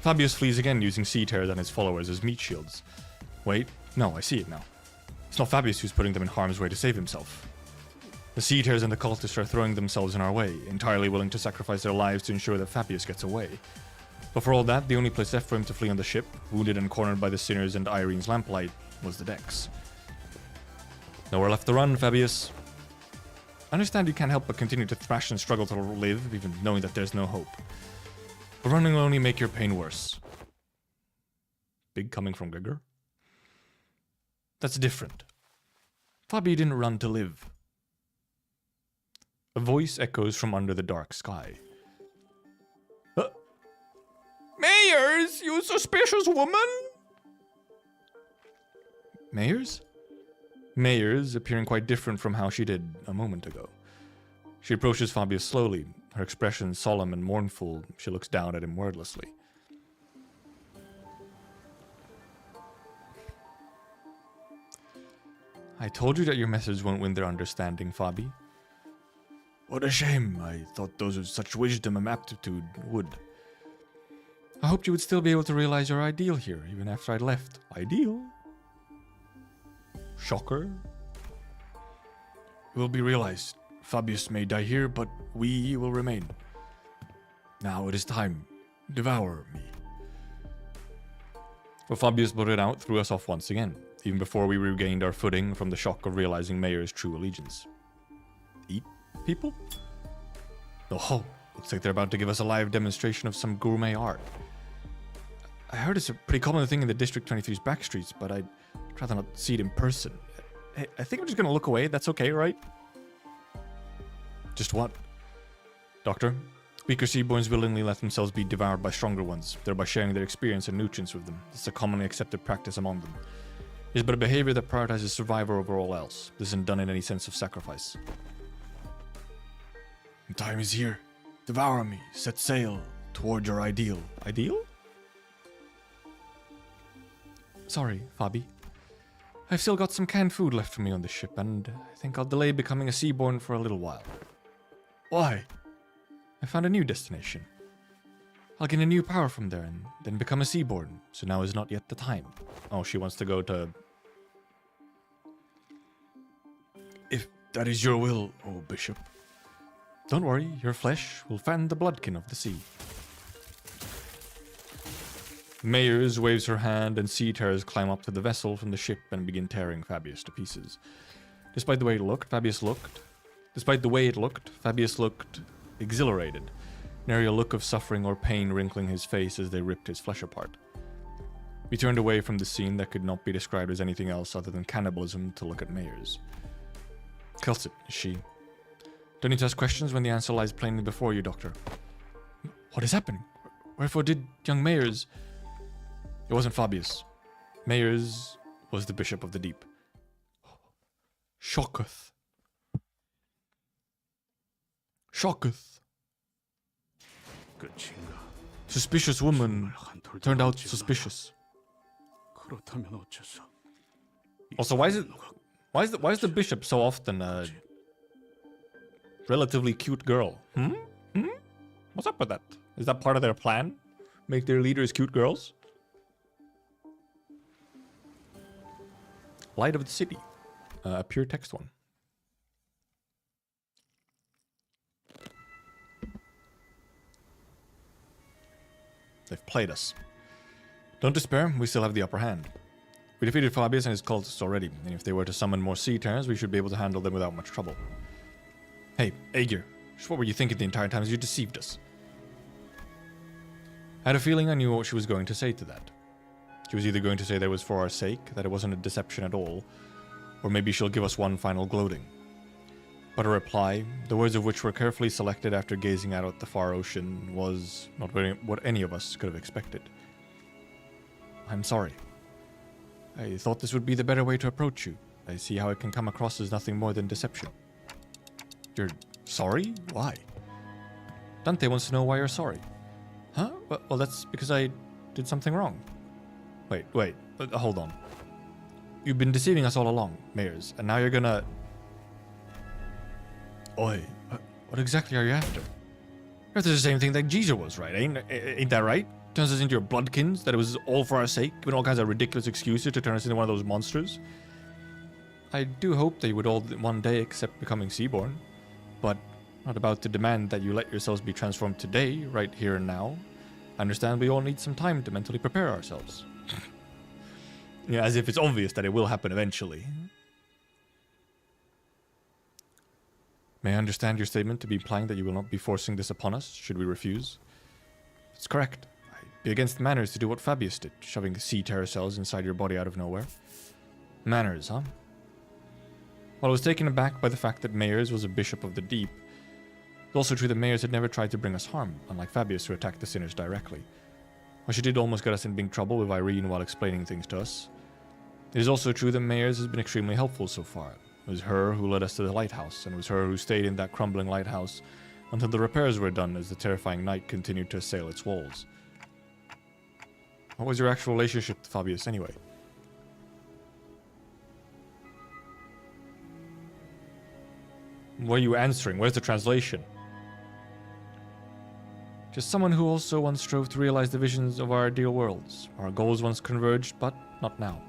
Fabius flees again using sea terrors and his followers as meat shields. Wait, no, I see it now. It's not Fabius who's putting them in harm's way to save himself. The sea terrors and the cultists are throwing themselves in our way, entirely willing to sacrifice their lives to ensure that Fabius gets away. But for all that, the only place left for him to flee on the ship, wounded and cornered by the sinners and Irene's lamplight, was the decks. Nowhere left to run, Fabius. I understand you can't help but continue to thrash and struggle to live, even knowing that there's no hope. But running will only make your pain worse. Big coming from Gregor? That's different. Fabi didn't run to live. A voice echoes from under the dark sky. Mayers, you suspicious woman! Mayers? Mayers, appearing quite different from how she did a moment ago. She approaches Fabius slowly, her expression solemn and mournful. She looks down at him wordlessly. I told you that your methods won't win their understanding, Fabi. What a shame. I thought those with such wisdom and aptitude would. I hoped you would still be able to realize your ideal here, even after I'd left. Ideal? Shocker. It will be realized. Fabius may die here, but we will remain. Now it is time. Devour me. Well, Fabius blurted out, threw us off once again, even before we regained our footing from the shock of realizing Mayer's true allegiance. Eat people? Oh, looks like they're about to give us a live demonstration of some gourmet art. I heard it's a pretty common thing in the District 23's backstreets, but I'd rather not see it in person. Hey, I think I'm just gonna look away. That's okay, right? Just what? Doctor, weaker seaborns willingly let themselves be devoured by stronger ones, thereby sharing their experience and nutrients with them. It's a commonly accepted practice among them. It is but a behavior that prioritizes survival over all else. This isn't done in any sense of sacrifice. The time is here. Devour me. Set sail toward your ideal. Ideal? Sorry, Fabi. I've still got some canned food left for me on the ship, and I think I'll delay becoming a seaborn for a little while. Why? I found a new destination. I'll gain a new power from there and then become a seaborn, so now is not yet the time. Oh, she wants to go to... If that is your will, oh Bishop. Don't worry, your flesh will fan the bloodkin of the sea. Mayers waves her hand and sea terrors climb up to the vessel from the ship and begin tearing Fabius to pieces. Despite the way it looked, Fabius looked exhilarated, nary a look of suffering or pain wrinkling his face as they ripped his flesh apart. We turned away from the scene that could not be described as anything else other than cannibalism to look at Mayers. Kelsit, is she? Don't need to ask questions when the answer lies plainly before you, Doctor. What is happening? Wherefore did young Mayers... It wasn't Fabius. Mayers was the Bishop of the Deep. Shocketh. Shocketh. 끝인가? Suspicious woman turned out suspicious. 그렇다면 어째서? Also, why is the bishop so often a relatively cute girl? What's up with that? Is that part of their plan? Make their leaders cute girls? Light of the City. A pure text one. They've played us. Don't despair, we still have the upper hand. We defeated Fabius and his cultists already, and if they were to summon more sea terrors, we should be able to handle them without much trouble. Hey, Aegir, just what were you thinking the entire time as you deceived us? I had a feeling I knew what she was going to say to that. She was either going to say that it was for our sake, that it wasn't a deception at all, or maybe she'll give us one final gloating. But her reply, the words of which were carefully selected after gazing out at the far ocean, was not what any of us could have expected. I'm sorry. I thought this would be the better way to approach you. I see how it can come across as nothing more than deception. You're sorry? Why? Dante wants to know why you're sorry. Huh? Well, that's because I did something wrong. Wait, hold on. You've been deceiving us all along, Mayors, and now you're gonna... Oi, what exactly are you after? You're after the same thing that Jesus was, right? Ain't that right? Turns us into your bloodkins, that it was all for our sake, giving all kinds of ridiculous excuses to turn us into one of those monsters. I do hope that you would all one day accept becoming Seaborn, but not about to demand that you let yourselves be transformed today, right here and now. I understand we all need some time to mentally prepare ourselves. Yeah, as if it's obvious that it will happen eventually. May I understand your statement to be implying that you will not be forcing this upon us, should we refuse? It's correct. I'd be against manners to do what Fabius did, shoving sea terror cells inside your body out of nowhere. Manners, huh? While I was taken aback by the fact that Mayors was a bishop of the deep, it's also true that Mayors had never tried to bring us harm, unlike Fabius who attacked the sinners directly. While she did almost get us in big trouble with Irene while explaining things to us, it is also true that Mayors has been extremely helpful so far. It was her who led us to the lighthouse, and it was her who stayed in that crumbling lighthouse until the repairs were done as the terrifying night continued to assail its walls. What was your actual relationship to Fabius anyway? What are you answering? Where's the translation? Just someone who also once strove to realize the visions of our ideal worlds. Our goals once converged, but not now.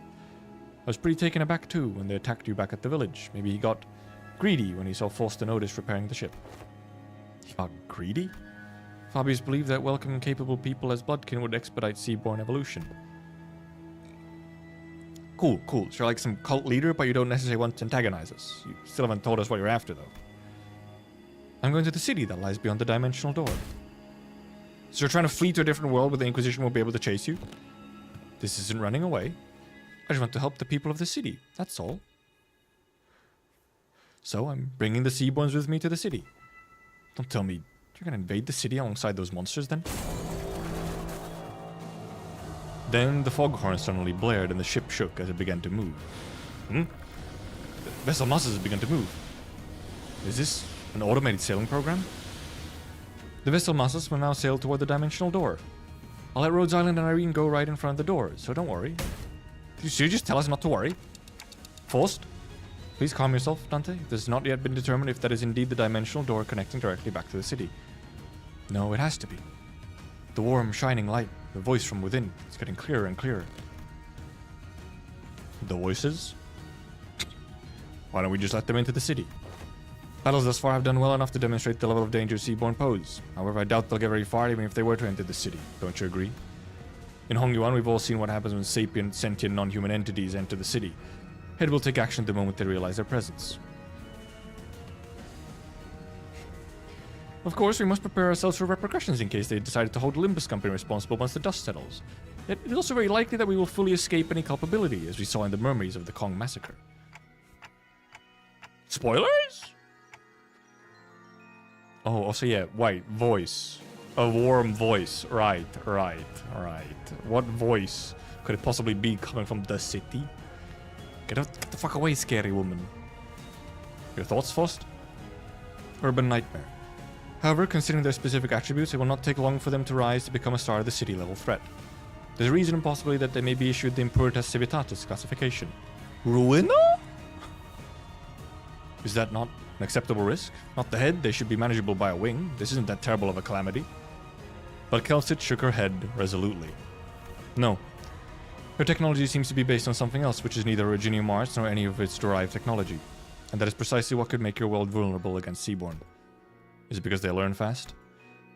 I was pretty taken aback too when they attacked you back at the village. Maybe he got greedy when he saw Faust and Otis repairing the ship. He got greedy? Fabius believed that welcoming capable people as Bloodkin would expedite Seaborn evolution. Cool. So you're like some cult leader, but you don't necessarily want to antagonize us. You still haven't told us what you're after, though. I'm going to the city that lies beyond the dimensional door. So you're trying to flee to a different world where the Inquisition won't be able to chase you? This isn't running away. I just want to help the people of the city, that's all. So I'm bringing the Seaborns with me to the city. Don't tell me you're gonna invade the city alongside those monsters then? Then the foghorn suddenly blared and the ship shook as it began to move. The vessel masses began to move. Is this an automated sailing program? The vessel masses will now sail toward the dimensional door. I'll let Rhodes Island and Irene go right in front of the door, so don't worry. Did you just tell us not to worry? Faust? Please calm yourself, Dante. It has not yet been determined if that is indeed the dimensional door connecting directly back to the city. No, it has to be. The warm, shining light, the voice from within, it's getting clearer and clearer. The voices? Why don't we just let them into the city? Battles thus far have done well enough to demonstrate the level of danger Seaborn pose. However, I doubt they'll get very far even if they were to enter the city. Don't you agree? In Hongyuan, we've all seen what happens when sapient, sentient, non-human entities enter the city. Head will take action the moment they realize their presence. Of course, we must prepare ourselves for repercussions in case they decide to hold the Limbus company responsible once the dust settles. Yet, it is also very likely that we will fully escape any culpability, as we saw in the mermaids of the Kong massacre. Spoilers? Oh, also yeah, voice. A warm voice. Right. What voice could it possibly be coming from the city? Get the fuck away, scary woman. Your thoughts, Faust? Urban nightmare. However, considering their specific attributes, it will not take long for them to rise to become a star of the city-level threat. There's a reason and possibility that they may be issued the Impuritas Civitatis classification. Ruina? Is that not an acceptable risk? Not the head, they should be manageable by a wing. This isn't that terrible of a calamity. But Kelsit shook her head resolutely. No. Her technology seems to be based on something else, which is neither Originium Mars nor any of its derived technology. And that is precisely what could make your world vulnerable against Seaborn. Is it because they learn fast?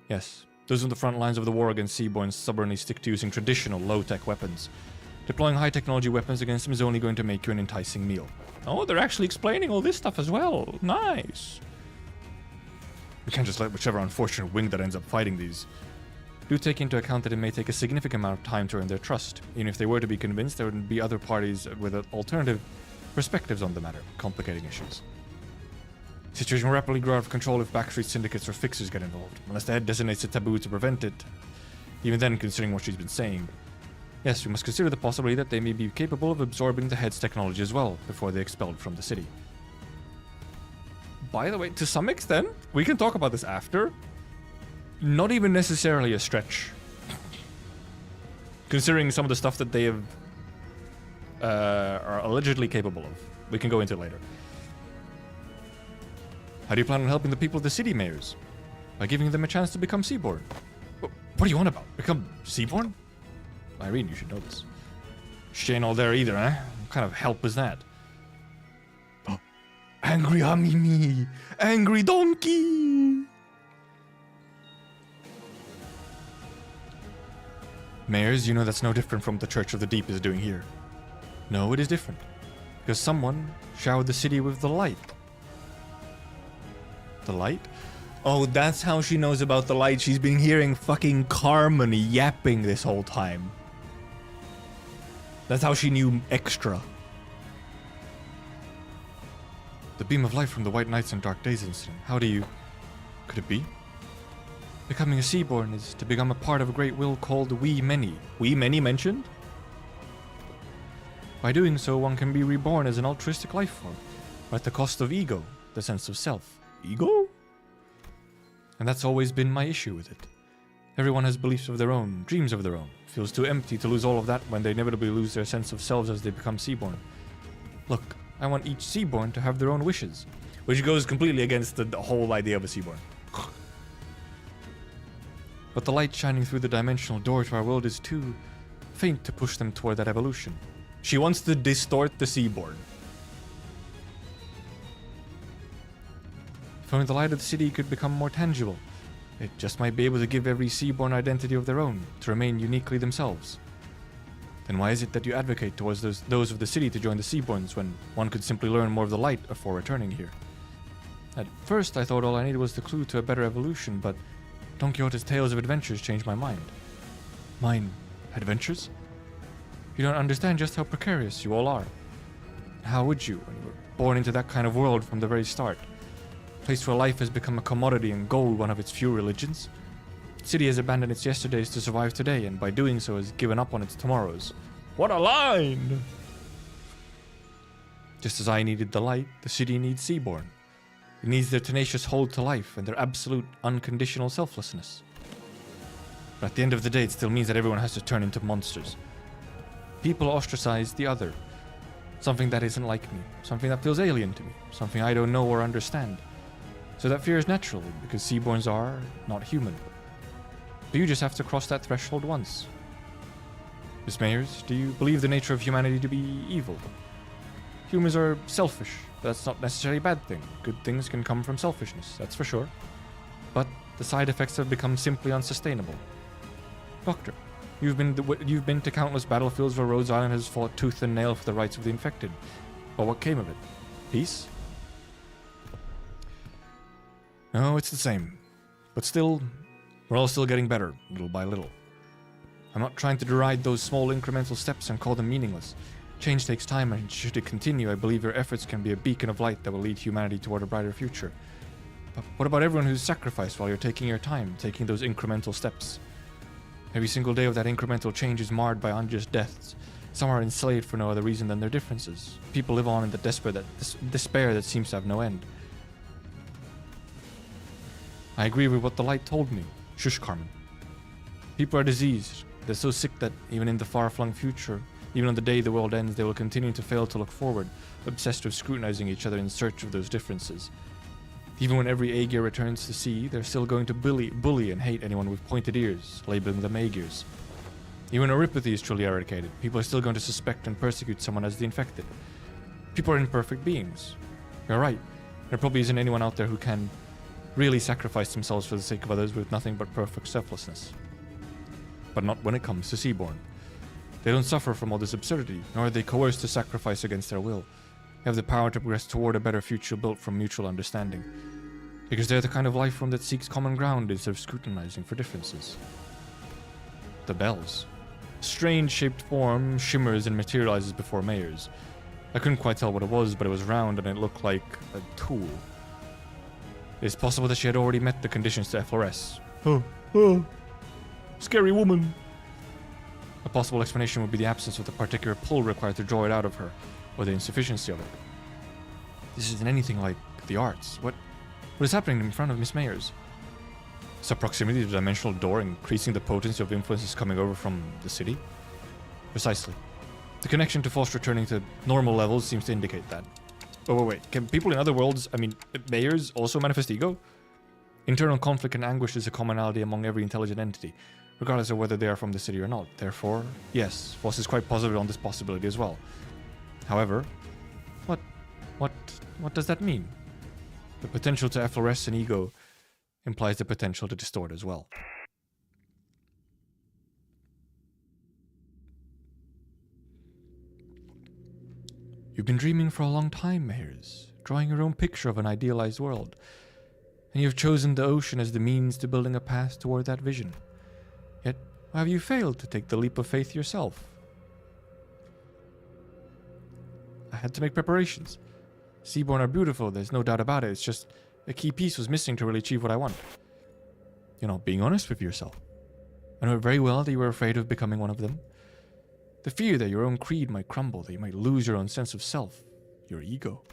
Yes. Those on the front lines of the war against Seaborn stubbornly stick to using traditional low-tech weapons. Deploying high-technology weapons against them is only going to make you an enticing meal. Oh, they're actually explaining all this stuff as well. Nice. We can't just let whichever unfortunate wing that ends up fighting these Do take into account that it may take a significant amount of time to earn their trust. Even if they were to be convinced, there would be other parties with alternative perspectives on the matter, complicating issues. The situation will rapidly grow out of control if backstreet syndicates or fixers get involved, unless the head designates a taboo to prevent it. Even then, considering what she's been saying. Yes, we must consider the possibility that they may be capable of absorbing the head's technology as well, before they're expelled from the city. By the way, to some extent, we can talk about this after. Not even necessarily a stretch. Considering some of the stuff that they have are allegedly capable of. We can go into it later. How do you plan on helping the people of the city, mayors? By giving them a chance to become Seaborn. What do you want about? Become Seaborn? Irene, you should know this. She ain't all there either, eh? What kind of help is that? Oh, angry Amimi! Angry donkey! Mayors, you know that's no different from what the Church of the Deep is doing here. No, it is different. Because someone showered the city with the light. The light? Oh, that's how she knows about the light. She's been hearing fucking Carmen yapping this whole time. That's how she knew extra. The beam of light from the White Nights and Dark Days incident. How do you... Could it be? Becoming a Seaborn is to become a part of a great will called We Many. We Many mentioned? By doing so, one can be reborn as an altruistic life form, but at the cost of ego, the sense of self. Ego? And that's always been my issue with it. Everyone has beliefs of their own, dreams of their own. Feels too empty to lose all of that when they inevitably lose their sense of selves as they become Seaborn. Look, I want each Seaborn to have their own wishes. Which goes completely against the whole idea of a Seaborn. But the light shining through the dimensional door to our world is too faint to push them toward that evolution. She wants to distort the Seaborn. If only the light of the city could become more tangible, it just might be able to give every Seaborn identity of their own, to remain uniquely themselves. Then why is it that you advocate towards those of the city to join the Seaborns when one could simply learn more of the light before returning here? At first I thought all I needed was the clue to a better evolution, but Don Quixote's tales of adventures changed my mind. Mine? Adventures? You don't understand just how precarious you all are. How would you, when you were born into that kind of world from the very start? A place where life has become a commodity and gold one of its few religions? The city has abandoned its yesterdays to survive today, and by doing so has given up on its tomorrows. What a line! Just as I needed the light, the city needs Seaborn. It needs their tenacious hold to life and their absolute, unconditional selflessness. But at the end of the day, it still means that everyone has to turn into monsters. People ostracize the other. Something that isn't like me. Something that feels alien to me. Something I don't know or understand. So that fear is natural, because Seaborns are not human. But you just have to cross that threshold once. Miss Mayers, do you believe the nature of humanity to be evil? Humans are selfish. That's not necessarily a bad thing. Good things can come from selfishness, that's for sure. But the side effects have become simply unsustainable. Doctor, you've been to countless battlefields where Rhodes Island has fought tooth and nail for the rights of the infected. But what came of it? Peace? No, it's the same. But still, we're all still getting better, little by little. I'm not trying to deride those small incremental steps and call them meaningless. Change takes time, and should it continue, I believe your efforts can be a beacon of light that will lead humanity toward a brighter future. But what about everyone who's sacrificed while you're taking your time, taking those incremental steps? Every single day of that incremental change is marred by unjust deaths. Some are enslaved for no other reason than their differences. People live on in the despair that seems to have no end. I agree with what the light told me. Shush, Carmen. People are diseased. They're so sick that even in the far-flung future, even on the day the world ends, they will continue to fail to look forward, obsessed with scrutinizing each other in search of those differences. Even when every Aegir returns to sea, they're still going to bully and hate anyone with pointed ears, labeling them Aegirs. Even when Oripathy is truly eradicated, people are still going to suspect and persecute someone as the infected. People are imperfect beings. You're right. There probably isn't anyone out there who can really sacrifice themselves for the sake of others with nothing but perfect selflessness. But not when it comes to Seaborn. They don't suffer from all this absurdity, nor are they coerced to sacrifice against their will. They have the power to progress toward a better future built from mutual understanding. Because they're the kind of life form that seeks common ground instead of scrutinizing for differences. the bells. A strange-shaped form shimmers and materializes before Mayers. I couldn't quite tell what it was, but it was round and it looked like a tool. It's possible that she had already met the conditions to FLRS. Scary woman. A possible explanation would be the absence of the particular pull required to draw it out of her, or the insufficiency of it. This isn't anything like the arts. What is happening in front of Miss Mayers? Is her proximity to the dimensional door increasing the potency of influences coming over from the city? Precisely. The connection to Force returning to normal levels seems to indicate that. Oh, wait. Can people in other worlds, Mayers, also manifest ego? Internal conflict and anguish is a commonality among every intelligent entity, regardless of whether they are from the city or not. Therefore, yes, Force is quite positive on this possibility as well. However, what does that mean? The potential to FLRS an ego implies the potential to distort as well. You've been dreaming for a long time, Mayers, drawing your own picture of an idealized world, and you've chosen the ocean as the means to building a path toward that vision. Yet, have you failed to take the leap of faith yourself? I had to make preparations. Seaborn are beautiful, there's no doubt about it. It's just a key piece was missing to really achieve what I want. You're not being honest with yourself. I know very well that you were afraid of becoming one of them. The fear that your own creed might crumble, that you might lose your own sense of self, your ego.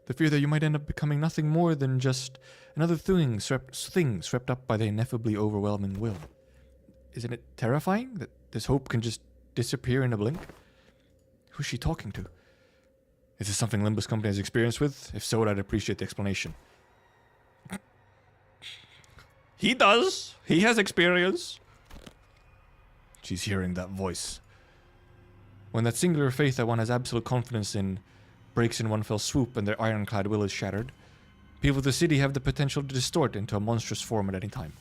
The fear that you might end up becoming nothing more than just another thing swept up by the ineffably overwhelming will. Isn't it terrifying that this hope can just disappear in a blink? Who's she talking to? Is this something Limbus Company has experience with? If so, I'd appreciate the explanation. He does. He has experience. She's hearing that voice. When that singular faith that one has absolute confidence in breaks in one fell swoop and their ironclad will is shattered, people of the city have the potential to distort into a monstrous form at any time.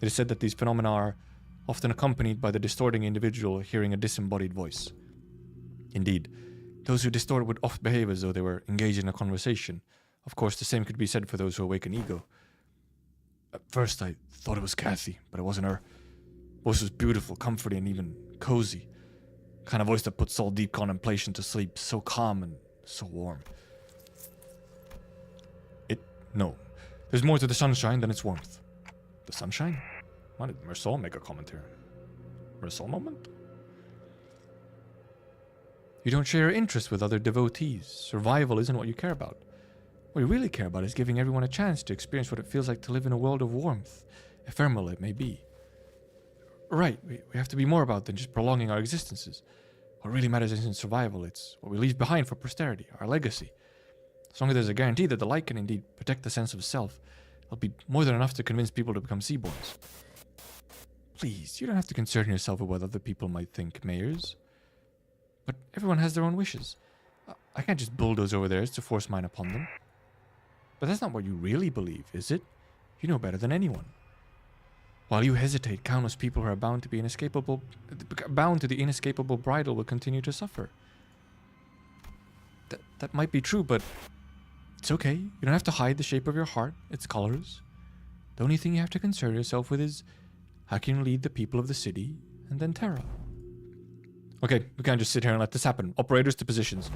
It is said that these phenomena are often accompanied by the distorting individual hearing a disembodied voice. Indeed, those who distort would oft behave as though they were engaged in a conversation. Of course, the same could be said for those who awaken ego. At first, I thought it was Kathy, but it wasn't her. Voice was beautiful, comforting, and even cozy. Kind of voice that puts all deep contemplation to sleep, so calm and so warm. No. There's more to the sunshine than its warmth. The sunshine? Why did Mersol make a comment here? Mersol moment? You don't share your interest with other devotees. Survival isn't what you care about. What you really care about is giving everyone a chance to experience what it feels like to live in a world of warmth, ephemeral it may be. Right, we have to be more about than just prolonging our existences. What really matters isn't survival, it's what we leave behind for posterity, our legacy. As long as there's a guarantee that the light can indeed protect the sense of self, it'll be more than enough to convince people to become seaborns. Please, you don't have to concern yourself with what other people might think, Mayers. But everyone has their own wishes. I can't just bulldoze over theirs to force mine upon them. But that's not what you really believe, is it? You know better than anyone. While you hesitate, countless people who are bound to the inescapable bridle will continue to suffer. That might be true, but it's okay. You don't have to hide the shape of your heart, its colors. The only thing you have to concern yourself with is how can you lead the people of the city and then Terra. Okay, we can't just sit here and let this happen. Operators to positions.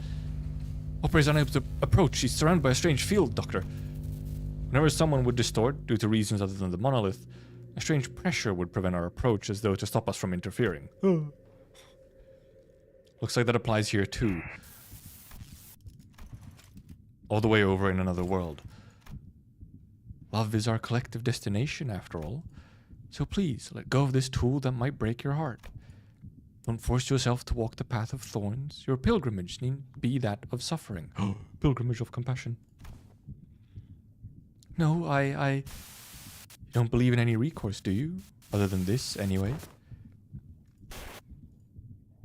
Operator's unable to approach. She's surrounded by a strange field, Doctor. Whenever someone would distort, due to reasons other than the monolith, a strange pressure would prevent our approach as though to stop us from interfering. Looks like that applies here too. All the way over in another world. Love is our collective destination, after all. So please, let go of this tool that might break your heart. Don't force yourself to walk the path of thorns. Your pilgrimage need be that of suffering. Pilgrimage of compassion. No, I... You don't believe in any recourse, do you? Other than this, anyway.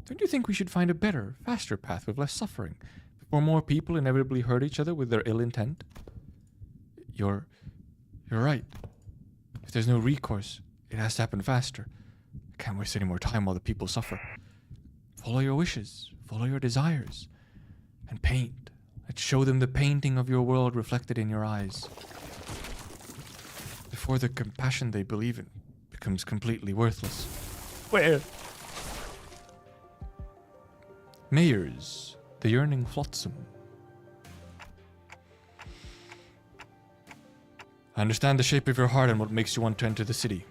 Don't you think we should find a better, faster path with less suffering, before more people inevitably hurt each other with their ill intent? You're right. If there's no recourse, it has to happen faster. I can't waste any more time while the people suffer. Follow your wishes, follow your desires, and paint. Let's show them the painting of your world reflected in your eyes. Before the compassion they believe in becomes completely worthless. Where? Mayors, the yearning flotsam. I understand the shape of your heart and what makes you want to enter the city.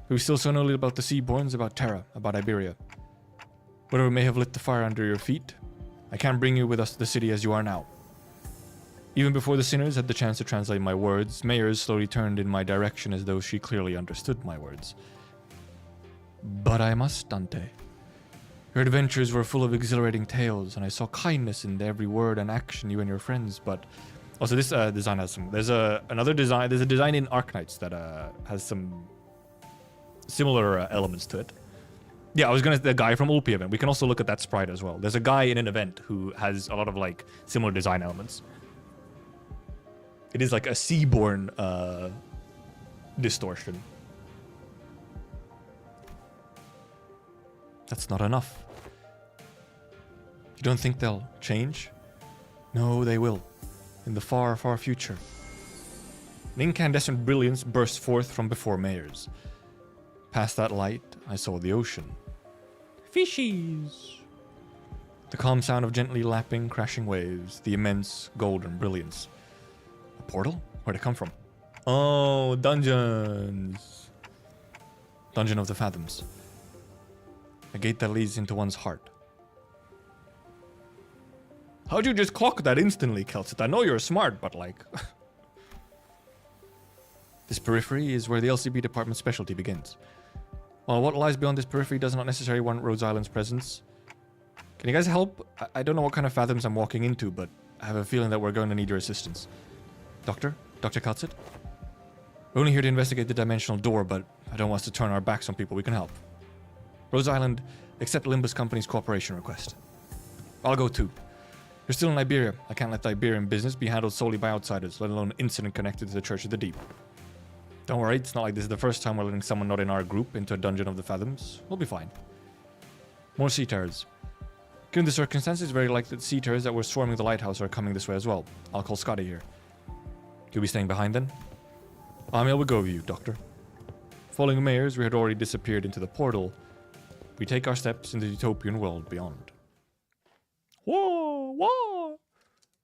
But we still so know little about the Seaborns, about Terra, about Iberia. Whatever may have lit the fire under your feet, I can't bring you with us to the city as you are now. Even before the sinners had the chance to translate my words, Mayors slowly turned in my direction as though she clearly understood my words. But I must, Dante. Your adventures were full of exhilarating tales, and I saw kindness in every word and action you and your friends, but... Also, this design has some... There's another design... There's a design in Arknights that has some similar elements to it. Yeah, I was gonna... The guy from Ulpi event. We can also look at that sprite as well. There's a guy in an event who has a lot of, like, similar design elements. It is like a Seaborn distortion. That's not enough. You don't think they'll change? No, they will. In the far, far future. An incandescent brilliance burst forth from before Mayors. Past that light, I saw the ocean. Fishies! The calm sound of gently lapping, crashing waves. The immense, golden brilliance. A portal? Where'd it come from? Oh, dungeons! Dungeon of the Fathoms. A gate that leads into one's heart. How'd you just clock that instantly, Kelsit? I know you're smart, but like... This periphery is where the LCB department's specialty begins. While what lies beyond this periphery does not necessarily warrant Rhode Island's presence. Can you guys help? I don't know what kind of fathoms I'm walking into, but I have a feeling that we're going to need your assistance. Doctor? Dr. Kelsit? We're only here to investigate the dimensional door, but I don't want us to turn our backs on people we can help. Rhode Island, accept Limbus Company's cooperation request. I'll go too. You're still in Iberia. I can't let the Iberian business be handled solely by outsiders, let alone an incident connected to the Church of the Deep. Don't worry, it's not like this is the first time we're letting someone not in our group into a dungeon of the Fathoms. We'll be fine. More sea turrets. Given the circumstances, it's very likely that sea turrets that were swarming the lighthouse are coming this way as well. I'll call Scotty here. You'll be staying behind then? Amiya will go with you, Doctor. Following Mayors, we had already disappeared into the portal. We take our steps in the utopian world beyond. Whoa, whoa!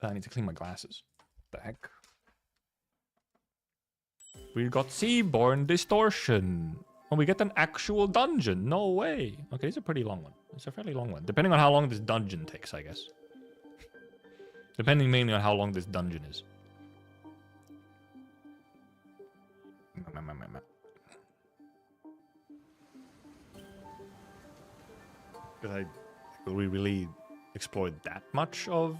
I need to clean my glasses. What the heck? We got Seaborn Distortion. Oh, we get an actual dungeon. No way. Okay, it's a pretty long one. It's a fairly long one. Depending on how long this dungeon takes, I guess. Depending mainly on how long this dungeon is. Will we really explore that much of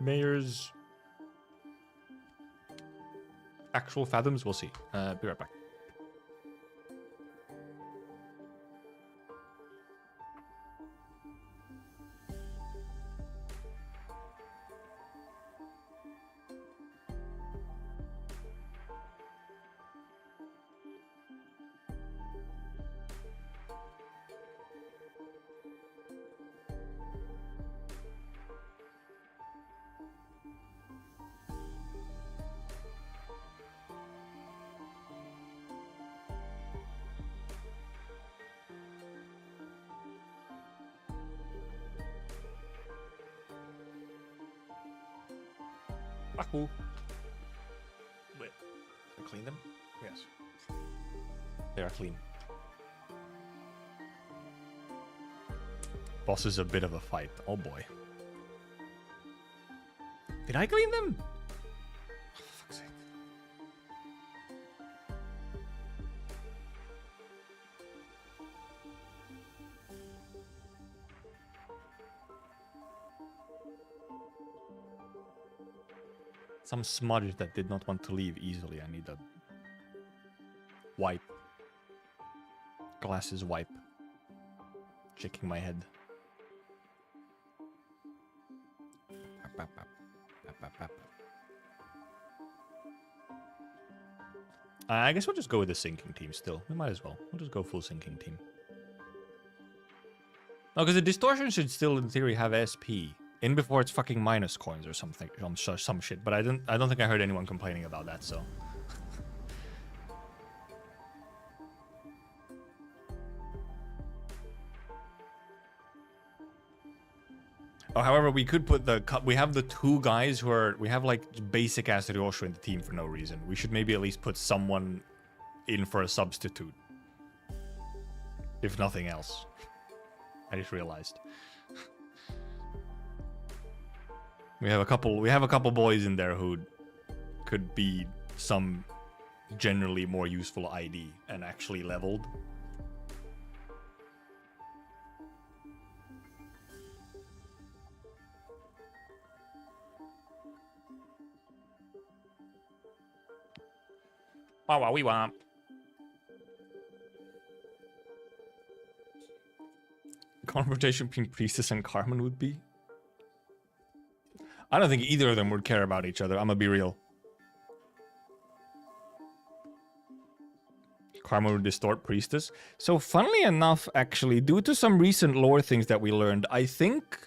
Mayors' actual fathoms? We'll see. Be right back. Wait, can I clean them? Yes. They are clean. Boss is a bit of a fight. Oh boy. Did I clean them? Oh, for fuck's sake. Some smudge that did not want to leave easily. I need a wipe. Glasses wipe. Shaking my head. I guess we'll just go with the sinking team still. We might as well. We'll just go full sinking team. No, because the distortion should still, in theory, have SP. In before it's fucking minus coins or something, some shit. But I don't think I heard anyone complaining about that, so. However, we could put we have the two guys who are, we have like basic ass Ryosho in the team for no reason. We should maybe at least put someone in for a substitute. If nothing else. I just realized. We have a couple boys in there who could be some generally more useful ID and actually leveled. Wow, we want. Confrontation between Priestess and Carmen would be. I don't think either of them would care about each other. I'm gonna be real. Carmen would distort Priestess. So funnily enough, actually, due to some recent lore things that we learned, I think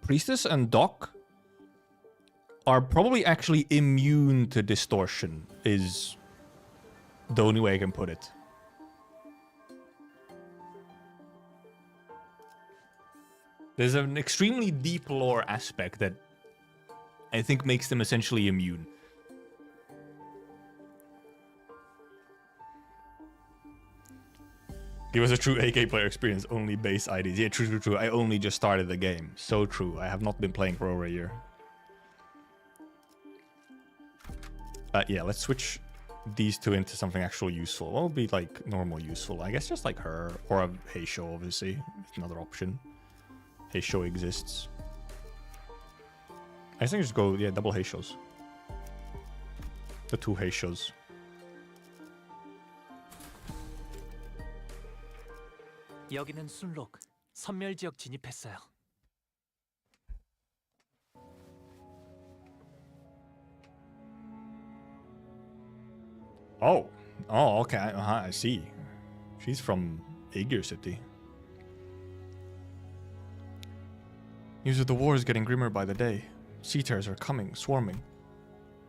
Priestess and Doc are probably actually immune to distortion, is the only way I can put it. There's an extremely deep lore aspect that I think makes them essentially immune. Give us a true AK player experience, only base IDs. Yeah, true. I only just started the game. So true. I have not been playing for over a year. Yeah, let's switch these two into something actually useful. What would be like normal useful? I guess just like her or a Heisho, obviously. It's another option. Heisho exists. I think just go, yeah, double Heishos. The two Heishos. 여기는 순록. 선멸 지역 진입했어요. Oh, okay. I see. She's from Aegir City. News of the war is getting grimmer by the day. Sea terrors are coming, swarming.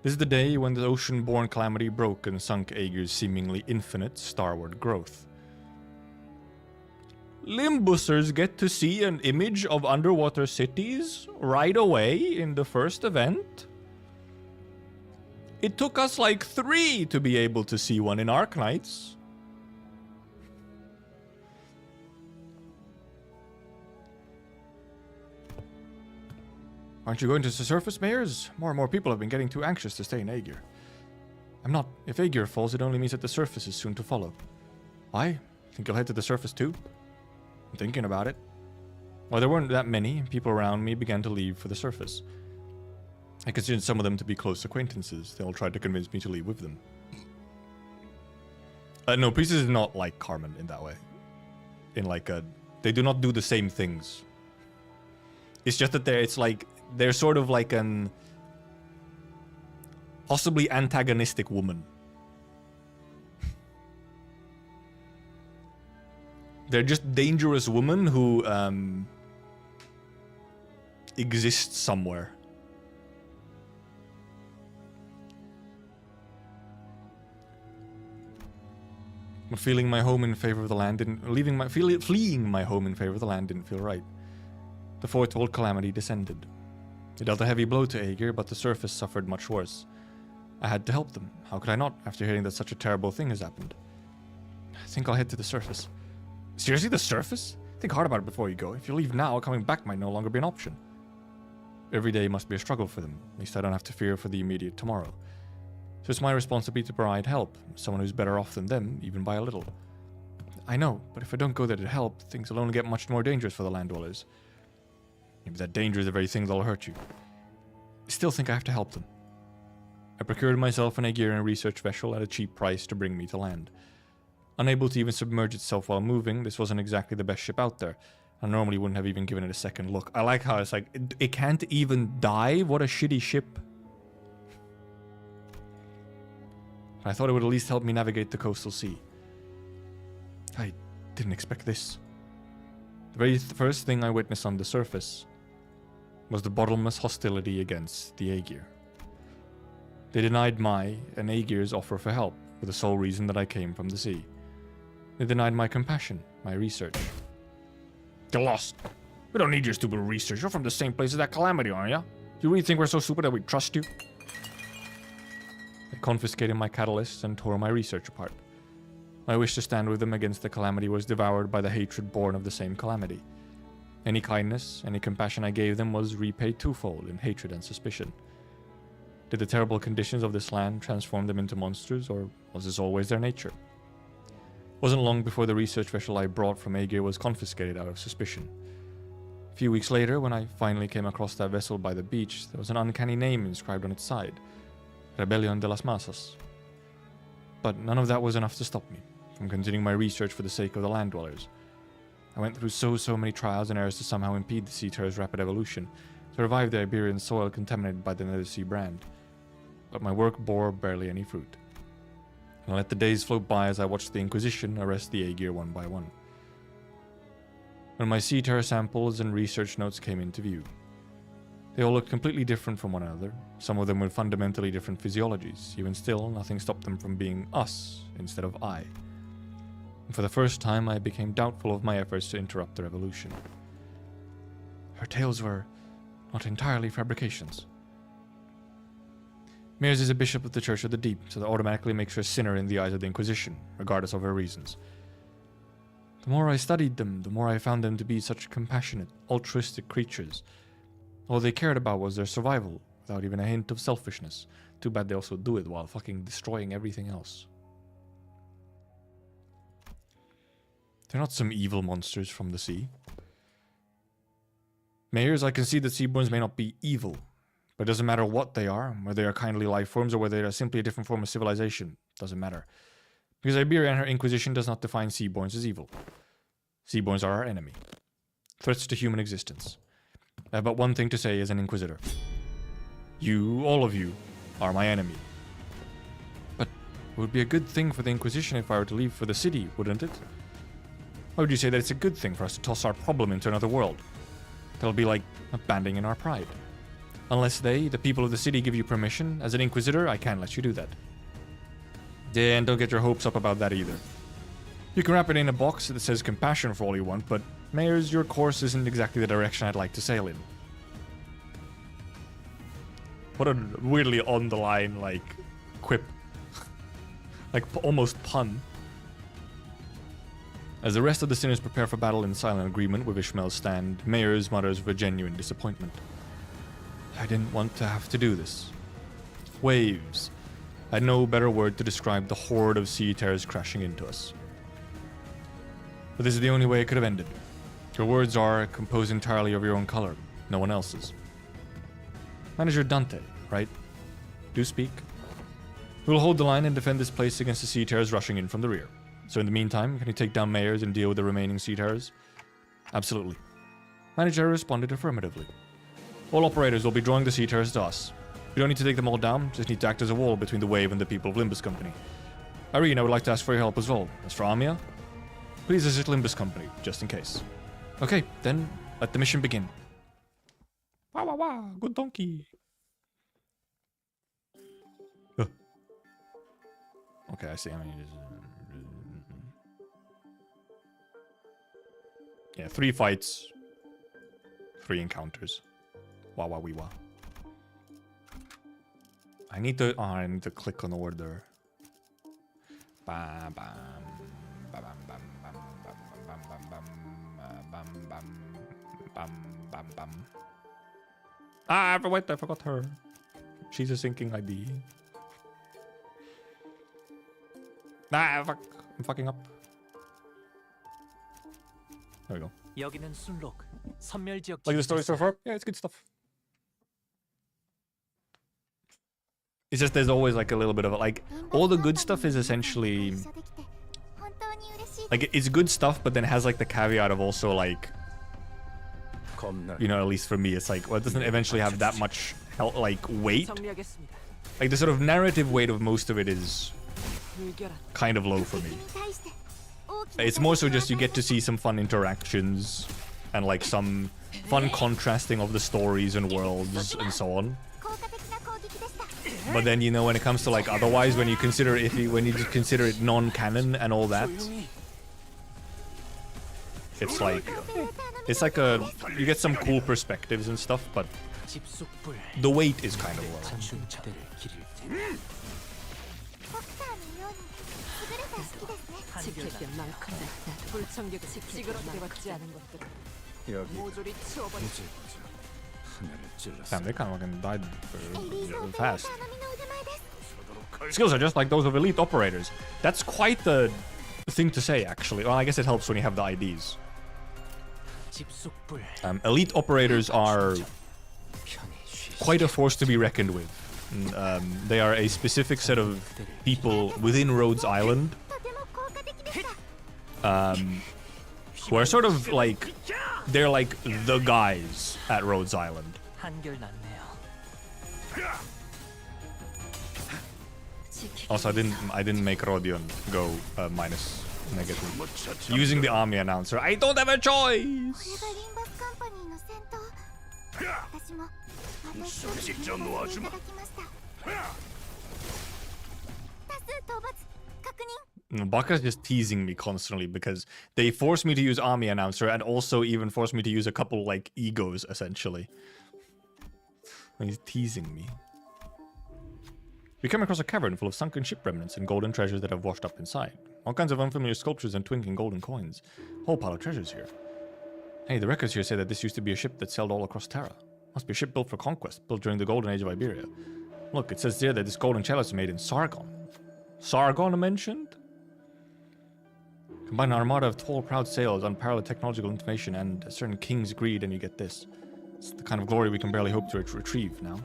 This is the day when the ocean-born calamity broke and sunk Aegir's seemingly infinite starward growth. Limbusers get to see an image of underwater cities right away in the first event. It took us like 3 to be able to see one in Arknights. Aren't you going to the surface, Mayors? More and more people have been getting too anxious to stay in Aegir. I'm not. If Aegir falls, it only means that the surface is soon to follow. Why? Think you'll head to the surface too? I'm thinking about it. Well, there weren't that many. People around me began to leave for the surface. I considered some of them to be close acquaintances. They all tried to convince me to leave with them. No, Priestess is not like Carmen in that way. In like a... They do not do the same things. It's just that they're sort of like an... possibly antagonistic woman. They're just dangerous women who exist somewhere. But fleeing my home in favor of the land didn't feel right. The foretold calamity descended. It dealt a heavy blow to Aegir, but the surface suffered much worse. I had to help them. How could I not, after hearing that such a terrible thing has happened? I think I'll head to the surface. Seriously, the surface? Think hard about it before you go. If you leave now, coming back might no longer be an option. Every day must be a struggle for them. At least I don't have to fear for the immediate tomorrow. So it's my responsibility to provide help. Someone who's better off than them, even by a little. I know, but if I don't go there to help, things will only get much more dangerous for the land dwellers. Maybe that danger is the very thing that'll hurt you. I still think I have to help them. I procured myself an Aegirian research vessel at a cheap price to bring me to land. Unable to even submerge itself while moving, this wasn't exactly the best ship out there. I normally wouldn't have even given it a second look. I like how it's like, it can't even dive? What a shitty ship. I thought it would at least help me navigate the coastal sea. I didn't expect this. The very first thing I witnessed on the surface was the bottomless hostility against the Aegir. They denied my and Aegir's offer for help for the sole reason that I came from the sea. They denied my compassion, my research. Get lost. We don't need your stupid research. You're from the same place as that Calamity, aren't you? You really think we're so stupid that we trust you? They confiscated my catalysts and tore my research apart. My wish to stand with them against the Calamity was devoured by the hatred born of the same Calamity. Any kindness, any compassion I gave them was repaid twofold in hatred and suspicion. Did the terrible conditions of this land transform them into monsters, or was this always their nature? It wasn't long before the research vessel I brought from Aegir was confiscated out of suspicion. A few weeks later, when I finally came across that vessel by the beach, there was an uncanny name inscribed on its side. Rebellion de las Masas. But none of that was enough to stop me from continuing my research for the sake of the land dwellers. I went through so many trials and errors to somehow impede the sea turtle's rapid evolution, to revive the Iberian soil contaminated by the Nether Sea brand. But my work bore barely any fruit. And I let the days float by as I watched the Inquisition arrest the Aegir one by one. When my sea turtle samples and research notes came into view, they all looked completely different from one another, some of them with fundamentally different physiologies. Even still, nothing stopped them from being us instead of I. And for the first time, I became doubtful of my efforts to interrupt their evolution. Her tales were not entirely fabrications. Mears is a bishop of the Church of the Deep, so that automatically makes her a sinner in the eyes of the Inquisition, regardless of her reasons. The more I studied them, the more I found them to be such compassionate, altruistic creatures. All they cared about was their survival, without even a hint of selfishness. Too bad they also do it while fucking destroying everything else. They're not some evil monsters from the sea. Mayors, I can see that seaborns may not be evil, but it doesn't matter what they are, whether they are kindly life forms or whether they are simply a different form of civilization. Doesn't matter. Because Iberia and her Inquisition does not define seaborns as evil. Seaborns are our enemy. Threats to human existence. I have but one thing to say as an Inquisitor. You, all of you, are my enemy. But it would be a good thing for the Inquisition if I were to leave for the city, wouldn't it? Why would you say that it's a good thing for us to toss our problem into another world? That'll be like abandoning our pride. Unless they, the people of the city, give you permission, as an Inquisitor, I can't let you do that. Yeah, and don't get your hopes up about that either. You can wrap it in a box that says compassion for all you want, but Mayors, your course isn't exactly the direction I'd like to sail in. What a weirdly on the line, like, quip. Like, almost pun. As the rest of the sinners prepare for battle in silent agreement with Ishmael's stand, Mayors mutters with genuine disappointment. I didn't want to have to do this. Waves. I had no better word to describe the horde of sea terrors crashing into us. But this is the only way it could have ended. Your words are composed entirely of your own color, no one else's. Manager Dante, right? Do speak. We will hold the line and defend this place against the sea terrors rushing in from the rear. So in the meantime, can you take down Mayors and deal with the remaining sea terrors? Absolutely. Manager responded affirmatively. All operators will be drawing the sea terrors to us. You don't need to take them all down, just need to act as a wall between the wave and the people of Limbus Company. Irene, I would like to ask for your help as well. As for Amiya, please visit Limbus Company, just in case. Okay, then let the mission begin. Wah wah wah, good donkey. Okay, I see. I mean, yeah, 3 fights, 3 encounters. Wah wah wee wah. I need to click on order. Bam bam bam bam bam bam bam bam bam bam bam bam. Ah, I forgot her. She's a sinking ID. Ah, fuck. I'm fucking up. There we go. 여기는 순록, 선멸 지역 Like the story so far? Yeah, it's good stuff. It's just there's always like a little bit of it. Like, all the good stuff is essentially... Like, it's good stuff, but then it has like the caveat of also like... You know, at least for me, it's like, well, it doesn't eventually have that much, like, weight. Like, the sort of narrative weight of most of it is kind of low for me. It's more so just you get to see some fun interactions and like some fun contrasting of the stories and worlds and so on. But then, you know, when it comes to like otherwise, when you consider when you just consider it non-canon and all that, it's like It's like you get some cool perspectives and stuff, but 집속불 the weight is kind of low. 전등차대를 기를 테니 지킬 게 많거든. 불청객은 찌그러져 받지 않은 것들을 여기 모조리 치워버리. 이제 보자. 하늘을 찔렀어. Damn, they kind of fucking died fast. Skills are just like those of elite operators. That's quite the thing to say, actually. Well, I guess it helps when you have the IDs. 집속불 Elite operators are 편히 쉬시. quite a force to be reckoned with. They are a specific set of people within Rhodes Island who are sort of like, they're like the guys at Rhodes Island. 한결 낫네요. Also, I didn't make Rodion go minus negative. Using the Amiya announcer, I don't have a choice. Baka's just teasing me constantly because they force me to use Amiya announcer and also even force me to use a couple like egos essentially. He's teasing me. We come across a cavern full of sunken ship remnants and golden treasures that have washed up inside. All kinds of unfamiliar sculptures and twinkling golden coins. Whole pile of treasures here. Hey, the records here say that this used to be a ship that sailed all across Terra. Must be a ship built for conquest, built during the golden age of Iberia. Look, it says there that this golden chalice is made in Sargon. Sargon mentioned? Combine an armada of tall, proud sails, unparalleled technological information, and a certain king's greed, and you get this. It's the kind of glory we can barely hope to retrieve now.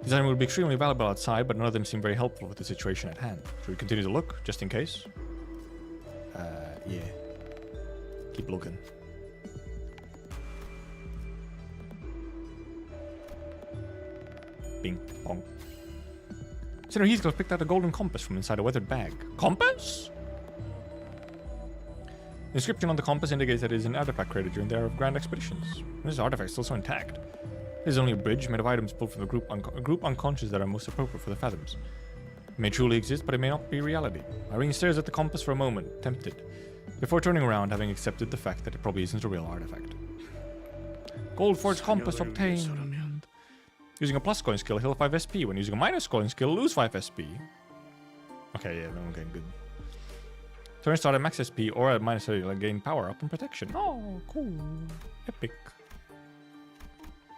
These items would be extremely valuable outside, but none of them seem very helpful with the situation at hand. Should we continue to look, just in case? Yeah. Keep looking. Bing, bong. Senator Heathcliff picked out a golden compass from inside a weathered bag. Compass? The inscription on the compass indicates that it is an artifact created during the era of grand expeditions. This artifact is still so intact. It is only a bridge made of items pulled from the group unconscious that are most appropriate for the fathoms. It may truly exist, but it may not be reality. Irene stares at the compass for a moment, tempted, before turning around, having accepted the fact that it probably isn't a real artifact. Gold forged compass obtained. Using a plus coin skill, heal 5 SP. When using a minus coin skill, lose 5 SP. Okay, yeah, okay, good. Turn start at max SP or at minus like gain power up and protection. Oh, cool. Epic.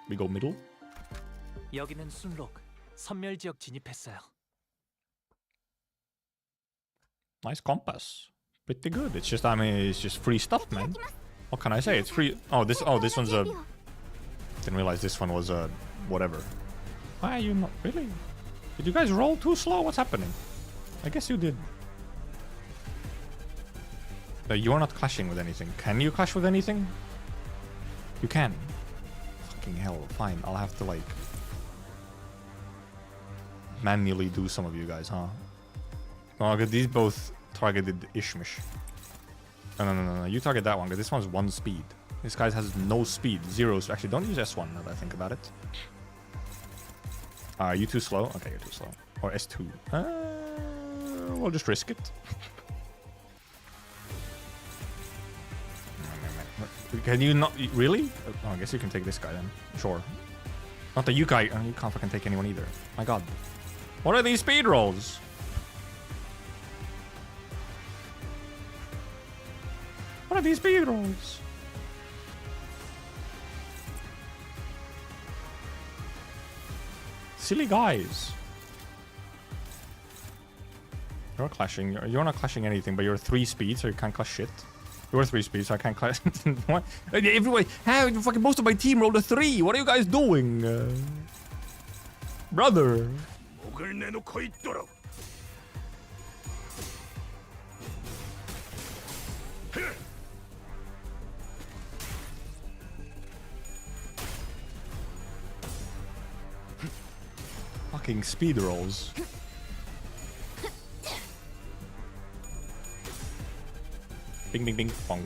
We go middle. 여기는 순록 선멸 지역 진입했어요. Nice compass. Pretty good. It's just, I mean, it's just free stuff, man. What can I say? It's free. Oh, this one's a. Didn't realize this one was a whatever. Why are you not really? Did you guys roll too slow? What's happening? I guess you did. You're not clashing with anything. Can you clash with anything? You can. Fucking hell. Fine. I'll have to like manually do some of you guys, huh? Oh, okay, these both targeted Ishmish. No. You target that one, because this one's 1 speed. This guy has no speed. 0. Actually, don't use S1 now that I think about it. Are you too slow? Okay, you're too slow. Or S2. We'll just risk it. Can you not... Really? Oh, I guess you can take this guy then. Sure. Not that you guy... Oh, you can't fucking take anyone either. My god. What are these speed rolls? What are these speed rolls? Silly guys. You're clashing. You're not clashing anything, but you're 3 speed, so you can't clash shit. You're 3 speed, so I can't clash. What? Everybody, fucking most of my team rolled a 3. What are you guys doing? Brother. Fucking speed rolls. Bing bing bing bong.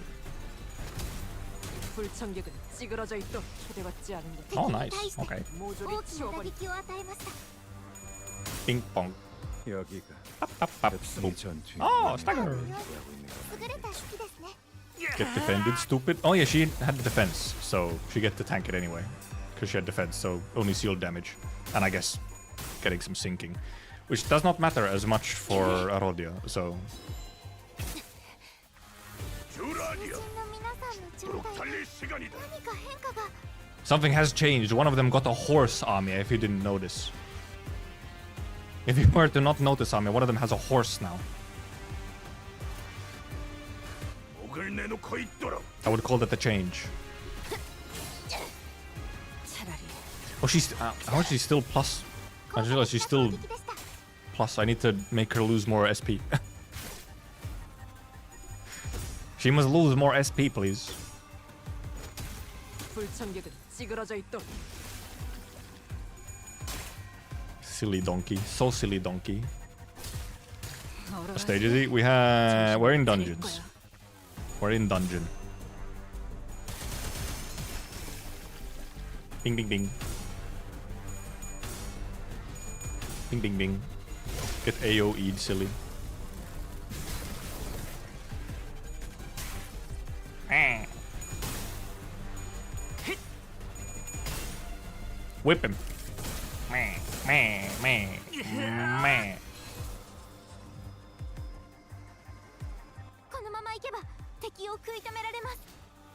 불청객은 찌그러져 있도록 초대받지 않은 것. Oh nice. Okay. 모조리 치워버리. Bing bong. 여기가 Pop, pop, pop. 흡성의 전투에 Oh, stagger. 기대하고 있는 건 아니겠지. Get defended, stupid. Oh yeah, she had defense, so she get to tank it anyway. Because she had defense, so only sealed damage. And I guess getting some sinking. Which does not matter as much for Arodia, so... Something has changed. One of them got a horse, Amiya, if you didn't notice. If you were to not notice, Amiya, one of them has a horse now. I would call that the change. Oh, she's... how is she still plus? I just realized she's still plus. I need to make her lose more SP. She must lose more SP, please. Silly donkey. So silly donkey. What stage is he? We're in dungeons. We're in dungeon. Ding ding ding. Ding ding ding. Get AoE'd, silly. Whip him.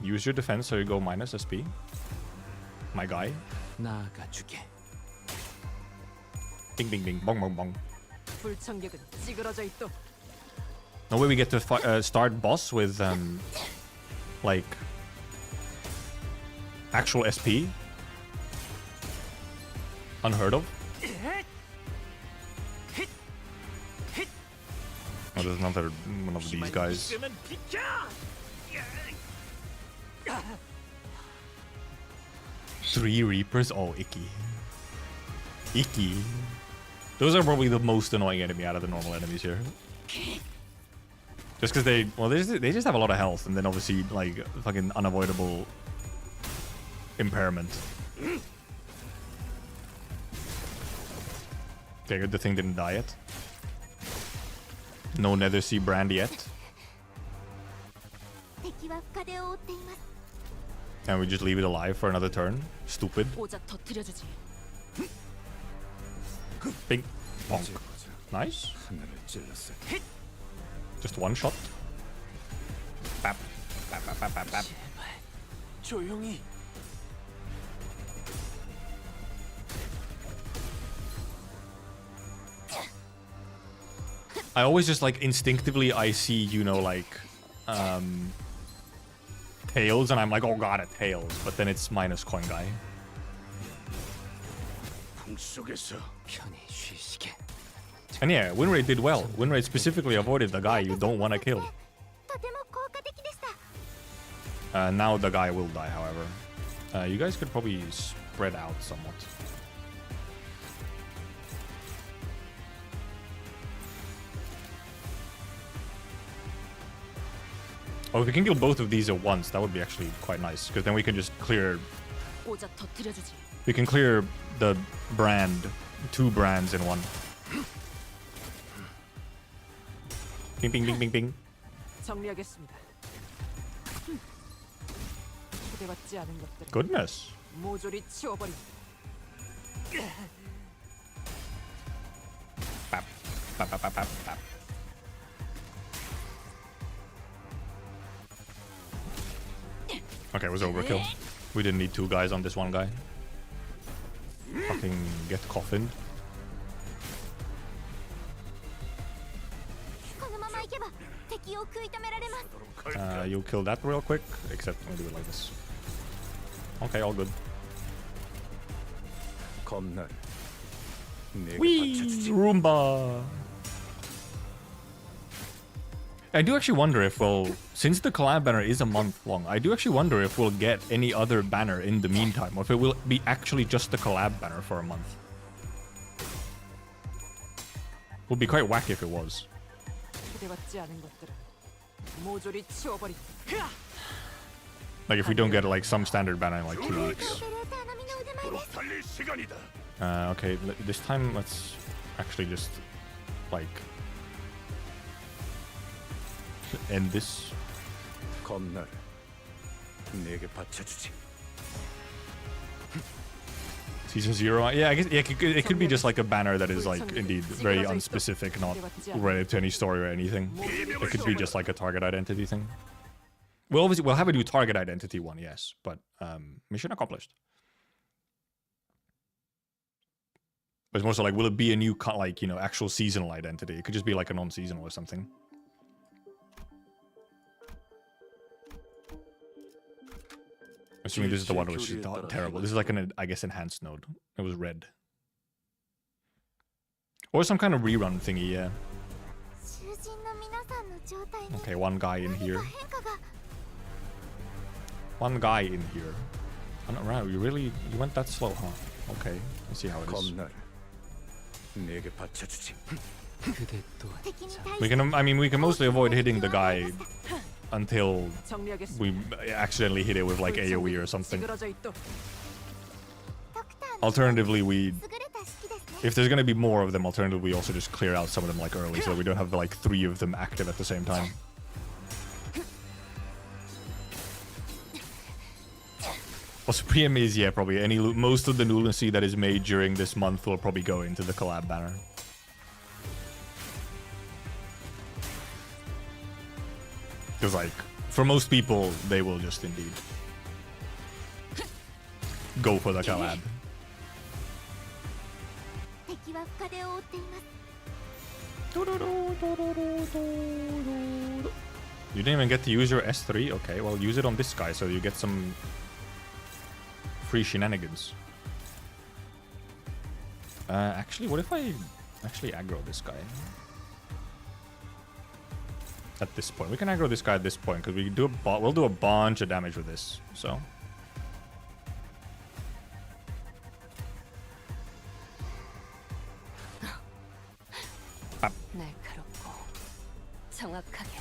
Use your defense so you go minus SP. My guy. 나아가주게. Ding ding ding. Bong bong bong. No way we get to start boss with like actual SP. Unheard of. Oh, there's another one of these guys. Three Reapers? Oh, icky. Icky. Those are probably the most annoying enemy out of the normal enemies here. Just because they... Well, they just have a lot of health, and then obviously, like, fucking unavoidable impairment. Okay, good, the thing didn't die yet. No Nether Sea brand yet. And we just leave it alive for another turn. Stupid. Bing. Bonk. Nice. Just one shot. Bap. Bap, bap, bap, bap, bap. 조용히. I always just like instinctively I see, you know, like tails and I'm like, oh god, a tails, but then it's minus coin guy. And yeah, win rate did well. Win rate specifically avoided the guy you don't want to kill. Now the guy will die, however. You guys could probably spread out somewhat. Oh, if we can kill both of these at once, that would be actually quite nice, because then we can just clear... We can clear the brand, 2 brands in one. Bing, bing, bing, bing, bing. Goodness. Bap, bap, bap, bap, bap, bap. Okay, it was overkill. We didn't need 2 guys on this one guy. Fucking get coffined. You'll kill that real quick, except I'll do it like this. Okay, all good. Wee! Roomba! I do actually wonder if we'll, since the collab banner is a month long, I do actually wonder if we'll get any other banner in the meantime, or if it will be actually just the collab banner for a month. Would be quite wacky if it was. Like if we don't get like some standard banner in like 2 weeks. Okay, this time let's actually just like end this. 겁나를 내게 바쳐주지. Season 0. Yeah, I guess it could be just like a banner that is like indeed very unspecific, not related to any story or anything. It could be just like a target identity thing. We'll have a new target identity one, yes, but mission accomplished. But it's more so like, will it be a new like, you know, actual seasonal identity? It could just be like a non-seasonal or something. Assuming this is the one which is terrible. This is like an, I guess, enhanced node. It was red. Or some kind of rerun thingy, yeah. Okay, one guy in here. One guy in here. I'm not right. You went that slow, huh? Okay, let's see how it is. 겁나를 내게 바쳐주지. 그대 또 We can, I mean, we can mostly avoid hitting the guy until 정리하겠습니다. we accidentally hit it with like AoE or something. 찌그러져 있도록. Alternatively, if there's gonna be more of them, alternatively we also just clear out some of them like early, so we don't have like 3 of them active at the same time. Also, PM is, yeah, probably most of the Nulancy that is made during this month will probably go into the collab banner. Because, like, for most people, they will just indeed go for the collab. You didn't even get to use your S3? Okay, well, use it on this guy so you get some free shenanigans. Actually, what if I actually aggro this guy? At this point. We can aggro this guy at this point, because we'll do a bunch of damage with this, so. 날카롭고 정확하게.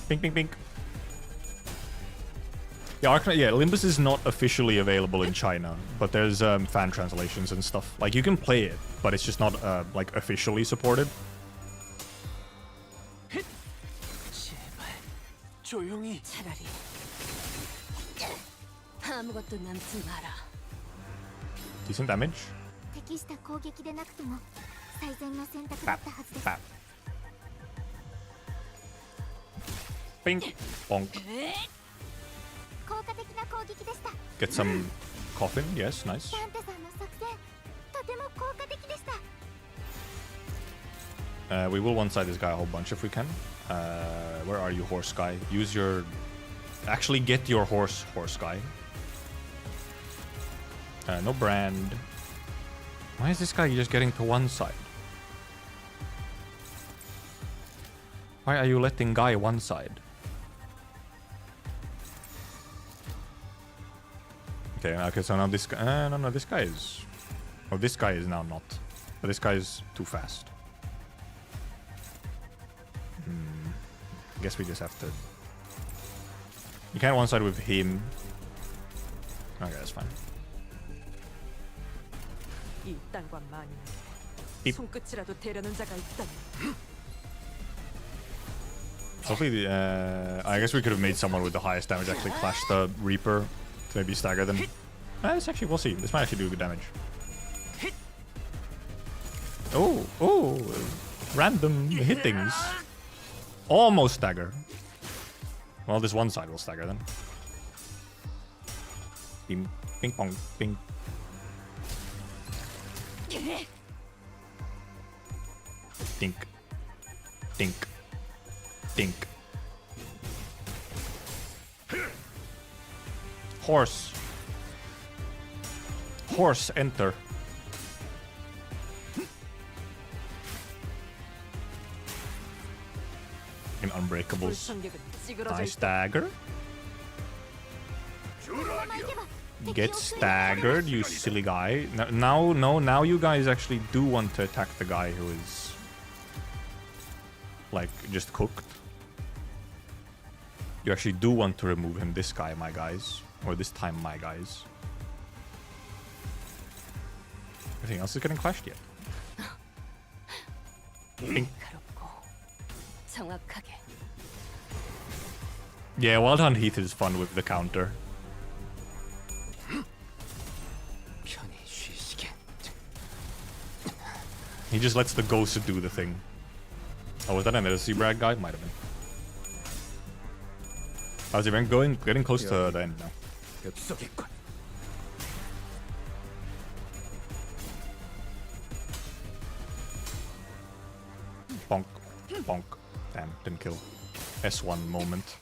Pink, pink, pink. Yeah, yeah, Limbus is not officially available in China, but there's fan translations and stuff. Like, you can play it, but it's just not like officially supported. 제발 조용히. 차라리 아무것도 남지 마라. Decent damage. 適した攻撃でなくても最善の選択だったはずです。 Bap. Pink. Bonk. 効果的な攻撃でした。 Get some coffin. Yes, nice. サンタさんの作戦とても効果的でした。 We will one-side this guy a whole bunch if we can. Where are you, horse guy? Use your... Actually, get your horse guy. No brand. Why is this guy just getting to one side? Why are you letting guy one side? Okay, so now this guy... no, this guy is... Oh, this guy is now not. But this guy is too fast. I guess we just have to... You can't one side with him. Okay, that's fine. 이 땅과 만인 입. 손끝이라도 대려는 자가 있다면 Hopefully, I guess we could have made someone with the highest damage actually clash the Reaper to maybe stagger them. This actually, we'll see. This might actually do good damage. Oh, random hittings. Almost stagger. Well, this one side will stagger then. Ping, ping pong, ping. Dink. Dink. Dink. Horse. Horse, enter. In Unbreakables. 불청객은 찌그러져 Nice 있도록. dagger. Get staggered, you silly guy. Now you guys actually do want to attack the guy who is like just cooked. You actually do want to remove him, this guy, my guys. Or this time, my guys. Everything else is getting clashed yet. Bing. 가롭고 정확하게. Yeah, Wild Hunt Heath is fun with the counter. 편히 쉬시게. He just lets the ghost do the thing. Oh, was that another Seabrag guy? Might have been. How's the event going? Getting close to the end now. 엽석이군. Bonk. Bonk. Damn, didn't kill. S1 moment.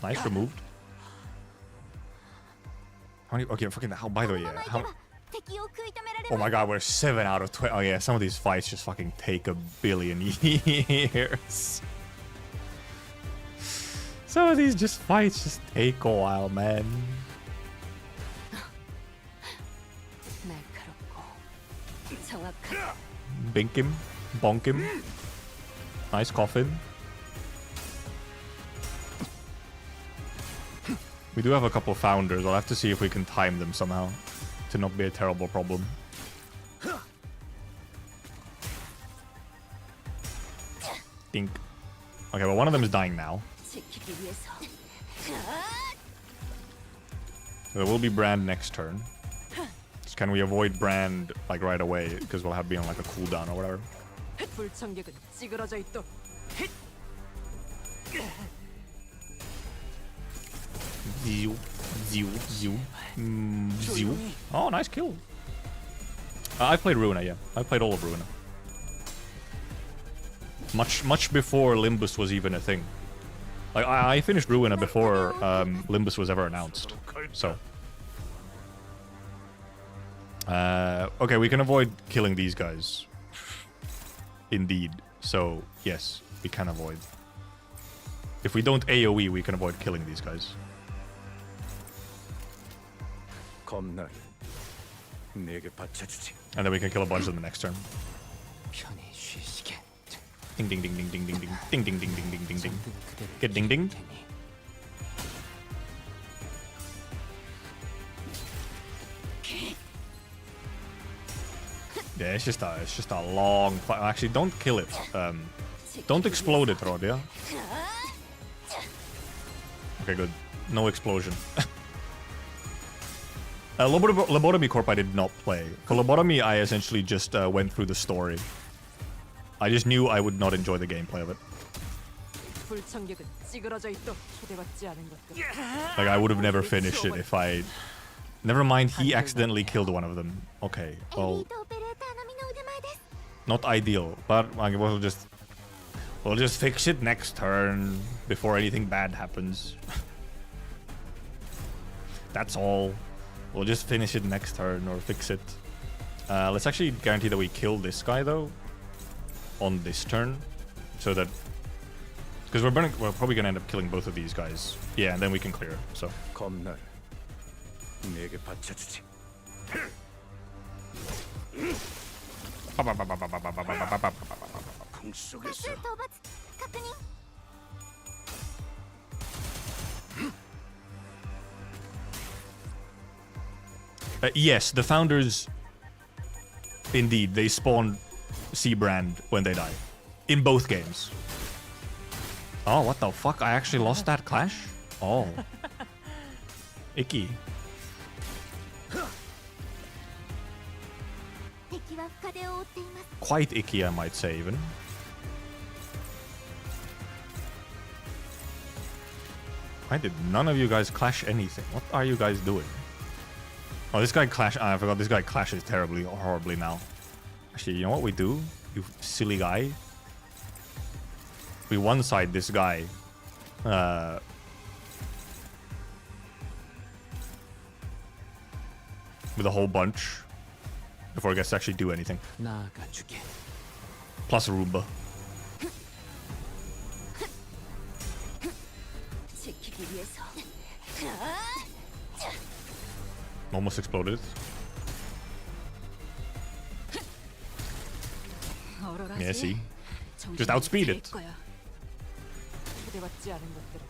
Nice, removed. How many? Okay, fucking hell. By the way, yeah. このままいけ How, ば敵を食い止められ oh ま my す god, we're 7 out of 20. Oh yeah, some of these fights just fucking take a billion years. Some of these fights just take a while, man. 날카롭고 정확하게. Bink him, bonk him. Nice coffin. We do have a couple founders. I'll have to see if we can time them somehow to not be a terrible problem. Dink. Okay, well, one of them is dying now. 지키기 위해서. There will be Brand next turn. Just can we avoid Brand like right away? Because we'll have be on like a cooldown or whatever. 불청객은 찌그러져 있도. Ziu, ziu, ziu, ziu. Oh, nice kill. I played Ruina, yeah. I played all of Ruina. Much before Limbus was even a thing. Like I finished Ruina before Limbus was ever announced. So. Okay, we can avoid killing these guys. Indeed. So, yes, we can avoid. If we don't AoE, we can avoid killing these guys. 검날 내게 바쳐주지. And then we can kill a bunch of them next turn. 편히 쉬시게. Ding ding ding ding ding ding ding ding ding ding ding ding ding ding. Get ding ding. Yeah, it's just a long fight. Actually, don't kill it. Don't explode it, Rodia. Okay, good. No explosion. Lobotomy Corp I did not play. For Lobotomy, I essentially just went through the story. I just knew I would not enjoy the gameplay of it. 불청객은 찌그러져 있도 초대받지 않은 것들. Like, I would have never finished it if I... Never mind, he accidentally killed one of them. Okay, エリ well, ートオペレーター並みの腕前です not ideal, but we'll just fix it next turn before anything bad happens. That's all. We'll just finish it next turn or fix it. Let's actually guarantee that we kill this guy though on this turn, so that because we're probably gonna end up killing both of these guys. Yeah, and then we can clear. So 검날 내게 바쳐주지. 풍속에서 討伐確認 yes, the founders, indeed, they spawn Seabrand when they die. In both games. Oh, what the fuck? I actually lost that clash? Oh. Icky. 敵は深手を負っています Quite icky, I might say, even. Why did none of you guys clash anything? What are you guys doing? Oh, this guy clash. I forgot this guy clashes terribly, horribly now. Actually, you know what we do? You silly guy. We one-side this guy. With a whole bunch. Before he gets to actually do anything. 나아가주게. Plus Roomba. 지키기 위해서. Almost exploded. 얼얼하지? Yeah, see? 정신이 Just outspeed 차릴 it. 거야. 초대받지 않은 것들은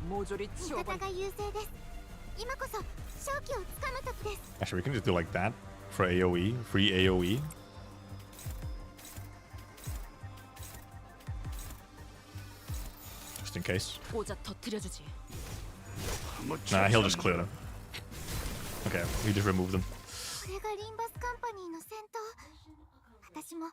모조리 味 치워버려. 方が優勢です。今こそ勝機をつかむ時です。 Actually, we can just do like that for AoE, free AoE. Just in case. 꽂아 터뜨려주지. Nah, he'll just clear them. Okay, we just remove them. これがリンバスカンパニーの戦闘。私も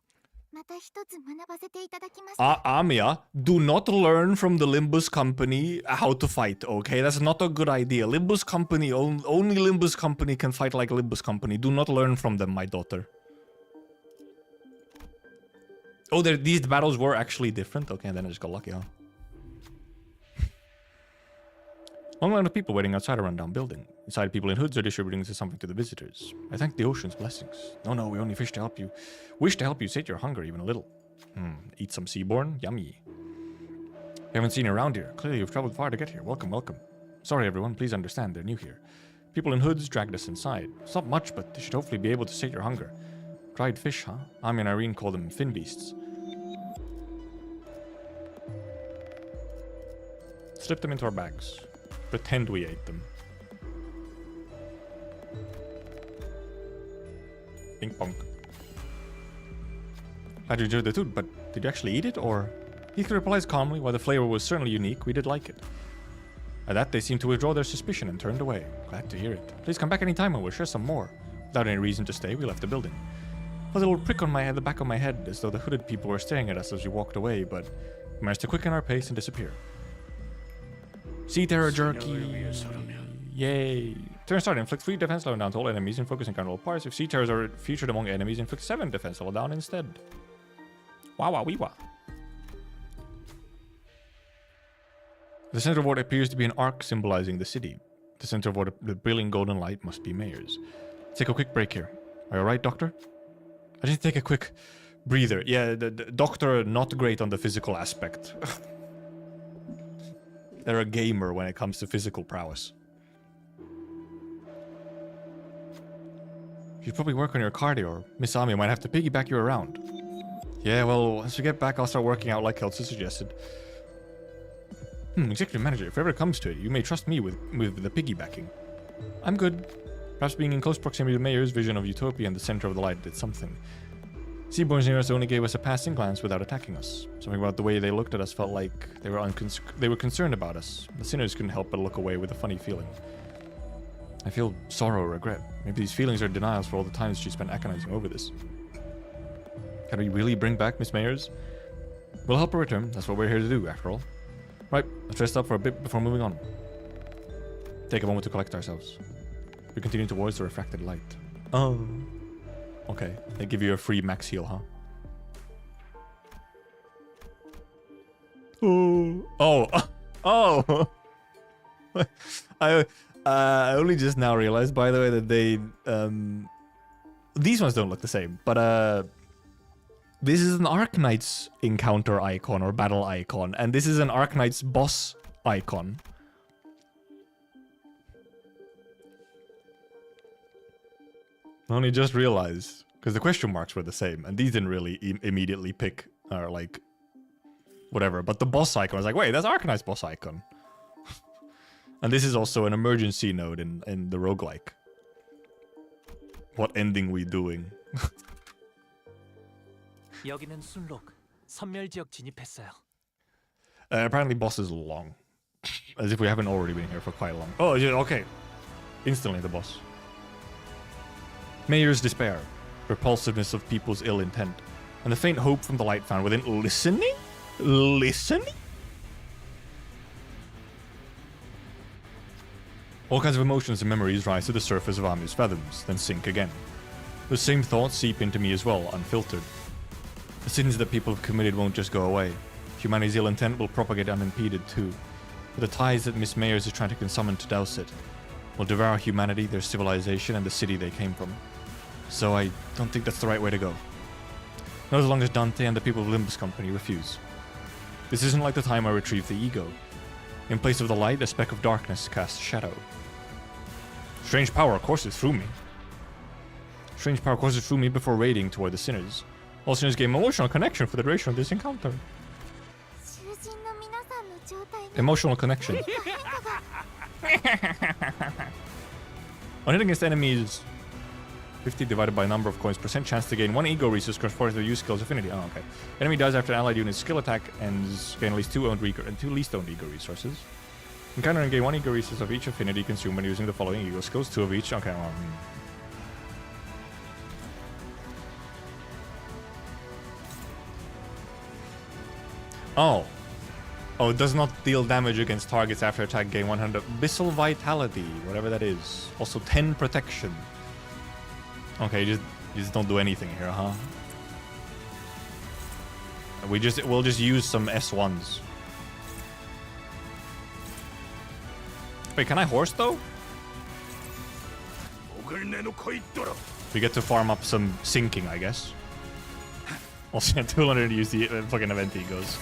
また一つ学ばせていただきました。 Amiya, do not learn from the Limbus company how to fight, okay? That's not a good idea. Limbus company, only Limbus company can fight like Limbus company. Do not learn from them, my daughter. Oh, these battles were actually different? Okay, and then I just got lucky, huh? Long line of people waiting outside a rundown building. Inside, people in hoods are distributing something to the visitors. I thank the ocean's blessings. No, we only wish to help you sate your hunger even a little. Eat some seaborn? Yummy. Haven't seen you around here. Clearly you've traveled far to get here. Welcome. Sorry everyone, please understand, they're new here. People in hoods dragged us inside. It's not much, but they should hopefully be able to sate your hunger. Dried fish, huh? Amiya and Irene call them fin beasts. Slip them into our bags. Pretend we ate them. Ping pong. Glad you enjoyed the food, but did you actually eat it, or? Heathcliff replies calmly, while the flavor was certainly unique, we did like it. At that, they seemed to withdraw their suspicion and turned away. Glad to hear it. Please come back any time and we'll share some more. Without any reason to stay, we left the building. A little prick on the back of my head, as though the hooded people were staring at us as we walked away, but we managed to quicken our pace and disappear. Sea Terror Jerky. Yay. Turn start, inflict 3 defense level down to all enemies and focus encounter all parts. If Sea Terrors are featured among enemies, inflict 7 defense level down instead. Wah. The center of what appears to be an arc symbolizing the city. The center of what the brilliant golden light must be Mayor's. Let's take a quick break here. Are you alright, Doctor? I just take a quick breather. Yeah, the Doctor not great on the physical aspect. They're a gamer when it comes to physical prowess. You should probably work on your cardio, or Miss Amiya might have to piggyback you around. Yeah, well, once we get back, I'll start working out like Elsa suggested. Executive Manager, if ever it comes to it, you may trust me with the piggybacking. I'm good. Perhaps being in close proximity to Mayor's vision of utopia and the center of the light did something. Seaborns near us only gave us a passing glance without attacking us. Something about the way they looked at us felt like they were concerned about us. The sinners couldn't help but look away with a funny feeling. I feel sorrow or regret. Maybe these feelings are denials for all the times she spent agonizing over this. Can we really bring back Miss Mayers? We'll help her return. That's what we're here to do, after all. Right, let's rest up for a bit before moving on. Take a moment to collect ourselves. We continue towards the refracted light. Oh. Okay, they give you a free max heal, huh? Oh. I only just now realized, by the way, that they these ones don't look the same, but this is an Arknights encounter icon or battle icon, and this is an Arknights boss icon. I only just realized, because the question marks were the same, and these didn't really immediately pick, or like, whatever, but the boss icon was like, wait, that's Arknights boss icon. And this is also an emergency node in the roguelike. What ending we doing? 여기는 순록. 선멸 지역 진입했어요. Apparently boss is long. As if we haven't already been here for quite long. Oh, yeah, okay. Instantly the boss. Mayor's despair, repulsiveness of people's ill intent, and the faint hope from the light found within. Listening? All kinds of emotions and memories rise to the surface of Amiya's fathoms, then sink again. The same thoughts seep into me as well, unfiltered. The sins that people have committed won't just go away. Humanity's ill intent will propagate unimpeded too. But the ties that Miss Mayers is trying to summon to douse it will devour humanity, their civilization, and the city they came from. So I don't think that's the right way to go. Not as long as Dante and the people of Limbus Company refuse. This isn't like the time I retrieved the ego. In place of the light, a speck of darkness casts shadow. Strange power courses through me. Strange power courses through me before radiating toward the sinners. All sinners gain emotional connection for the duration of this encounter. Emotional connection. On hitting against enemies, 50 divided by number of coins, percent chance to gain 1 ego resource corresponds to the use skill's affinity. Oh, okay. Enemy dies after an allied unit's skill attack and gain at least 2 least owned ego resources. Encounter and gain 1 ego resource of each affinity consumed when using the following ego skills, 2 of each. Okay, well, Oh. Oh, it does not deal damage against targets after attack. Gain 100 Abyssal Vitality, whatever that is. Also 10 protection. Okay, just don't do anything here, huh? We'll just use some S1s. Wait, can I horse though? We get to farm up some sinking, I guess. Also, 200 use the fucking event egos.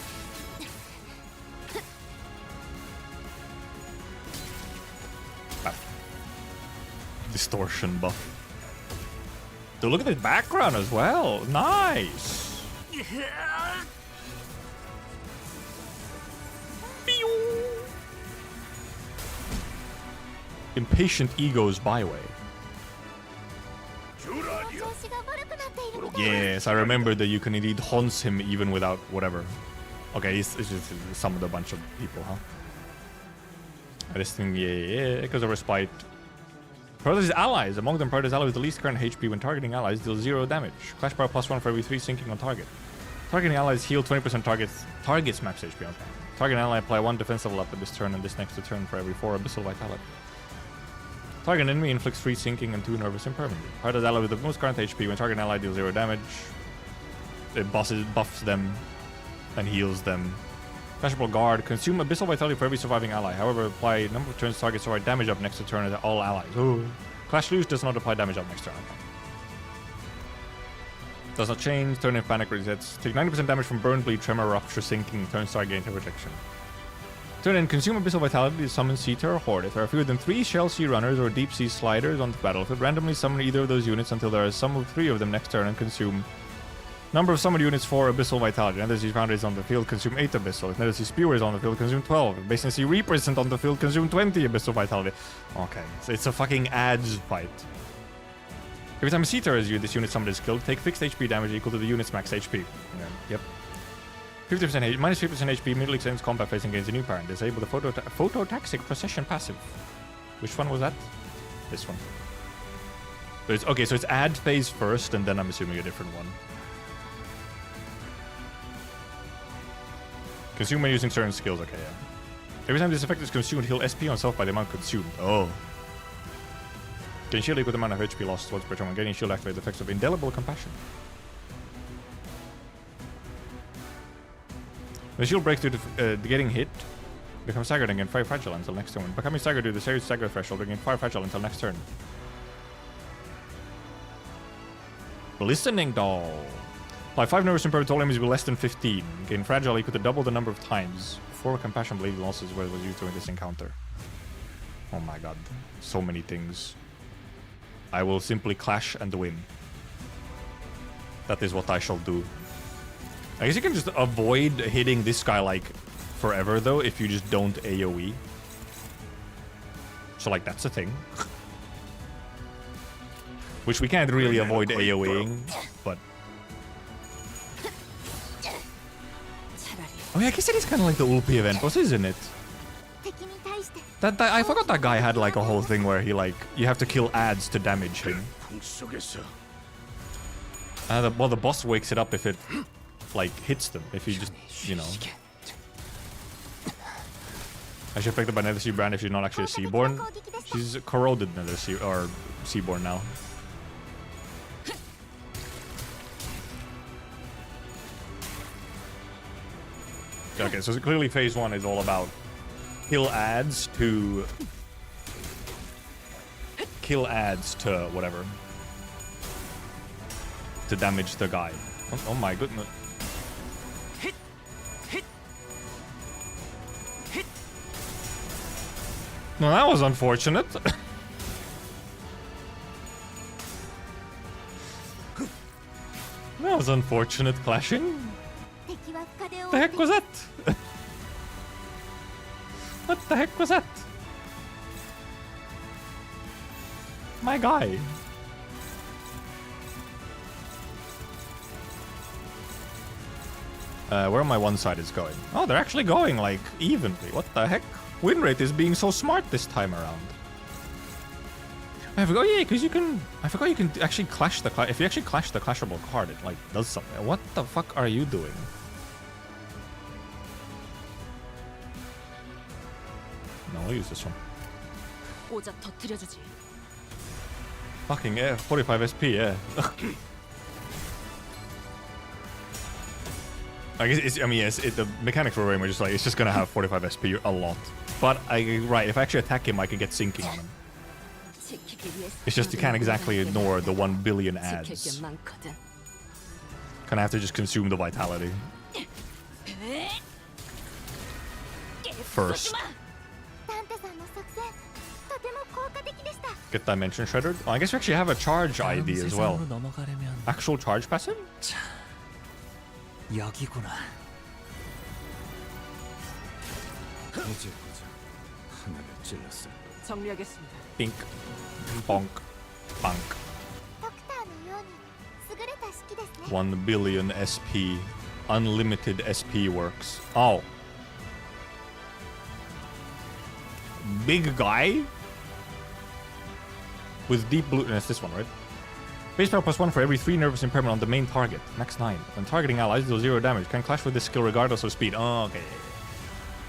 Distortion buff. Dude, look at this background as well. Nice. Impatient egos byway. Yes, I remember that you can indeed haunts him even without whatever. Okay, it's just summoned a bunch of people, huh? This thing, yeah, because of respite. Predator's allies. Among them, Predator's allies with the least current HP when targeting allies deal 0 damage. Clash power +1 for every 3 sinking on target. Targeting allies heal 20% targets max HP. Okay. Targeting ally apply 1 defense level up at this turn and this next turn for every 4 abyssal vitality. Target enemy inflicts 3 sinking and 2 nervous impermanently. Predator's ally with the most current HP when targeting ally deals 0 damage. It buffs them and heals them. Flashable Guard. Consume Abyssal Vitality for every surviving ally. However, apply number of turns targets or damage up next to turn to all allies. Ooh. Clash Loose does not apply damage up next turn. Okay. Does not change. Turn if panic resets. Take 90% damage from Burn, Bleed, Tremor, Rupture, Sinking. Turn start gain to protection. Turn in. Consume Abyssal Vitality to summon Sea Terror Horde. If there are fewer than 3 Shell Sea Runners or Deep Sea Sliders on the battlefield, randomly summon either of those units until there is some of 3 of them next turn and consume number of summoned units 4 Abyssal Vitality. If Nether Sea Founders on the field, consume 8 Abyssal. If Nether Sea Spewers on the field, consume 12. If Basin Sea Reapers on the field, consume 20 Abyssal Vitality. Okay, so it's a fucking ads fight. Every time a Sea Terror is used, this unit summoned is killed, take fixed HP damage equal to the unit's max HP. Yeah, yep. 50% minus 50% HP immediately extends combat phase and gains a new parent. Disable the phototaxic procession passive. Which one was that? This one. So it's, okay, so it's ad phase first, and then I'm assuming a different one. Consume when using certain skills, okay, yeah. Every time this effect is consumed, heal SP on self by the amount consumed. Oh. Gain shield equal to the amount of HP lost once per turn. When gaining shield, activate the effects of Indelible Compassion. When the shield breaks due to getting hit, becomes staggered and gain 5 fragile until next turn. When becoming staggered due to the serious stagger threshold, gain 5 fragile until next turn. Listening Doll. Apply 5 nervous impairment to all enemies with less than 15. Gain fragile equal to double the number of times. 4 compassion bleed losses where it was used during this encounter. Oh my god. So many things. I will simply clash and win. That is what I shall do. I guess you can just avoid hitting this guy like forever though if you just don't AoE. So like that's a thing. Which we can't really avoid AoEing, but oh yeah, I guess it is kind of like the Ulpi event boss, isn't it? That I forgot that guy had like a whole thing where he like you have to kill ads to damage him. Well, the boss wakes it up if it like hits them. If you just I should affected by Nether Sea Brand if she's not actually a Seaborn. She's corroded Nether Sea or Seaborn now. Okay, so clearly phase 1 is all about kill ads to whatever to damage the guy. Oh my goodness. No, that was unfortunate. That was unfortunate clashing. What the heck was that? What the heck was that? My guy. Where my one side is going? Oh, they're actually going like evenly. What the heck? Win rate is being so smart this time around. I forgot, yeah, because you can. I forgot you can actually clash the. If you actually clash the clashable card, it like does something. What the fuck are you doing? No, I'll use this one. 오자 터뜨려주지. Fucking yeah, 45 SP, yeah. I guess it's, I mean, yes, the mechanics for Rain are just like, it's just gonna have 45 SP a lot. But, right, if I actually attack him, I can get sinking on him. It's just you can't exactly ignore the 1 billion ads. Kinda have to just consume the vitality. First. Get Dimension Shredder? Oh, I guess we actually have a charge ID as well. Actual charge passive? 여기구나. 이제 보자. 하나를 찔렀어. 정리하겠습니다. Pink. Bonk. Bonk. 1 billion SP. Unlimited SP works. Oh. Big guy? With deep blue. It's this one, right? Base power +1 for every 3 nervous impairment on the main target. Max 9. When targeting allies, deal 0 damage. Can clash with this skill regardless of speed. Oh, okay.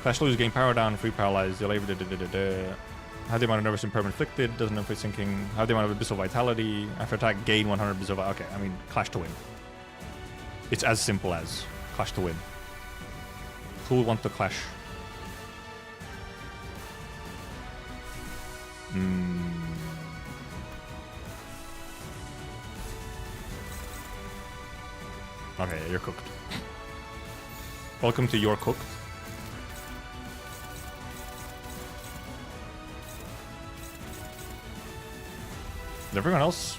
Clash lose, gain power down, free paralyze, delay. Have the amount of nervous impairment inflicted, doesn't inflict sinking. Have the amount of abyssal vitality. After attack, gain 100 abyssal vitality. Okay, I mean, clash to win. It's as simple as clash to win. Who will want to clash? Okay, you're cooked. Welcome to You're Cooked. Is everyone else?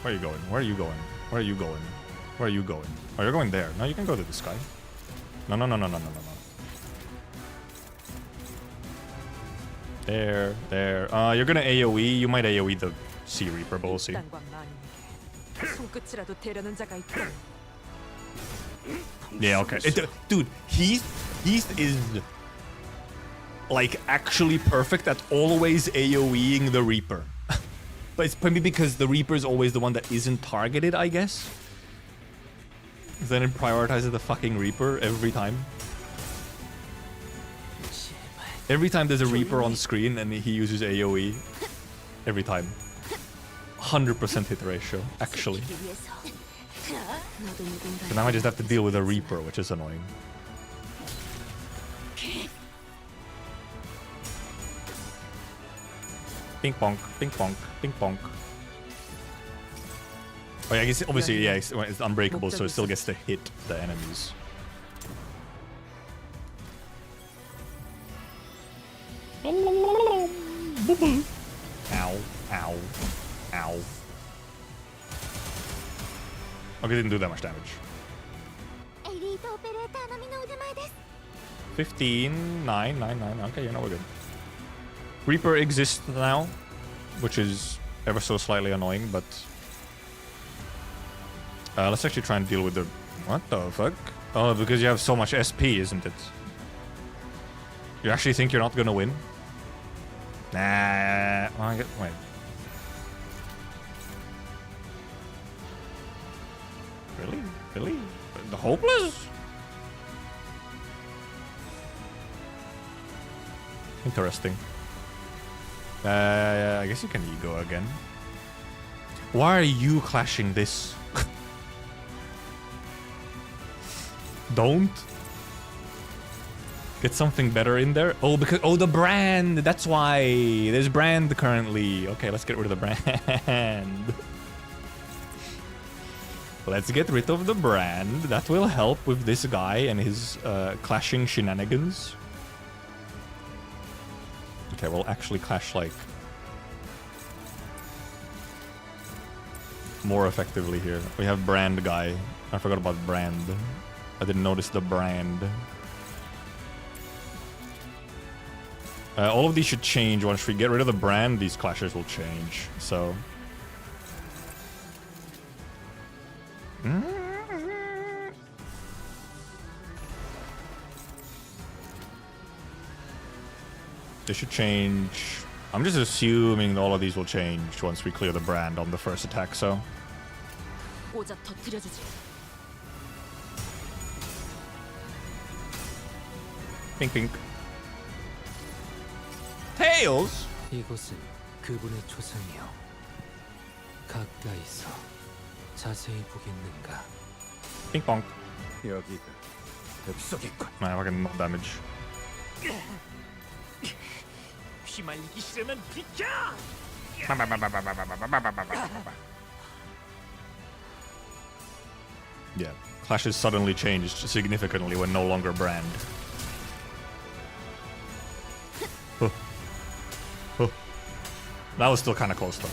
Where are you going? Where are you going? Where are you going? Where are you going? Oh, you're going there. No, you can go to this guy. No. There. You're gonna AoE. You might AoE the Sea Reaper, but we'll see. 손끝이라도 대려는 자가 있다. Yeah, okay. Dude, he is like actually perfect at always AoEing the Reaper. But it's probably because the Reaper is always the one that isn't targeted, I guess. Then it prioritizes the fucking Reaper every time. Every time there's a Reaper on screen and he uses AoE. Every time. 100% hit ratio, actually. So now I just have to deal with a Reaper, which is annoying. Ping pong, ping pong, ping pong. Oh yeah, I guess obviously, yeah, it's unbreakable, so it still gets to hit the enemies. Ow, ow, ow. Okay, didn't do that much damage. 15, 9, 9, 9. Okay, you know we're good. Reaper exists now, which is ever so slightly annoying, but let's actually try and deal with the... What the fuck? Oh, because you have so much SP, isn't it? You actually think you're not gonna win? Nah. Wait. Really? Really? The hopeless? Interesting. I guess you can ego again. Why are you clashing this? Don't. Get something better in there. Oh, because the brand. That's why there's brand currently. Okay, let's get rid of the brand. Let's get rid of the brand. That will help with this guy and his clashing shenanigans. Okay, we'll actually clash like more effectively here. We have brand guy. I forgot about brand. I didn't notice the brand. All of these should change once we get rid of the brand. These clashes will change. So. They should change. I'm just assuming all of these will change once we clear the brand on the first attack, so. 오자 터뜨려주지. Pink, pink. Tails! 이곳은 그분의 초상이요. 가까이서 자세히 보겠는가? Pink bonk. 여기가 뱃속이군. Man, fucking no damage. 휘말리기 싫으면 비켜. Yeah, clashes suddenly changed significantly when no longer brand. Huh. Huh. That was still kind of close though.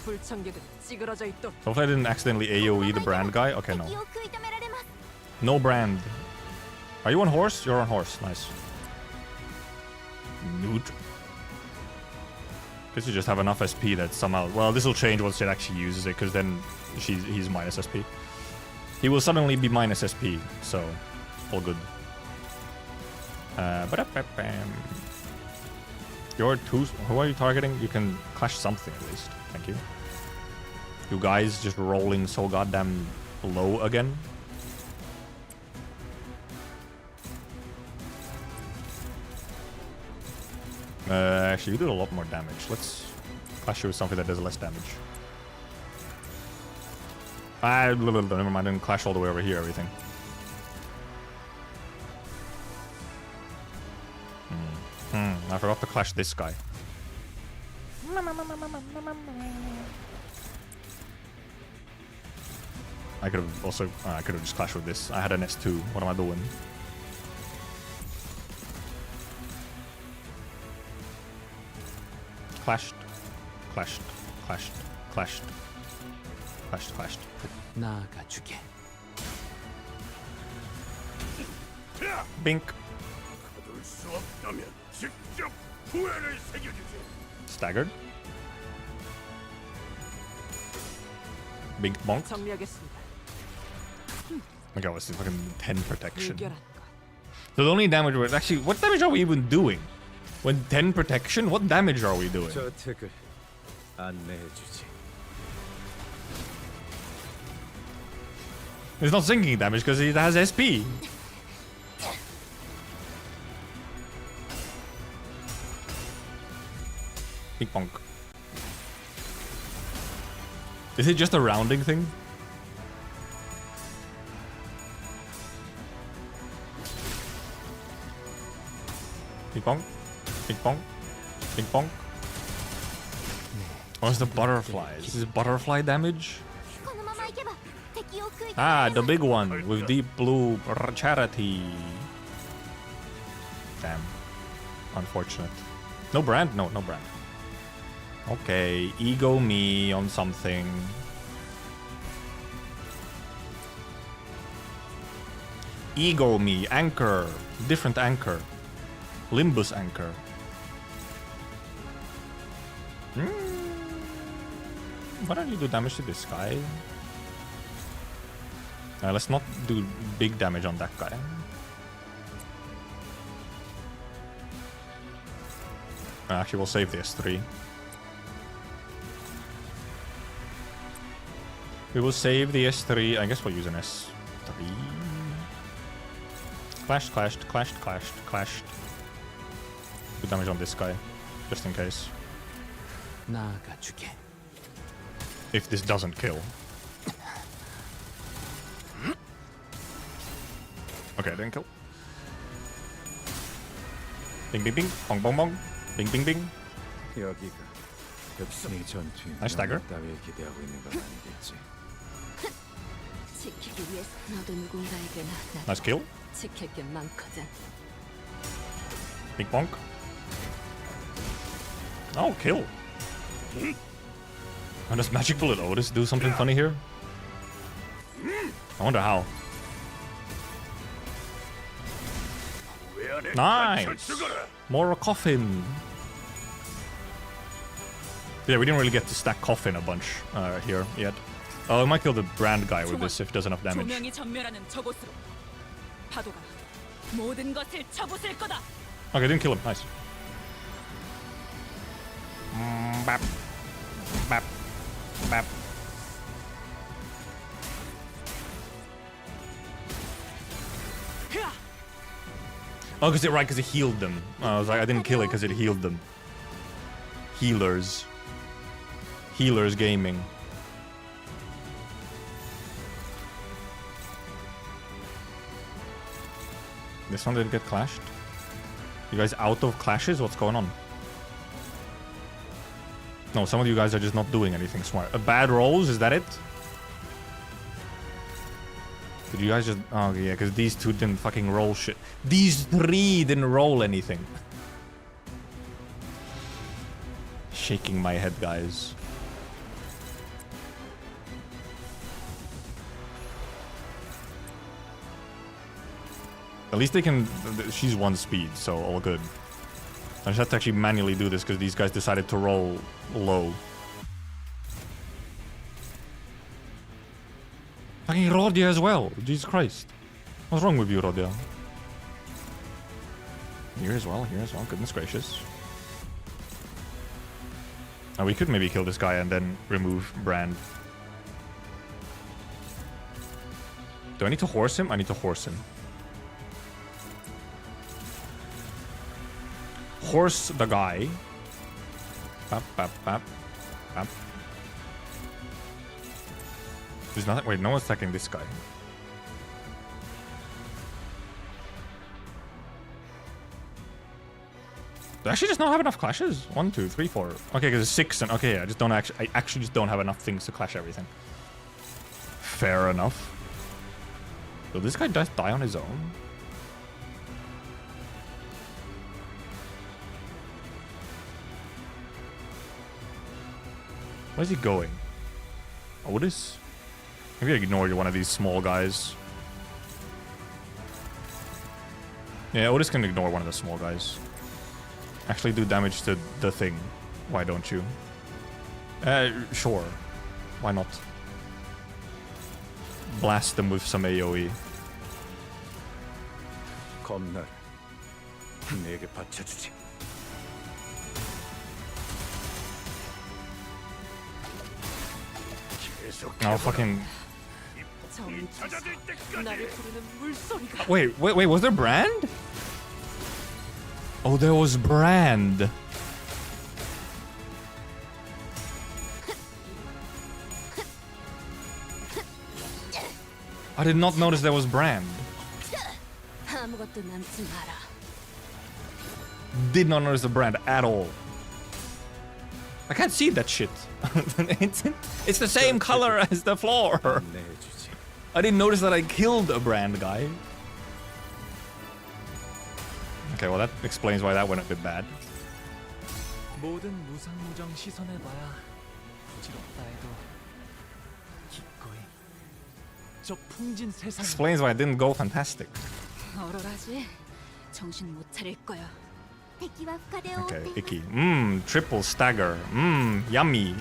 불청객은 찌그러져 있도록. Hopefully I didn't accidentally AoE the brand guy. Okay, no. 敵を食い止められます。 No brand. Are you on horse? You're on horse. Nice. Newt. Guess you just have enough SP that somehow... Well, this will change once it actually uses it, because then he's minus SP. He will suddenly be minus SP, so all good. You're two... Who are you targeting? You can clash something at least. Thank you. You guys just rolling so goddamn low again. Actually, you do a lot more damage. Let's clash you with something that does less damage. Never mind, I didn't clash all the way over here, everything. I forgot to clash this guy. I could have also... I could have just clashed with this. I had an S2. What am I doing? Clashed. Clashed. Clashed. Clashed. Clashed. Clashed. 나아가주게. Bink. Staggered. Bink bonk. 정리하겠습니다. Okay, what's this fucking 10 protection? 불결한 것. So the only damage we're actually, what damage are we even doing? When 10 protection, what damage are we doing? 저 택을 안내해주지. It's not sinking damage because it has SP. Big bonk. Is it just a rounding thing? Big bonk. Big bonk. Big bonk. What's the butterflies? Is it butterfly damage? このまま行けば敵を食い止めら Ah, れ the ます。 big one with deep blue charity. Damn. Unfortunate. No brand? No, no brand. Okay, ego me on something. Ego me, anchor, different anchor. Limbus anchor. Why don't you do damage to this guy? Let's not do big damage on that guy. Actually, we'll save the S3. We will save the S3. I guess we'll use an S3. Clashed, clashed, clashed, clashed, clashed. Do damage on this guy, just in case. 나아가주게. If this doesn't kill. Okay, didn't kill. Bing, bing, bing. Bong, bong, bong. Bing, bing, bing. 여기가 네 전투에 Nice dagger. 명예 따위에 기대하고 있는 건 아니겠지. 지키기 위해서 너도 누군가에게나 나 Nice kill. 지킬 게 많거든. Big bonk. Oh, kill. And does Magic Bullet Otis do something funny here? I wonder how. Nice. More coffin. Yeah, we didn't really get to stack coffin a bunch here yet. Oh, I might kill the brand guy with this if it does enough damage. 조명이 전멸하는 저곳으로 파도가 모든 것을 쳐부술 거다. Okay, didn't kill him. Nice. Bap. Bap. Bap. Oh, because it healed them. I was like, I didn't kill it because it healed them. Healers. Healers gaming. This one didn't get clashed? You guys out of clashes? What's going on? No, some of you guys are just not doing anything smart. Bad rolls, is that it? Did you guys just... Oh, yeah, because these two didn't fucking roll shit. These three didn't roll anything. Shaking my head, guys. At least they can... She's 1 speed, so all good. I just have to actually manually do this because these guys decided to roll low. Fucking Rodia as well. Jesus Christ. What's wrong with you, Rodia? Here as well, here as well. Goodness gracious. We could maybe kill this guy and then remove Brand. Do I need to horse him? I need to horse him. Horse the guy. Bap, bap, bap, bap. There's nothing. Wait, no one's attacking this guy. Do I actually just not have enough clashes? 1, 2, 3, 4. Okay, because it's 6 and okay, I just don't actually. I actually just don't have enough things to clash everything. Fair enough. Will this guy just die on his own? Where's he going? Otis? Maybe I ignored one of these small guys. Yeah, Otis can ignore one of the small guys. Actually do damage to the thing. Why don't you? Sure. Why not? Blast them with some AoE. 검날 내게 바쳐주지. Oh, fucking... 나를 부르는 물소리가. Wait, was there Brand? Oh, there was Brand. I did not notice there was Brand. 아무것도 남지 마라. Did not notice the Brand at all. I can't see that shit. It's the same color as the floor. 내주지. I didn't notice that I killed a Brand guy. Okay, well that explains why that went a bit bad. 모든 무상무정 시선을 봐야 부질없다 해도 기꺼이 저 풍진 세상. Explains why it didn't go fantastic. 얼얼하지? 정신 못 차릴 거야.敵は深手を追って Okay, います icky. Triple stagger. Yummy.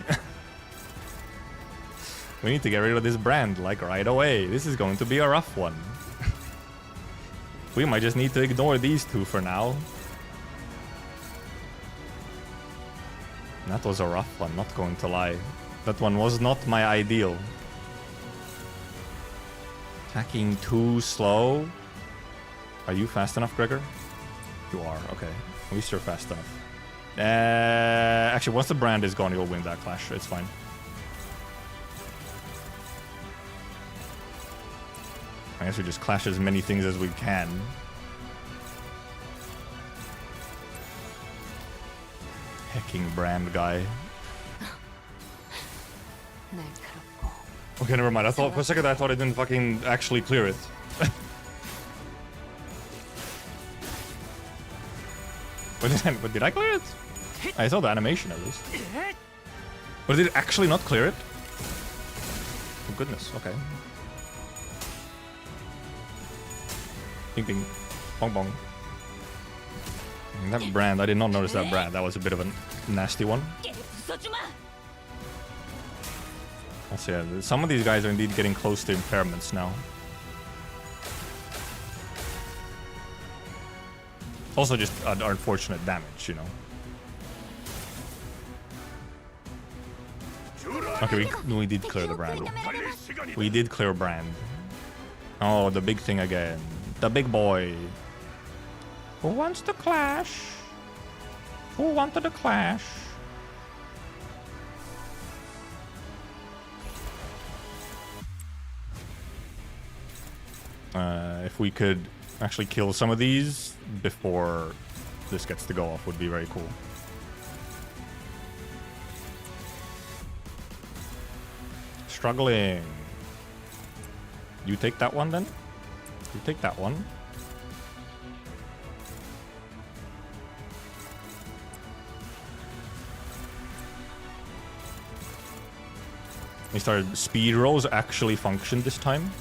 We need to get rid of this Brand, like, right away. This is going to be a rough one. We might just need to ignore these two for now. That was a rough one, not going to lie. That one was not my ideal. Attacking too slow. Are you fast enough, Gregor? You are, okay. At least you're fast enough. Actually, once the Brand is gone, you'll win that clash. It's fine. I guess we just clash as many things as we can. Hecking Brand guy. 날카롭고 Okay, never mind. I thought for a second I thought I didn't fucking actually clear it. But did I clear it? I saw the animation at least. But did it actually not clear it? Oh goodness, okay. Ding ding. Bong bong. That brand, I did not notice that brand. That was a bit of a nasty one. Let's see, some of these guys are indeed getting close to impairments now. Also just unfortunate damage, you know. Okay, we did clear the brand. We did clear brand. Oh, the big thing again. The big boy. Who wants to clash? Who wanted to clash? If we could actually kill some of these before this gets to go off would be very cool. Struggling. You take that one then? You take that one. They started speed rolls actually function this time.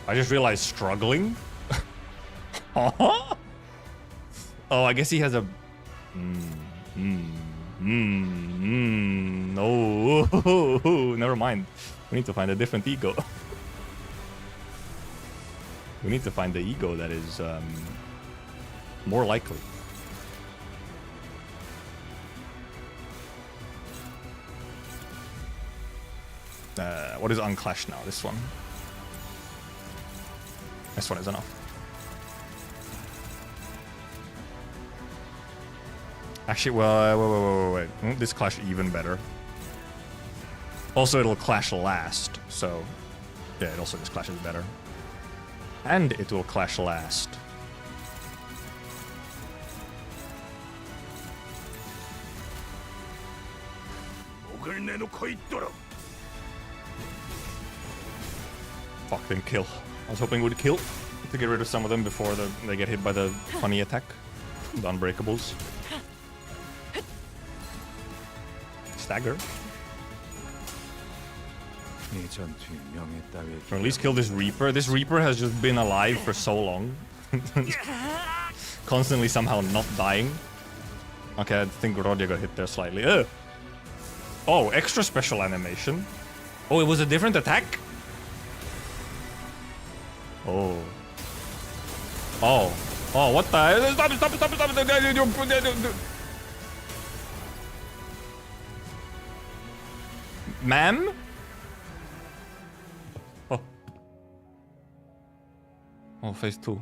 I just realized struggling. Oh, I guess he has a. Oh, never mind. We need to find a different ego. We need to find the ego that is more likely. What is unclash now? This one. This one is enough. Actually, well, wait. Won't this clash even better? Also, it'll clash last, so... Yeah, it also just clashes better. And it will clash last. Fuck, then kill. I was hoping it would kill to get rid of some of them before they get hit by the funny attack. The unbreakables. Stagger. Or at least kill this Reaper. This Reaper has just been alive for so long. Constantly somehow not dying. Okay, I think Rodia got hit there slightly. Ugh. Oh, extra special animation. Oh, it was a different attack? Oh. Oh. Oh, what the? Stop it, stop it, stop it, stop it. Ma'am? Oh. Oh, phase 2.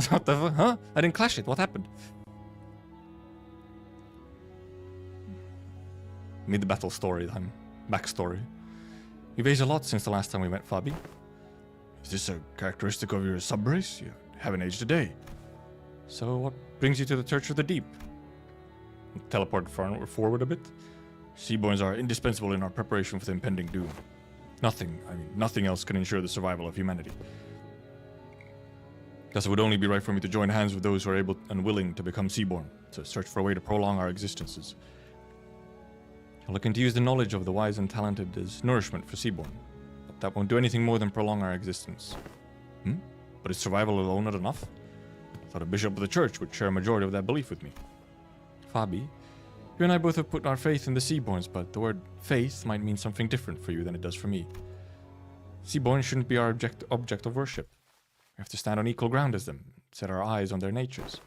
What the fuck? Huh? I didn't clash it. What happened? Mid-battle story time. Backstory. You've aged a lot since the last time we met, Fabi. Is this a characteristic of your sub-race? You haven't aged a day. So what brings you to the Church of the Deep? Teleport forward a bit. Seaborns are indispensable in our preparation for the impending doom. Nothing else can ensure the survival of humanity. Thus it would only be right for me to join hands with those who are able and willing to become Seaborn, to search for a way to prolong our existences. I'll looking to use the knowledge of the wise and talented as nourishment for Seaborn. But that won't do anything more than prolong our existence. But is survival alone not enough? I thought a bishop of the church would share a majority of that belief with me. Fabi, you and I both have put our faith in the Seaborns, but the word faith might mean something different for you than it does for me. Seaborn shouldn't be our object of worship. We have to stand on equal ground as them, set our eyes on their natures.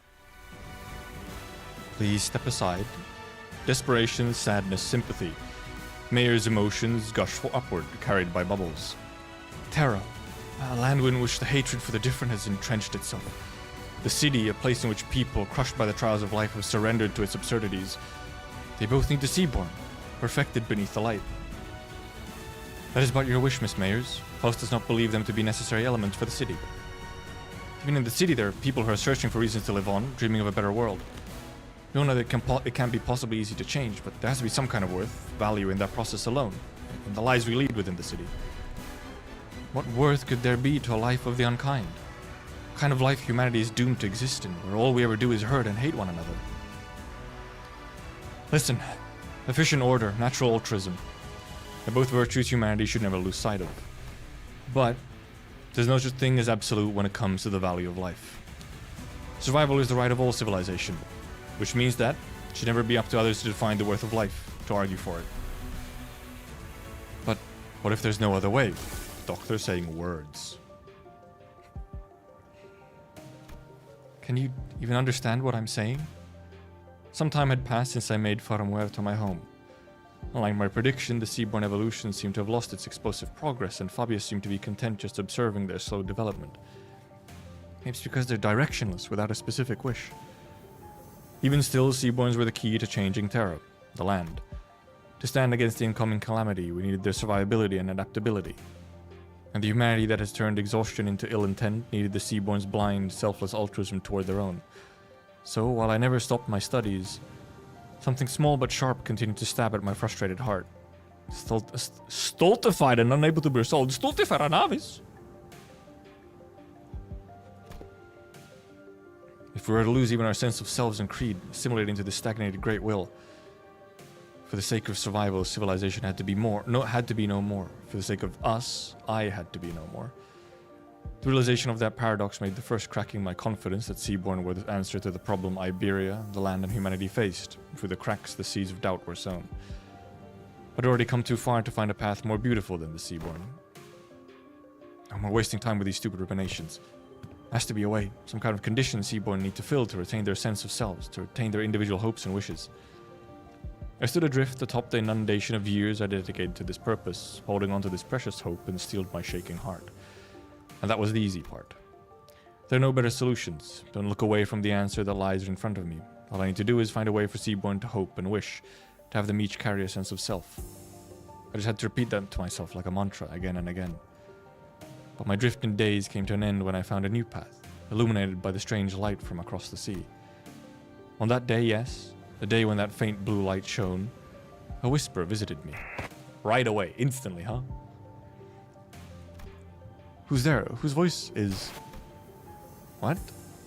Please step aside. Desperation, sadness, sympathy. Mayor's emotions gush upward, carried by bubbles. Terra, a land in which the hatred for the different has entrenched itself. The city, a place in which people, crushed by the trials of life, have surrendered to its absurdities. They both need the Seaborn, perfected beneath the light. That is but your wish, Miss Mayers. Faust does not believe them to be necessary elements for the city. Even in the city, there are people who are searching for reasons to live on, dreaming of a better world. We all know that it can't be possibly easy to change, but there has to be some kind of worth, value in that process alone, in the lives we lead within the city. What worth could there be to a life of the unkind? What kind of life humanity is doomed to exist in, where all we ever do is hurt and hate one another? Listen, efficient order, natural altruism. They're both virtues humanity should never lose sight of. But There's no such thing as absolute when it comes to the value of life. Survival is the right of all civilization, which means that it should never be up to others to define the worth of life, to argue for it. But what if there's no other way? Doctor saying words. Can you even understand what I'm saying? Some time had passed since I made Faro Muerto my home. Unlike my prediction, the seaborn evolution seemed to have lost its explosive progress, and Fabius seemed to be content just observing their slow development. Maybe it's because they're directionless, without a specific wish. Even still, seaborns were the key to changing Terra, the land. To stand against the incoming calamity, we needed their survivability and adaptability. And the humanity that has turned exhaustion into ill intent needed the seaborn's blind, selfless altruism toward their own. So, while I never stopped my studies, something small but sharp continued to stab at my frustrated heart. Stultified and unable to be resolved. Stultifera navis! If we were to lose even our sense of selves and creed, assimilating to the stagnated great will, for the sake of survival, civilization had to be no more. For the sake of us, I had to be no more. The realization of that paradox made the first crack in my confidence that Seaborn were the answer to the problem Iberia, the land and humanity faced. Through the cracks, the seeds of doubt were sown. I'd already come too far to find a path more beautiful than the Seaborn. And we're wasting time with these stupid ruminations. Has to be a way, some kind of condition Seaborn need to fill to retain their sense of selves, to retain their individual hopes and wishes. I stood adrift atop the inundation of years I dedicated to this purpose, holding on to this precious hope and steeled my shaking heart. And that was the easy part. There are no better solutions. Don't look away from the answer that lies in front of me. All I need to do is find a way for Seaborn to hope and wish, to have them each carry a sense of self. I just had to repeat that to myself like a mantra again and again. But my drifting days came to an end when I found a new path, illuminated by the strange light from across the sea. On that day, yes, the day when that faint blue light shone, a whisper visited me. Right away, instantly, huh? Who's there? Whose voice is... What?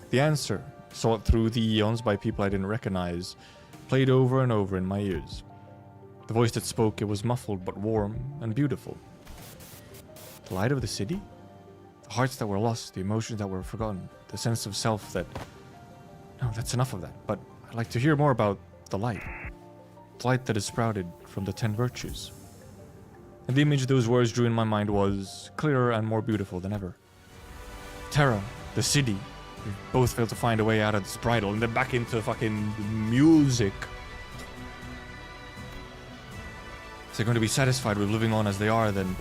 The answer, sought through the eons by people I didn't recognize, played over and over in my ears. The voice that spoke, it was muffled but warm and beautiful. The light of the city? The hearts that were lost, the emotions that were forgotten, the sense of self that... No, that's enough of that, but I'd like to hear more about the light. The light that has sprouted from the 10 virtues. And the image those words drew in my mind was clearer and more beautiful than ever. Terra, the city, we both failed to find a way out of this bridle, and then back into fucking music. If they're going to be satisfied with living on as they are, then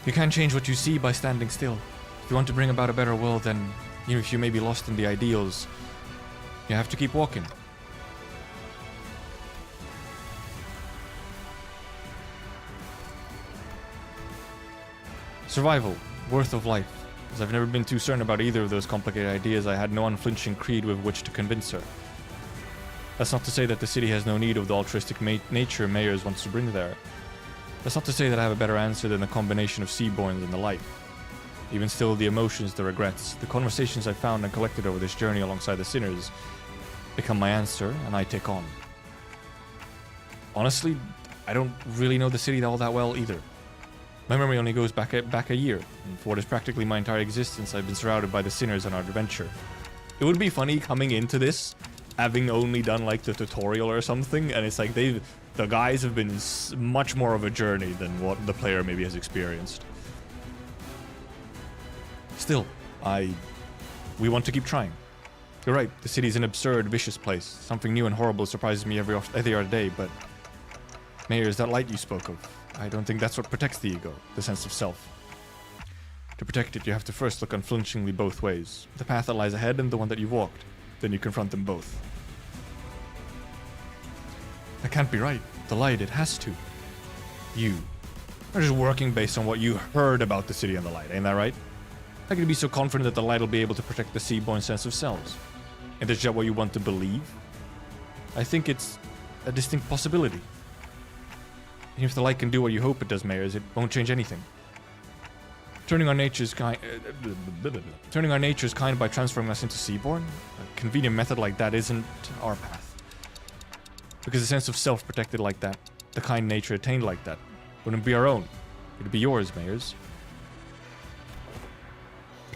you can't change what you see by standing still. If you want to bring about a better world, then even if you may be lost in the ideals, you have to keep walking. Survival, worth of life. As I've never been too certain about either of those complicated ideas, I had no unflinching creed with which to convince her. That's not to say that the city has no need of the altruistic nature Mayors wants to bring there. That's not to say that I have a better answer than the combination of Seaborns and the light. Even still, the emotions, the regrets, the conversations I found and collected over this journey alongside the sinners become my answer, and I take on. Honestly, I don't really know the city all that well either. My memory only goes back a year, and for what is practically my entire existence, I've been surrounded by the sinners on our adventure. It would be funny coming into this, having only done like the tutorial or something, and it's like the guys have been much more of a journey than what the player maybe has experienced. Still, we want to keep trying. You're right, the city's an absurd, vicious place. Something new and horrible surprises me every other day, but Mayors, that light you spoke of, I don't think that's what protects the ego, the sense of self. To protect it, you have to first look unflinchingly both ways. The path that lies ahead and the one that you've walked. Then you confront them both. That can't be right. The light, it has to. You are just working based on what you heard about the city and the light, ain't that right? How can you be so confident that the light will be able to protect the Seaborn sense of selves? And is that what you want to believe? I think it's a distinct possibility. And if the light can do what you hope it does, Mayors, it won't change anything. Turning our natures kind by transforming us into Seaborn, a convenient method like that isn't our path. Because the sense of self protected like that, the kind nature attained like that, wouldn't be our own. It'd be yours, Mayors.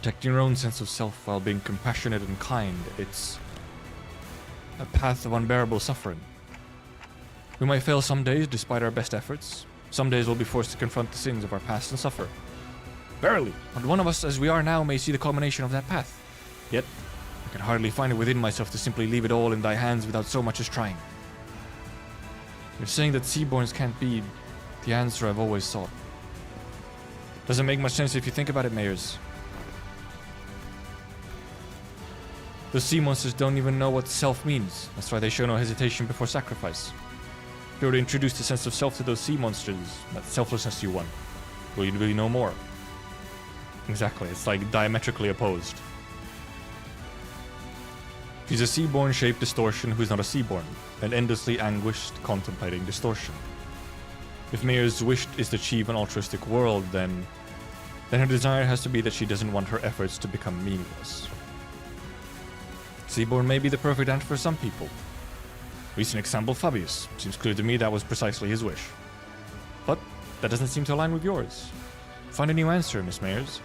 Protecting your own sense of self while being compassionate and kind, it's a path of unbearable suffering. We might fail some days despite our best efforts. Some days we'll be forced to confront the sins of our past and suffer. Verily, not one of us as we are now may see the culmination of that path. Yet, I can hardly find it within myself to simply leave it all in thy hands without so much as trying. You're saying that Seaborns can't be the answer I've always sought. Doesn't make much sense if you think about it, Mayors. The sea monsters don't even know what self means. That's why they show no hesitation before sacrifice. If you were to introduce the sense of self to those sea monsters, that selflessness you want, will you really know more? Exactly, it's like diametrically opposed. He's a seaborn shaped distortion who's not a seaborn, and endlessly anguished contemplating distortion. If Mayer's wish is to achieve an altruistic world, then her desire has to be that she doesn't want her efforts to become meaningless. Seaborn may be the perfect answer for some people. Recent example, Fabius. Seems clear to me that was precisely his wish. But that doesn't seem to align with yours. Find a new answer, Miss Mayers.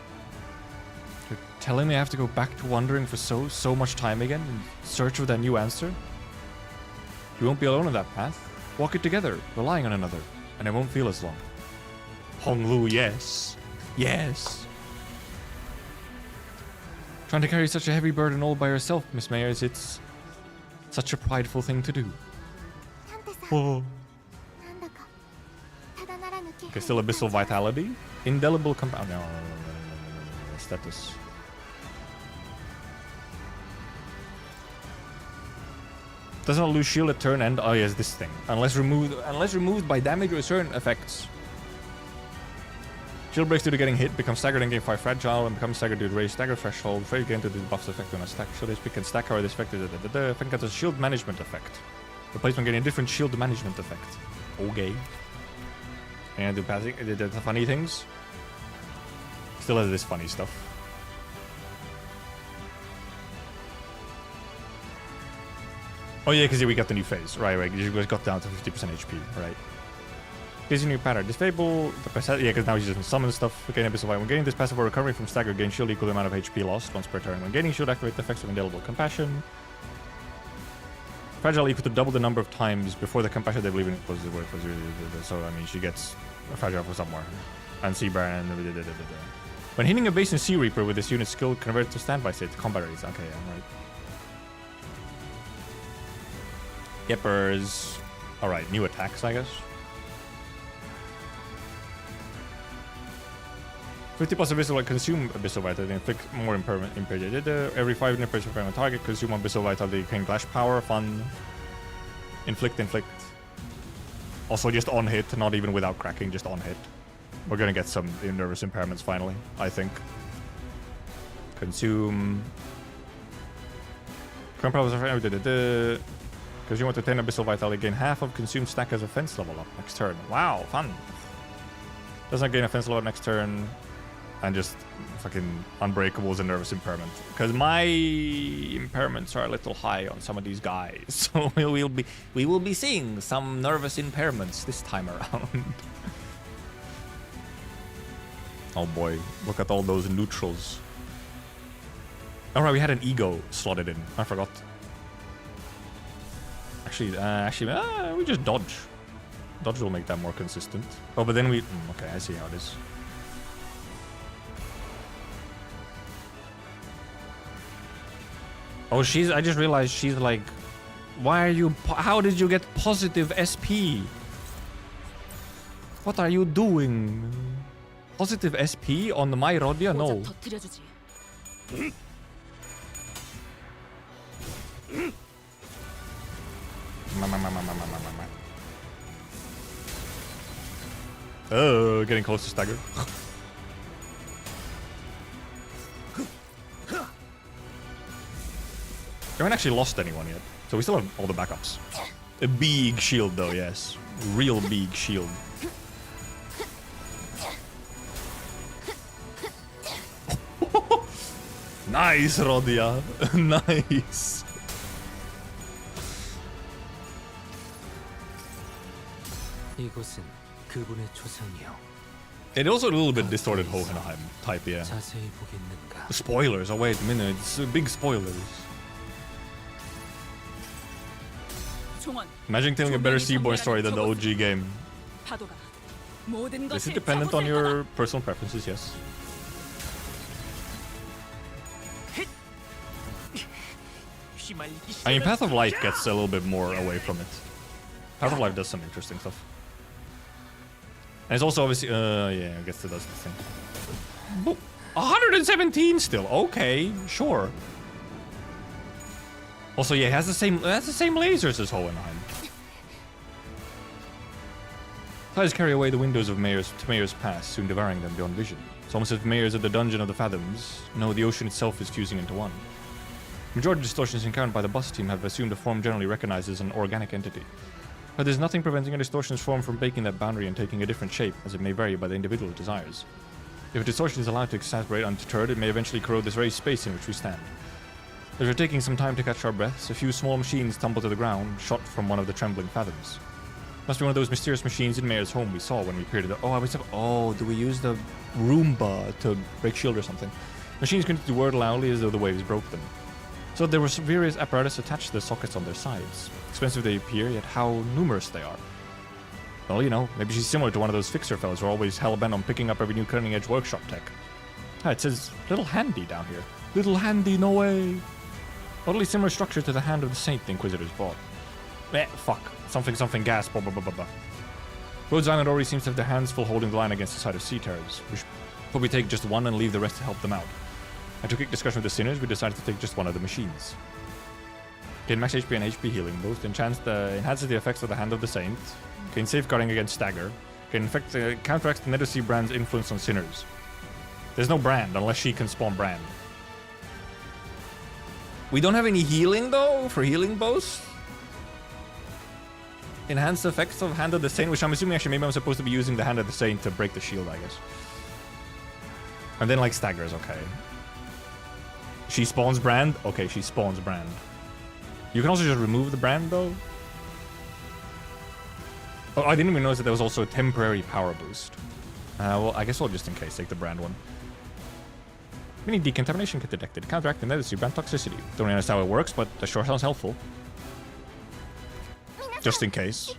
You're telling me I have to go back to wandering for so much time again in search of that new answer? We won't be alone on that path. Walk it together, relying on another, and it won't feel as long. Honglu, yes. Yes. Trying to carry such a heavy burden all by yourself, Miss Mayers, it's such a prideful thing to do. Oh. Okay, still abyssal vitality. Indelible compound. No. Status. Does not lose shield at turn end. Oh yes, this thing. Unless removed by damage or certain effects. Shield breaks due to getting hit, becomes staggered and gain 5 fragile, and becomes staggered due to raise stagger threshold. Afraid gain to the buffs effect on a stack. Shield HP can stack or this effect is effect gets a shield management effect. Replacement getting a different shield management effect. Okay. And do passing the funny things. Still has this funny stuff. Oh yeah, because we got the new phase. Right. You guys got down to 50% HP, right? Here's a new pattern. Disable the passive. Yeah, because now he's just summon stuff. Gain abyssal vitality. When gaining this passive or recovering from stagger, gain shield equal the amount of HP lost once per turn. When gaining shield, activate the effects of indelible compassion. Fragile equal to double the number of times before the compassion they believe in closes the word. So I mean, she gets a fragile from somewhere. And Seaburn and when hitting a base in Sea Reaper with this unit skill, convert it to standby state. Combat raise. Okay, yeah, right. Yippers. Alright, new attacks, I guess. 50 plus abyssal vitality, consume abyssal vitality, inflict more impairment. Every 5 nippers per on target, consume abyssal vitality, can clash power, fun. Inflict. Also just on hit, not even without cracking, just on hit. We're gonna get some nervous impairments finally, I think. Consume. Current problems are because you want to attain abyssal vitality, gain half of consumed stack as offense level up next turn. Wow, fun. Does not gain offense level next turn. And just fucking unbreakables and nervous impairment. Because my impairments are a little high on some of these guys. So we will be seeing some nervous impairments this time around. Oh boy, look at all those neutrals. Alright, we had an ego slotted in. I forgot. Actually, we just dodge. Dodge will make that more consistent. Oh, but then we... okay, I see how it is. Oh, I just realized she's like... why are you... how did you get positive SP? What are you doing? Positive SP on my Rodia? No. Oh, getting close to stagger. We haven't actually lost anyone yet, so we still have all the backups. A big shield though, yes. Real big shield. Nice, Rodia. Nice. 이곳은 그분의 초상이요. It also a little bit distorted Hohenheim type, yeah. 자세히 보겠는가? Spoilers. Oh wait a minute, it's big spoilers. 총원, Imagine telling a better Seaborn story than the OG game. 파도가 모든 Is 것을 it dependent on 잡아줄 your personal preferences? Yes. I mean, Path of Light gets a little bit more away from it. Path of Light does some interesting stuff. And it's also obviously, yeah, I guess it does the thing. Oh, 117 still. Okay, sure. Also, yeah, it has the same lasers as Hohenheim. Flies carry away the windows of Mayor's Pass, soon devouring them beyond vision. It's almost as if Mayors of the Dungeon of the Fathoms know the ocean itself is fusing into one. Majority of distortions encountered by the bus team have assumed a form generally recognized as an organic entity. But there's nothing preventing a distortion's form from breaking that boundary and taking a different shape, as it may vary by the individual's desires. If a distortion is allowed to exacerbate undeterred, it may eventually corrode this very space in which we stand. As we're taking some time to catch our breaths, a few small machines tumble to the ground, shot from one of the trembling fathoms. Must be one of those mysterious machines in Mayor's home we saw when we peered at the— Oh, do we use the Roomba to break shield or something? Machines continue to whir loudly as though the waves broke them. So there were various apparatus attached to the sockets on their sides. Expensive they appear, yet how numerous they are. Well, you know, maybe she's similar to one of those fixer fellows who are always hell-bent on picking up every new cutting-edge workshop tech. Ah, it says Little Handy down here. Little Handy, no way! Oddly similar structure to the Hand of the Saint the Inquisitors bought. Fuck. Something gas, blah blah blah blah blah. Rhodes Island already seems to have their hands full holding the line against the side of sea terrors. We should probably take just one and leave the rest to help them out. After a quick discussion with the sinners, we decided to take just one of the machines. Gain max HP and HP healing, both enhances the effects of the Hand of the Saint, gain safeguarding against stagger, counteracts the Nether brand's influence on sinners. There's no brand unless she can spawn brand. We don't have any healing though for healing bows. Enhanced effects of Hand of the Saint, which I'm assuming actually maybe I'm supposed to be using the Hand of the Saint to break the shield, I guess. And then like staggers, okay. She spawns brand? Okay, she spawns brand. You can also just remove the brand though. Oh, I didn't even notice that there was also a temporary power boost. Well, I guess we'll just in case take the brand one. Mini decontamination kit detected. Counteract the Nether brand toxicity. Don't really understand how it works, but that sure sounds helpful. Just in case.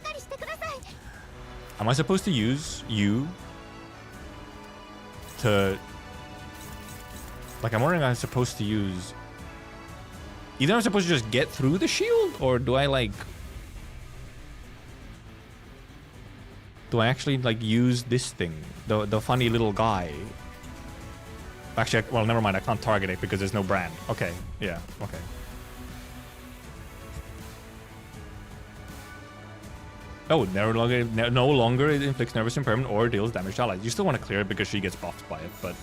Am I supposed to use you to... Like, I'm wondering if I'm supposed to use... Either I'm supposed to just get through the shield, or do I, like... Do I actually, like, use this thing? The funny little guy? Actually, well, never mind. I can't target it because there's no brand. Okay, yeah, okay. Oh, no longer it inflicts nervous impairment or deals damage to allies. You still want to clear it because she gets buffed by it, but...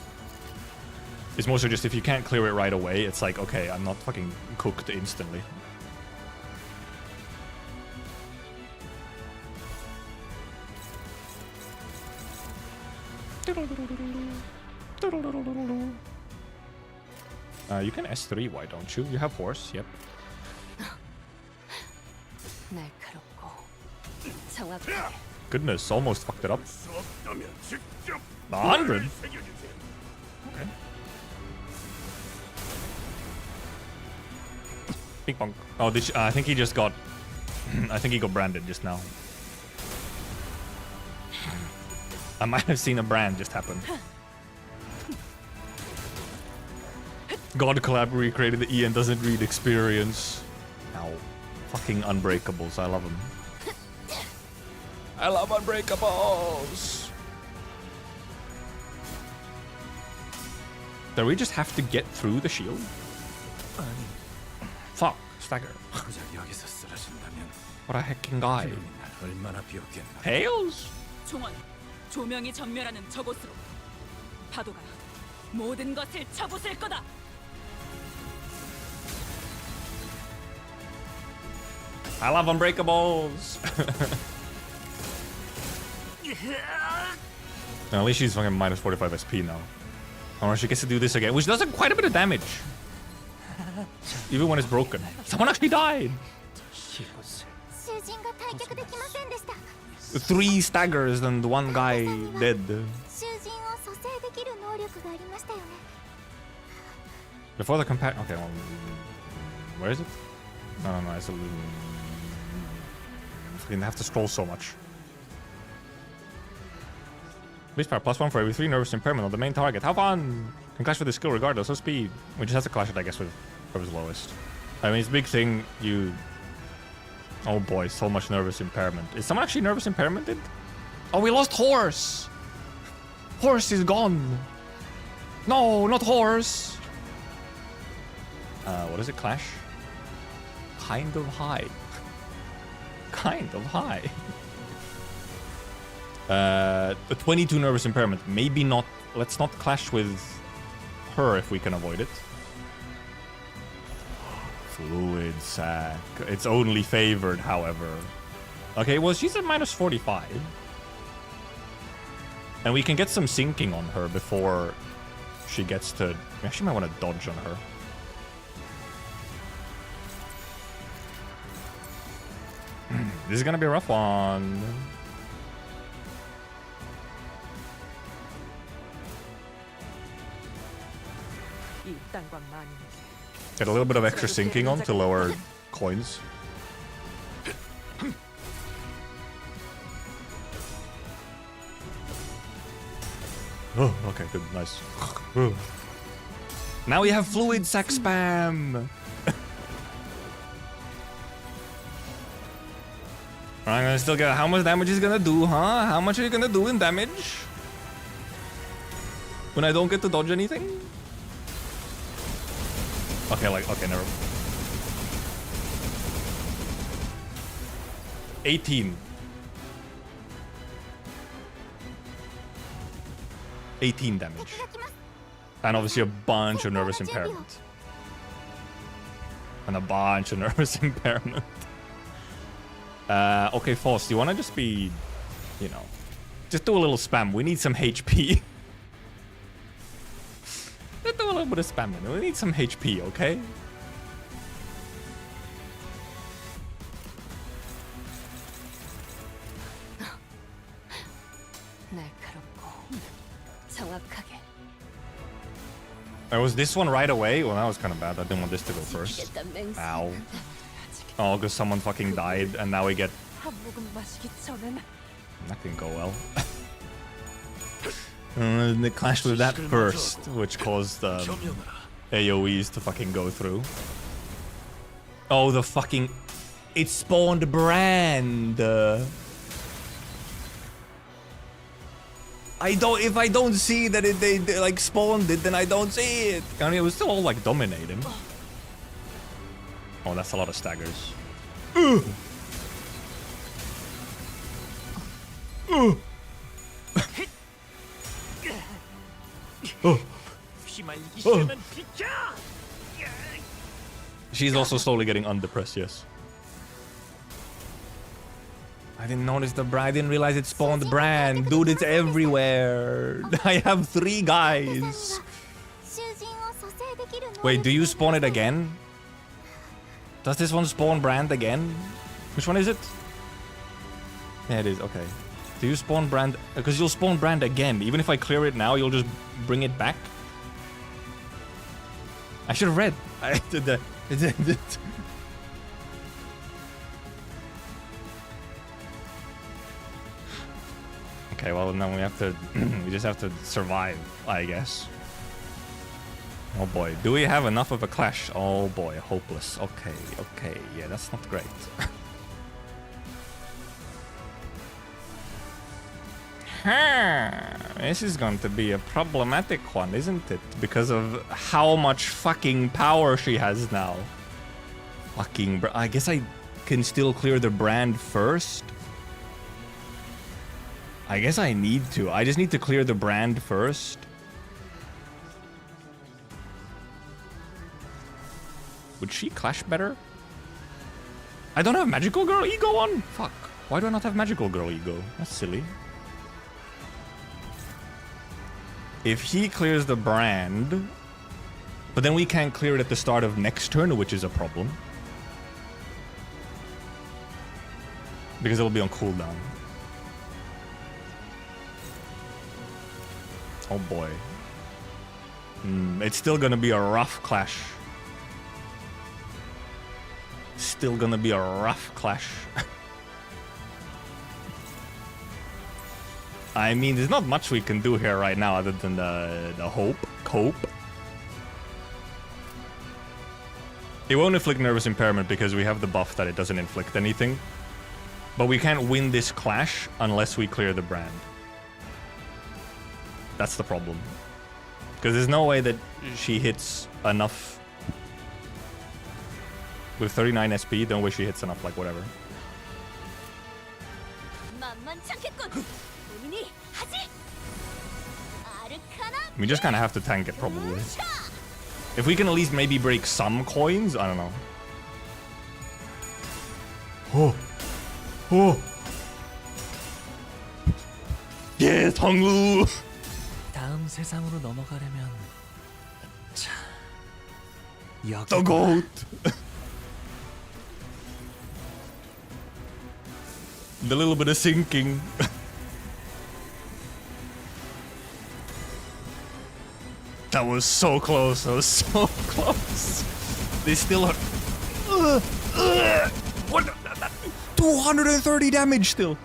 It's mostly just if you can't clear it right away, it's like, okay, I'm not fucking cooked instantly. You can S3, why don't you? You have horse, yep. Goodness, almost fucked it up. 100? Okay. Ping pong. Oh, I think he just got... I think he got branded just now. I might have seen a brand just happen. God Collab recreated the Ian doesn't read experience. Ow. Fucking Unbreakables. I love them. I love Unbreakables! Do we just have to get through the shield? Fuck. Stagger. What a heckin' guy. Tails? 총원, 조명이 전멸하는 저곳으로 파도가 모든 것을 쳐부술 거다. I love Unbreakables. At least she's fucking minus 45 SP now. Or she gets to do this again, which does quite a bit of damage. Even when it's broken. Someone actually died. 3 staggers and one guy dead. Before the compact. Okay, well, where is it? No, it's a. Fucking have to scroll so much. Beast power +1 for every 3 nervous impairment on the main target. How fun! Can clash with the skill regardless of speed. We just have to clash it, I guess, with whoever's lowest. I mean, it's a big thing. You. Oh boy, so much nervous impairment. Is someone actually nervous impairmented? Oh, we lost horse! Horse is gone! No, not horse! What is it, clash? Kind of high. Kind of high. A 22 nervous impairment. Maybe not. Let's not clash with her if we can avoid it. Fluid sac. It's only favored, however. Okay, well, she's at -45. And we can get some sinking on her before she gets to... I actually might want to dodge on her. This is gonna be a rough one. 이딴과 많이 Get a little bit of extra sinking on to lower coins. Oh, okay, good, nice. Now we have fluid sac spam! I'm gonna still get... How much damage is gonna do, huh? How much are you gonna do in damage? When I don't get to dodge anything? Okay, like, okay, never. 18. 18 damage. And obviously a bunch of nervous impairment. And a bunch of nervous impairment. Okay, False, do you want to just be, you know, just do a little spam. We need some HP. Just do a little bit of spam. We need some HP, okay? Was this one right away? Well, that was kind of bad. I didn't want this to go first. Ow. Oh, because someone fucking died, and now we get... That didn't go well. They clashed with that first, which caused AoEs to fucking go through. Oh, the fucking... It spawned Brand! If I don't see that they like spawned it, then I don't see it. I mean, it was still all like dominating. Oh, that's a lot of staggers. She's also slowly getting undepressed, yes. I didn't notice the brand. I didn't realize it spawned the brand. Dude, it's everywhere. I have 3 guys. Wait, do you spawn it again? Does this one spawn brand again? Which one is it? Yeah, it is. Okay. Do you spawn brand? Because you'll spawn brand again. Even if I clear it now, you'll just bring it back. I should have read. I did that. Okay, well, now we have to... we just have to survive, I guess. Oh boy, do we have enough of a clash? Oh boy, hopeless. Okay, okay, yeah, that's not great. This is going to be a problematic one, isn't it? Because of how much fucking power she has now. Fucking... I guess I can still clear the brand first. I guess I need to. I just need to clear the brand first. Would she clash better? I don't have Magical Girl Ego on? Fuck. Why do I not have Magical Girl Ego? That's silly. If he clears the brand... But then we can't clear it at the start of next turn, which is a problem. Because it'll be on cooldown. Oh boy. It's still gonna be a rough clash. Still gonna be a rough clash. I mean, there's not much we can do here right now other than the cope. It won't inflict nervous impairment because we have the buff that it doesn't inflict anything. But we can't win this clash unless we clear the brand. That's the problem. Because there's no way that she hits enough. With 39 SP, don't wish she hits enough, like whatever. We just kind of have to tank it, probably. If we can at least maybe break some coins, I don't know. Oh. Oh. Yes, Honglu! 다음 세상으로 넘어가려면 자, 여기 The goat! The little bit of sinking. That was so close. That was so close. They still are. What? 230 damage still.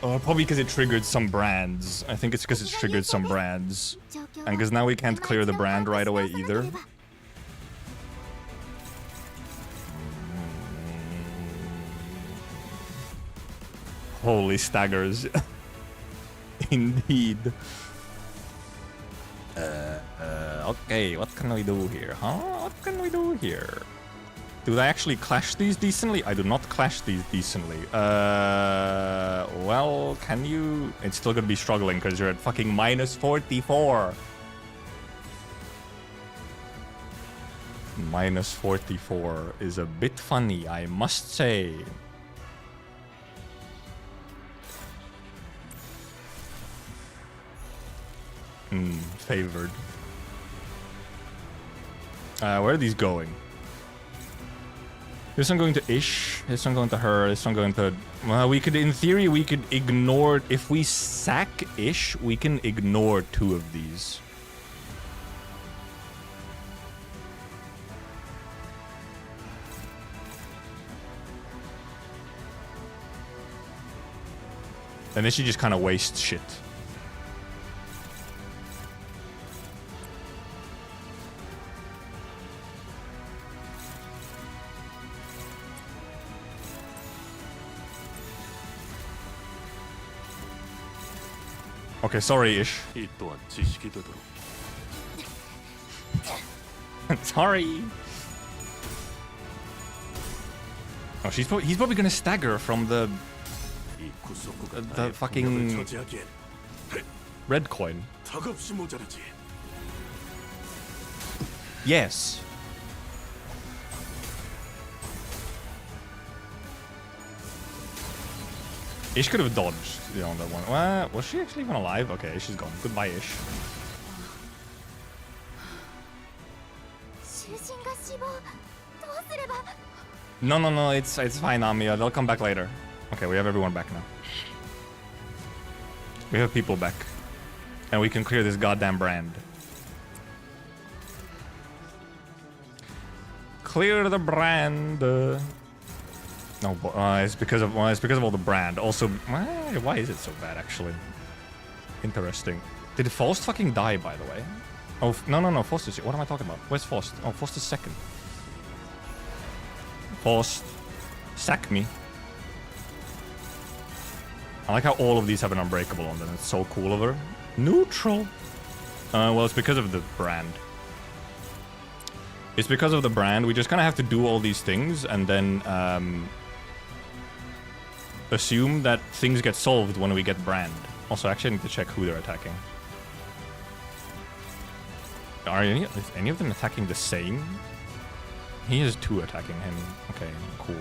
Probably because it triggered some brands. I think it's because it's triggered some brands. And because now we can't clear the brand right away either. Holy staggers. Indeed. Okay, what can we do here, huh? What can we do here? Do I actually clash these decently? I do not clash these decently. Well, can you? It's still gonna be struggling because you're at fucking minus 44. Minus 44 is a bit funny, I must say. Favored. Where are these going? This one going to Ish, this one going to her, this one going to... Well, we could, in theory, we could ignore... If we sack Ish, we can ignore 2 of these. And then she just kind of wastes shit. Okay, sorry, Ish. 이 또한 지식이 되도록. Sorry. Oh, he's probably gonna stagger from the 이 구속구가 the 나의 fucking 공격을 저지하기엔 red coin. 턱없이 모자르지. Yes. Ish could have dodged on that one. Was she actually even alive? Okay, she's gone. Goodbye, Ish. No, it's fine, Amiya. They'll come back later. Okay, we have everyone back now. We have people back. And we can clear this goddamn brand. Clear the brand. No, it's because of all the brand. Also, why is it so bad actually? Interesting. Did Faust fucking die, by the way? Oh no, Faust is. What am I talking about? Where's Faust? Oh, Faust is second. Faust, sack me. I like how all of these have an unbreakable on them. It's so cool of her. Neutral. Well, it's because of the brand. It's because of the brand. We just kind of have to do all these things and then assume that things get solved when we get brand. Also, actually, I need to check who they're attacking. Is any of them attacking the same? He has 2 attacking him. Okay, cool.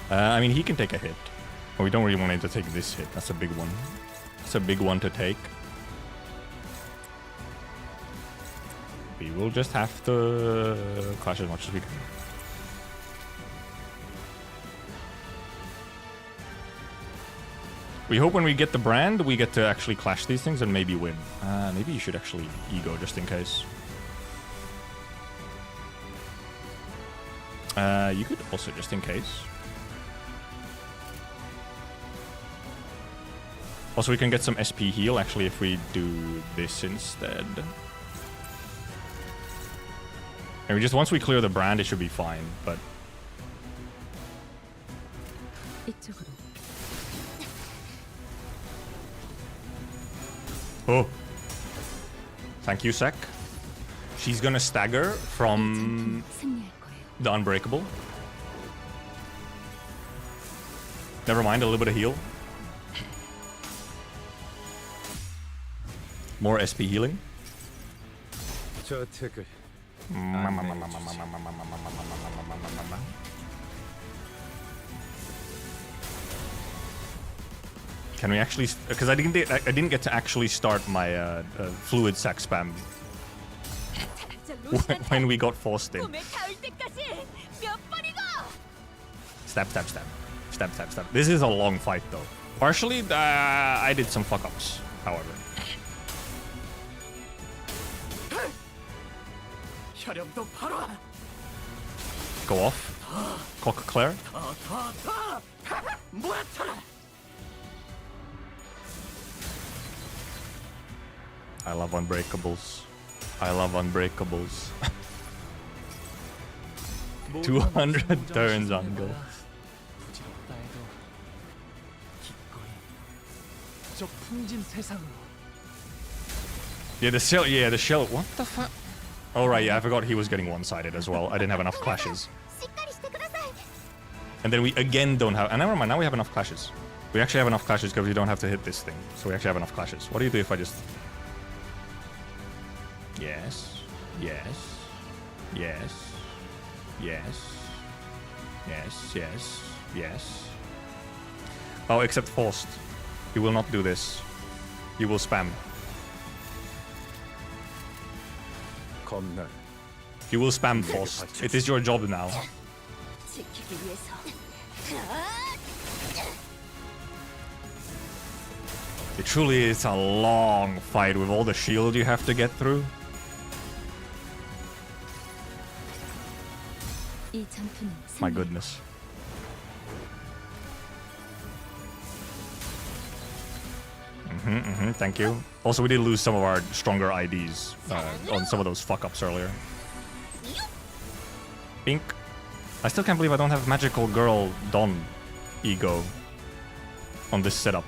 I mean, he can take a hit. But we don't really want him to take this hit. That's a big one. That's a big one to take. We will just have to clash as much as we can. We hope when we get the brand, we get to actually clash these things and maybe win. Maybe you should actually ego just in case. You could also just in case. Also, we can get some SP heal actually if we do this instead. And we just once we clear the brand, it should be fine. But 이쪽으로. oh, thank you, Sec. She's gonna stagger from 승리할 거예요. the Unbreakable. Never mind, a little bit of heal. More SP healing. 저 택을 Can we actually? Because I didn't get to actually start my fluid sac spam when we got forced in. Stab, stab, stab, stab, stab, stab. This is a long fight though. Partially, I did some fuck ups. However. 혈염도 바로 Go off. Cock Claire. I love unbreakables. I love unbreakables. 200 turns on go. 부질없다 해도 기꺼이 저 풍진 세상으로. Yeah, the shell. Yeah, the shell. What the fuck? Oh right, yeah, I forgot he was getting one-sided as well. I didn't have enough clashes. しっかりしてください。 And then we again don't have. And never mind. Now we have enough clashes. We actually have enough clashes because we don't have to hit this thing. So we actually have enough clashes. What do you do if I just? Yes. Yes. Yes. Yes. Yes. Yes. Yes. Oh, except forced. He will not do this. He will spam. 겁날 He will spam forced. It is your job now. 지키기 위해서. It truly is a long fight with all the shield you have to get through. 이 전투는 My 승리. goodness. Thank you. Also, we did lose some of our stronger IDs on some of those fuck-ups earlier. Pink. I still can't believe I don't have Magical Girl Don ego on this setup.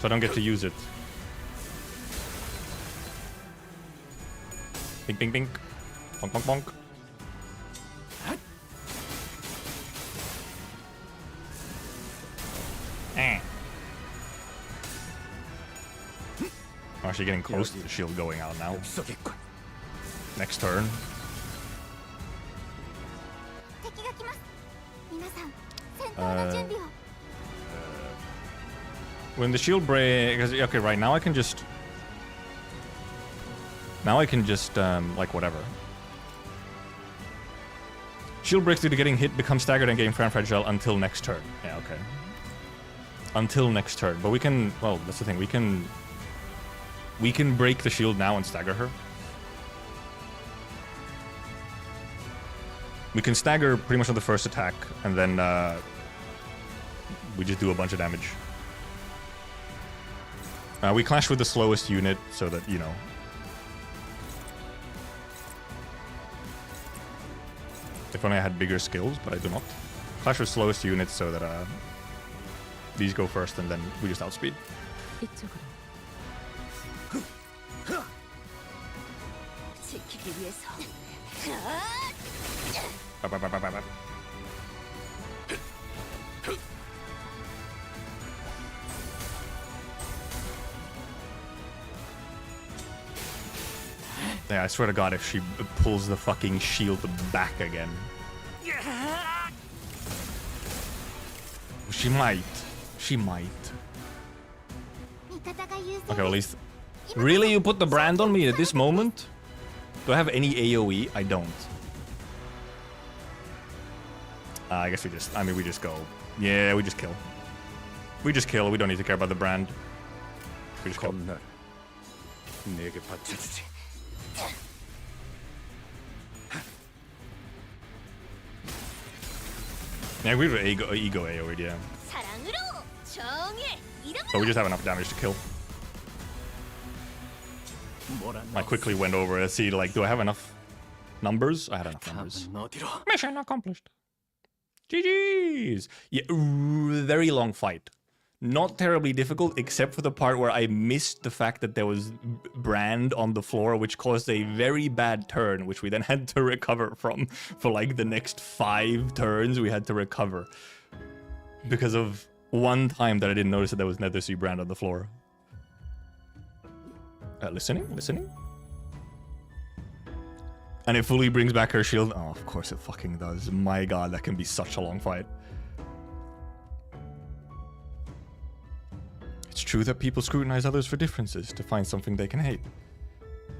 So I don't get to use it. Pink, pink, pink. Bonk, bonk, bonk. Eh. I'm actually getting close to the shield going out now. 쏘겠군. Next turn. 敵が来ます。皆さん、戦闘の準備を。 When the shield break, okay, right now I can just like whatever. Shield breaks due to getting hit, become staggered, and gain fragile until next turn. Yeah, okay. Until next turn, but we can. Well, that's the thing. We can break the shield now and stagger her. We can stagger pretty much on the first attack, and then we just do a bunch of damage. We clash with the slowest unit so that, you know. If only I had bigger skills, but I do not. Clash with slowest units so that these go first and then we just outspeed. 이쪽으로. 지키기 위해서. Bap, bap, bap, bap, bap. Yeah, I swear to God, if she pulls the fucking shield back again. She might. She might. 味方が優勢 Okay, well, at least. Really? You put the brand on me at this moment? Do I have any AoE? I don't. I guess we just go. Yeah, we just kill. We just kill. We don't need to care about the brand. We just kill. 겁날 내게 바쳐주지. Yeah, we have ego A already, yeah. But we just have enough damage to kill. I quickly went over to see, like, do I have enough numbers? I had enough numbers. 답은 어디로? Mission accomplished. GG's. Yeah, very long fight. Not terribly difficult, except for the part where I missed the fact that there was brand on the floor, which caused a very bad turn, which we then had to recover from. For like the next 5 turns, we had to recover. Because of one time that I didn't notice that there was Nether Sea brand on the floor. Listening? And it fully brings back her shield. Oh, of course it fucking does. My god, that can be such a long fight. It's true that people scrutinize others for differences to find something they can hate.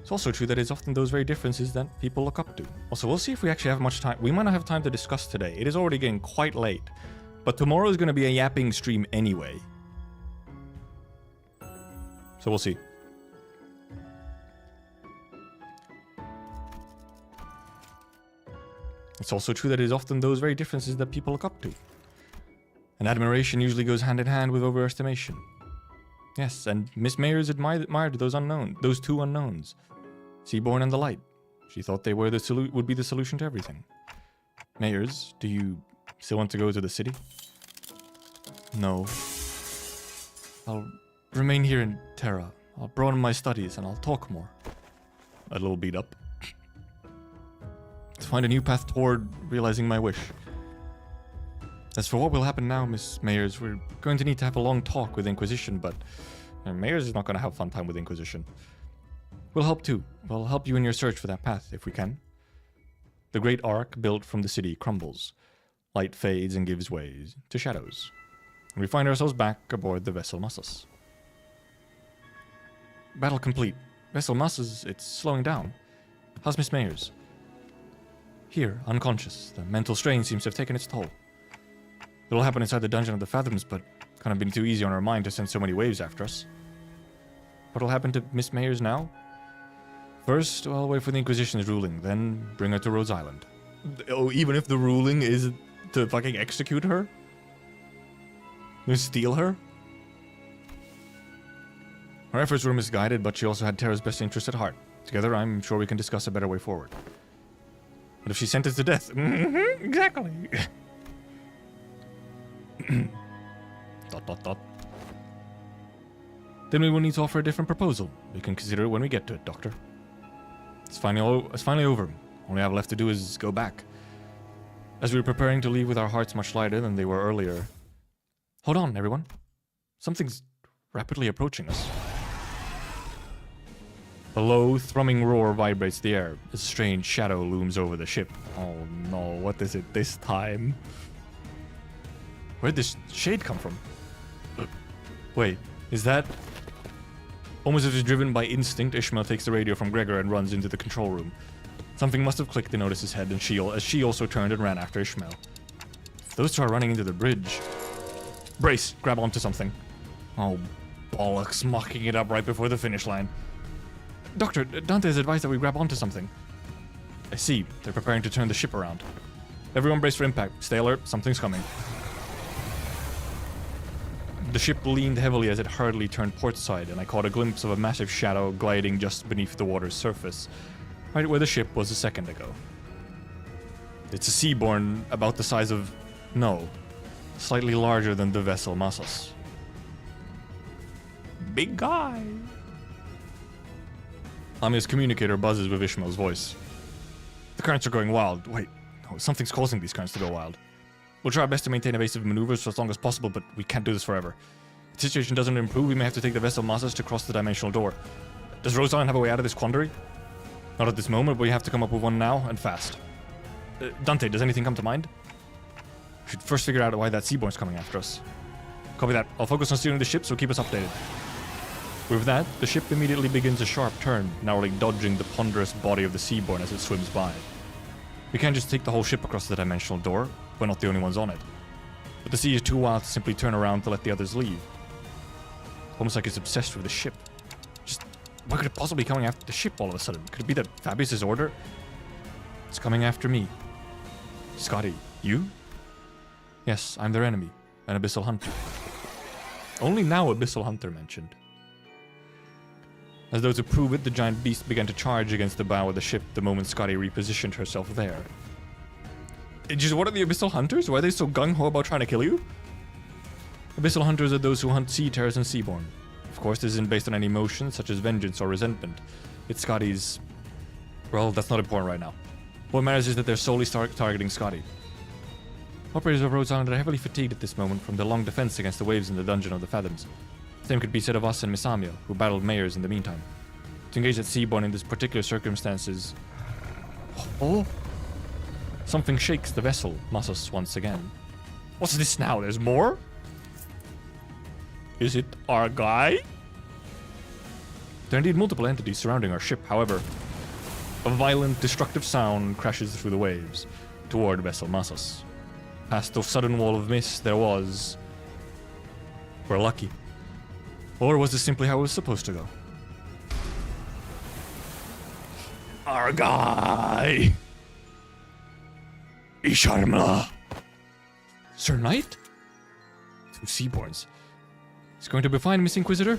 It's also true that it's often those very differences that people look up to. Also, we'll see if we actually have much time. We might not have time to discuss today. It is already getting quite late. But tomorrow is going to be a yapping stream anyway. So we'll see. It's also true that it is often those very differences that people look up to. And admiration usually goes hand in hand with overestimation. Yes, and Miss Mayers admired those two unknowns, Seaborn and the Light. She thought they were would be the solution to everything. Mayers, do you still want to go to the city? No. I'll remain here in Terra. I'll broaden my studies and I'll talk more. A little beat up. To find a new path toward realizing my wish. As for what will happen now, Miss Mayers, we're going to need to have a long talk with Inquisition, but Mayers is not going to have fun time with Inquisition. We'll help too. We'll help you in your search for that path, if we can. The great arc built from the city crumbles. Light fades and gives way to shadows. And we find ourselves back aboard the vessel Massus. Battle complete. Vessel Massus, it's slowing down. How's Miss Mayers? Here, unconscious. The mental strain seems to have taken its toll. It'll happen inside the Dungeon of the Fathoms, but kind of been too easy on our mind to send so many waves after us. What'll happen to Miss Mayers now? First, I'll wait for the Inquisition's ruling, then bring her to Rhodes Island. Oh, even if the ruling is to fucking execute her? To steal her? Her efforts were misguided, but she also had Terra's best interest at heart. Together, I'm sure we can discuss a better way forward. But if she's sentenced to death... exactly! Then we will need to offer a different proposal. We can consider it when we get to it, Doctor. It's finally over. All we have left to do is go back. As we were preparing to leave with our hearts much lighter than they were earlier... Hold on, everyone. Something's rapidly approaching us. A low, thrumming roar vibrates the air. A strange shadow looms over the ship. Oh no, what is it this time? Where'd this shade come from? Wait, is that... Almost as if driven by instinct, Ishmael takes the radio from Gregor and runs into the control room. Something must have clicked in Otis's head, and as she also turned and ran after Ishmael. Those two are running into the bridge. Brace, grab onto something. Oh, bollocks, mocking it up right before the finish line. Doctor, Dante has advised that we grab onto something. I see. They're preparing to turn the ship around. Everyone brace for impact. Stay alert. Something's coming. The ship leaned heavily as it hurriedly turned port side, and I caught a glimpse of a massive shadow gliding just beneath the water's surface, right where the ship was a second ago. It's a seaborn about the size of... no. Slightly larger than the vessel Massus. Big guy! Amiya's communicator buzzes with Ishmael's voice. The currents are going wild. Wait, no, something's causing these currents to go wild. We'll try our best to maintain evasive maneuvers for as long as possible, but we can't do this forever. If the situation doesn't improve, we may have to take the vessel Massus to cross the dimensional door. Does Rhodes Island have a way out of this quandary? Not at this moment, but we have to come up with one now, and fast. Dante, does anything come to mind? We should first figure out why that Seaborn's coming after us. Copy that. I'll focus on steering the ship, so keep us updated. With that, the ship immediately begins a sharp turn, narrowly dodging the ponderous body of the Seaborn as it swims by. We can't just take the whole ship across the dimensional door. We're not the only ones on it. But the sea is too wild to simply turn around to let the others leave. Almost like it's obsessed with the ship. Just, what could it possibly be coming after the ship all of a sudden? Could it be that Fabius's order? It's coming after me. Scotty, you? Yes, I'm their enemy, an Abyssal Hunter. Only now Abyssal Hunter mentioned. As though to prove it, the giant beast began to charge against the bow of the ship the moment Scotty repositioned herself there. Just what are the Abyssal Hunters? Why are they so gung-ho about trying to kill you? Abyssal Hunters are those who hunt sea terrors and seaborn. Of course, this isn't based on any emotions such as vengeance or resentment. It's Scotty's... Well, that's not important right now. What matters is that they're solely targeting Scotty. Operators of Rhodes Island are heavily fatigued at this moment from the long defense against the waves in the Dungeon of the Fathoms. Same could be said of us and Miss Amiya, who battled mayors in the meantime. To engage at Seaborn in this particular circumstances... Oh? Something shakes the vessel, Massos once again. What's this now? There's more? Is it our guy? There are indeed multiple entities surrounding our ship, however. A violent, destructive sound crashes through the waves, toward vessel Massos. Past the sudden wall of mist there was... We're lucky. Or was this simply how it was supposed to go? Our guy! Isharmla! Sir Knight? Two Seaborns. He's going to be fine, Miss Inquisitor.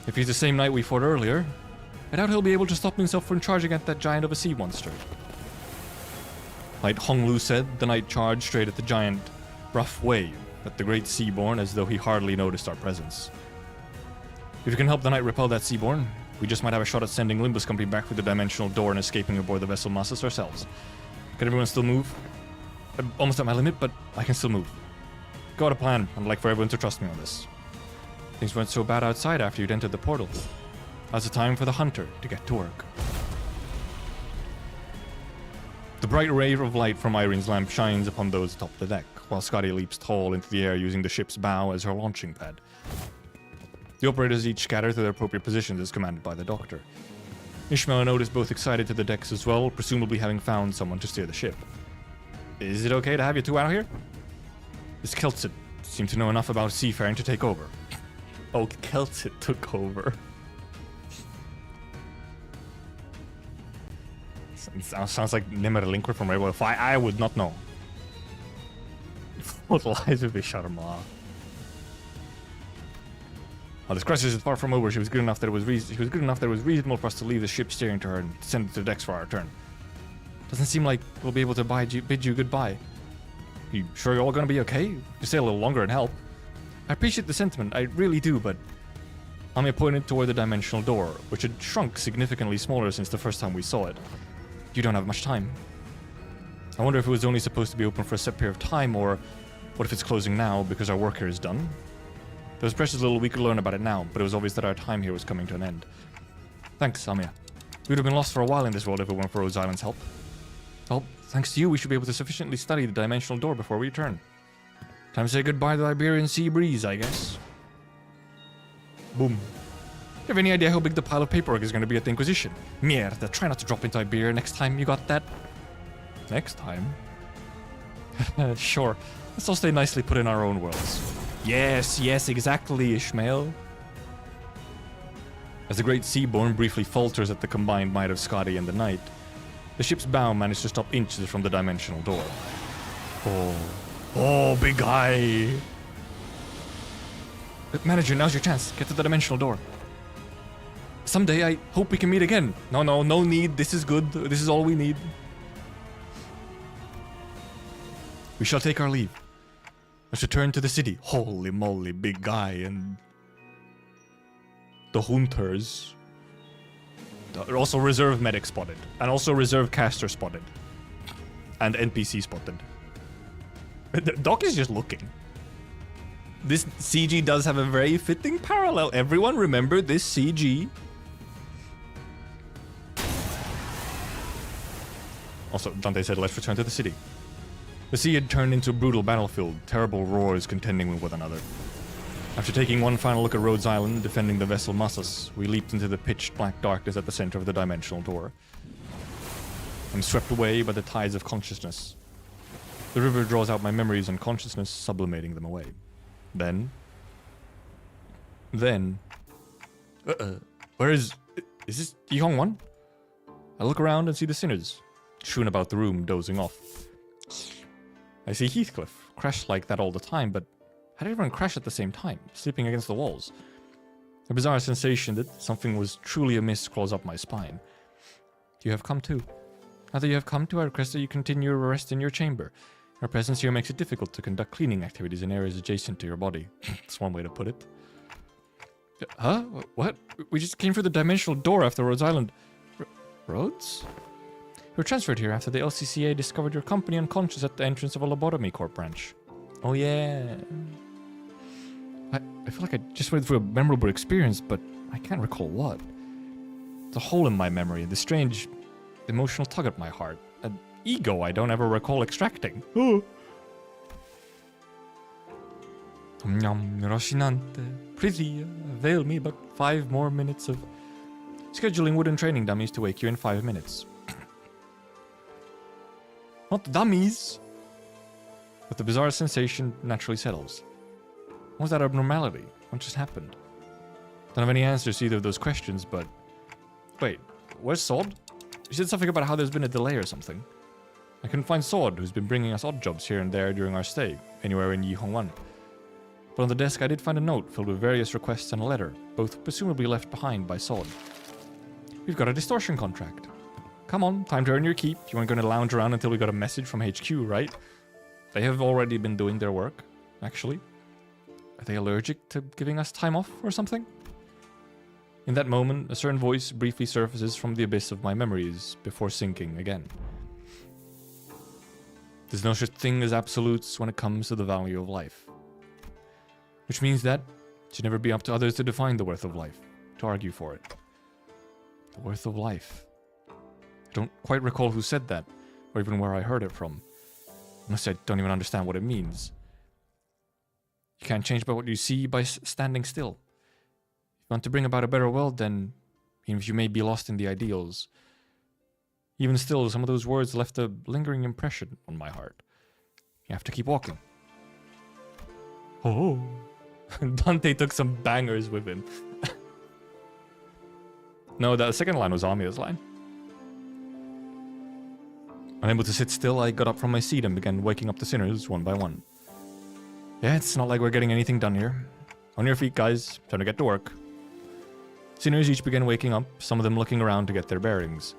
If he's the same knight we fought earlier, I doubt he'll be able to stop himself from charging at that giant of a sea monster. Like Honglu said, the knight charged straight at the giant, rough wave, at the great Seaborn as though he hardly noticed our presence. If you can help the knight repel that Seaborn, we just might have a shot at sending Limbus Company back through the dimensional door and escaping aboard the vessel Massos ourselves. Can everyone still move? I'm almost at my limit, but I can still move. Got a plan. I'd like for everyone to trust me on this. Things weren't so bad outside after you'd entered the portal. Now's the time for the hunter to get to work. The bright ray of light from Irene's lamp shines upon those atop the deck, while Scotty leaps tall into the air using the ship's bow as her launching pad. The operators each scatter to their appropriate positions as commanded by the doctor. Ishmael and Otis both excited to the decks as well, presumably having found someone to steer the ship. Is it okay to have you two out here? This Keltsit seemed to know enough about seafaring to take over. Oh, Keltsit took over. Sounds like Nimmerlinker from Rainbow Fire. I would not know. What lies with Isharmla? While this crisis is far from over, she was good enough that it was reasonable for us to leave the ship steering to her and send it to the decks for our return. Doesn't seem like we'll be able to bid you goodbye. You sure you're all gonna be okay? You stay a little longer and help. I appreciate the sentiment, I really do, but... Amiya pointed toward the dimensional door, which had shrunk significantly smaller since the first time we saw it. You don't have much time. I wonder if it was only supposed to be open for a set period of time, or what if it's closing now because our work here is done? There was precious little we could learn about it now, but it was obvious that our time here was coming to an end. Thanks, Amiya. We'd have been lost for a while in this world if it weren't for Rhodes Island's help. Well, thanks to you, we should be able to sufficiently study the dimensional door before we return. Time to say goodbye to the Iberian sea breeze, I guess. Boom. Do you have any idea how big the pile of paperwork is going to be at the Inquisition? Mierda, try not to drop into Iberia next time, you got that? Next time? Sure. Let's all stay nicely put in our own worlds. Yes, yes, exactly, Ishmael. As the great Seaborn briefly falters at the combined might of Scotty and the Knight, the ship's bow managed to stop inches from the dimensional door. Oh, big guy! Manager, now's your chance. Get to the dimensional door. Someday I hope we can meet again. No need. This is good. This is all we need. We shall take our leave. Let's return to the city. Holy moly, big guy and... the hunters. Also reserve medic spotted. And also reserve caster spotted. And NPC spotted. Doc is just looking. This CG does have a very fitting parallel. Everyone remember this CG. Also, Dante said, let's return to the city. The sea had turned into a brutal battlefield, terrible roars contending with one another. After taking one final look at Rhodes Island, defending the vessel Massos, we leaped into the pitch black darkness at the center of the dimensional door. I'm swept away by the tides of consciousness. The river draws out my memories and consciousness, sublimating them away. Then... Where is this Yihong 1? I look around and see the sinners, strewn about the room, dozing off. I see Heathcliff, crash like that all the time, but how did everyone crash at the same time, sleeping against the walls? A bizarre sensation that something was truly amiss crawls up my spine. You have come too. Now that you have come to, I request that you continue your rest in your chamber. Our presence here makes it difficult to conduct cleaning activities in areas adjacent to your body. That's one way to put it. Huh? What? We just came through the dimensional door after Rhodes Island. Rhodes? You were transferred here after the LCCA discovered your company unconscious at the entrance of a lobotomy corp branch. Oh yeah. I feel like I just went through a memorable experience, but I can't recall what. The hole in my memory, the strange emotional tug at my heart, an ego I don't ever recall extracting. Prithee, avail me but 5 more minutes of scheduling wooden training dummies to wake you in 5 minutes. Not dummies! But the bizarre sensation naturally settles. What was that abnormality? What just happened? Don't have any answers to either of those questions, but... Wait, where's Sod? You said something about how there's been a delay or something. I couldn't find Sod, who's been bringing us odd jobs here and there during our stay, anywhere in Yihong 1. But on the desk I did find a note filled with various requests and a letter, both presumably left behind by Sod. We've got a distortion contract. Come on, time to earn your keep. You weren't going to lounge around until we got a message from HQ, right? They have already been doing their work, actually. Are they allergic to giving us time off or something? In that moment, a certain voice briefly surfaces from the abyss of my memories before sinking again. There's no such thing as absolutes when it comes to the value of life. Which means that it should never be up to others to define the worth of life, to argue for it. The worth of life. I don't quite recall who said that, or even where I heard it from. Unless I don't even understand what it means. You can't change by what you see by standing still. If you want to bring about a better world, then even if you may be lost in the ideals. Even still, some of those words left a lingering impression on my heart. You have to keep walking. Oh, Dante took some bangers with him. No, the second line was Amiya's line. Unable to sit still, I got up from my seat and began waking up the sinners one by one. Yeah, it's not like we're getting anything done here. On your feet, guys. Time to get to work. Sinners each began waking up, some of them looking around to get their bearings.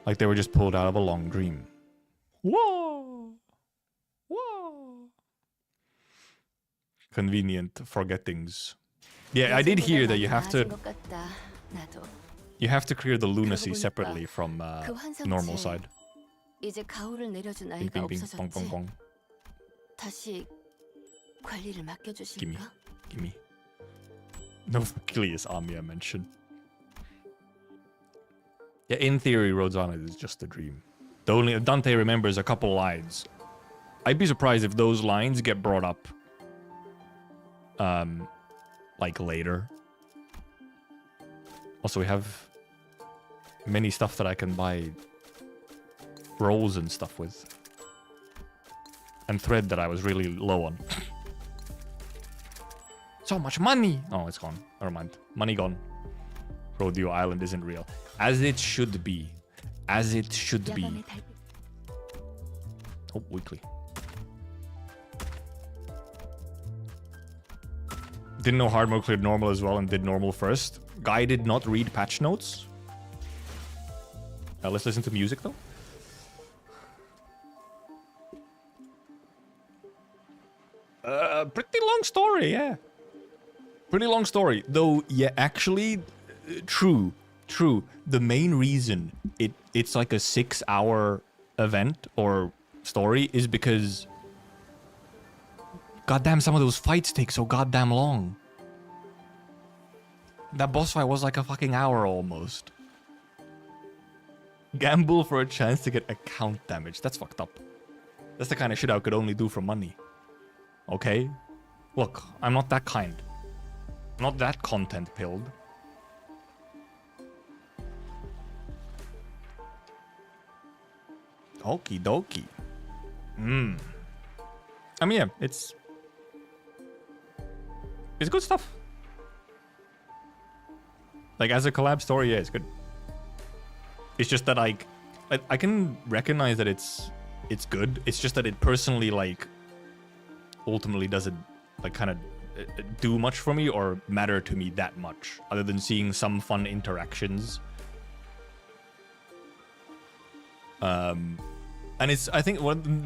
Like they were just pulled out of a long dream. Whoa! Whoa! Convenient forgettings. Yeah, I did hear that you have to clear the lunacy separately from normal side. 이제 가오를 내려준 Bing, 아이가 bing, bing, bong, bong, 없어졌지. bong. 다시 관리를 맡겨주실까? Gimme. No Achilles Amiya mention. Yeah, in theory, Rhodes Island is just a dream. The only Dante remembers a couple lines. I'd be surprised if those lines get brought up, like later. Also, we have many stuff that I can buy rolls and stuff with. And thread that I was really low on. So much money! Oh, it's gone. Never mind. Money gone. Rodeo Island isn't real. As it should be. As it should be. Oh, weekly. Didn't know hard mode cleared normal as well and did normal first. Guy did not read patch notes. Let's listen to music though. Pretty long story, yeah. Pretty long story. Though, yeah, actually, true. The main reason it's like a 6-hour event or story is because goddamn some of those fights take so goddamn long. That boss fight was like a fucking hour almost. Gamble for a chance to get account damage. That's fucked up. That's the kind of shit I could only do for money. Okay? Look, I'm not that kind. I'm not that content-pilled. Okie dokie. I mean, yeah, it's good stuff. Like, as a collab story, yeah, it's good. It's just that, like, I can recognize that it's good. It's just that it personally, like, ultimately doesn't, like, kind of do much for me or matter to me that much, other than seeing some fun interactions. And it's, I think,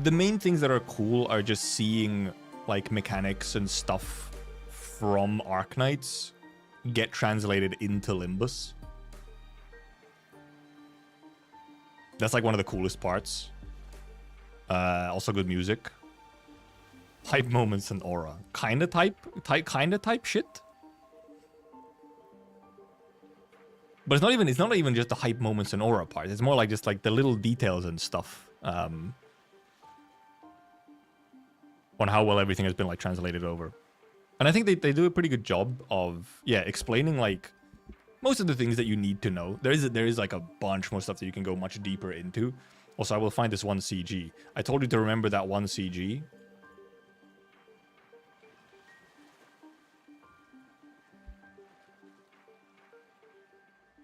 the main things that are cool are just seeing, like, mechanics and stuff from Arknights get translated into Limbus. That's, like, one of the coolest parts. Also good music. Hype moments and aura. Kinda type shit. But it's not even just the hype moments and aura part. It's more like just like the little details and stuff. On how well everything has been like translated over. And I think they do a pretty good job of, yeah, explaining like most of the things that you need to know. There is like a bunch more stuff that you can go much deeper into. Also, I will find this one CG. I told you to remember that one CG.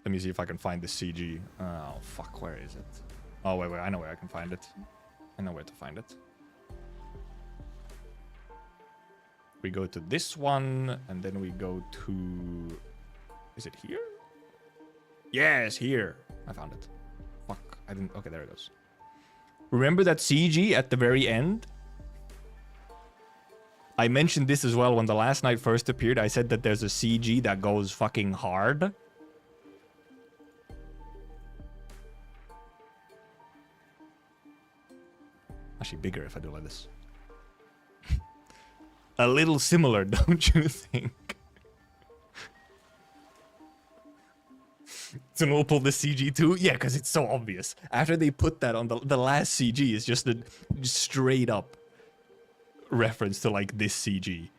Let me see if I can find this CG. Oh, fuck, where is it? Oh, wait, I know where I can find it. I know where to find it. We go to this one, and then we go to... Is it here? Yes, here. I found it. Fuck, I didn't... Okay, there it goes. Remember that CG at the very end? I mentioned this as well when the last night first appeared. I said that there's a CG that goes fucking hard. Actually bigger if I do like this. A little similar, don't you think? So we'll pull the CG too? Yeah, because it's so obvious. After they put that on the last CG, is just a straight up reference to like this CG.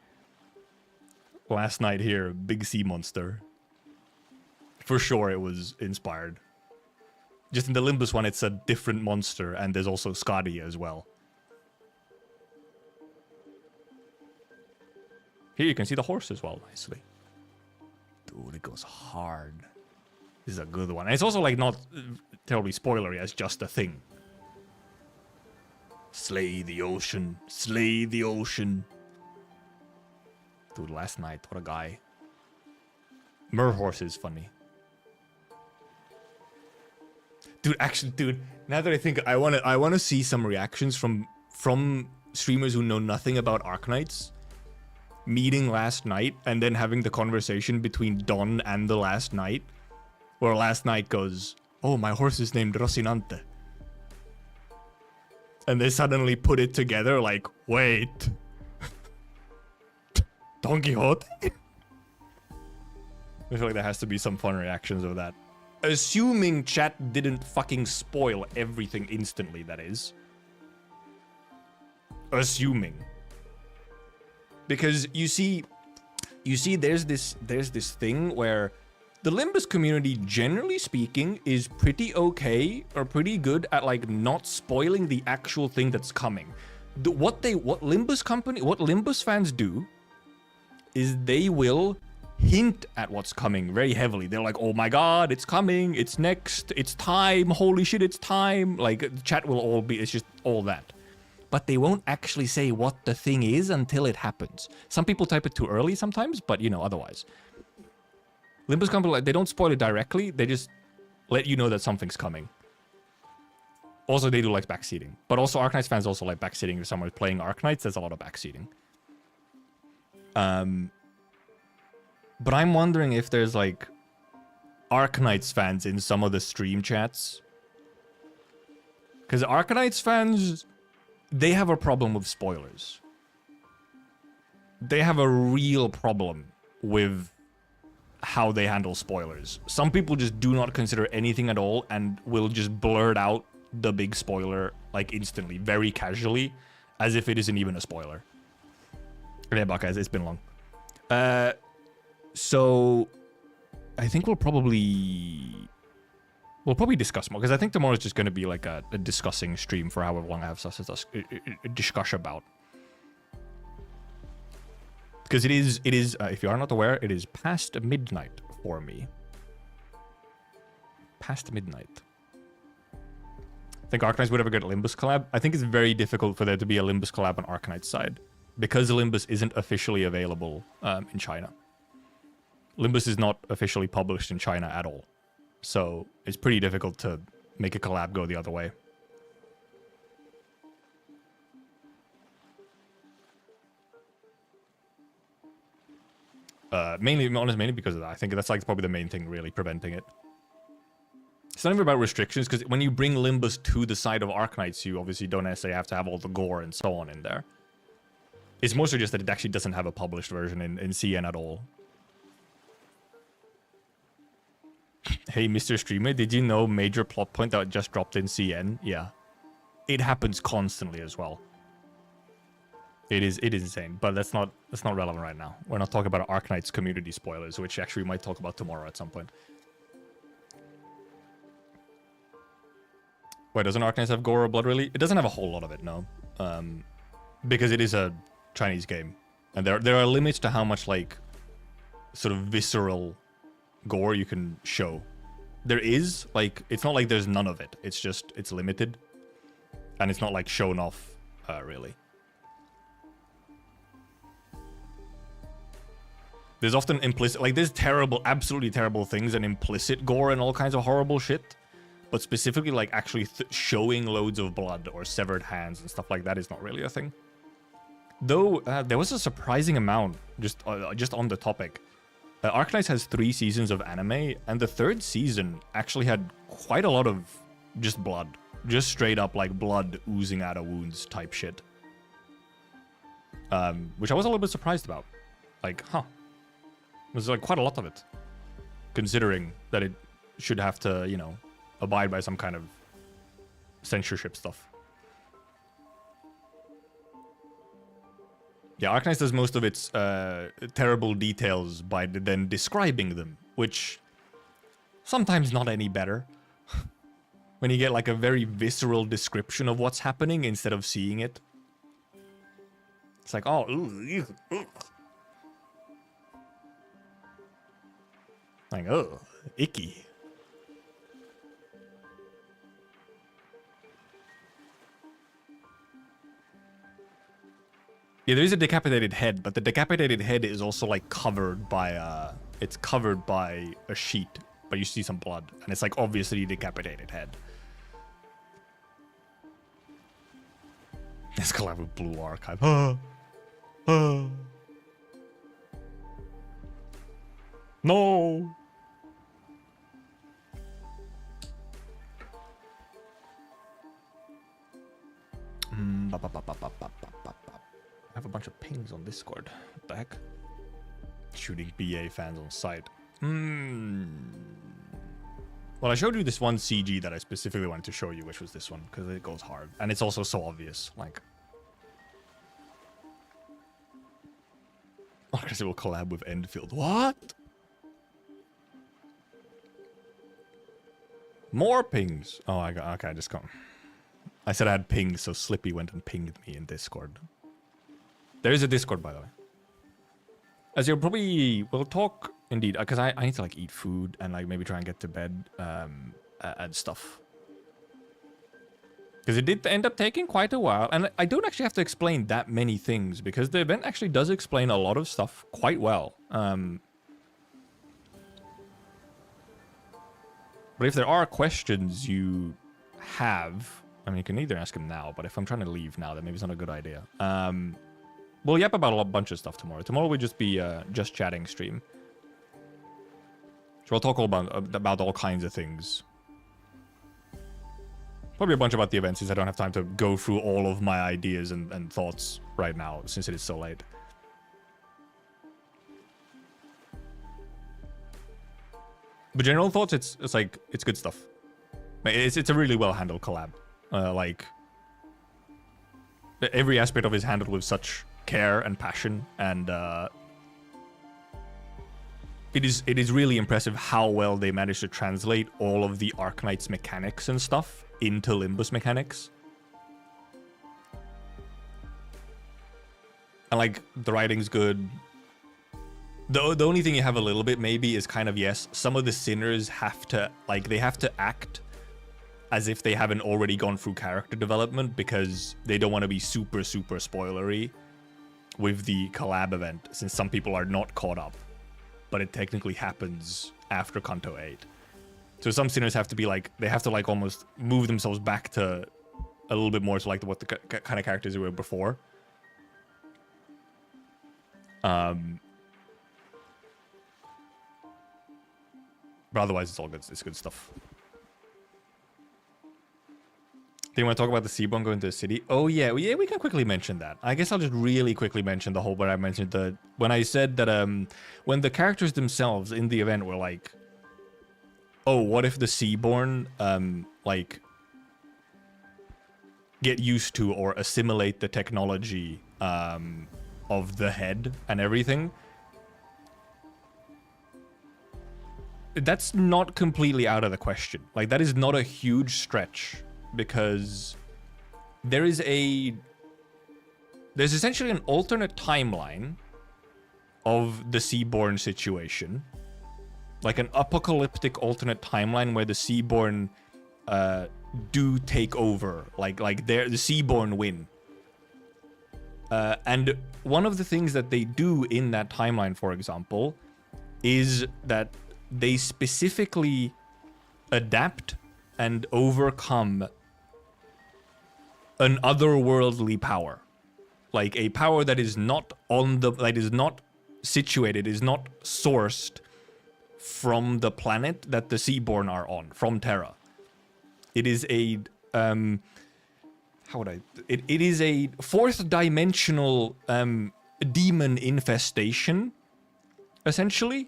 Last night here, big sea monster. For sure it was inspired. Just in the Limbus one, it's a different monster, and there's also Scotty as well. Here you can see the horse as well, nicely. Dude, it goes hard. This is a good one. And it's also like not terribly spoilery as just a thing. Slay the ocean. Slay the ocean. Dude, last night, what a guy. Merhorse is funny. Dude, actually, dude, now that I think, I wanna see some reactions from streamers who know nothing about Arknights meeting last night and then having the conversation between Don and the last night, where last night goes, "Oh, my horse is named Rocinante," and they suddenly put it together like, wait, Don Quixote? I feel like there has to be some fun reactions of that. Assuming chat didn't fucking spoil everything instantly, that is. Assuming. Because you see there's this thing where the Limbus community, generally speaking, is pretty okay or pretty good at like not spoiling the actual thing that's coming. What Limbus fans do is they will hint at what's coming very heavily. They're like, "Oh my god, it's coming, it's next, it's time, holy shit, it's time." Like, chat will all be, it's just all that. But they won't actually say what the thing is until it happens. Some people type it too early sometimes, but you know, otherwise. Limbus company, like, they don't spoil it directly, they just let you know that something's coming. Also, they do like backseating. But also, Arknights fans also like backseating. If someone's playing Arknights, there's a lot of backseating. But I'm wondering if there's like Arknights fans in some of the stream chats. Because Arknights fans, they have a problem with spoilers. They have a real problem with how they handle spoilers. Some people just do not consider anything at all and will just blurt out the big spoiler like instantly, very casually, as if it isn't even a spoiler. Yeah, but guys, it's been long. So I think we'll probably discuss more, because I think tomorrow's just going to be like a discussing stream for however long I have stuff to discuss about. Because it is, if you are not aware, it is past midnight for me. Past midnight. I think Arknights would have a good Limbus collab. I think it's very difficult for there to be a Limbus collab on Arknights side. Because Limbus isn't officially available in China. Limbus is not officially published in China at all. So it's pretty difficult to make a collab go the other way. Mainly because of that. I think that's like probably the main thing really preventing it. It's not even about restrictions, because when you bring Limbus to the side of Arknights, you obviously don't necessarily have to have all the gore and so on in there. It's mostly just that it actually doesn't have a published version in CN at all. Hey, Mr. Streamer, did you know major plot point that just dropped in CN? Yeah. It happens constantly as well. It is insane, but that's not relevant right now. We're not talking about Arknights community spoilers, which actually we might talk about tomorrow at some point. Wait, doesn't Arknights have gore or blood really? It doesn't have a whole lot of it, no. Because it is a Chinese game. And there are limits to how much, like, sort of visceral gore you can show. There is, like, it's not like there's none of it. It's just, it's limited. And it's not, like, shown off, really. There's often implicit, like, there's terrible, absolutely terrible things and implicit gore and all kinds of horrible shit. But specifically, like, actually showing loads of blood or severed hands and stuff like that is not really a thing. Though, there was a surprising amount, just on the topic. Arknights has 3 seasons of anime, and the 3rd season actually had quite a lot of just blood. Just straight up, like, blood oozing out of wounds type shit. Which I was a little bit surprised about. Like, huh. There's, like, quite a lot of it. Considering that it should have to, you know, abide by some kind of censorship stuff. Yeah, Arknights does most of its terrible details by then describing them, which sometimes not any better. When you get like a very visceral description of what's happening instead of seeing it. It's like, oh, ooh, ugh. Like, oh, icky. Yeah, there is a decapitated head, but the decapitated head is also like covered by it's covered by a sheet, but you see some blood, and it's like obviously decapitated head. This collab with Blue Archive. No. I have a bunch of pings on Discord. What the heck? Shooting BA fans on site. Well, I showed you this one CG that I specifically wanted to show you, which was this one, because it goes hard. And it's also so obvious. Like, Arknights will collab with Enfield. What? More pings. Oh, I got, okay, I just got... I said I had pings, so Slippy went and pinged me in Discord. There is a Discord, by the way. As you'll probably... We'll talk, indeed, because I need to, like, eat food and, like, maybe try and get to bed and stuff. Because it did end up taking quite a while. And I don't actually have to explain that many things, because the event actually does explain a lot of stuff quite well. But if there are questions you have... I mean, you can either ask him now, but if I'm trying to leave now, then maybe it's not a good idea. We'll yap about a bunch of stuff tomorrow. Tomorrow will just be just chatting stream. So we'll talk all about all kinds of things. Probably a bunch about the events, since I don't have time to go through all of my ideas and thoughts right now, since it is so late. But general thoughts, it's like, it's good stuff. It's a really well handled collab. Like, every aspect of it is handled with such care and passion, and it is really impressive how well they managed to translate all of the Arknights mechanics and stuff into Limbus mechanics. And like, the writing's good, The only thing you have a little bit maybe is kind of, yes, some of the sinners have to, like, they have to act as if they haven't already gone through character development because they don't want to be super spoilery with the collab event, since some people are not caught up, but it technically happens after Kanto 8. So some sinners have to be like, they have to like almost move themselves back to a little bit more to like what the kind of characters they were before. But otherwise, it's all good. It's good stuff. Do you want to talk about the Seaborn going to the city? Oh yeah, we can quickly mention that. I guess I'll just really quickly mention the whole. Where I mentioned when I said that when the characters themselves in the event were like, oh, what if the Seaborn like get used to or assimilate the technology of the head and everything. That's not completely out of the question. Like, that is not a huge stretch, because there's essentially an alternate timeline of the Seaborn situation, like an apocalyptic alternate timeline where the Seaborn do take over, like the Seaborn win. And one of the things that they do in that timeline, for example, is that they specifically adapt and overcome an otherworldly power, like a power that is not that is not situated, is not sourced from the planet that the Seaborn are on, from Terra. It is a it is a fourth dimensional demon infestation, essentially.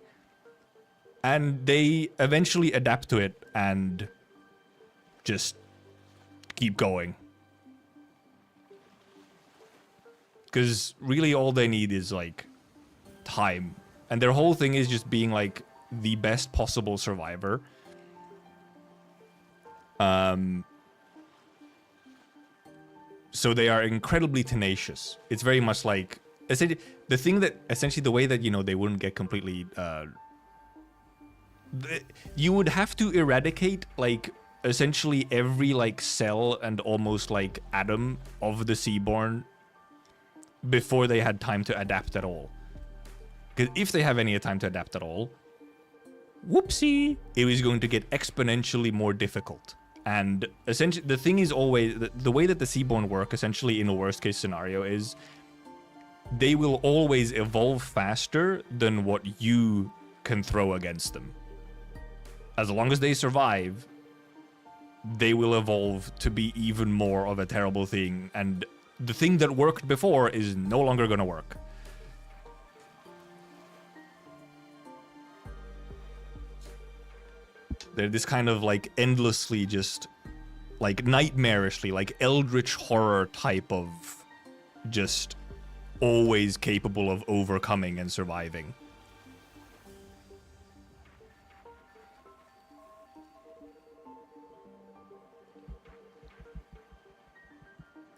And they eventually adapt to it and just keep going. Because really all they need is, like, time. And their whole thing is just being, like, the best possible survivor. So they are incredibly tenacious. It's very much like... the thing that... Essentially, the way that, you know, they wouldn't get completely... you would have to eradicate, like, essentially every, like, cell and almost, like, atom of the Seaborn before they had time to adapt at all. Because if they have any time to adapt at all, whoopsie, it is going to get exponentially more difficult. And essentially, the thing is always, the way that the Seaborn work, essentially, in a worst-case scenario, is they will always evolve faster than what you can throw against them. As long as they survive, they will evolve to be even more of a terrible thing, and the thing that worked before is no longer going to work. They're this kind of, like, endlessly just, like, nightmarishly, like, eldritch horror type of just always capable of overcoming and surviving.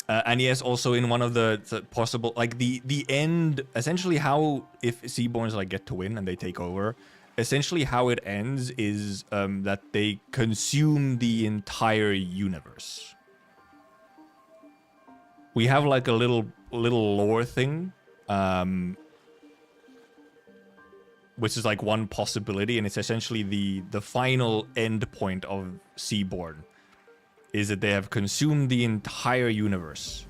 And yes, also in one of the possible, like, the end, essentially how, if Seaborns, like, get to win and they take over, essentially how it ends is that they consume the entire universe. We have, like, a little lore thing, which is, like, one possibility, and it's essentially the final end point of Seaborn, is that they have consumed the entire universe.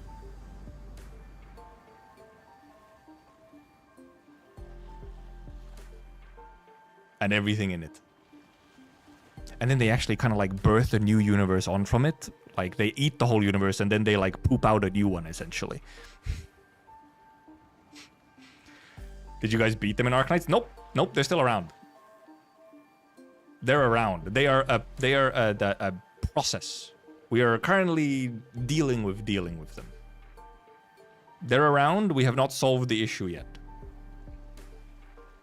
And everything in it. And then they actually kind of, like, birth a new universe on from it. Like, they eat the whole universe and then they, like, poop out a new one, essentially. Did you guys beat them in Arknights? Nope. Nope, they're still around. They're around. They are a process. We are currently dealing with them. They're around. We have not solved the issue yet.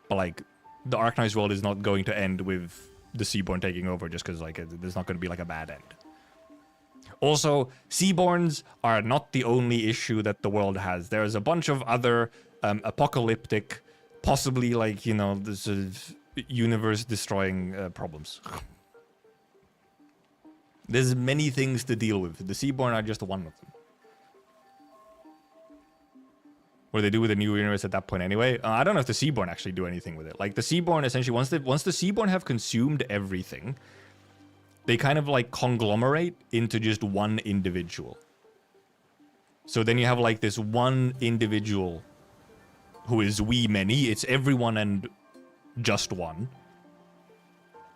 But, like, the Arknights world is not going to end with the Seaborn taking over just because, like, there's not going to be, like, a bad end. Also, Seaborns are not the only issue that the world has. There's a bunch of other apocalyptic possibly like, you know, this universe destroying problems. There's many things to deal with. The Seaborn are just one of them. What do they do with the new universe at that point anyway? I don't know if the Seaborn actually do anything with it. Like the Seaborn essentially, once the Seaborn have consumed everything, they kind of like conglomerate into just one individual. So then you have like this one individual who is we many. It's everyone and just one,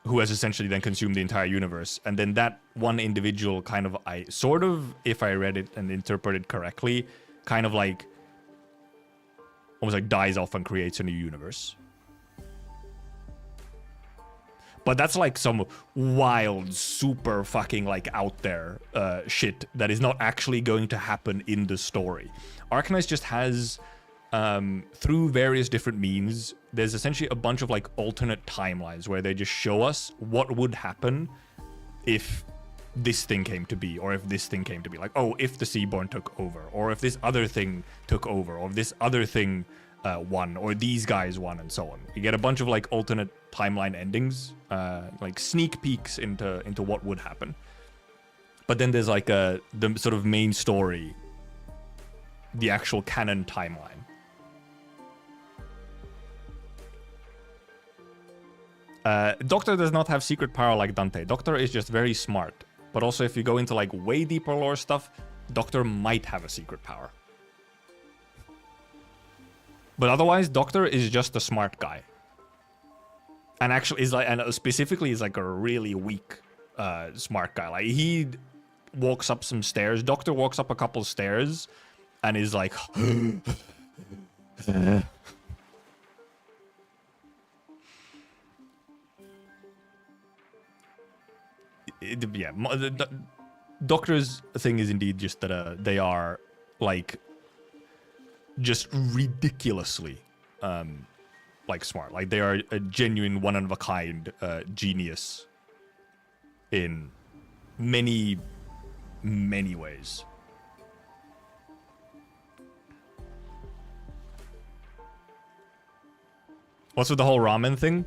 who has essentially then consumed the entire universe. And then that one individual kind of, if I read it and interpreted correctly, kind of like almost like dies off and creates a new universe. But that's like some wild, super fucking like out there shit that is not actually going to happen in the story. Arknights just has, through various different means, there's essentially a bunch of like alternate timelines where they just show us what would happen if this thing came to be, or if this thing came to be. Like, oh, if the Seaborn took over, or if this other thing took over, or if this other thing won, or these guys won, and so on. You get a bunch of like alternate timeline endings, like sneak peeks into what would happen. But then there's like the sort of main story, the actual canon timeline. Doctor does not have secret power like Dante. Doctor is just very smart. But also if you go into like way deeper lore stuff, Doctor might have a secret power. But otherwise, Doctor is just a smart guy. And actually is like, and specifically is like a really weak smart guy. Like he walks up some stairs. Doctor walks up a couple stairs and is like yeah, the Doctor's thing is indeed just that they are like just ridiculously like smart. Like they are a genuine one of a kind genius in many ways. What's with the whole ramen thing?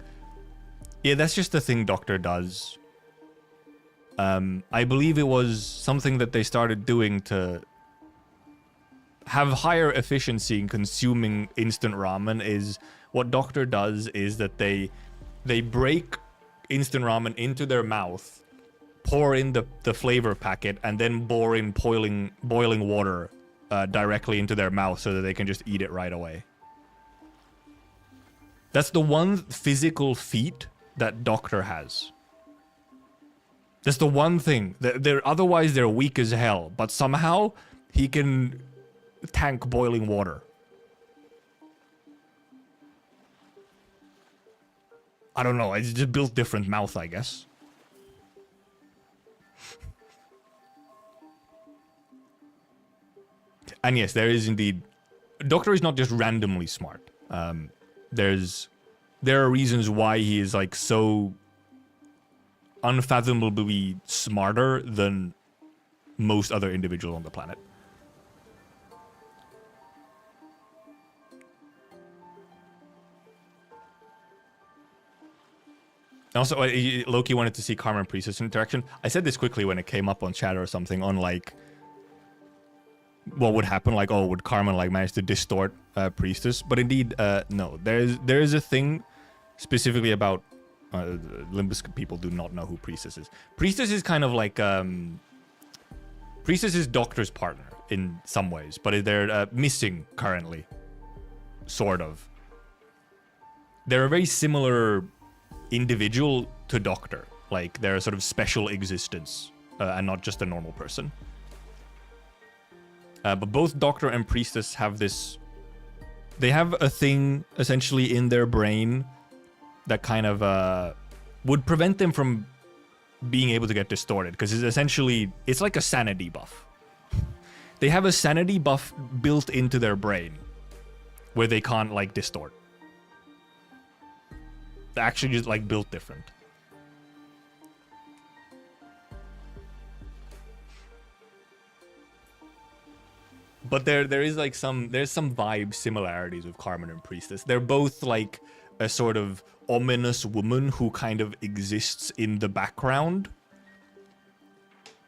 Yeah, that's just the thing Doctor does. I believe it was something that they started doing to have higher efficiency in consuming instant ramen. Is what Doctor does is that they break instant ramen into their mouth, pour in the flavor packet, and then pour in boiling water directly into their mouth so that they can just eat it right away. That's the one physical feat that Doctor has. That's the one thing. Otherwise, they're weak as hell. But somehow, he can tank boiling water. I don't know. It's just built different mouth, I guess. And yes, there is indeed... Doctor is not just randomly smart. There are reasons why he is like so unfathomably smarter than most other individuals on the planet. Also, Loki wanted to see Carmen Priestess interaction. I said this quickly when it came up on chat or something on like what would happen, like, oh, would Carmen like manage to distort Priestess? But indeed, no. There is a thing specifically about Limbus people do not know who Priestess is. Priestess is kind of like Priestess is Doctor's partner in some ways, but they're missing currently, sort of. They're a very similar individual to Doctor, like they're a sort of special existence and not just a normal person. But both Doctor and Priestess have this... They have a thing, essentially, in their brain that kind of would prevent them from being able to get distorted. Because it's essentially... It's like a sanity buff. They have a sanity buff built into their brain where they can't, like, distort. They're actually just, like, built different. But there is like there's some vibe similarities with Carmen and Priestess. They're both like a sort of ominous woman who kind of exists in the background,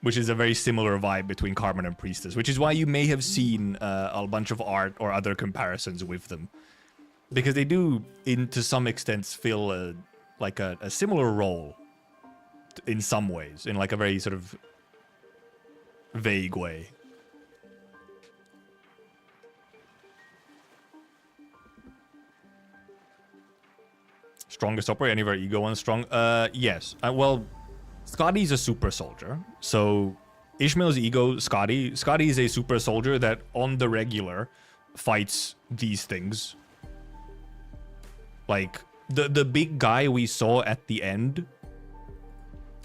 which is a very similar vibe between Carmen and Priestess, which is why you may have seen a bunch of art or other comparisons with them, because they do, to some extent, fill a similar role in some ways, in like a very sort of vague way. Strongest operator, any of our ego ones strong? Yes. Well, Scotty's a super soldier. So Ishmael's ego, Scotty is a super soldier that on the regular fights these things. Like the big guy we saw at the end,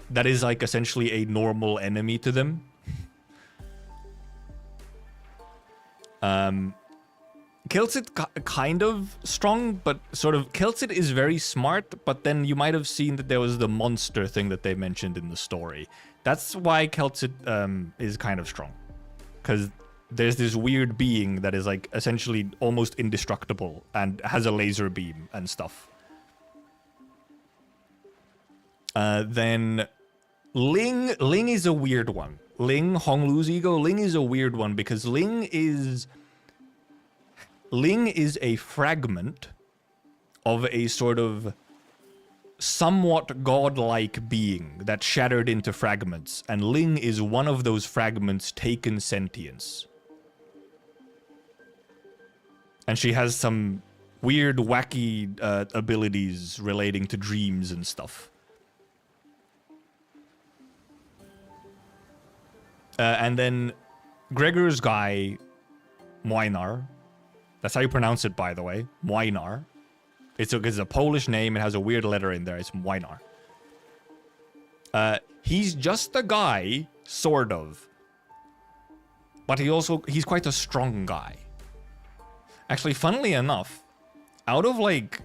that is like essentially a normal enemy to them. Kiltzit kind of strong, but sort of Kiltzit is very smart, but then you might have seen that there was the monster thing that they mentioned in the story. That's why Kiltzit is kind of strong. Because there's this weird being that is like essentially almost indestructible and has a laser beam and stuff. Then Ling is a weird one. Honglu's ego, Ling is a weird one because Ling is a fragment of a sort of somewhat godlike being that shattered into fragments, and Ling is one of those fragments taken sentience. And she has some weird, wacky abilities relating to dreams and stuff. And then Gregor's guy, Moinar. That's how you pronounce it, by the way. Moinar. It's a Polish name. It has a weird letter in there. It's Moinar. He's just a guy, sort of. But he's quite a strong guy. Actually, funnily enough, out of like...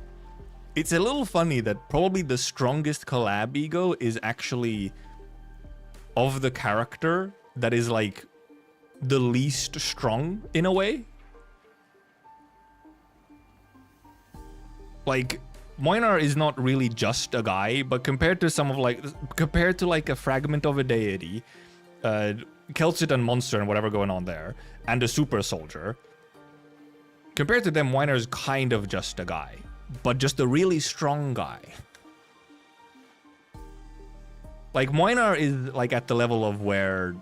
It's a little funny that probably the strongest collab ego is actually of the character that is like the least strong in a way. Like, Moinar is not really just a guy, but compared to a fragment of a deity, Keltsit and Monster and whatever going on there, and a super soldier, compared to them, Moinar is kind of just a guy, but just a really strong guy. Like, Moinar is like at the level of where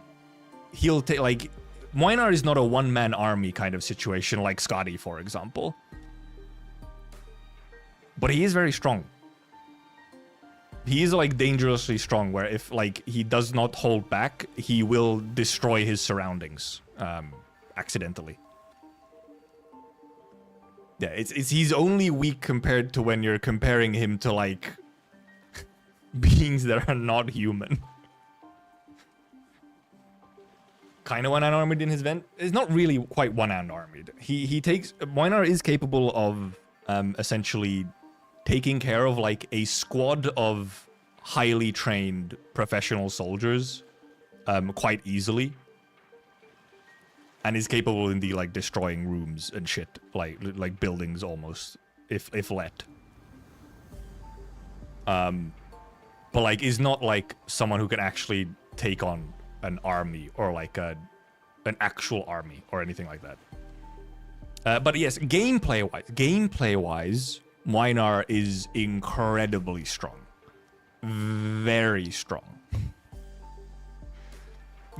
he'll take, like, Moinar is not a one-man army kind of situation like Scotty, for example. But he is very strong. He is like dangerously strong, where if like he does not hold back, he will destroy his surroundings accidentally. Yeah, he's only weak compared to when you're comparing him to like beings that are not human. Kind of one-hand armored in his vent. It's not really quite one-hand armored. Moinar is capable of essentially taking care of like a squad of highly trained professional soldiers quite easily, and is capable in the like destroying rooms and shit, like buildings almost, if let. But like is not like someone who can actually take on an army or like an actual army or anything like that. But yes, gameplay-wise, Moinar is incredibly strong. Very strong.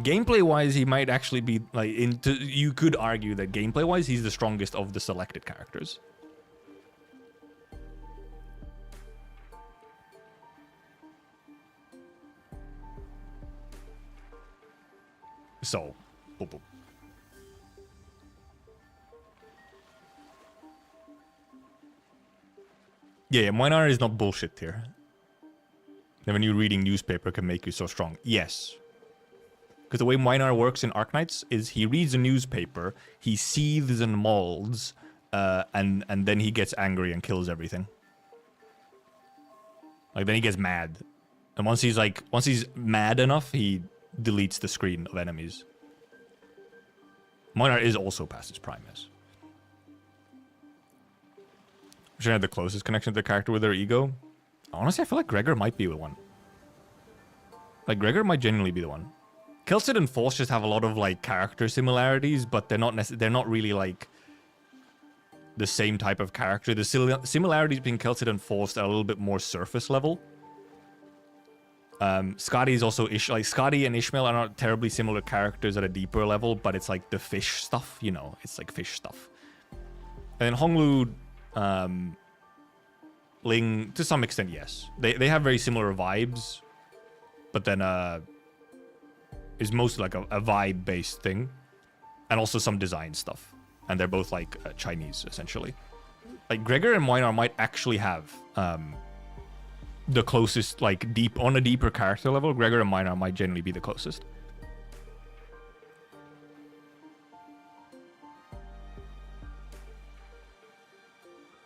Gameplay-wise, he might actually be like you could argue that gameplay-wise, he's the strongest of the selected characters. So, boop, boop. Yeah, Moinar is not bullshit here. Never knew reading newspaper can make you so strong. Yes. Because the way Moinar works in Arknights is he reads a newspaper, he seethes and molds, and then he gets angry and kills everything. Like, then he gets mad. And once he's mad enough, he deletes the screen of enemies. Moinar is also past its prime, yes. Should I have the closest connection to the character with their ego? Honestly, I feel like Gregor might be the one. Like, Gregor might genuinely be the one. Kelsid and Force just have a lot of, like, character similarities, but they're not really, like, the same type of character. The similarities between Kelsid and Force are a little bit more surface level. Scotty is also like Scotty and Ishmael are not terribly similar characters at a deeper level, but it's like the fish stuff, you know, it's like fish stuff. And then Honglu, Ling, to some extent, yes. They have very similar vibes, but then is mostly like a vibe-based thing, and also some design stuff. And they're both like Chinese, essentially. Like Gregor and Moinar might actually have the closest, like on a deeper character level. Gregor and Moinar might generally be the closest.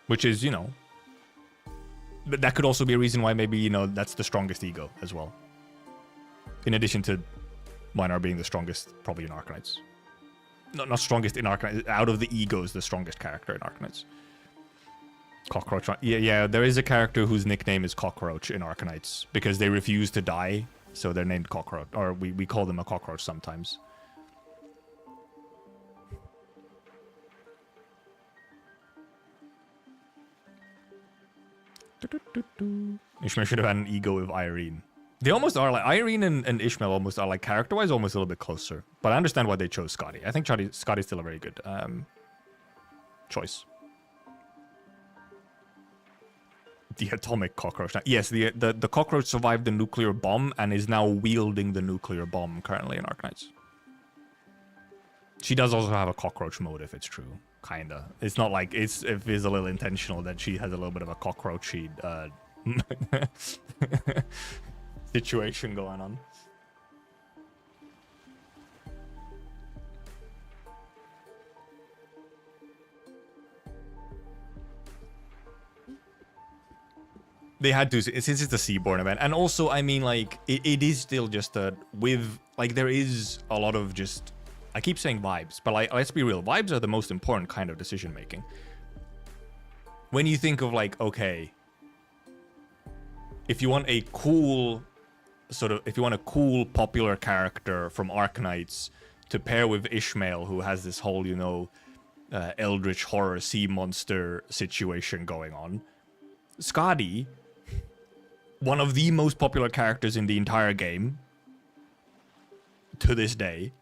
Which is, you know, but that could also be a reason why maybe, you know, that's the strongest ego as well. In addition to Moinar being the strongest, probably in Arknights. No, not strongest in Arknights. Out of the egos, the strongest character in Arknights. Cockroach. Yeah, there is a character whose nickname is Cockroach in Arknights because they refuse to die, so they're named Cockroach. Or we call them a cockroach sometimes. Ishmael should have had an ego with Irene. They almost are like Irene and Ishmael almost are like character-wise almost a little bit closer. But I understand why they chose Scotty. I think Scotty's still a very good choice. The atomic cockroach. Yes, the cockroach survived the nuclear bomb and is now wielding the nuclear bomb currently in Arknights. She does also have a cockroach mode, if it's true. Kinda. It's not like it is a little intentional that she has a little bit of a cockroachy situation going on. They had to, since it's a Seaborn event. And also, I mean, like, it is still just like, there is a lot of just, I keep saying vibes, but like, let's be real. Vibes are the most important kind of decision making. When you think of like, okay, if you want a cool popular character from Arknights to pair with Ishmael, who has this whole, you know, eldritch horror sea monster situation going on, Scotty, one of the most popular characters in the entire game to this day,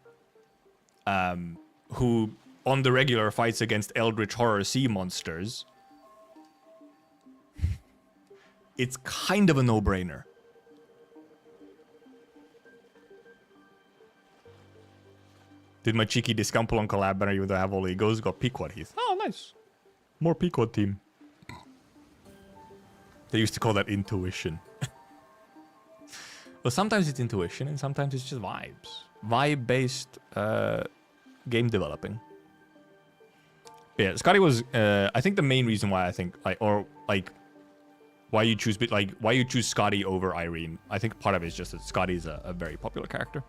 who on the regular fights against eldritch horror sea monsters, it's kind of a no-brainer. Did my cheeky discouple on Collab banner even though I have all egos? Got Pequod Heath. Oh, nice. More Pequod team. They used to call that intuition. Well, sometimes it's intuition and sometimes it's just vibes. Vibe-based game developing. But yeah, Scotty was, I think the main reason why I think, why you choose Scotty over Irene. I think part of it is just that Scotty's a very popular character.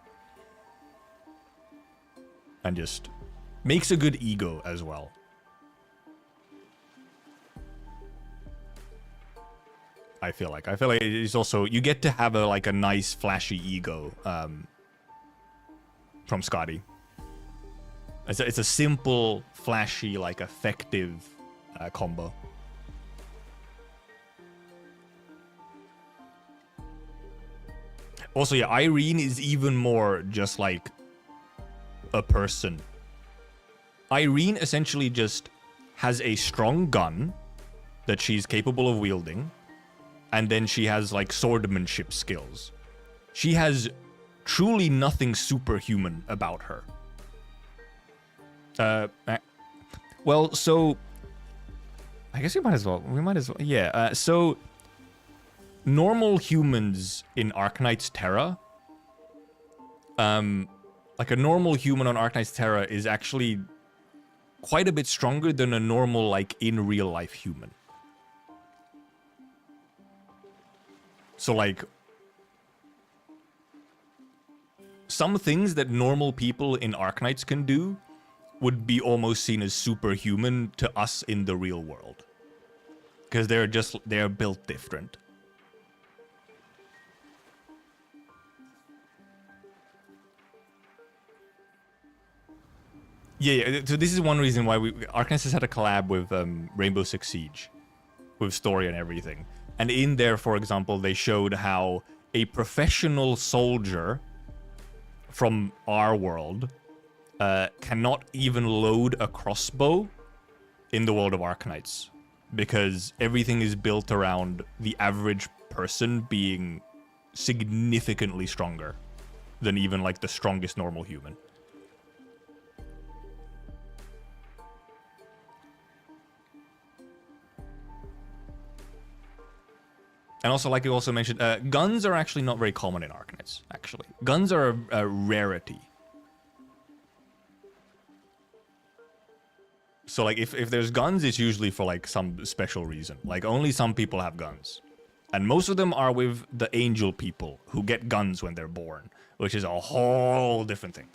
And just makes a good ego as well. I feel like it's also, you get to have a nice flashy ego from Scotty. It's a simple, flashy, like effective combo. Also, yeah, Irene is even more just like a person. Irene essentially just has a strong gun that she's capable of wielding. And then she has, like, swordmanship skills. She has truly nothing superhuman about her. Well, so... I guess we might as well. Yeah, so... Normal humans in Arknights Terra... like, a normal human on Arknights Terra is actually quite a bit stronger than a normal, like, in real-life human. So, like, some things that normal people in Arknights can do, would be almost seen as superhuman to us in the real world. Because they're built different. Yeah, so this is one reason why Arknights has had a collab with Rainbow Six Siege, with story and everything. And in there, for example, they showed how a professional soldier from our world cannot even load a crossbow in the world of Arknights, because everything is built around the average person being significantly stronger than even like the strongest normal human. And also, like you also mentioned, guns are actually not very common in Arknights, actually. Guns are a rarity. So, like, if there's guns, it's usually for, like, some special reason. Like, only some people have guns. And most of them are with the angel people, who get guns when they're born, which is a whole different thing.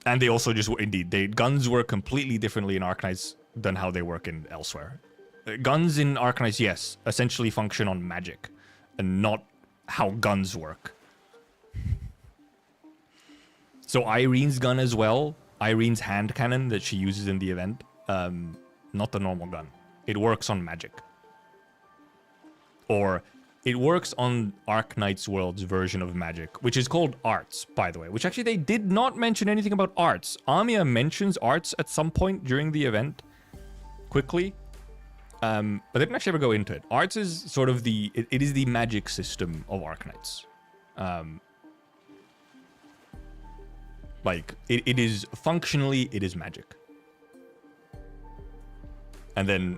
And they also just, indeed, guns work completely differently in Arknights than how they work in elsewhere. Guns in Arknights, yes, essentially function on magic, and not how guns work. So Irene's gun as well, Irene's hand cannon that she uses in the event, not the normal gun. It works on magic. Or it works on Arknights World's version of magic, which is called arts, by the way, which actually they did not mention anything about arts. Amiya mentions arts at some point during the event, quickly, but they didn't actually ever go into it. Arts is sort of it is the magic system of Arknights. Like, it is, functionally, it is magic. And then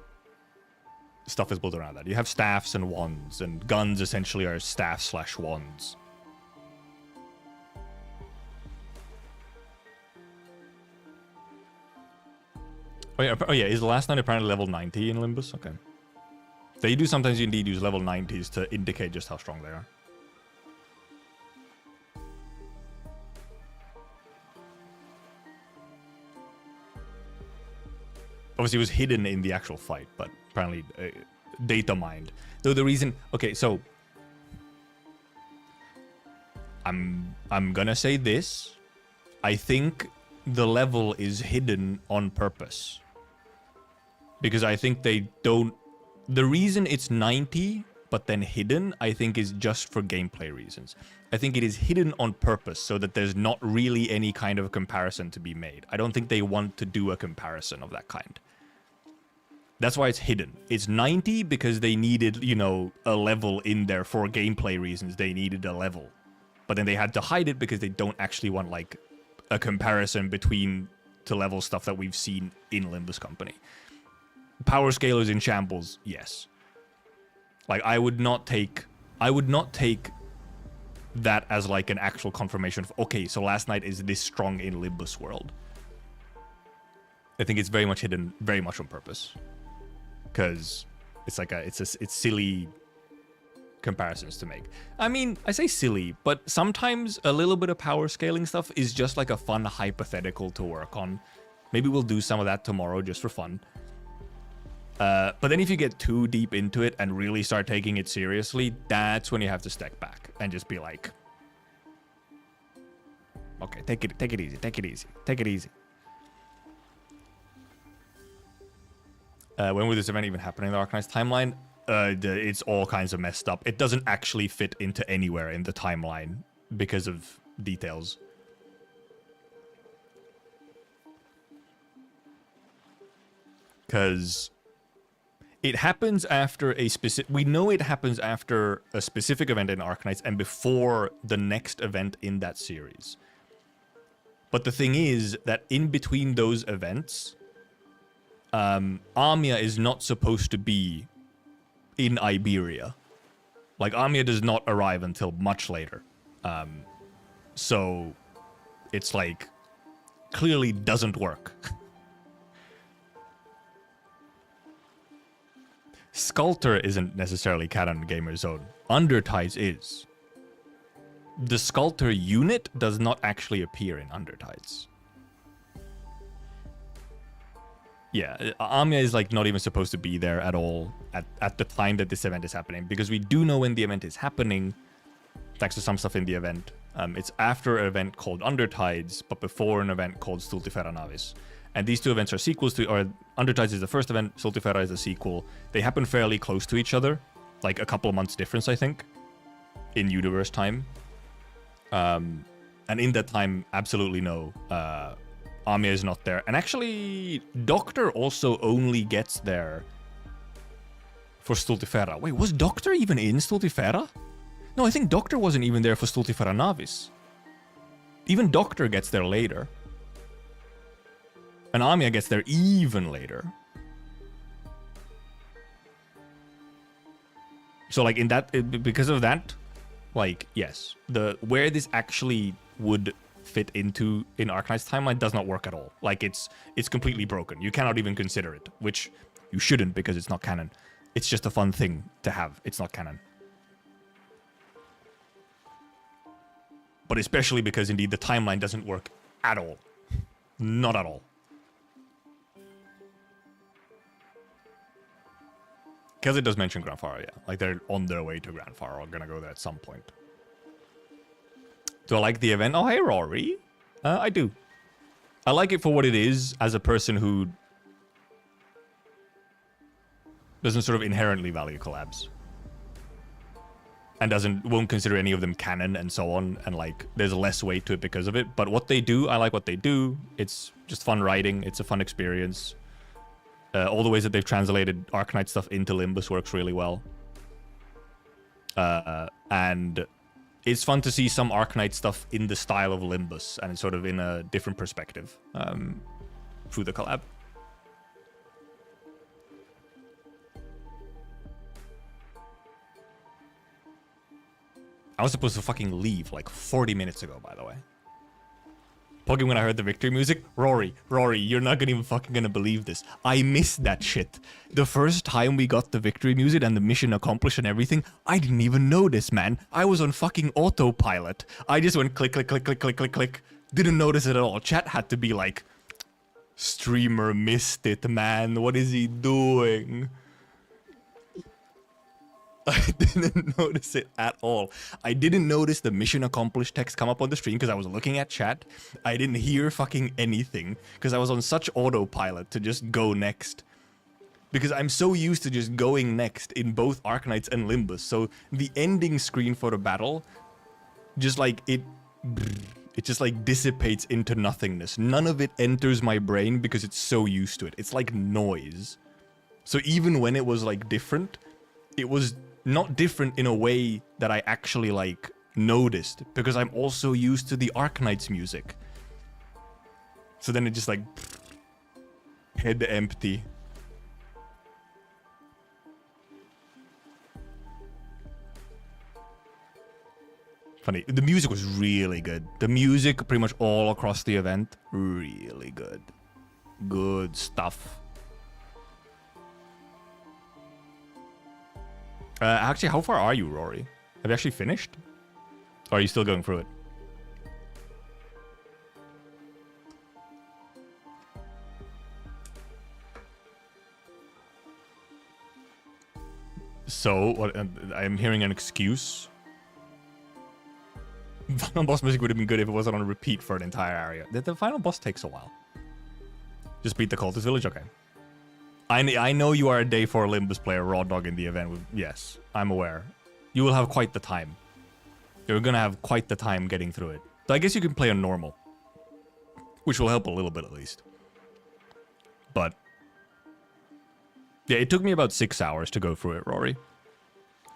stuff is built around that. You have staffs and wands, and guns essentially are staff/wands. Oh yeah, is the last knight apparently level 90 in Limbus? Okay. They do sometimes indeed use level 90s to indicate just how strong they are. Obviously, it was hidden in the actual fight, but apparently data mined. Though the reason... Okay, so... I'm gonna say this. I think the level is hidden on purpose. Because I think they don't... The reason it's 90, but then hidden, I think is just for gameplay reasons. I think it is hidden on purpose so that there's not really any kind of comparison to be made. I don't think they want to do a comparison of that kind. That's why it's hidden. It's 90 because they needed, you know, a level in there for gameplay reasons. They needed a level. But then they had to hide it because they don't actually want, like, a comparison between to level stuff that we've seen in Limbus Company. Power scalers in shambles, yes. Like, I would not take that as like an actual confirmation of, okay, so last night is this strong in Limbus world. I think it's very much hidden, very much on purpose. Because it's like it's silly comparisons to make. I mean, I say silly, but sometimes a little bit of power scaling stuff is just like a fun hypothetical to work on. Maybe we'll do some of that tomorrow just for fun. But then if you get too deep into it and really start taking it seriously, that's when you have to step back and just be like, okay, take it easy, take it easy, take it easy. When will this event even happen in the Arknights timeline? It's all kinds of messed up. It doesn't actually fit into anywhere in the timeline because of details. Because it happens after a specific... We know it happens after a specific event in Arknights and before the next event in that series. But the thing is that in between those events, Amiya is not supposed to be in Iberia. Like, Amiya does not arrive until much later. So it's like, clearly doesn't work. Sculptor isn't necessarily canon Gamer Zone. Underties is. the Sculptor unit does not actually appear in Undertides. Yeah, Amiya is like not even supposed to be there at all at the time that this event is happening, because we do know when the event is happening, thanks to some stuff in the event. It's after an event called Undertides, but before an event called Stultifera Navis. And these two events are sequels to, or Undertides is the first event, Stultifera is the sequel. They happen fairly close to each other, like a couple of months difference, I think, in universe time. And in that time, absolutely no. Amiya is not there. And actually, Doctor also only gets there for Stultifera. Wait, was Doctor even in Stultifera? No, I think Doctor wasn't even there for Stultifera Navis. Even Doctor gets there later. And Amiya gets there even later. So, like, in that, because of that, like, yes, where this actually would fit into in Arknight's timeline does not work at all. Like, it's completely broken. You cannot even consider it, which you shouldn't, because it's not canon. It's just a fun thing to have. It's not canon. But especially because, indeed, the timeline doesn't work at all. Not at all. Because it does mention Grand Faro, yeah. Like, they're on their way to Grand Faro. Gonna go there at some point. Do I like the event? Oh, hey, Rory. I do. I like it for what it is, as a person who doesn't sort of inherently value collabs. And won't consider any of them canon and so on. And, like, there's less weight to it because of it. But what they do, I like what they do. It's just fun writing. It's a fun experience. All the ways that they've translated Arknight stuff into Limbus works really well. And it's fun to see some Arknight stuff in the style of Limbus and sort of in a different perspective through the collab. I was supposed to fucking leave like 40 minutes ago, by the way. Pogging when I heard the victory music. Rory, you're not even fucking gonna believe this. I missed that shit. The first time we got the victory music and the mission accomplished and everything, I didn't even notice, man. I was on fucking autopilot. I just went click, click, click, click, click, click, click. Didn't notice it at all. Chat had to be like, streamer missed it, man. What is he doing? I didn't notice it at all. I didn't notice the mission accomplished text come up on the stream because I was looking at chat. I didn't hear fucking anything because I was on such autopilot to just go next. Because I'm so used to just going next in both Arknights and Limbus. So the ending screen for the battle, just like it just like dissipates into nothingness. None of it enters my brain because it's so used to it. It's like noise. So even when it was like different, it was not different in a way that I actually like noticed, because I'm also used to the Arknights music. So then it just like head empty. Funny, the music was really good. The music pretty much all across the event, really good. Good stuff. Actually, how far are you, Rory? Have you actually finished? Or are you still going through it? So, what, I'm hearing an excuse. Final boss music would have been good if it wasn't on repeat for an entire area. The final boss takes a while. Just beat the cultist village? Okay. I know you are a day 4 Limbus player, raw dog in the event. Yes, I'm aware. You will have quite the time. You're gonna have quite the time getting through it. So I guess you can play on normal, which will help a little bit at least. But yeah, it took me about 6 hours to go through it, Rory.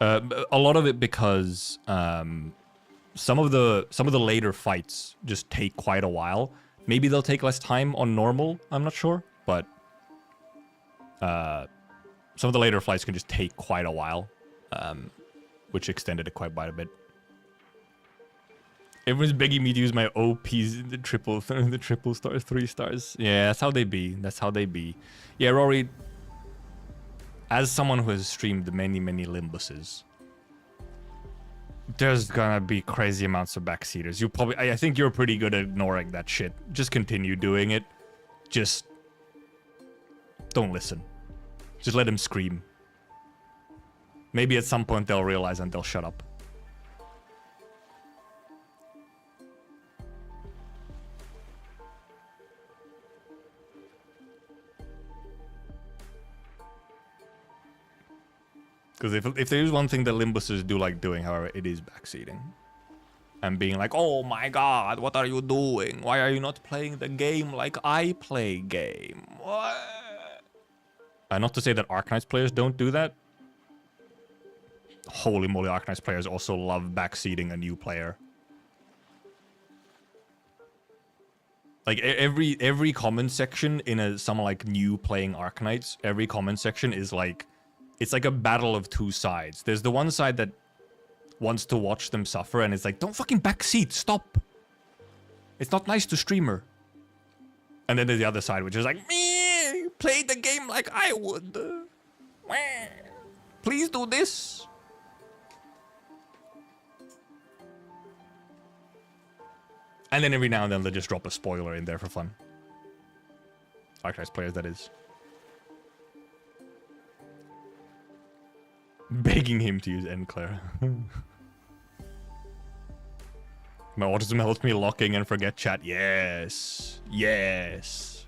A lot of it because some of the later fights just take quite a while. Maybe they'll take less time on normal. I'm not sure, but some of the later fights can just take quite a while, which extended it quite a bit. Everyone's begging me to use my OPs, the triple stars, 3 stars. Yeah, that's how they be. That's how they be. Yeah, Rory, as someone who has streamed many Limbuses, There's gonna be crazy amounts of backseaters. You probably, I think you're pretty good at ignoring that shit. Just continue doing it. Just don't listen. Just let him scream. Maybe at some point they'll realize and they'll shut up. Because if there is one thing that Limbuses do like doing, however, it is backseating. And being like, oh my god, what are you doing? Why are you not playing the game like I play game? What? Not to say that Arknights players don't do that. Holy moly, Arknights players also love backseating a new player. Like every comment section in some like new playing Arknights, every comment section is like, it's like a battle of two sides. There's the one side that wants to watch them suffer and it's like, don't fucking backseat, stop. It's not nice to streamer. And then there's the other side, which is like, me, play the game like I would. Please do this. And then every now and then they'll just drop a spoiler in there for fun. Arknights players, that is. Begging him to use Enclair. My autism helps me locking and forget chat. Yes. Yes.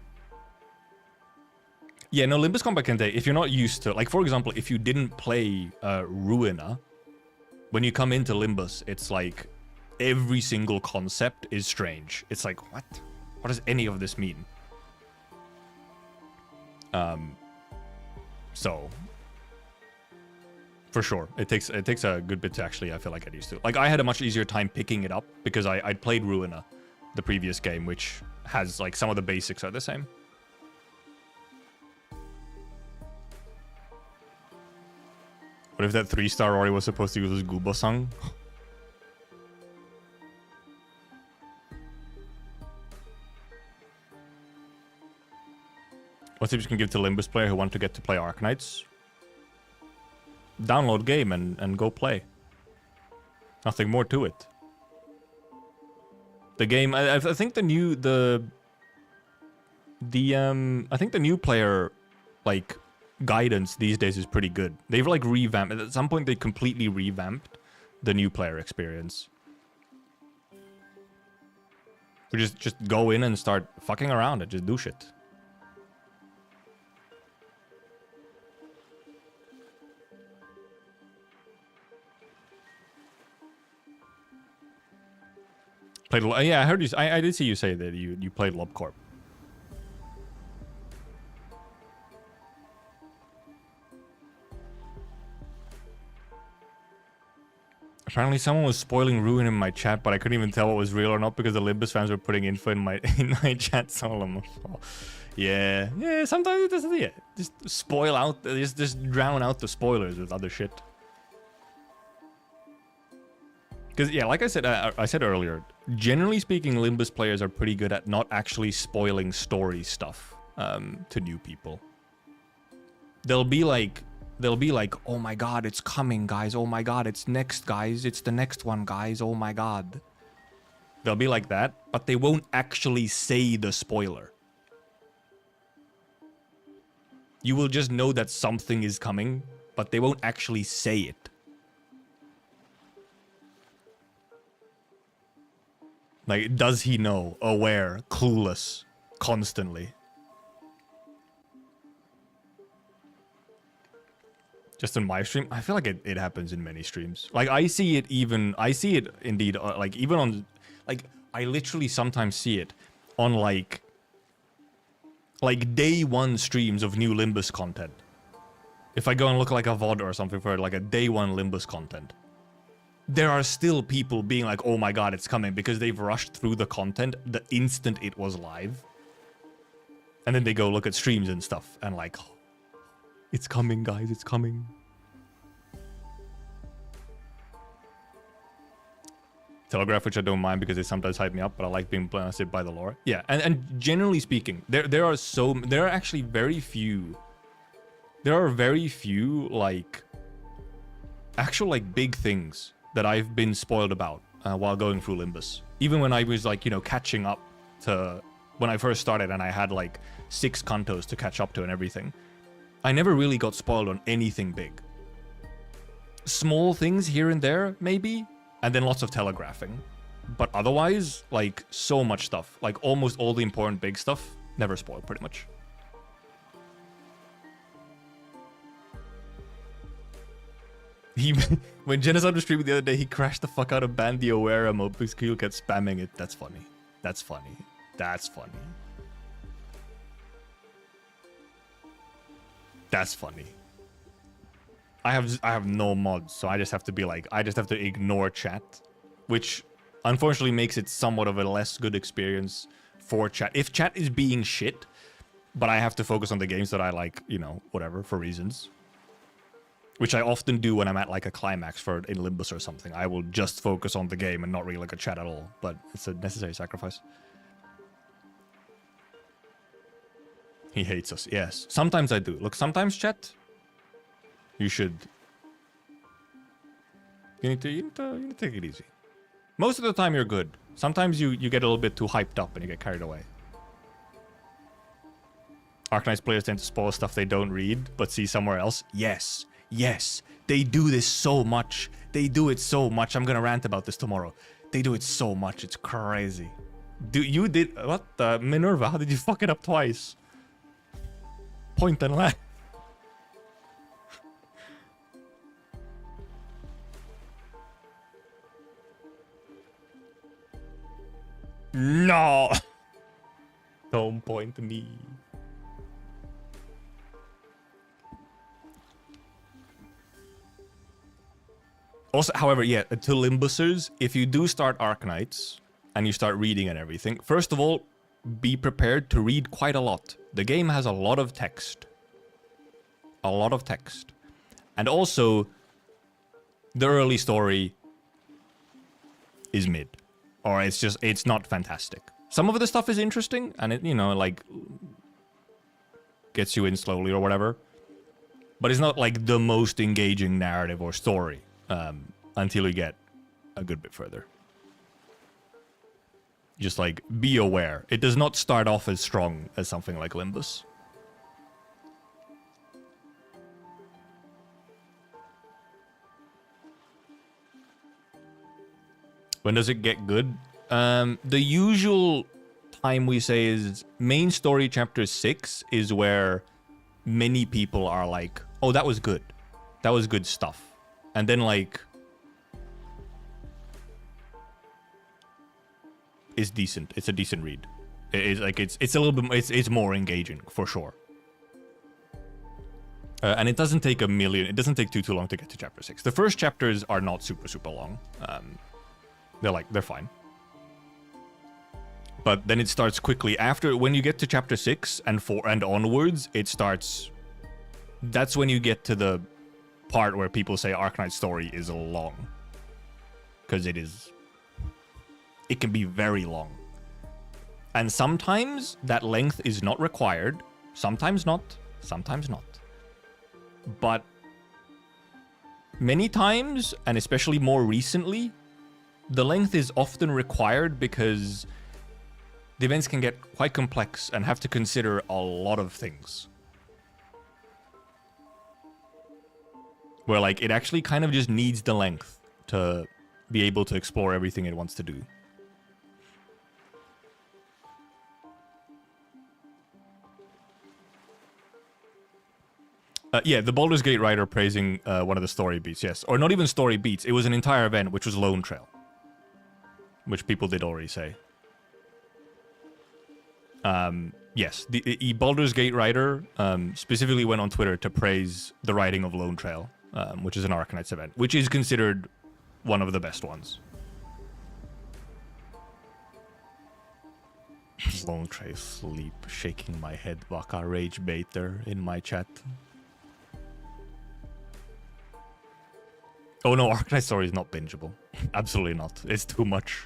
Yeah, no, Limbus Combat Kente, if you're not used to... Like, for example, if you didn't play Ruiner, when you come into Limbus, it's like... Every single concept is strange. It's like, what? What does any of this mean? So... For sure. It takes a good bit to actually, I feel like, get used to. Like, I had a much easier time picking it up because I'd played Ruiner, the previous game, which has, like, some of the basics are the same. What if that 3-star Rory was supposed to use his Gooba-sung? What tips you can give to Limbus player who want to get to play Arknights? Download game and go play. Nothing more to it. The game, I think the new I think the new player like guidance these days is pretty good. They've like revamped. At some point they completely revamped the new player experience. We just go in and start fucking around and just do shit. Played, yeah, I heard you. I did see you say that you played LobCorp. Apparently, someone was spoiling Ruin in my chat, but I couldn't even tell what was real or not because the Limbus fans were putting info in my chat. So yeah, sometimes it doesn't. Yeah, just spoil out. Just drown out the spoilers with other shit. Because, yeah, like I said earlier, generally speaking, Limbus players are pretty good at not actually spoiling story stuff to new people. They'll be like, oh my god, it's coming, guys. Oh my god, it's next, guys. It's the next one, guys. Oh my god. They'll be like that, but they won't actually say the spoiler. You will just know that something is coming, but they won't actually say it. Like, does he know? Aware, clueless, constantly. Just in my stream, I feel like it happens in many streams. Like, I see it indeed, like, even on, like, I literally sometimes see it on, like day one streams of new Limbus content. If I go and look like a VOD or something for, like, a day one Limbus content. There are still people being like, oh my god, it's coming, because they've rushed through the content the instant it was live. And then they go look at streams and stuff, and like, oh, it's coming, guys, it's coming. Telegraph, which I don't mind because they sometimes hype me up, but I like being blasted by the lore. Yeah, and generally speaking, there are actually very few, like, actual, like, big things that I've been spoiled about while going through Limbus. Even when I was like, you know, catching up to when I first started and I had like 6 cantos to catch up to and everything. I never really got spoiled on anything big. Small things here and there, maybe, and then lots of telegraphing. But otherwise, like, so much stuff. Like, almost all the important big stuff, never spoiled, pretty much. When Genesis was streaming the other day, he crashed the fuck out of Bandy Aware emote because he kept spamming it. That's funny. That's funny. That's funny. That's funny. I have no mods, so I just have to be like, I just have to ignore chat, which unfortunately makes it somewhat of a less good experience for chat. If chat is being shit, but I have to focus on the games that I like, you know, whatever, for reasons. Which I often do when I'm at like a climax for in Limbus or something. I will just focus on the game and not really look at chat at all, but it's a necessary sacrifice. He hates us, yes. Sometimes I do. Look, sometimes chat, you should... You need to take it easy. Most of the time you're good. Sometimes you get a little bit too hyped up and you get carried away. Arknights players tend to spoil stuff they don't read, but see somewhere else. Yes, yes, they do this so much. They do it so much. I'm gonna rant about this tomorrow. They do it so much, it's crazy. You did... What the... Minerva, how did you fuck it up twice? Point and laugh. No! Don't point to me. Also, however, yeah, to Limbusers, if you do start Arknights and you start reading and everything, first of all, be prepared to read quite a lot. The game has a lot of text. A lot of text. And also, the early story is mid. Or it's just, it's not fantastic. Some of the stuff is interesting, and it, you know, like, gets you in slowly or whatever. But it's not like the most engaging narrative or story until you get a good bit further. Just like, be aware. It does not start off as strong as something like Limbus. When does it get good? The usual time we say is main story chapter 6 is where many people are like, oh, that was good. That was good stuff. And then like... is decent. It's a decent read. It's like it's a little bit it's more engaging for sure. And it doesn't take a million. It doesn't take too long to get to chapter 6. The first chapters are not super long. They're fine. But then it starts quickly after when you get to chapter 6 and 4 and onwards. It starts. That's when you get to the part where people say Arknight's story is long, because it is. It can be very long. And sometimes that length is not required. Sometimes not. Sometimes not. But many times, and especially more recently, the length is often required because the events can get quite complex and have to consider a lot of things. Where, like, it actually kind of just needs the length to be able to explore everything it wants to do. Yeah, the Baldur's Gate writer praising one of the story beats, yes. Or not even story beats, it was an entire event, which was Lone Trail. Which people did already say. Yes, the Baldur's Gate writer specifically went on Twitter to praise the writing of Lone Trail, which is an Arknights event, which is considered one of the best ones. Lone Trail sleep, shaking my head, Waka rage baiter in my chat. Oh no, Arknight story is not bingeable. Absolutely not. It's too much.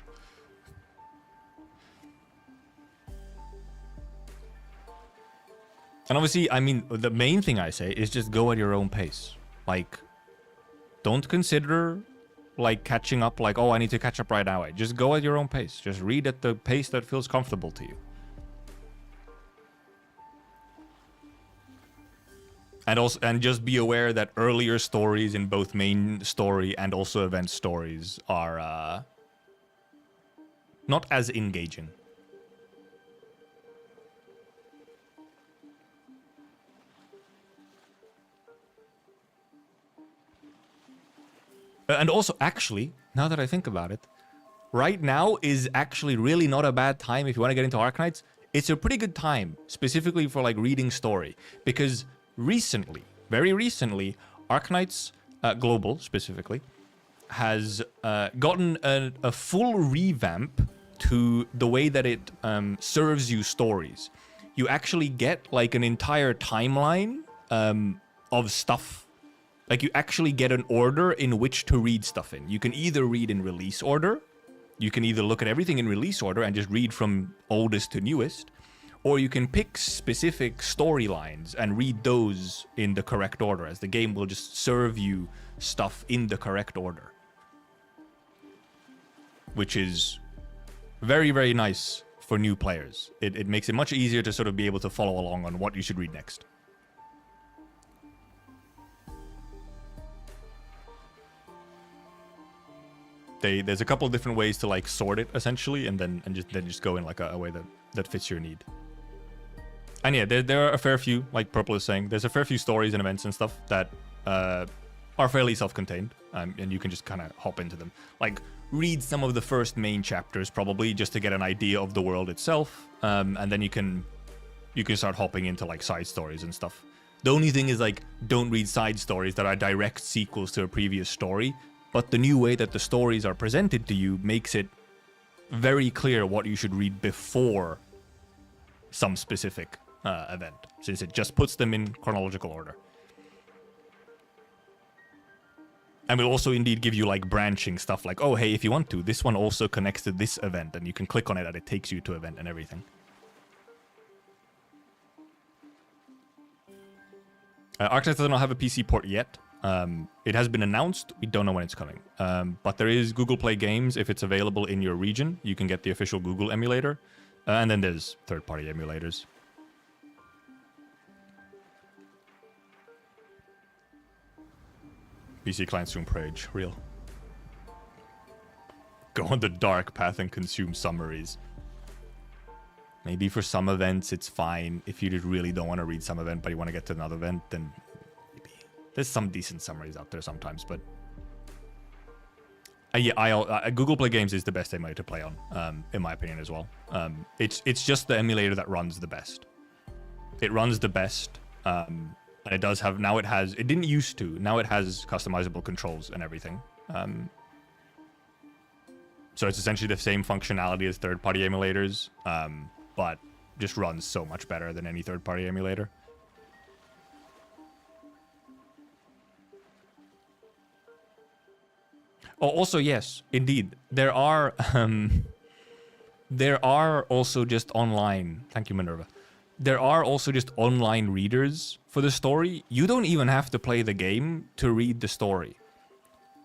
And obviously, I mean, the main thing I say is just go at your own pace. Like, don't consider, like catching up, like, oh, I need to catch up right now. Just go at your own pace. Just read at the pace that feels comfortable to you. And just be aware that earlier stories in both main story and also event stories are not as engaging. And also, actually, now that I think about it, right now is actually really not a bad time if you want to get into Arknights. It's a pretty good time, specifically for like reading story, because recently, very recently, Arknights Global specifically has gotten a full revamp to the way that it serves you stories. You actually get like an entire timeline of stuff. Like, you actually get an order in which to read stuff in. You can either read in release order, you can either look at everything in release order and just read from oldest to newest, or you can pick specific storylines and read those in the correct order, as the game will just serve you stuff in the correct order. Which is very, very nice for new players. It makes it much easier to sort of be able to follow along on what you should read next. There's a couple of different ways to like sort it essentially, and then just go in like a way that fits your need. And yeah, there are a fair few, like Purple is saying, there's a fair few stories and events and stuff that are fairly self-contained, and you can just kind of hop into them. Like, read some of the first main chapters probably just to get an idea of the world itself, and then you can start hopping into like side stories and stuff. The only thing is, like, don't read side stories that are direct sequels to a previous story. But the new way that the stories are presented to you makes it very clear what you should read before some specific event, since it just puts them in chronological order. And will also indeed give you like branching stuff, like, oh, hey, if you want to, this one also connects to this event, and you can click on it and it takes you to event and everything. Arknights does not have a PC port yet. It has been announced. We don't know when it's coming. But there is Google Play Games. If it's available in your region, you can get the official Google emulator. And then there's third-party emulators. PC clients soon purge. Real. Go on the dark path and consume summaries. Maybe for some events it's fine. If you just really don't want to read some event, but you want to get to another event, then there's some decent summaries out there sometimes, but yeah, Google Play Games is the best emulator to play on, in my opinion as well. It's just the emulator that runs the best. It runs the best, and it does have, now it has, it didn't used to, now it has customizable controls and everything. So it's essentially the same functionality as third-party emulators, but just runs so much better than any third-party emulator. Oh, also, yes, indeed. There are also just online. Thank you, Minerva. There are also just online readers for the story. You don't even have to play the game to read the story.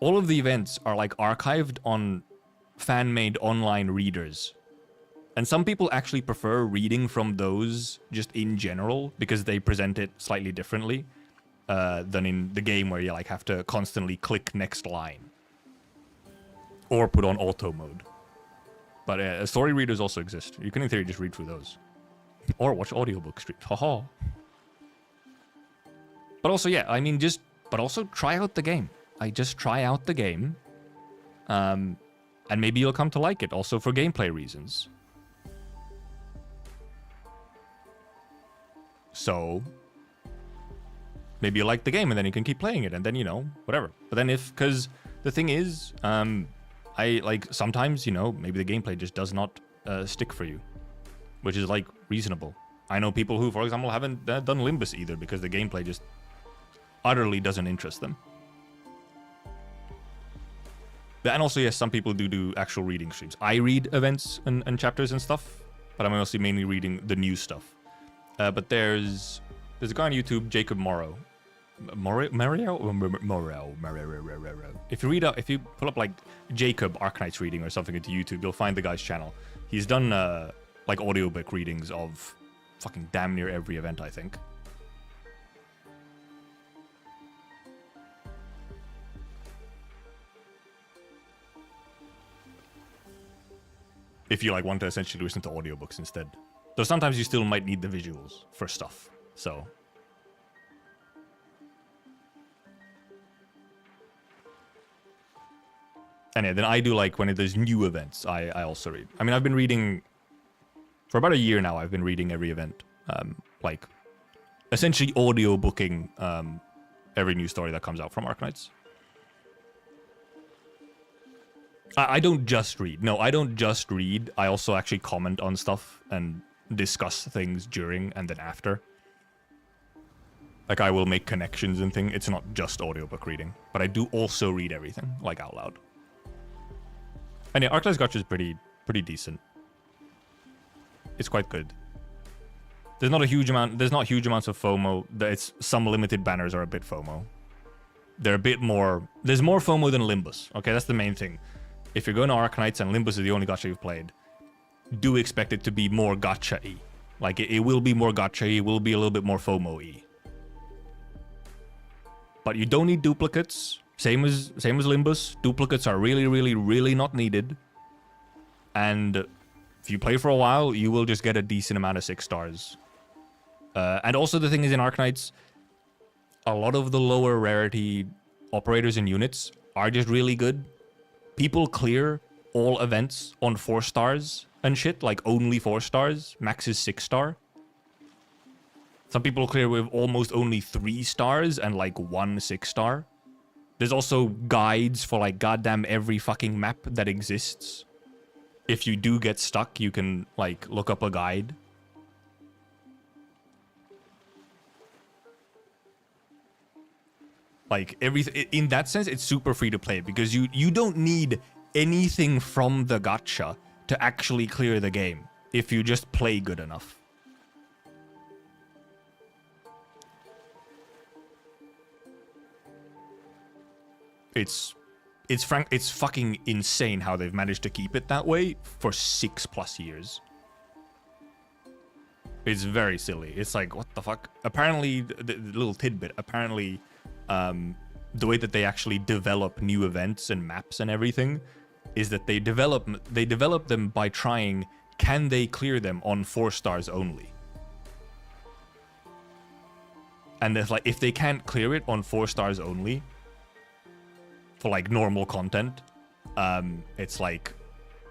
All of the events are like archived on fan-made online readers. And some people actually prefer reading from those just in general because they present it slightly differently than in the game where you like have to constantly click next line. Or put on auto mode. But story readers also exist. You can in theory just read through those. Or watch audiobook streams. Haha. But also, yeah, I mean, but also try out the game. Just try out the game. And maybe you'll come to like it, also for gameplay reasons. So, maybe you like the game and then you can keep playing it and then, you know, whatever. But then because the thing is, sometimes, you know, maybe the gameplay just does not stick for you, which is, like, reasonable. I know people who, for example, haven't done Limbus either because the gameplay just utterly doesn't interest them. And also, yes, some people do actual reading streams. I read events and chapters and stuff, but I'm mostly mainly reading the new stuff. But there's a guy on YouTube, Jacob Morrow, Mario. If you pull up like Jacob Arknights reading or something into YouTube, you'll find the guy's channel. He's done like audiobook readings of fucking damn near every event, I think. If you like want to essentially listen to audiobooks instead. Though sometimes you still might need the visuals for stuff. So and yeah, then I do like when there's new events, I also read. I mean, I've been reading for about a year now. I've been reading every event, like essentially audiobooking every new story that comes out from Arknights. I don't just read. No, I don't just read. I also actually comment on stuff and discuss things during and then after. Like, I will make connections and things. It's not just audiobook reading. But I do also read everything, like, out loud. And yeah, Arknights Gacha is pretty decent. It's quite good. There's not huge amounts of FOMO. It's some limited banners are a bit FOMO. They're a bit more... There's more FOMO than Limbus. Okay, that's the main thing. If you're going to Arknights and Limbus is the only gacha you've played, do expect it to be more gacha-y. Like, it will be more gacha-y, it will be a little bit more FOMO-y. But you don't need duplicates. Same as Limbus. Duplicates are really, really, really not needed. And if you play for a while, you will just get a decent amount of 6 stars. And also the thing is in Arknights, a lot of the lower rarity operators and units are just really good. People clear all events on 4 stars and shit, like only 4 stars. Max is 6 star. Some people clear with almost only 3 stars and like 1 6 star. There's also guides for like goddamn every fucking map that exists. If you do get stuck, you can like look up a guide. Like, in that sense, it's super free to play because you don't need anything from the gacha to actually clear the game if you just play good enough. It's fucking insane how they've managed to keep it that way for 6+ years. It's very silly. It's like, what the fuck? Apparently, the little tidbit, apparently... the way that they actually develop new events and maps and everything is that they develop them by trying, can they clear them on 4 stars only? And there's like, if they can't clear it on 4 stars only for like normal content, it's like,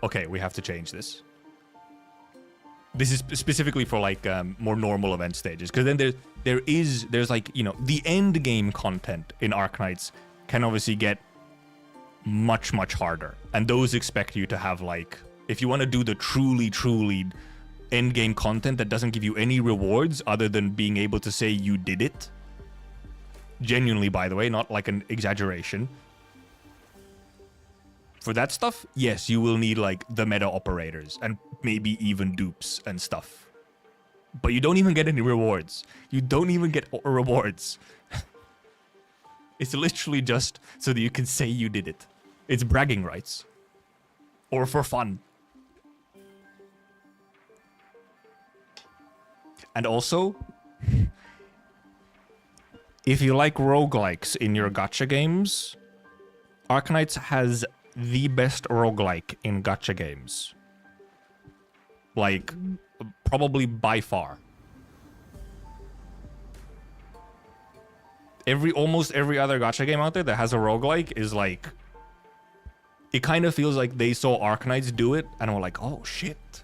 okay, we have to change this. This is specifically for like more normal event stages, because then there's like, you know, the end game content in Arknights can obviously get much harder, and those expect you to have like, if you want to do the truly end game content that doesn't give you any rewards other than being able to say you did it, genuinely, by the way, not like an exaggeration. For that stuff, yes, you will need like the meta operators and maybe even dupes and stuff. But you don't even get any rewards. You don't even get rewards. It's literally just so that you can say you did it. It's bragging rights. Or for fun. And also, if you like roguelikes in your gacha games, Arknights has the best roguelike in gacha games. Like, probably by far. Almost every other gacha game out there that has a roguelike is like... It kind of feels like they saw Arknights do it and were like, oh shit.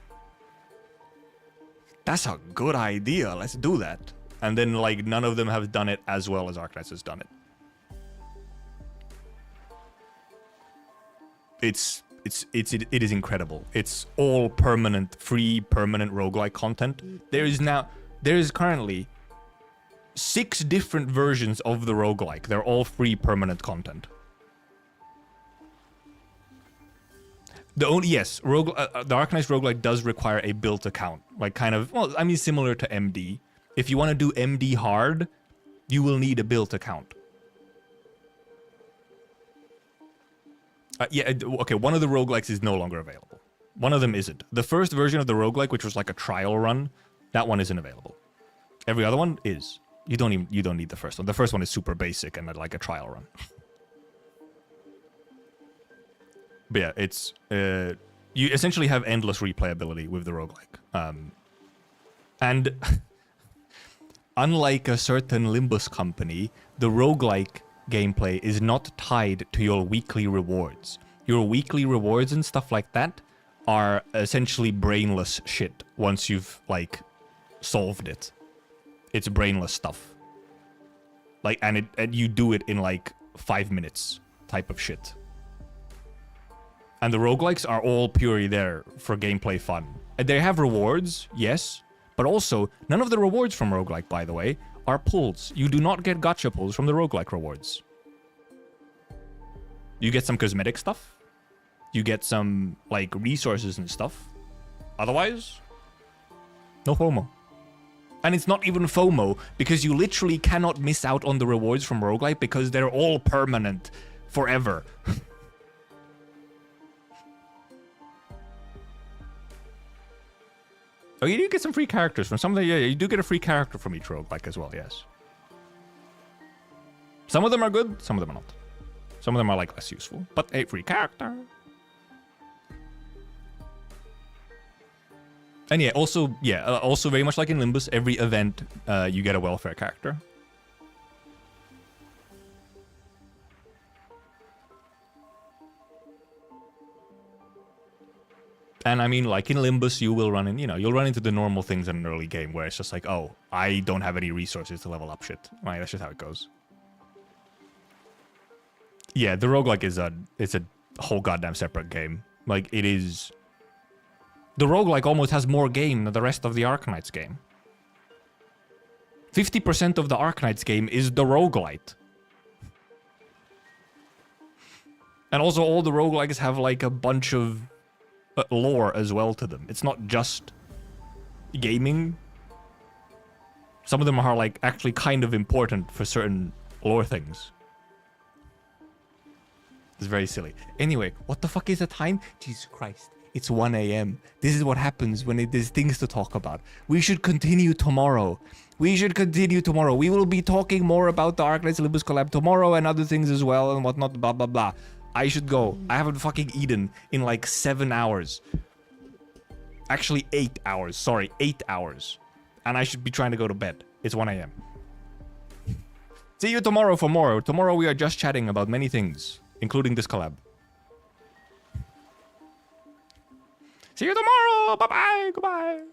That's a good idea, let's do that. And then like none of them have done it as well as Arknights has done it. It is incredible. It's all permanent, free, permanent roguelike content. There is currently 6 different versions of the roguelike. They're all free, permanent content. The Arknights roguelike does require a built account, like kind of, well, I mean, similar to MD. If you want to do MD hard, You will need a built account. Okay, one of the roguelikes is no longer available. One of them isn't. The first version of the roguelike, which was like a trial run, that one isn't available. Every other one is. You don't need the first one. The first one is super basic and like a trial run. But yeah, it's you essentially have endless replayability with the roguelike. And unlike a certain Limbus company, the roguelike gameplay is not tied to your weekly rewards. Your weekly rewards and stuff like that are essentially brainless shit once you've, like, solved it. It's brainless stuff. Like, and you do it in, like, 5 minutes type of shit. And the roguelikes are all purely there for gameplay fun. And they have rewards, yes, but also, none of the rewards from roguelike, by the way, are pulls. You do not get gacha pulls from the roguelike rewards. You get some cosmetic stuff. You get some, like, resources and stuff. Otherwise, no FOMO. And it's not even FOMO, because you literally cannot miss out on the rewards from roguelike because they're all permanent forever. Oh, you do get some free characters from some of the... Yeah, you do get a free character from each roguelike as well, yes. Some of them are good, some of them are not. Some of them are, like, less useful. But a free character. And yeah, also very much like in Limbus, every event you get a welfare character. And I mean, like in Limbus, you will run in, you'll run into the normal things in an early game where it's just like, oh, I don't have any resources to level up shit. Right, that's just how it goes. Yeah, the roguelike is it's a whole goddamn separate game. Like, it is... The roguelike almost has more game than the rest of the Arknights game. 50% of the Arknights game is the roguelite. And also all the roguelikes have like a bunch of lore as well to them. It's not just gaming. Some of them are like actually kind of important for certain lore things. It's very silly. Anyway, what the fuck is the time? Jesus Christ. It's 1 a.m. This is what happens when there's things to talk about. We should continue tomorrow. We will be talking more about the Arknights Limbus collab tomorrow and other things as well and whatnot, blah, blah, blah. I should go. I haven't fucking eaten in like 7 hours. Actually, 8 hours. Sorry, 8 hours. And I should be trying to go to bed. It's 1 a.m. See you tomorrow for more. Tomorrow we are just chatting about many things, including this collab. See you tomorrow. Bye-bye. Goodbye.